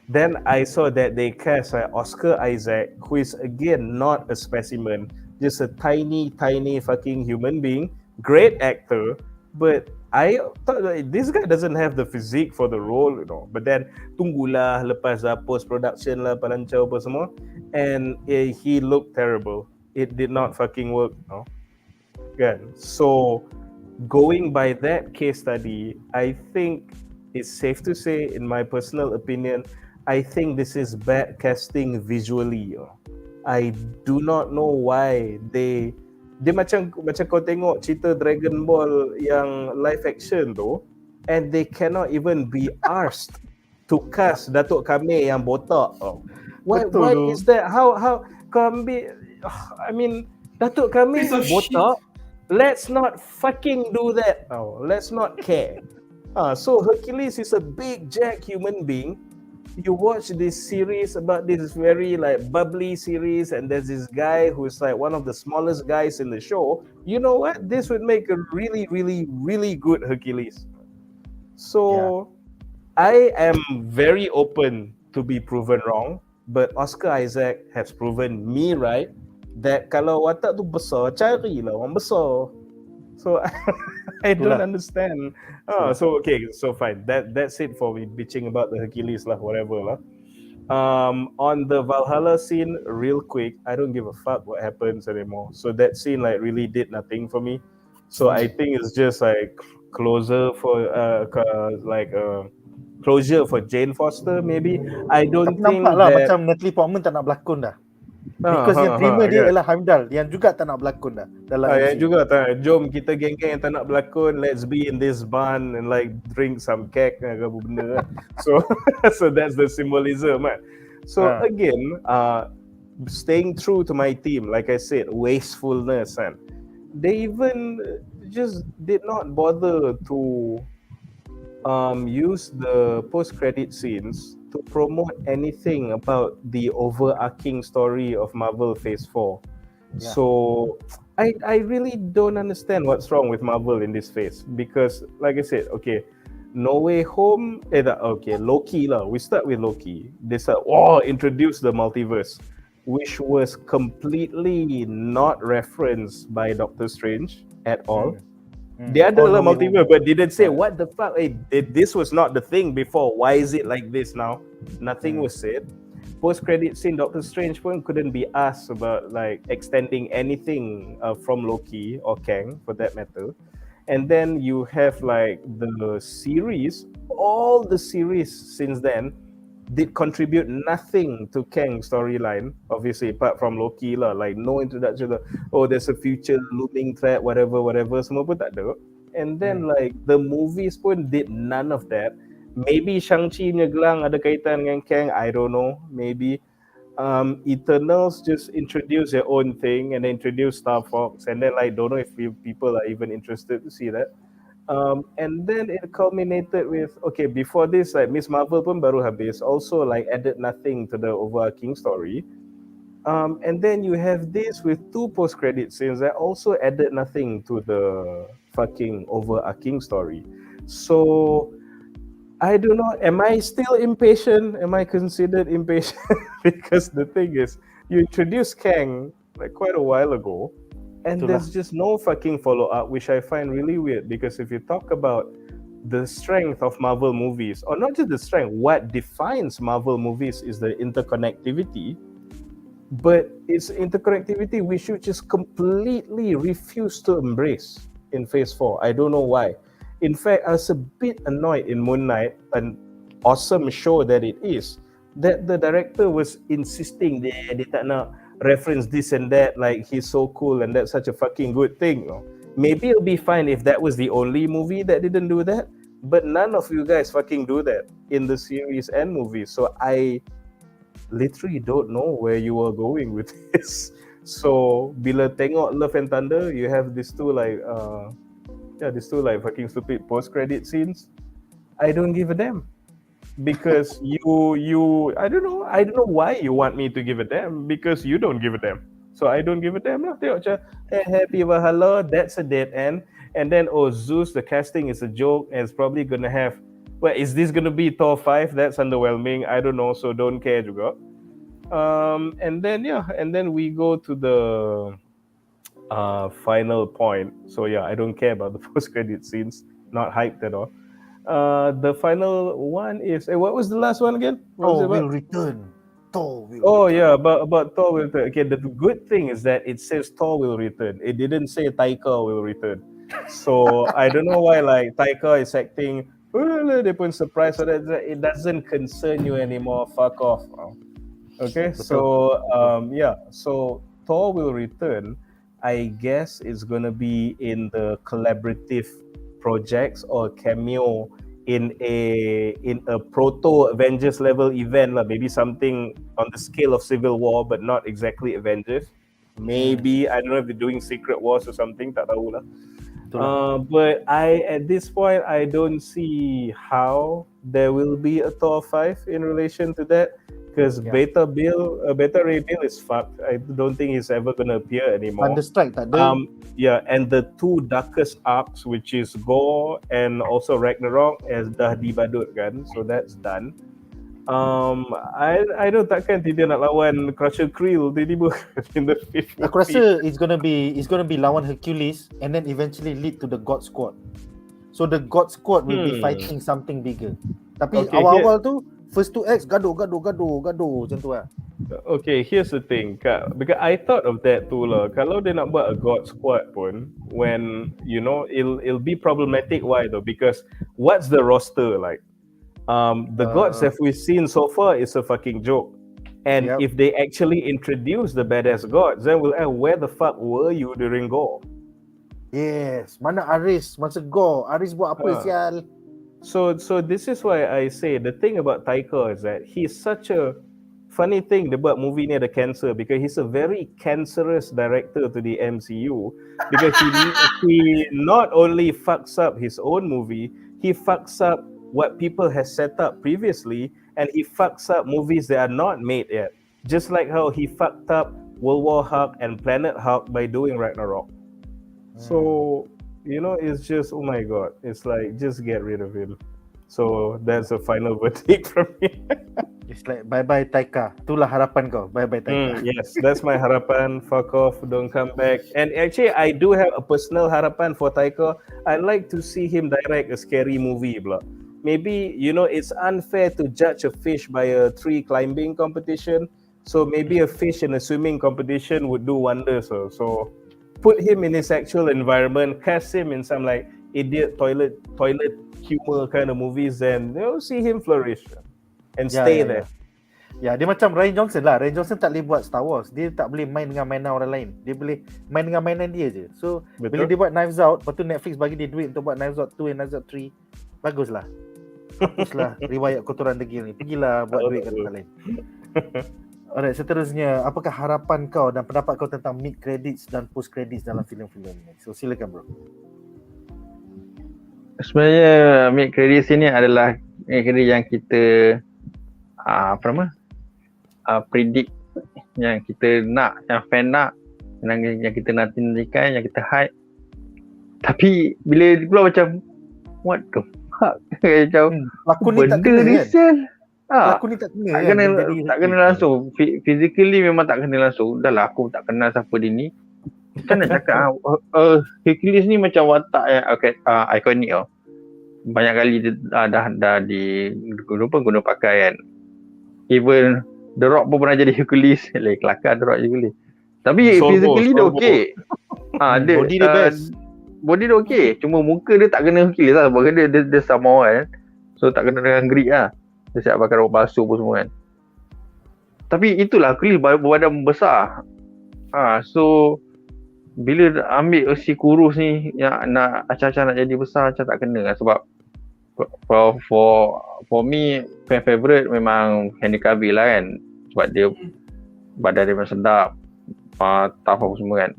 Then I saw that they cast Oscar Isaac, who is again not a specimen, just a tiny fucking human being, great actor, but I thought that this guy doesn't have the physique for the role, But then tunggulah lepas post production lah palancau apa semua, and he looked terrible. It did not fucking work, Kan? So going by that case study, I think it's safe to say, in my personal opinion, I think this is bad casting visually. I do not know why dia macam kau tengok cerita Dragon Ball yang live action tu, and they cannot even be asked to cast Datuk Kame yang botak. Why is that? How Kame, I mean Datuk Kame botak. Let's not fucking do that. Let's not care. So Hercules is a big jack human being. You watch this series about this very like bubbly series, and there's this guy who's like one of the smallest guys in the show. You know what? This would make a really, really, really good Hercules. So I am very open to be proven wrong, but Oscar Isaac has proven me right that kalau watak tu besar, carilah orang besar. So I don't understand. So fine. That's it for me bitching about the Hercules lah, whatever lah. On the Valhalla scene, real quick, I don't give a fuck what happens anymore. So that scene like really did nothing for me. So I think it's just like closure for Jane Foster maybe. I don't think nampak lah that macam Natalie Portman tak nak berlakon dah. Because yang terima dia ialah Heimdall yang juga tak nak berlakon dah dalam yang juga tak. Jom kita geng-geng yang tak nak berlakon, let's be in this barn and like drink some kek ke apa benda. So that's the symbolism kan. So again, staying true to my theme, like I said, wastefulness kan. They even just did not bother to use the post-credit scenes to promote anything about the overarching story of Marvel Phase 4. Yeah. So I really don't understand what's wrong with Marvel in this phase, because like I said, okay, No Way Home, Loki lah. We start with Loki. They said, introduce the multiverse, which was completely not referenced by Doctor Strange at all. Dia ada lah multiverse, but didn't say what the fuck. This was not the thing before. Why is it like this now? Nothing was said. Post-credit scene, Doctor Strange pun couldn't be asked about like extending anything from Loki or Kang for that matter. And then you have like the series, all the series since then did contribute nothing to Kang's storyline, obviously apart from Loki lah, like no introduction to, there's a future looming threat, whatever, semua pun tak ada. And then like the movies pun did none of that. Maybe Shang-Chi punya gelang ada kaitan dengan Kang, I don't know, maybe. Eternals just introduce their own thing and then introduce Star Fox, and then like don't know if people are even interested to see that. And then it culminated with, okay, before this, like Miss Marvel pun baru habis, also like added nothing to the overarching story. And then you have this with 2 post-credit scenes that also added nothing to the fucking overarching story. So I don't know, am I still impatient? Am I considered impatient? Because the thing is, you introduced Kang like quite a while ago, and there's just no fucking follow-up, which I find really weird, because if you talk about the strength of Marvel movies, or not just the strength, what defines Marvel movies is the interconnectivity, but it's interconnectivity we should just completely refuse to embrace in Phase 4. I don't know why. In fact, I was a bit annoyed in Moon Knight, an awesome show that it is, that the director was insisting dia tak nak reference this and that, like he's so cool and that's such a fucking good thing. Maybe it'll be fine if that was the only movie that didn't do that, but none of you guys fucking do that in the series and movies. So I literally don't know where you are going with this. So bila tengok Love and Thunder, you have these two like fucking stupid post-credit scenes. I don't give a damn, because you I don't know why you want me to give a damn, because you don't give a damn. So I don't give a damn lah. Tengok macam Happy Valhalla, that's a dead end. And then Zeus, the casting is a joke, and it's probably gonna have, is this gonna be Thor 5? That's underwhelming. I don't know, so don't care juga. And then we go to the final point. So yeah, I don't care about the post-credit scenes. Not hyped at all. The final one is, what was the last one again? Thor will return. Thor will return. Yeah, about Thor will return. Okay, the good thing is that it says Thor will return. It didn't say Taika will return. So I don't know why like Taika is acting, they put surprise, so that it doesn't concern you anymore. Fuck off. Okay, so so Thor will return. I guess it's gonna be in the collaborative projects or cameo in a proto Avengers level event lah. Maybe something on the scale of Civil War, but not exactly Avengers. Maybe I don't know if they're doing Secret Wars or something. Tak tahu lah. But at this point I don't see how there will be a Thor 5 in relation to that, because Beta Ray Bill is fucked. I don't think he's ever gonna appear anymore. Thunderstrike tak ada. And the 2 darkest arcs, which is Gore and also Ragnarok, as dah dibadutkan, so that's done. I don't takkan dia nak lawan Crusher Creel tiba-tiba in the fifth. Aku rasa it's gonna be lawan Hercules and then eventually lead to the God Squad. So the God Squad will be fighting something bigger. Tapi awal-awal tu first 2 acts gaduh macam tu lah. Okay, here's the thing, Kak. Because I thought of that too lah. Kalau dia nak buat a God Squad pun, when it'll be problematic. Why though? Because what's the roster like? The gods that we've seen so far is a fucking joke. And if they actually introduce the badass gods, then we'll where the fuck were you during Gore? Yes, mana Aris masa Gore? Aris buat apa sial? So this is why I say the thing about Taika is that he's such a funny thing. Dia buat movie ni ada cancer, because he's a very cancerous director to the MCU, because he not only fucks up his own movie, he fucks up what people has set up previously, and he fucks up movies that are not made yet. Just like how he fucked up World War Hulk and Planet Hulk by doing Ragnarok. So, it's just, oh my god, it's like, just get rid of him. So that's a final verdict from me. It's like bye-bye Taika. Itulah harapan kau. Bye-bye Taika. Yes, that's my harapan. Fuck off, don't come back. And actually, I do have a personal harapan for Taika. I'd like to see him direct a scary movie, blah. Maybe, it's unfair to judge a fish by a tree climbing competition. So maybe a fish in a swimming competition would do wonders. So put him in his actual environment, cast him in some like idiot toilet humor kind of movies, and you'll see him flourish and stay there. Ya, dia macam Rian Johnson lah. Rian Johnson tak boleh buat Star Wars. Dia tak boleh main dengan mainan orang lain. Dia boleh main dengan mainan dia je. So, bila dia buat Knives Out, lepas tu Netflix bagi dia duit untuk buat Knives Out 2 and Knives Out 3, baguslah. Hapuslah riwayat kotoran degil ni. Pergilah buat duit kat tempat lain. Alright, seterusnya, apakah harapan kau dan pendapat kau tentang mid credits dan post credits dalam filem-filem ni? So, silakan bro. Sebenarnya mid credits ini adalah credit yang kita predict, yang kita nak, yang fan nak, yang kita nantikan, yang kita hype. Tapi bila keluar macam what the fuck, macam lakon ni tak benda ni sel. Lakon ni tak kena tak kena langsung. Physically memang tak kena langsung. Dah lah, aku tak kenal siapa dia ni. Macam nak cakap Hercules ni macam watak yang ikonik tau. Banyak kali dah guna pakai kan. Even The Rock pun pernah jadi Hercules. Kelakar The Rock juga. Tapi physically dia okey. Body dia best. Body dia okey. Cuma muka dia tak kena Hercules lah. Sebab dia Samoan. So tak kena dengan Greek lah. Dia siap pakai rambut palsu pun semua kan. Tapi itulah Hercules berbadan besar. So bila ambil si kurus ni yang nak acah-acah nak jadi besar, macam tak kena lah. Sebab for me fan favorite memang Henry Cavill lah kan. Sebab dia badan dia memang sedap, tough apa semua kan.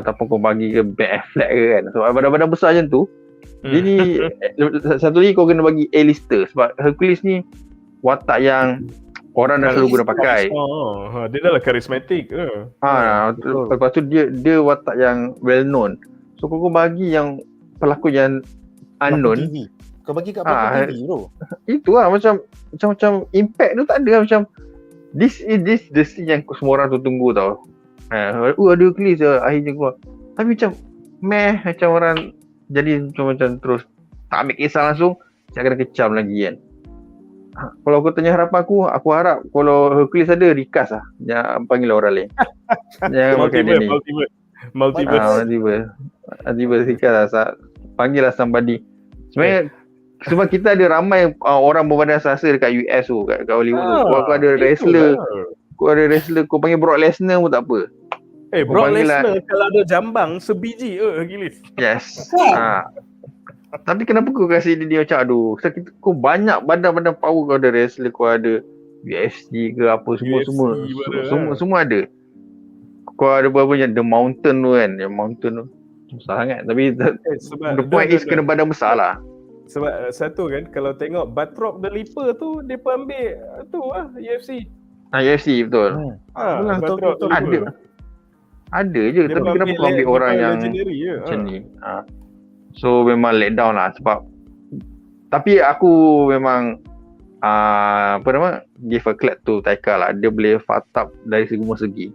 Ataupun kau bagi ke Ben Affleck ke kan. Sebab badan-badan besar macam tu, jadi satu lagi kau kena bagi A-lister. Sebab Hercules ni watak yang orang dah selalu guna pakai. Dia dah lah karismatik. Lepas tu dia watak yang well known. So kau bagi yang pelakon yang unknown. Kau bagi kat pelakon TV bro. Itu lah macam impact tu tak ada lah. Macam this the scene yang semua orang tu tunggu tau. Ada Hercules akhirnya keluar. Tapi macam macam orang jadi macam terus tak ambil kisah langsung, saya kena kecam lagi kan. Kalau aku tanya harapan aku harap kalau Hercules ada, recast lah. Jangan panggil orang lain. Jangan pakai dia ni. Multiverse recast lah. Panggil lah somebody. Sebenarnya sebab kita ada ramai orang berbadan sasa dekat US tu, kat Hollywood tu. Kau ada wrestler, kau panggil Brock Lesnar pun tak apa. Brock Lesnar kalau ada jambang sebiji Hercules. Yes. Tapi kenapa kau kasih dia macam aduh, kau banyak badan-badan power, kau ada wrestler, kau ada UFC ke apa semua ada. Kau ada berapa yang The Mountain tu kan, yang Mountain tu besar sangat. Tapi the point is kena badan besar lah. Sebab satu kan, kalau tengok Batroc the Leaper tu, dia pun ambil tu lah UFC. UFC betul. Batroc ada je, tapi kenapa kau ambil orang yang macam ni? So memang let down lah sebab, tapi aku memang give a clap to Taika lah. Dia boleh fuck up dari semua segi.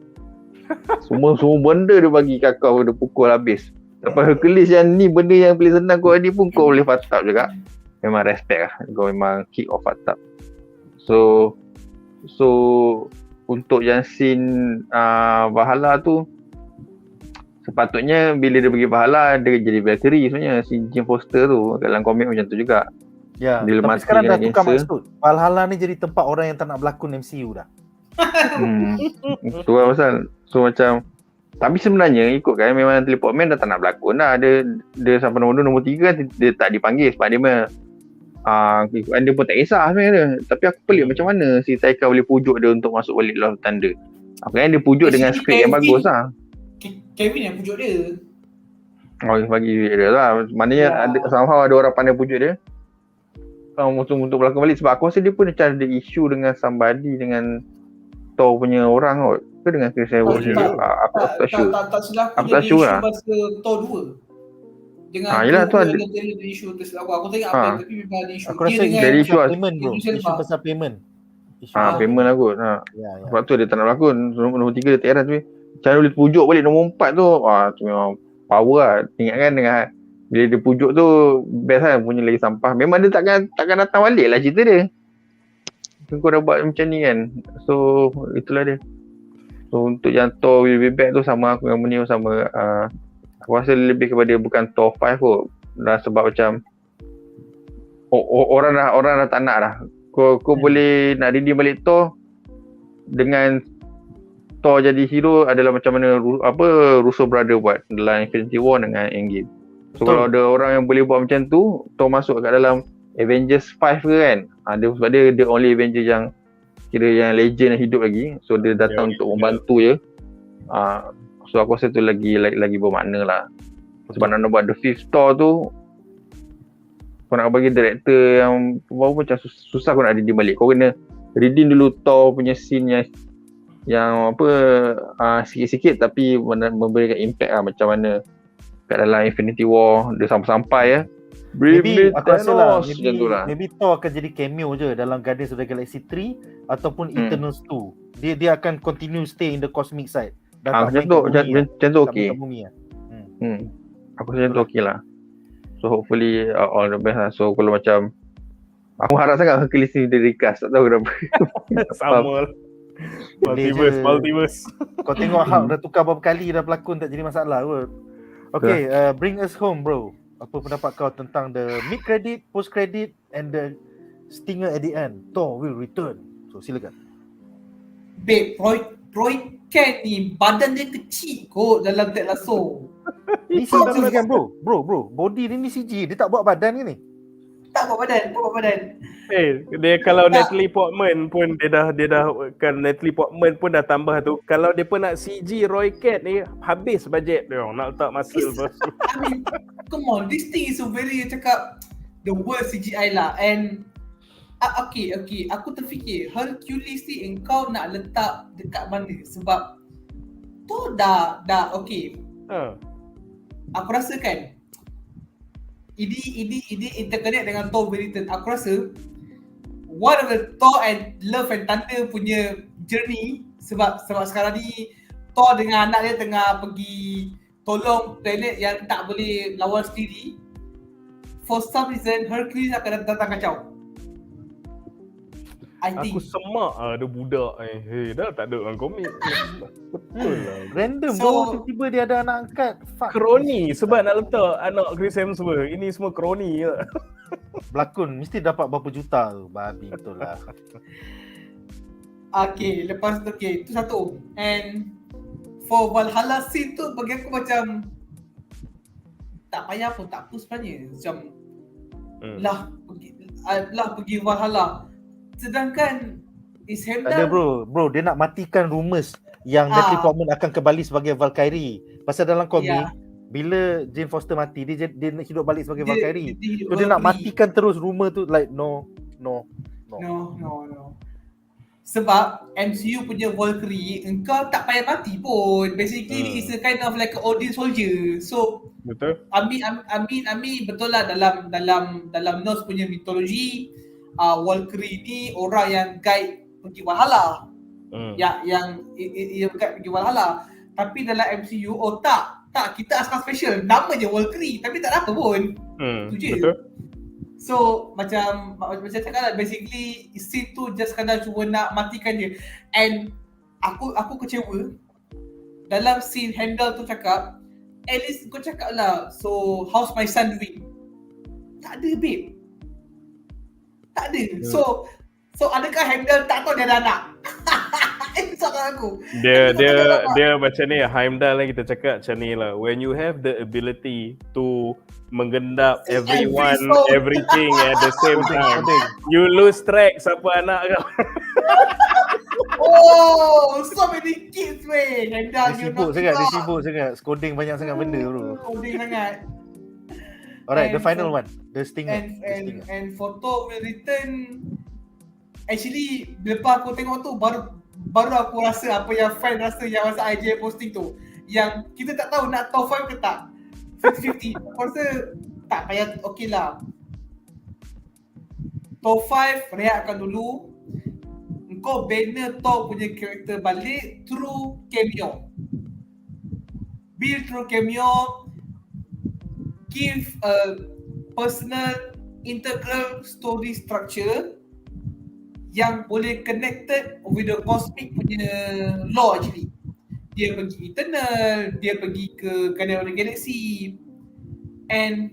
semua benda dia bagi kakao, dia pukul habis. Lepas Hercules yang ni benda yang paling senang kau ni pun kau boleh fuck up juga. Memang respect lah. Kau memang kick off fuck up. So untuk yang scene Valhalla tu, sepatutnya bila dia pergi Valhalla, dia jadi Valkyrie sebenarnya. Si Jane Foster tu dalam komik macam tu juga. Ya, dia tapi sekarang dah tukar maksud. Valhalla ni jadi tempat orang yang tak nak berlakon MCU dah. Itu lah pasal. So macam, tapi sebenarnya ikut kan, memang Teleport Man dah tak nak berlakon dah. Dia sampai nombor 3 kan, dia tak dipanggil sebab dia memang dia pun tak kisah sebenarnya. Tapi aku pelik macam mana si Taika boleh pujuk dia untuk masuk balik Love Thunder. Apa kan dia pujuk dengan skrip yang bagus lah. Kevin yang pujuk dia. Bagi dia lah. Maknanya somehow ada orang pandai pujuk dia untuk berlakon balik. Sebab aku rasa dia pun macam ada isu dengan somebody, dengan Thor punya orang kot. ke dengan Chris Evans sendiri? Aku tak sure. Tak silap Aku aku tak jadi sure isu lah. pasal THOR 2 dengan Yelah tu ada. Taylor isu tu silap aku tak ingat apa tapi memang ada isu Aku dia rasa dengan Dari isu lah. payment bro. Idris Elba. Isu pasal payment. Isu Payment lah kot. Ya. Sebab tu dia tak nak berlakon. Nombor 3 dia teras tu. Cara boleh pujuk balik nombor 4 tu. Tu memang power lah. Ingat kan dengan bila dia pujuk tu best lah punya lagi sampah. Memang dia takkan datang balik lah cerita dia. Kau dah buat macam ni kan. So itulah dia. So untuk yang THOR Will Be Back tu sama aku dengan Munir sama aku rasa lebih kepada bukan THOR 5 kot. Dah sebab macam orang dah tak nak dah. Kau boleh nak redeem balik THOR dengan THOR jadi hero adalah macam mana Russo Brother buat dalam Infinity War dengan Endgame. So kalau ada orang yang boleh buat macam tu, THOR masuk kat dalam Avengers 5 ke kan. Sebab dia the only Avenger yang kira yang legend yang hidup lagi. So dia datang untuk membantu je. So aku rasa tu lagi bermakna lah. Sebab nak buat The Fifth Thor tu, kau nak bagi director yang baru macam susah kau nak redeem balik. Kau kena redeem dulu Thor punya scene yang sikit-sikit tapi memberikan impact lah macam mana kat dalam Infinity War dia sampai ya. Maybe aku rasa lah Maybe Thor akan jadi cameo je dalam Guardians of the Galaxy 3 ataupun Eternals 2. Dia akan continue stay in the cosmic side. Macam tu okey. Aku rasa tu okey lah. So hopefully all the best lah. So kalau macam aku harap sangat Hercules ni dia recast, tak tahu kenapa. Sama lah. Multiverse. Kau tengok Hulk dah tukar berapa kali dah berlakon, tak jadi masalah kot. Okay, bring us home bro. Apa pendapat kau tentang the mid credit, post credit and the stinger at the end? Thor will return. So silakan. Babe, Roy Kent ni badan dia kecil kot dalam Ted Lasso. Ni CG kan bro? Bro, body dia ni CG. Dia tak buat badan ke ni? Tak buat badan. Dia kalau Natalie Portman pun dia dah kan Natalie Portman pun dah tambah tu. Kalau dia pun nak CG Roy Kent ni habis bajet dia nak letak muscle tu. I mean, come on, this thing is so very cakap the worst CGI lah. And okay, aku terfikir Hercules ni engkau nak letak dekat mana? Sebab tu dah okay. Aku rasa kan ini interconnect dengan Thor Will Return. Aku rasa one of the Thor and Love and Thunder punya journey sebab sekarang ni Thor dengan anak dia tengah pergi tolong planet yang tak boleh lawan sendiri. For some reason Hercules akan datang kacau. Aku semak ada budak dah tak ada dalam komik. Betul lah. Random bro, tiba-tiba dia ada anak angkat. Fuck. Kroni sebab nak letak anak Chris Hemsworth. Ini semua kroni je. Berlakon mesti dapat berapa juta tu. Babi betul lah. Okay, lepas tu itu satu. And for Valhalla scene tu bagi aku macam tak payah pun, tak apa sebenarnya. Macam pergi Valhalla. Sedangkan is Heimdall. Ada bro, dia nak matikan rumors yang Natalie Portman akan kembali sebagai Valkyrie. Pasal dalam komik bila Jane Foster mati dia hidup balik sebagai Valkyrie. So dia nak matikan terus rumor tu like no. Sebab MCU punya Valkyrie engkau tak payah mati pun. Basically it's a kind of like a Odin soldier. So betul. Ami betul lah dalam Norse punya mitologi Valkyrie ni orang yang guide pergi Valhalla. Yang guide pergi Valhalla. Tapi dalam MCU tak kita askar special nama je Valkyrie tapi tak ada apa pun. Tu je. Betul. So macam cakap lah basically scene tu just kadang cuma nak matikan dia. And aku kecewa dalam scene Heimdall tu cakap at least kau cakap lah so how's my son doing. Tak ada babe. Tak ada. So adakah Heimdall tak tahu dia ada anak? Itu soalan aku. Dia macam ni Heimdall lah kita cakap macam ni lah. When you have the ability to menggendap everyone, everything at the same time, you lose track siapa anak kau. So many kids weh. Heimdall dia sibuk sangat. Skoding banyak sangat benda bro. Skoding sangat. Alright, the final one. The stinger. And for Thor Will Return, actually lepas aku tengok tu baru baru aku rasa apa yang fan rasa yang masa IJ posting tu, yang kita tak tahu nak top 5 ke tak. 50-50. Aku rasa tak payah, okey lah. Top 5 rehatkan dulu. Engkau banner Thor punya karakter balik through cameo. Build through cameo. Give a personal integral story structure yang boleh connected with the cosmic punya lore actually. Dia pergi Eternal, dia pergi ke Guardian of the Galaxy, and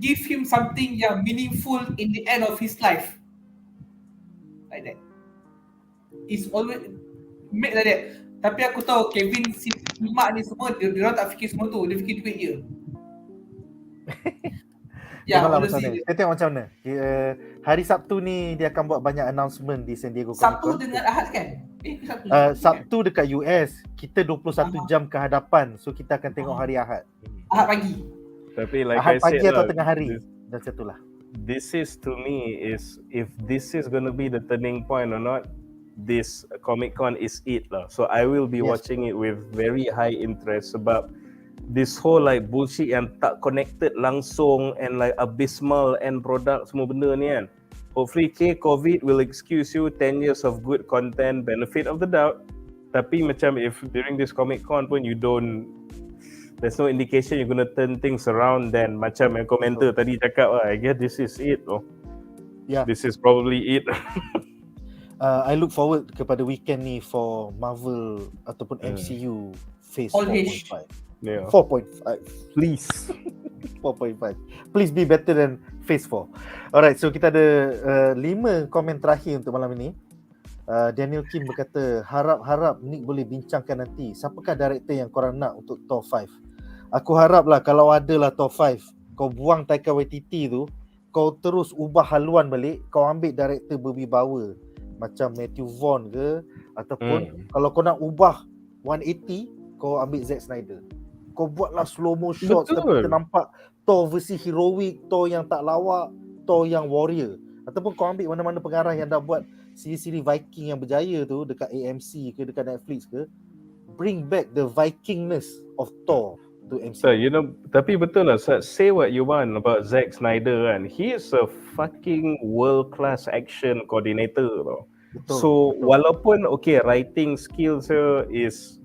give him something yang meaningful in the end of his life. Like that. It's always make like that. Tapi aku tahu Kevin Simak ni semua, dia orang tak fikir semua tu, dia fikir duit je. Tengoklah macam mana. Kita tengok macam mana. Hari Sabtu ni dia akan buat banyak announcement di San Diego Comic Con. Sabtu dengan Ahad kan? Sabtu dekat US, kita 21 jam ke hadapan. So kita akan tengok hari Ahad. Ahad pagi. Tapi like Ahad I pagi said atau lah, tengah hari. Dan macam itulah. this is to me is, if this is going to be the turning point or not, this Comic Con is it lah. So I will be watching it with very high interest sebab this whole like bullshit yang tak connected langsung and like abysmal end product semua benda ni kan. Hopefully COVID will excuse you 10 years of good content, benefit of the doubt. Tapi macam if during this Comic Con pun you don't, there's no indication you're gonna turn things around, then macam yang komentar tadi cakap lah, I guess this is it. This is probably it. I look forward kepada weekend ni for Marvel ataupun MCU Phase 4.5. 4.5 please. 4.5 please be better than Phase 4. Alright, so kita ada 5 komen terakhir untuk malam ini. Daniel Kim berkata, harap Nick boleh bincangkan nanti siapakah director yang korang nak untuk Thor 5. Aku harap lah kalau ada lah Thor 5, kau buang Taika Waititi tu, kau terus ubah haluan balik, kau ambil director berwibawa macam Matthew Vaughn ke, ataupun kalau kau nak ubah 180, kau ambil Zack Snyder. Kau buatlah slow mo shots tapi kita nampak Thor versi heroic, Thor yang tak lawak, Thor yang warrior. Ataupun kau ambil mana-mana pengarah yang dah buat siri-siri Viking yang berjaya tu dekat AMC ke dekat Netflix ke, bring back the Vikingness of Thor to MCU. So, you know, tapi betul lah, say what you want about Zack Snyder kan. He is a fucking world-class action coordinator tau. Betul. Walaupun okay, writing skills is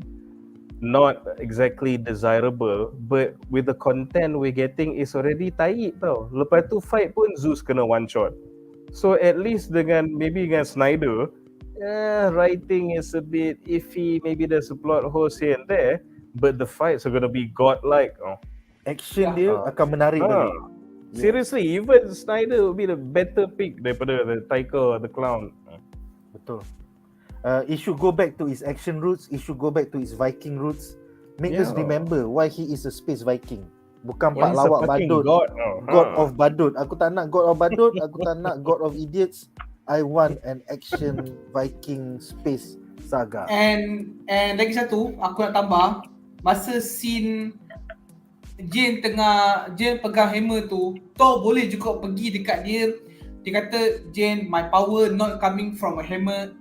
not exactly desirable, but with the content we're getting is already tight tau. Lepas tu fight pun Zeus kena one shot. So at least dengan Snyder, writing is a bit iffy, maybe there's a plot holes here and there, but the fights are gonna be godlike. Action dia akan menarik balik. Seriously, even Snyder will be the better pick daripada the Taika the Clown. Betul. It should go back to his action roots. It should go back to his Viking roots. Make us remember why he is a space Viking. Bukan Pak Lawak Badut, God of Badut. Aku tak nak God of Badut. Aku tak nak God of Idiots. I want an action Viking space saga. And lagi satu aku nak tambah, masa scene Jane pegang hammer tu, Thor boleh juga pergi dekat dia. Dia kata, Jane, my power not coming from a hammer,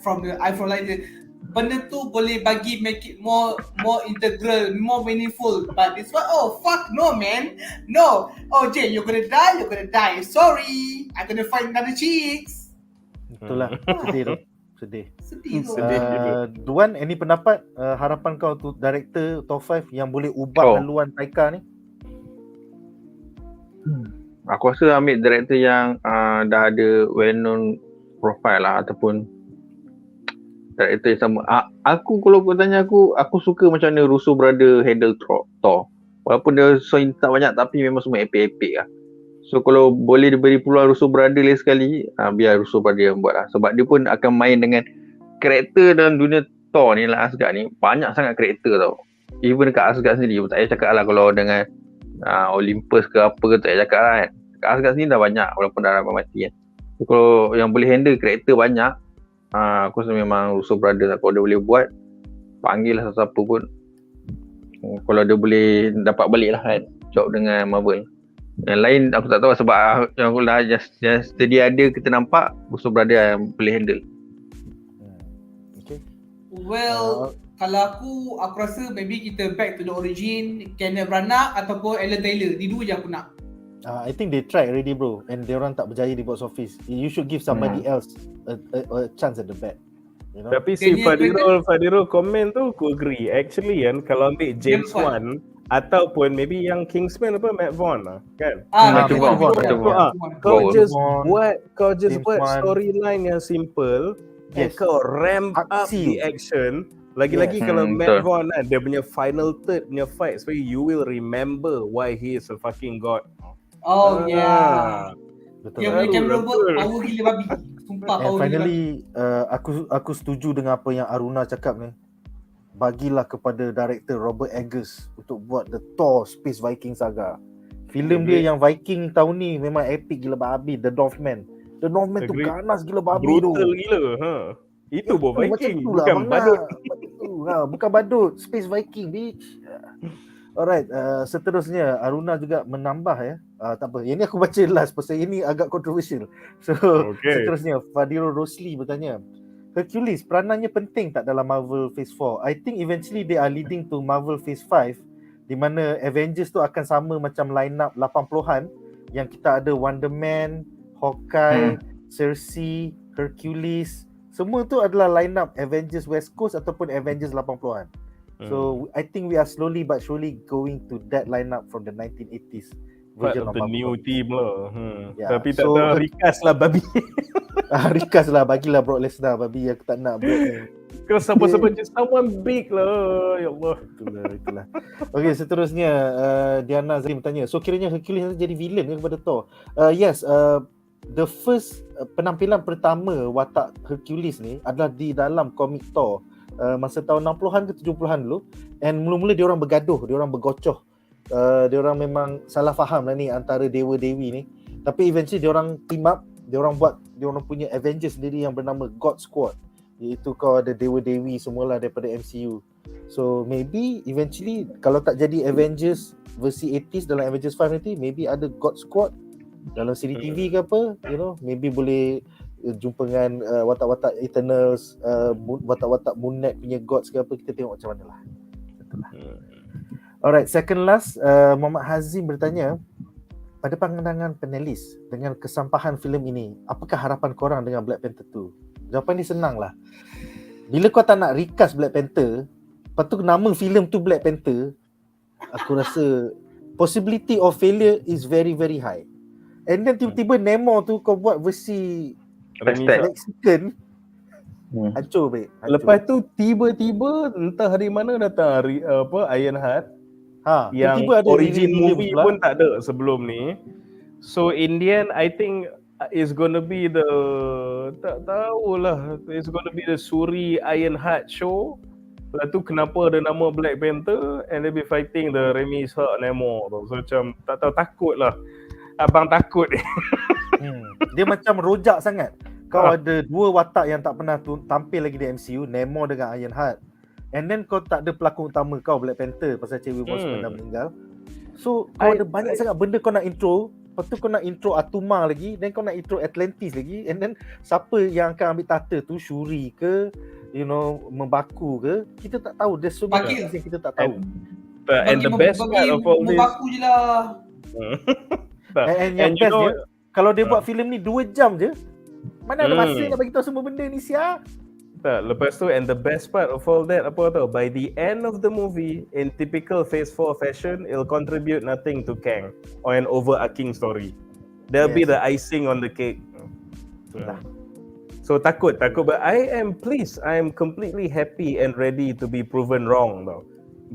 from the eye from light. Benda tu boleh bagi make it more integral, more meaningful. But this one, oh fuck no man, no. Oh Jane, you're gonna die. Sorry, I'm gonna find another chicks. Itulah sedih. Sedih. Duan, any pendapat harapan kau untuk director Top 5 yang boleh ubah haluan Taika ni? Aku rasa ambil director yang dah ada well known profile lah, ataupun director yang sama. Aku kalau kau tanya aku suka macam mana Russo Brother handle Thor. Walaupun dia scene tak banyak tapi memang semua epic lah. So kalau boleh diberi peluang Russo Brother lagi sekali, biar Russo Brother yang buat lah. Sebab dia pun akan main dengan karakter dalam dunia Thor ni lah, Asgard ni. Banyak sangat karakter tau. Even dekat Asgard sendiri, tak payah cakap lah kalau dengan Olympus ke apa ke, tak payah cakap lah kan. Dekat Asgard sini dah banyak walaupun dah dapat mati kan. So, kalau yang boleh handle karakter banyak, aku rasa memang Russo Brother lah. Kalau dia boleh buat, panggil lah siapa pun. Kalau dia boleh dapat balik lah kan job dengan Marvel. Yang lain aku tak tahu sebab yang aku dah just sedia ada kita nampak Russo Brother yang boleh handle. Well, kalau aku rasa maybe kita back to the origin, Kenneth Branagh ataupun Alan Taylor. Ni dua je aku nak. I think they tried already bro, and dia orang tak berjaya di box office. You should give somebody else a chance at the back. You know? Tapi si Fadirul komen tu aku agree. Actually kan kalau ambil James Wan ataupun maybe yang Kingsman apa Matt Vaughn lah kan. Matt Vaughn. Kau just buat storyline yang simple and kau ramp up the action. Lagi-lagi kalau Matt Vaughn kan, dia punya final third punya fight, so you will remember why he is a fucking god. Oh yeah. Betul. Dia punya camera work power gila babi. Sumpah And power finally aku setuju dengan apa yang Aruna cakap ni. Bagilah kepada director Robert Eggers untuk buat the THOR Space Viking saga. Filem dia yang Viking tahun ni memang epic gila babi. The Northman tu ganas gila babi tu. Brutal gila. Itu Viking bukan badut. Bukan badut, Space Viking bitch. Alright, seterusnya Aruna juga menambah tak apa. Ini aku baca last pasal ini agak kontroversial. So, seterusnya Fadil Rosli bertanya, Hercules peranannya penting tak dalam Marvel Phase 4? I think eventually they are leading to Marvel Phase 5 di mana Avengers tu akan sama macam line up 80-an yang kita ada Wonder Man, Hawkeye, Sesi, Hercules. Semua tu adalah line up Avengers West Coast ataupun Avengers 80-an. So I think we are slowly but surely going to that lineup from the 1980s version of the new team lah. Yeah. Tapi tak tahu Rikas lah babi. Rikas lah, bagilah Brock Lesnar babi, aku tak nak Brock ni. Kalau siapa-siapa just someone big lah. Ya Allah. Itulah. Okay, seterusnya Diana Zalim bertanya, so kiranya Hercules jadi villain ke kepada Thor? Yes, the first penampilan pertama watak Hercules ni adalah di dalam komik Thor. Masa tahun 60-an ke 70-an dulu, and mula-mula dia orang bergaduh, dia orang bergocoh, dia orang memang salah faham lah ni antara dewa-dewi ni, tapi eventually dia orang team up, dia orang buat dia orang punya Avengers sendiri yang bernama God Squad, iaitu kau ada dewa-dewi semualah daripada MCU. So maybe eventually kalau tak jadi Avengers versi 80s dalam Avengers 5 nanti, maybe ada God Squad dalam siri TV ke apa, you know, maybe boleh jumpa dengan watak-watak Eternals, watak-watak Moon Knight punya gods ke apa, kita tengok macam mana lah. Alright, second last, Muhammad Hazim bertanya, pada pandangan panelis dengan kesampahan filem ini, apakah harapan korang dengan Black Panther 2? Jawapan ni senang lah. Bila kau tak nak recast Black Panther, lepas tu nama filem tu Black Panther, aku rasa possibility of failure is very very high. And then tiba-tiba Namor tu kau buat versi Mexican, hancur baik. Lepas tu tiba-tiba entah hari mana datang Ironheart. Yang ada origin movie pun tak ada sebelum ni. So in the end I think it's gonna be the tak tahulah, it's gonna be the Suri Ironheart show. Lepas tu kenapa ada nama Black Panther and they be fighting the Remy Ishak Namor tu. So macam tak tahu, takut lah. Abang takut ni. Dia macam rojak sangat. Kau ada dua watak yang tak pernah tampil lagi di MCU, Namor dengan Ironheart. And then kau tak ada pelakon utama kau Black Panther pasal Chadwick Boseman dah meninggal. So kau ada banyak sangat benda kau nak intro. Lepas tu kau nak intro Atuma lagi, then kau nak intro Atlantis lagi, and then siapa yang akan ambil tata tu, Shuri ke, you know, Membaku ke, kita tak tahu. There's so many things yang kita tak tahu. And the best part of all this, Membaku je lah. And yang best dia, kalau dia buat filem ni 2 jam je, mana ada masa nak bagi tahu semua benda ni sia. Tak, lepas tu, and the best part of all that apa tau, by the end of the movie, in typical Phase 4 fashion, it'll contribute nothing to Kang or an overarching story. There'll be the icing on the cake. So takut, but I am pleased. I am completely happy and ready to be proven wrong tau.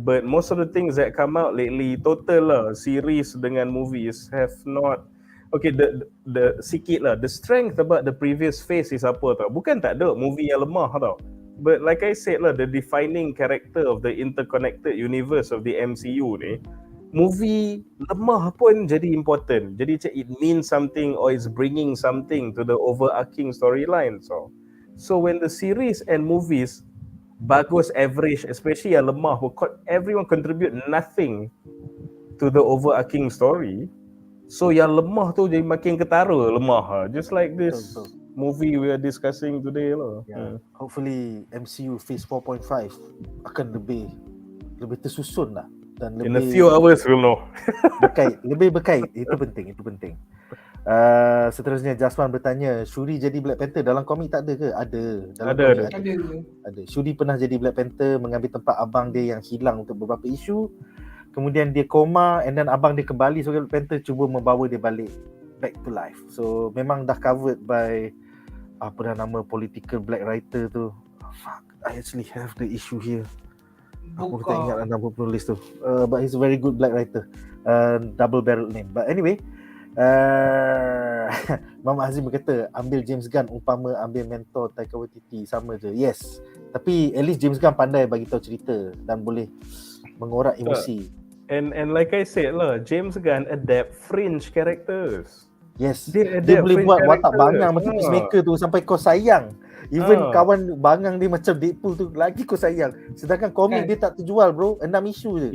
But most of the things that come out lately, total lah, series dengan movies have not. Okay, the sikit lah, the strength about the previous phase is apa tau? Bukan tak ada movie yang lemah tau. But like I said lah, the defining character of the interconnected universe of the MCU ni, movie lemah pun jadi important. Jadi it means something or it's bringing something to the overarching storyline. So when the series and movies bagus average, especially yang lemah, everyone contribute nothing to the overarching story. So yang lemah tu jadi makin ketara lemah. Just like this movie we are discussing today lah. Hopefully MCU Phase 4.5 akan lebih tersusun lah dan In a lebih few hours we'll know. lebih berkait. Itu penting. Seterusnya Jasman bertanya, Shuri jadi Black Panther dalam komik tak ada ke? Ada. Dalam komik ada. Shuri pernah jadi Black Panther, mengambil tempat abang dia yang hilang untuk beberapa isu. Kemudian dia koma and then abang dia kembali sebagai Black Panther, cuba membawa dia balik back to life. So memang dah covered by apa dah nama political black writer tu. Fuck, I actually have the issue here. Aku tak ingat nama penulis tu. But he's a very good black writer. Double barrel name. But anyway, Mama Azim berkata ambil James Gunn umpama ambil mentor Taika Waititi, sama je. Yes, tapi at least James Gunn pandai bagi tahu cerita dan boleh mengorak emosi. And like I said lah, James Gunn adapt fringe characters. Yes, dia boleh buat watak bangang macam Peacemaker tu sampai kau sayang. Even kawan bangang dia macam Deadpool tu lagi kau sayang. Sedangkan komik dia tak terjual bro, 6 isu je.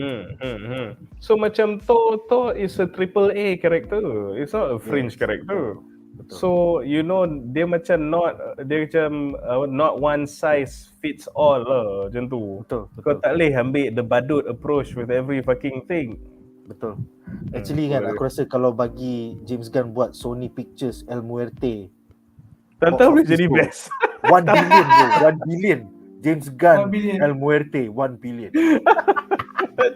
So macam Thor is a AAA character. It's not a fringe character. Betul. So you know dia macam not one size fits all lah macam tu. Betul. Kau tak boleh ambil the badut approach with every fucking thing. Betul. Actually kan aku rasa kalau bagi James Gunn buat Sony Pictures El Muerte, tak tahu boleh jadi best. 1 billion bro, 1 billion. James Gunn El Muerte 1 billion.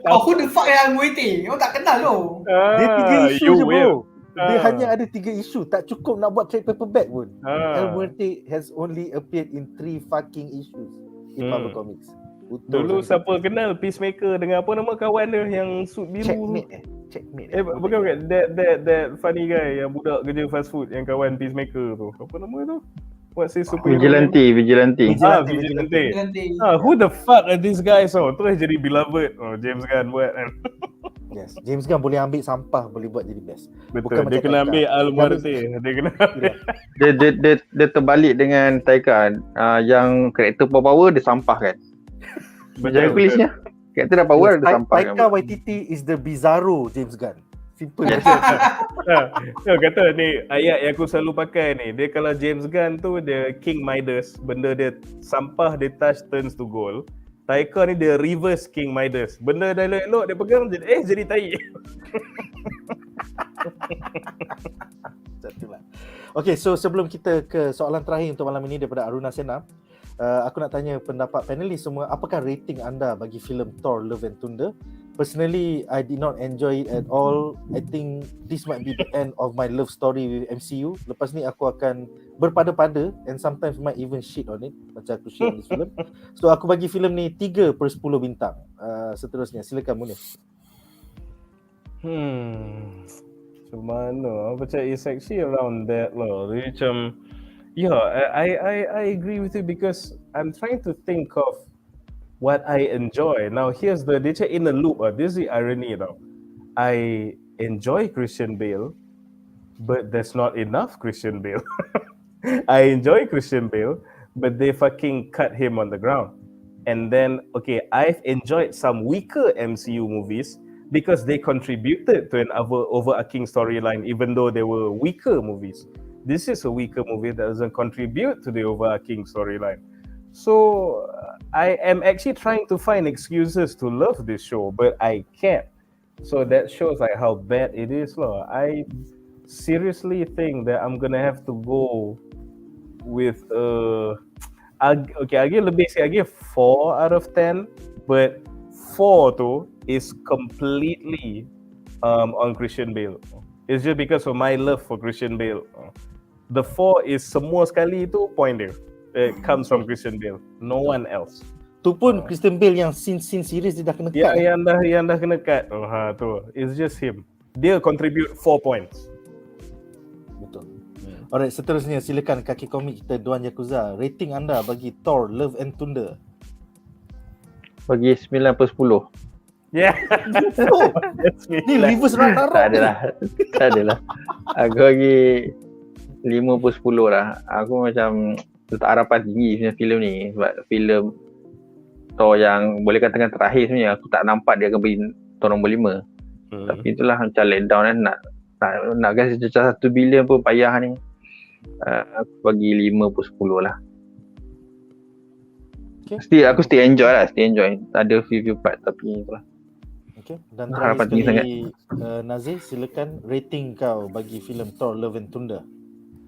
Who the fuck El Muerte? Kau tak kenal lo. Dia 3 isu je bro. Dia hanya ada 3 isu, tak cukup nak buat trade paperback pun. El Muerte has only appeared in 3 fucking issues in Marvel Comics. Betul. Dulu siapa kenal Peacemaker dengan apa nama kawan dia yang suit biru? Checkmate. Bukan that funny guy yang budak kerja fast food yang kawan Peacemaker tu. Apa nama tu? What's his super Vigilante. Vigilante. Who the fuck are these guys? Terus jadi beloved. James Gunn buat kan. Yes, James Gunn boleh ambil sampah, boleh buat jadi best. Betul. Dia kena ambil Al Muerte. Dia kena. Dia terbalik dengan Taika. Yang karakter power dia sampah kan. Jangan kulisnya. Karakter dah power dia sampah. Taika Waititi is the bizarro James Gunn. Simple. Dia kata ni ayat yang aku selalu pakai ni. Dia kalau James Gunn tu dia King Midas, benda dia sampah dia touch turns to gold. Taika ni dia reverse King Midas. Benda dah elok-elok dia pegang jadi tai. Okay, so sebelum kita ke soalan terakhir untuk malam ini daripada Aruna Sena, aku nak tanya pendapat panelis semua. Apakah rating anda bagi filem Thor Love and Thunder? Personally, I did not enjoy it at all. I think this might be the end of my love story with MCU. Lepas ni aku akan berpada-pada and sometimes might even shit on it macam aku shit on this film. So aku bagi filem ni 3/10 bintang. Seterusnya silakan Munif. Macam mana? Macam it's actually around that lah. Dia macam I agree with you because I'm trying to think of what I enjoy. Now here's the dia macam in a loop. This is the irony tau. I enjoy Christian Bale, but there's not enough Christian Bale. I enjoy Christian Bale, but they fucking cut him on the ground. And then, okay, I've enjoyed some weaker MCU movies because they contributed to an overarching storyline, even though they were weaker movies. This is a weaker movie that doesn't contribute to the overarching storyline. So, I am actually trying to find excuses to love this show, but I can't. So that shows like how bad it is lah. I seriously think that I'm gonna have to go with I give Lebih sikit, I give 4 out of 10, but 4 tu is completely on Christian Bale. It's just because of my love for Christian Bale. The 4 is semua sekali tu point dia. It comes from Christian Bale, no one else. Tu pun Christian Bale yang scene series dia dah kena cut. Yang dah kena cut. Tu. It's just him. Dia contribute 4 points. Betul. Alright, seterusnya silakan kaki komik kita Duan Yakuza. Rating anda bagi Thor Love and Thunder? Bagi 9/10. Yeah. Oh, ni reverse Ragnarok. Tak adalah. Aku bagi 5/10 lah. Aku macam letak harapan tinggi sebenarnya filem ni. Sebab filem Thor yang boleh katakan terakhir sebenarnya aku tak nampak dia akan beri Thor nombor 5. Tapi itulah macam let down kan. Nak kasi cecah 1 bilion pun payah ni. Aku bagi 5 per 10 lah. Okay. Aku still enjoy. Ada few part tapi itulah. Okay. Dan Harapan terakhir tinggi sekali Nazir, silakan rating kau bagi filem Thor Love and Thunder.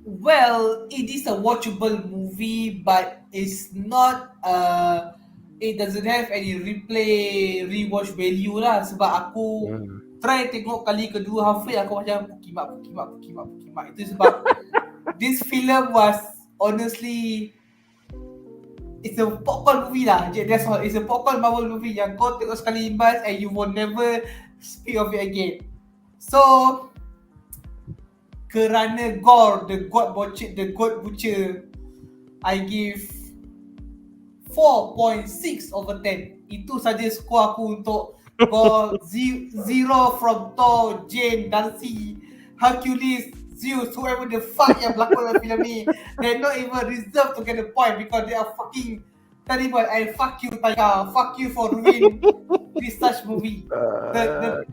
Well, it is a watchable movie, but it's not. It doesn't have any rewatch value lah. Sebab aku try tengok kali kedua halfway, aku macam pukimak. Itu sebab this film was honestly, it's a popcorn movie lah. That's all. It's a popcorn Marvel movie yang kau tengok sekali imbas and you will never speak of it again. So kerana gore, the God Butcher, I give 4.6 over 10. Itu saja skor aku untuk gore. 0 from Thor, Jane, Darcy, Hercules, Zeus, whoever the fuck yang berlakon dalam filem ni. They're not even reserved to get a point because they are fucking terrible. And fuck you Taika, fuck you for ruining this such movie. The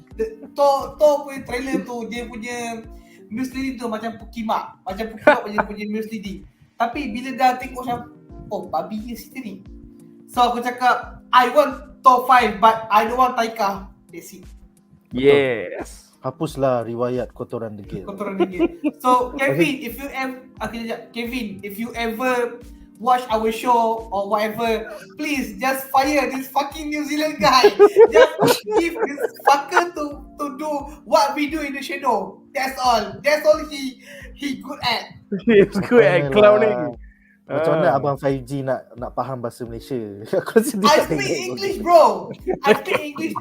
Thor punya trailer tu, dia punya misleading tu macam pukimak punya misleading. Tapi bila dah tengok macam, oh babi ke cerita ni. So aku cakap, I want Thor 5 but I don't want Taika. That's it. Yes. Hapuslah riwayat kotoran degil. So Kevin, if you ever watch our show or whatever, please just fire this fucking New Zealand guy. Just give this fucker to do what we do in the shadow. That's all he good at. He's good at clowning. Macam mana abang 5G nak faham bahasa Malaysia? Aku rasa dia I tak speak tengok. English bro. I speak English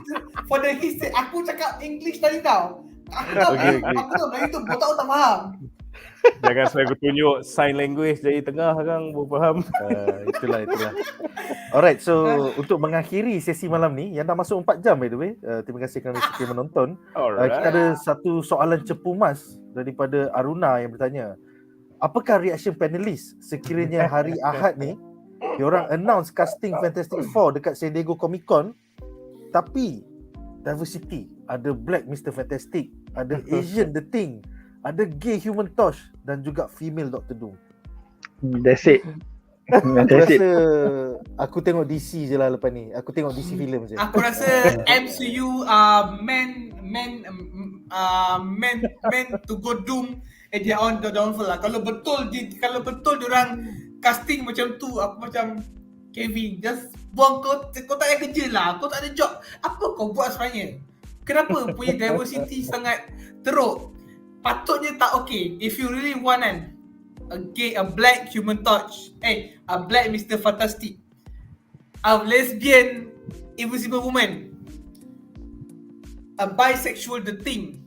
for the history. Aku cakap English tadi tau. Aku tahu Melayu tu botak tak faham. Jangan sampai aku tunjuk sign language dari tengah kan, baru faham. Itulah. Alright, so untuk mengakhiri sesi malam ni yang dah masuk 4 jam by the way. Terima kasih kerana setia menonton. Kita ada satu soalan cepu mas daripada Aruna yang bertanya, apakah reaction panelis sekiranya hari Ahad ni diorang announce casting Fantastic Four dekat San Diego Comic Con, tapi diversity, ada Black Mr. Fantastic, ada Asian The Thing, ada gay Human Torch dan juga female Doctor Doom. That's it. Aku rasa aku tengok DC je lah lepas ni. Aku tengok DC film je. Aku rasa MCU men to go doom and they are on the downfall lah. Kalau betul diorang casting macam tu, aku macam Kevin, just buang kau tak payah kerja lah. Kau tak ada job. Apa kau buat sebenarnya? Kenapa punya diversity sangat teruk? Patutnya tak okay. If you really want a black Human Torch, a black Mr. Fantastic, a lesbian Invisible Woman, a bisexual The Thing,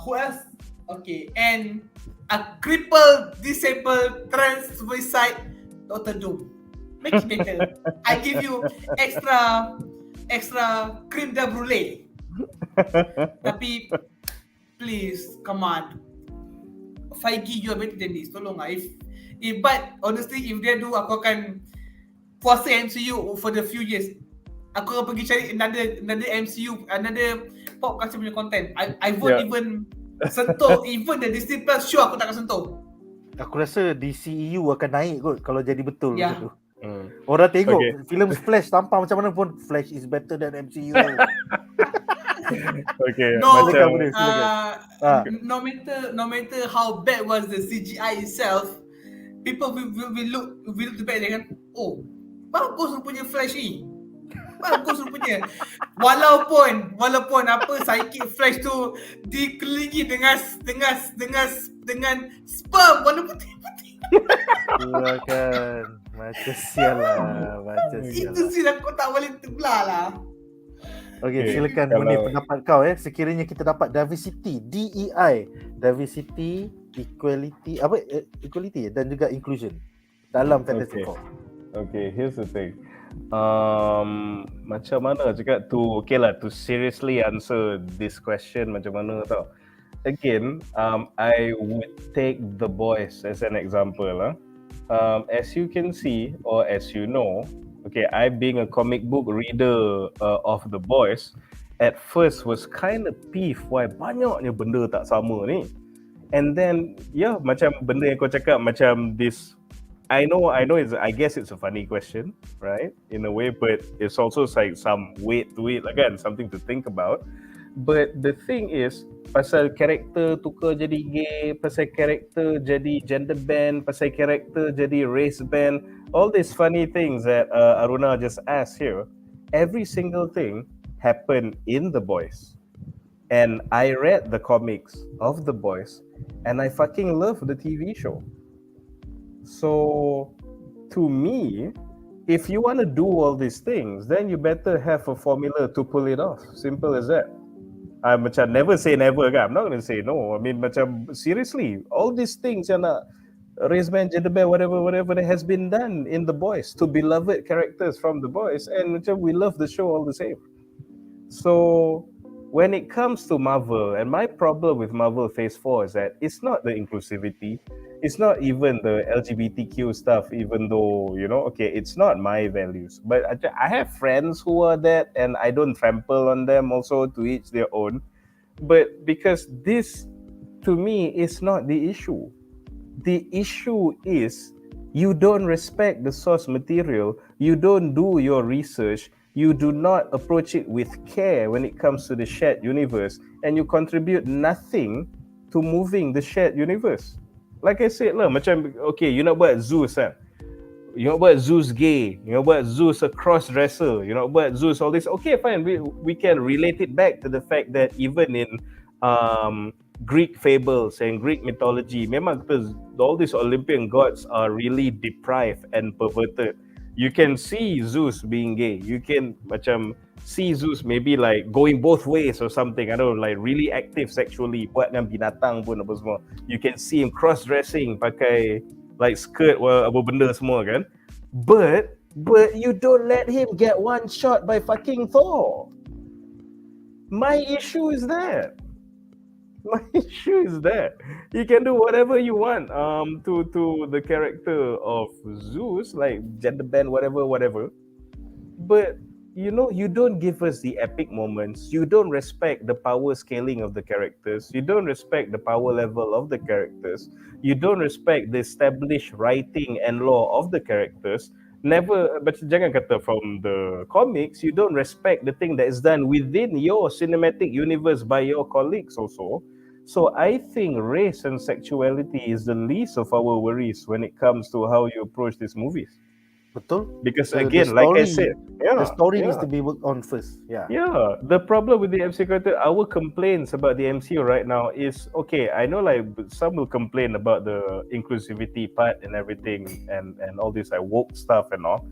who else? Okay, and a crippled, disabled, trans, suicide Dr. Doom. Make it better. I give you extra creme de brulee. Tapi please, come on. 5G you are better than this. Tolong lah. But honestly, if they do, aku akan puasa MCU for the few years. Aku akan pergi cari another MCU, another pop culture punya content. I won't even sentuh even the Disney Plus show, aku tak akan sentuh. Aku rasa DCEU akan naik kot kalau jadi betul macam tu. Orang tengok filem Flash tampar macam mana pun, Flash is better than MCU. No matter how bad was the CGI itself, people will look back and oh, bagus rupanya Flash ni. Bagus rupanya. Walaupun apa psychic Flash tu dikelilingi dengan sperm warna putih-putih. Kan macam sial lah. Itu sih aku tak boleh terbelah lah. Okay, silakan Munir pendapat kau sekiranya kita dapat diversity, DEI, diversity, equality dan juga inclusion dalam Fantastic Four. Okay, here's the thing. Macam mana cakap to to seriously answer this question macam mana tau. Again, I would take The Boys as an example. As you can see or as you know, okay, I being a comic book reader of The Boys, at first was kind of peeved why banyaknya benda tak sama ni. And then macam benda yang kau cakap macam this, I know I guess it's a funny question, right, in a way, but it's also like some weight to it, again, something to think about. But the thing is, pasal karakter tukar jadi gay, pasal karakter jadi gender band, pasal karakter jadi race band, all these funny things that Aruna just asked here, every single thing happened in The Boys. And I read the comics of The Boys, and I fucking love the TV show. So, to me, if you want to do all these things, then you better have a formula to pull it off. Simple as that. I macam never say never kan. I'm not going to say no. I mean macam seriously, all these things yang nak race band, gender band, whatever that has been done in The Boys to beloved characters from The Boys, and macam we love the show all the same. So when it comes to Marvel, and my problem with Marvel Phase 4 is that it's not the inclusivity, it's not even the LGBTQ stuff, even though, okay, it's not my values. But I have friends who are that, and I don't trample on them also, to each their own. But because this, to me, is not the issue. The issue is you don't respect the source material, you don't do your research, you do not approach it with care when it comes to the shared universe, and you contribute nothing to moving the shared universe. Like I said lah, macam okay, you nak buat Zeus kan, you nak buat Zeus gay, you nak buat Zeus a cross-dresser, you nak buat Zeus all this, okay fine, we can relate it back to the fact that even in Greek fables and Greek mythology, memang all these Olympian gods are really deprived and perverted. You can see Zeus being gay. You can macam see Zeus maybe like going both ways or something. I don't know, like really active sexually. Buat dengan binatang pun apa semua. You can see him cross-dressing, pakai like skirt apa benda semua kan. But you don't let him get one shot by fucking Thor. My issue is that. You can do whatever you want to the character of Zeus, like gender band, whatever. But you don't give us the epic moments. You don't respect the power scaling of the characters. You don't respect the power level of the characters. You don't respect the established writing and lore of the characters. Never, but jangan kata from the comics, you don't respect the thing that is done within your cinematic universe by your colleagues also. So I think race and sexuality is the least of our worries when it comes to how you approach these movies. Betul. Because The again, story, like I said, the story needs to be worked on first. Yeah. The problem with the MCU character, our complaints about the MCU right now is, okay, I know like some will complain about the inclusivity part and everything and all this like woke stuff and all.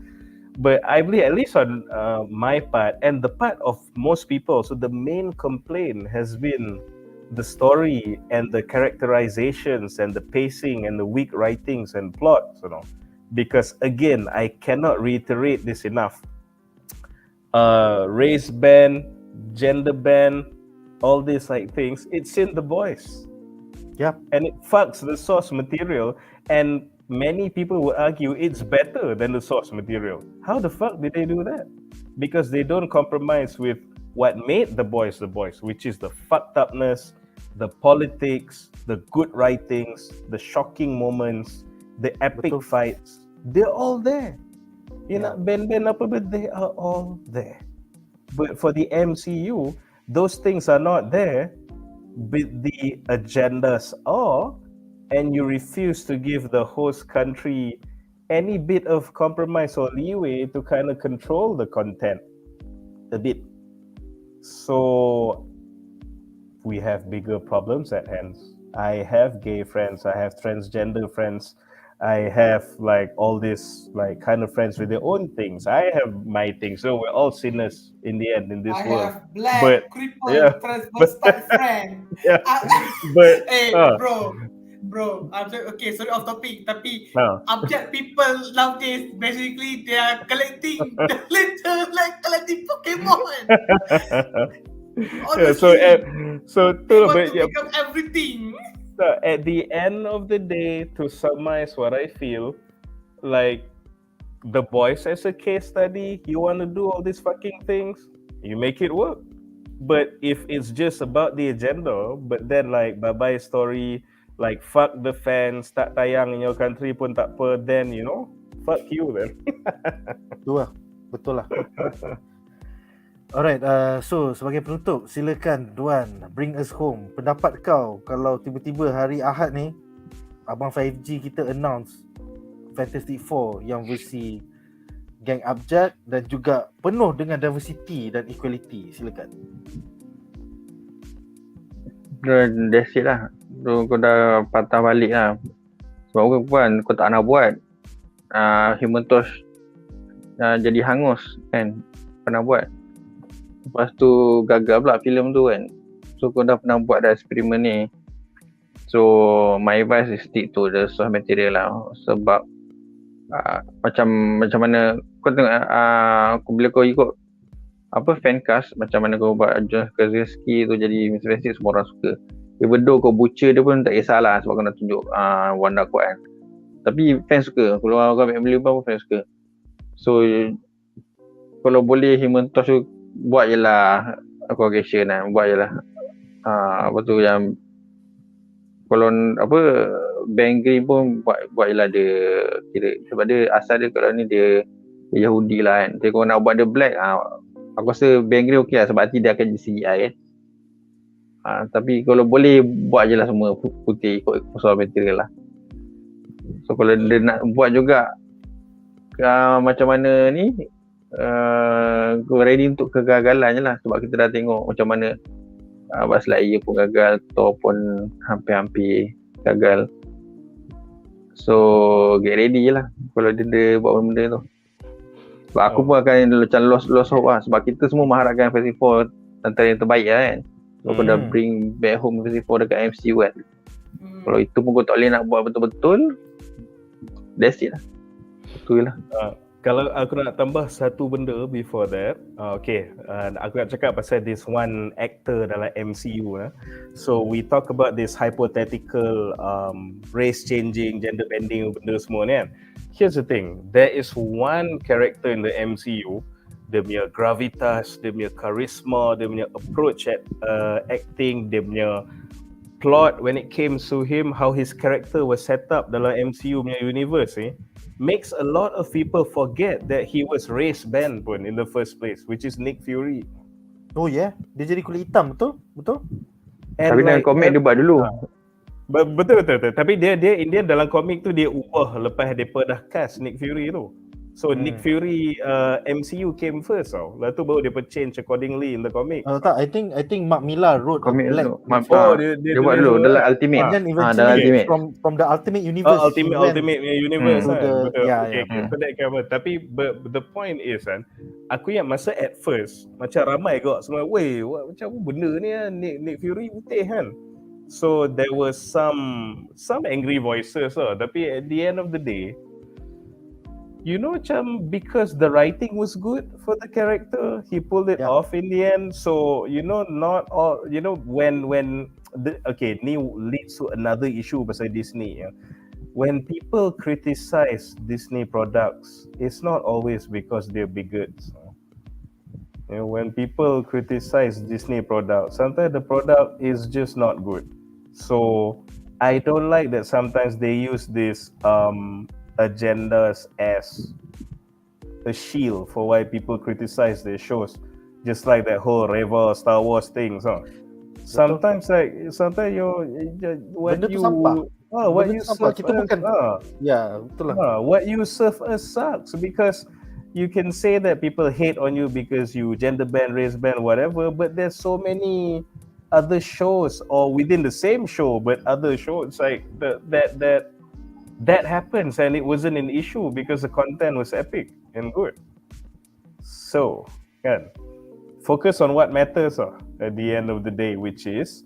But I believe, at least on my part and the part of most people, so the main complaint has been the story and the characterizations and the pacing and the weak writings and plots, Because again, I cannot reiterate this enough. Race ban, gender ban, all these like things, it's in The Boys. Yeah. And it fucks the source material, and many people would argue it's better than the source material. How the fuck did they do that? Because they don't compromise with what made The Boys, which is the fucked upness, the politics, the good writings, the shocking moments, the epic fights. They're all there. Nak band-band apa, but they are all there. But for the MCU, those things are not there, but the agendas are, and you refuse to give the host country any bit of compromise or leeway to kind of control the content a bit. So we have bigger problems at hand. I have gay friends, I have transgender friends, I have like all this like kind of friends with their own things. I have my things. So we're all sinners in the end in this world. I have black, But, crippled, transvestite friend. Yeah. But hey, bro, okay, sorry off topic, tapi ABJAD people nowadays basically they are collecting the litter like collecting Pokemon. So they want to become everything. So at the end of the day, to summarize what I feel, like The Boys as a case study, you want to do all these fucking things, you make it work. But if it's just about the agenda, but then like bye-bye story, like fuck the fans, tak tayang in your country pun tak apa, then you know, fuck you then. Betul lah. Alright, so sebagai penutup, silakan Duan, bring us home. Pendapat kau kalau tiba-tiba hari Ahad ni Abang 5G kita announce Fantastic Four yang versi Geng ABJAD dan juga penuh dengan diversity dan equality. Silakan. That's it lah. So, kau dah patah balik lah. Sebab kan kau tak nak buat Human Torch jadi hangus kan. Pernah buat. Lepas tu gagal pula filem tu kan. So kau dah pernah buat dah eksperimen ni. So my advice is stick to the source material lah. Sebab macam mana kau tengok bila kau ikut fancast, macam mana kau buat John Krasinski tu jadi Mr. Fantastic, semua orang suka. Even though kau butcher dia pun tak kisahlah sebab kau nak tunjuk Wanda kuat kan. Tapi fans suka. Kalau kau ambil beli pun fans suka. So kalau boleh Human Torch tu buat je lah congregation kan, buat je lah apa tu yang kalau Bang Green pun buat je lah dia kira, sebab dia asal dia kalau ni dia Yahudi lah kan. Jadi kalau nak buat dia black aku rasa Bang Green okey lah sebab nanti dia akan jadi CGI kan. Tapi kalau boleh buat je lah semua putih ikut soal material lah. So kalau dia nak buat juga macam mana ni ready untuk kegagalan je lah. Sebab kita dah tengok macam mana Buzz Lightyear pun gagal, Thor pun hampir-hampir gagal. So get ready je lah kalau dia buat benda tu. Sebab aku pun akan macam lost hope lah. Sebab kita semua mengharapkan Fantastic Four antara yang terbaik lah kan. Sebab kau dah bring back home Fantastic Four dekat MCU kan. Kalau itu pun kau tak boleh nak buat betul-betul, that's it lah. Betul lah. Kalau aku nak tambah satu benda before that, aku nak cakap pasal this one actor dalam MCU. So we talk about this hypothetical race changing, gender bending benda semua ni kan. Here's the thing, there is one character in the MCU, dia punya gravitas, dia punya charisma, dia punya approach at acting, dia punya plot when it came to him, how his character was set up dalam MCU punya universe makes a lot of people forget that he was race banned pun in the first place, which is Nick Fury. Oh yeah, dia jadi kulit hitam, betul? And tapi dalam komik dia buat dulu. Betul. Tapi dia Indian dalam komik tu dia ubah lepas depa dah cast Nick Fury tu. So Nick Fury MCU came first tau. Lepas tu baru dia change accordingly in the comic. Tak, I think Mark Millar wrote komik black. Dia buat dulu dalam Ultimate. And then eventually from the Ultimate Universe. Ultimate Universe kan. Betul. Yeah. So that cover. Tapi the point is kan, aku yang masa at first macam ramai kau semua, weh macam apa benda ni kan, Nick Fury putih kan. So there was some angry voices lah. Tapi at the end of the day, you know, macam because the writing was good for the character, he pulled it off in the end. So you know, not all, you know, when ni leads to another issue pasal Disney. When people criticize Disney products, it's not always because they're bigots. You know, when people criticize Disney products, sometimes the product is just not good. So I don't like that sometimes they use this agendas as a shield for why people criticize their shows, just like that whole Reva Star Wars thing. So sometimes what you serve kita bukan betul lah. What you serve us sucks, because you can say that people hate on you because you gender band, race band, whatever, but there's so many other shows, or within the same show but other shows like that happens, and it wasn't an issue because the content was epic and good. So kan, focus on what matters at the end of the day, which is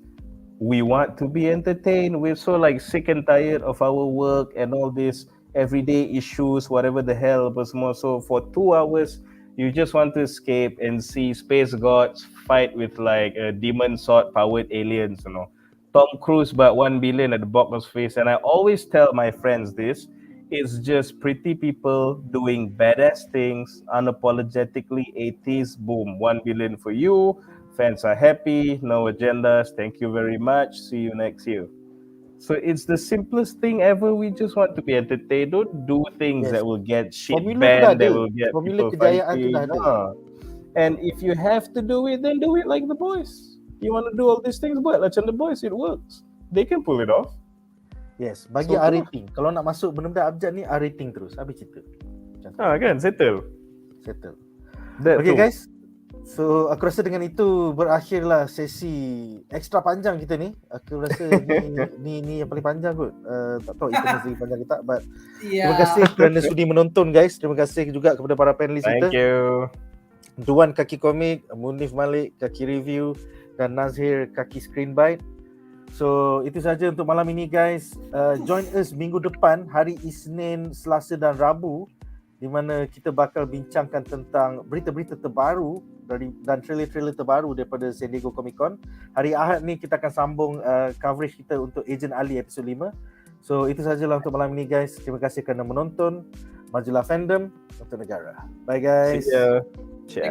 we want to be entertained. We're so like sick and tired of our work and all these everyday issues, whatever the hell was more. So for 2 hours you just want to escape and see space gods fight with like demon sword powered aliens, you know. Tom Cruise but 1 billion at the box office. And I always tell my friends this, it's just pretty people doing badass things unapologetically. 80s, boom, 1 billion for you. Fans are happy, no agendas, thank you very much, see you next year. So it's the simplest thing ever. We just want to be entertained. Don't do things Yes. that will get shit Formula tu dah banned, that ada. will get Formula people kejayaan tu fighting. dah ada. And if you have to do it, then do it like the boys. You want to do all these things, but macam the boys, it works. They can pull it off. Yes, bagi So, A rating. Kalau nak masuk benda-benda abjad ni A rating terus. Habis cerita. Kan, settle. Settle. That Okay too. guys. So aku rasa dengan itu berakhirlah sesi ekstra panjang kita ni. Aku rasa ni yang paling panjang kot. Tak tahu itu masih panjang ke tak, but terima kasih kerana sudi menonton guys. Terima kasih juga kepada para panelis kita. Thank you. Duan kaki komik, Munif Malik kaki review, dan Nazhir kaki screen bite. So itu saja untuk malam ini guys. Join us minggu depan hari Isnin, Selasa dan Rabu, di mana kita bakal bincangkan tentang berita-berita terbaru dan trailer-trailer terbaru daripada San Diego Comic Con. Hari Ahad ni kita akan sambung coverage kita untuk Agent Ali episod 5. So itu sajalah untuk malam ini guys. Terima kasih kerana menonton. Majulah fandom untuk negara. Bye guys. See ya. Ciao.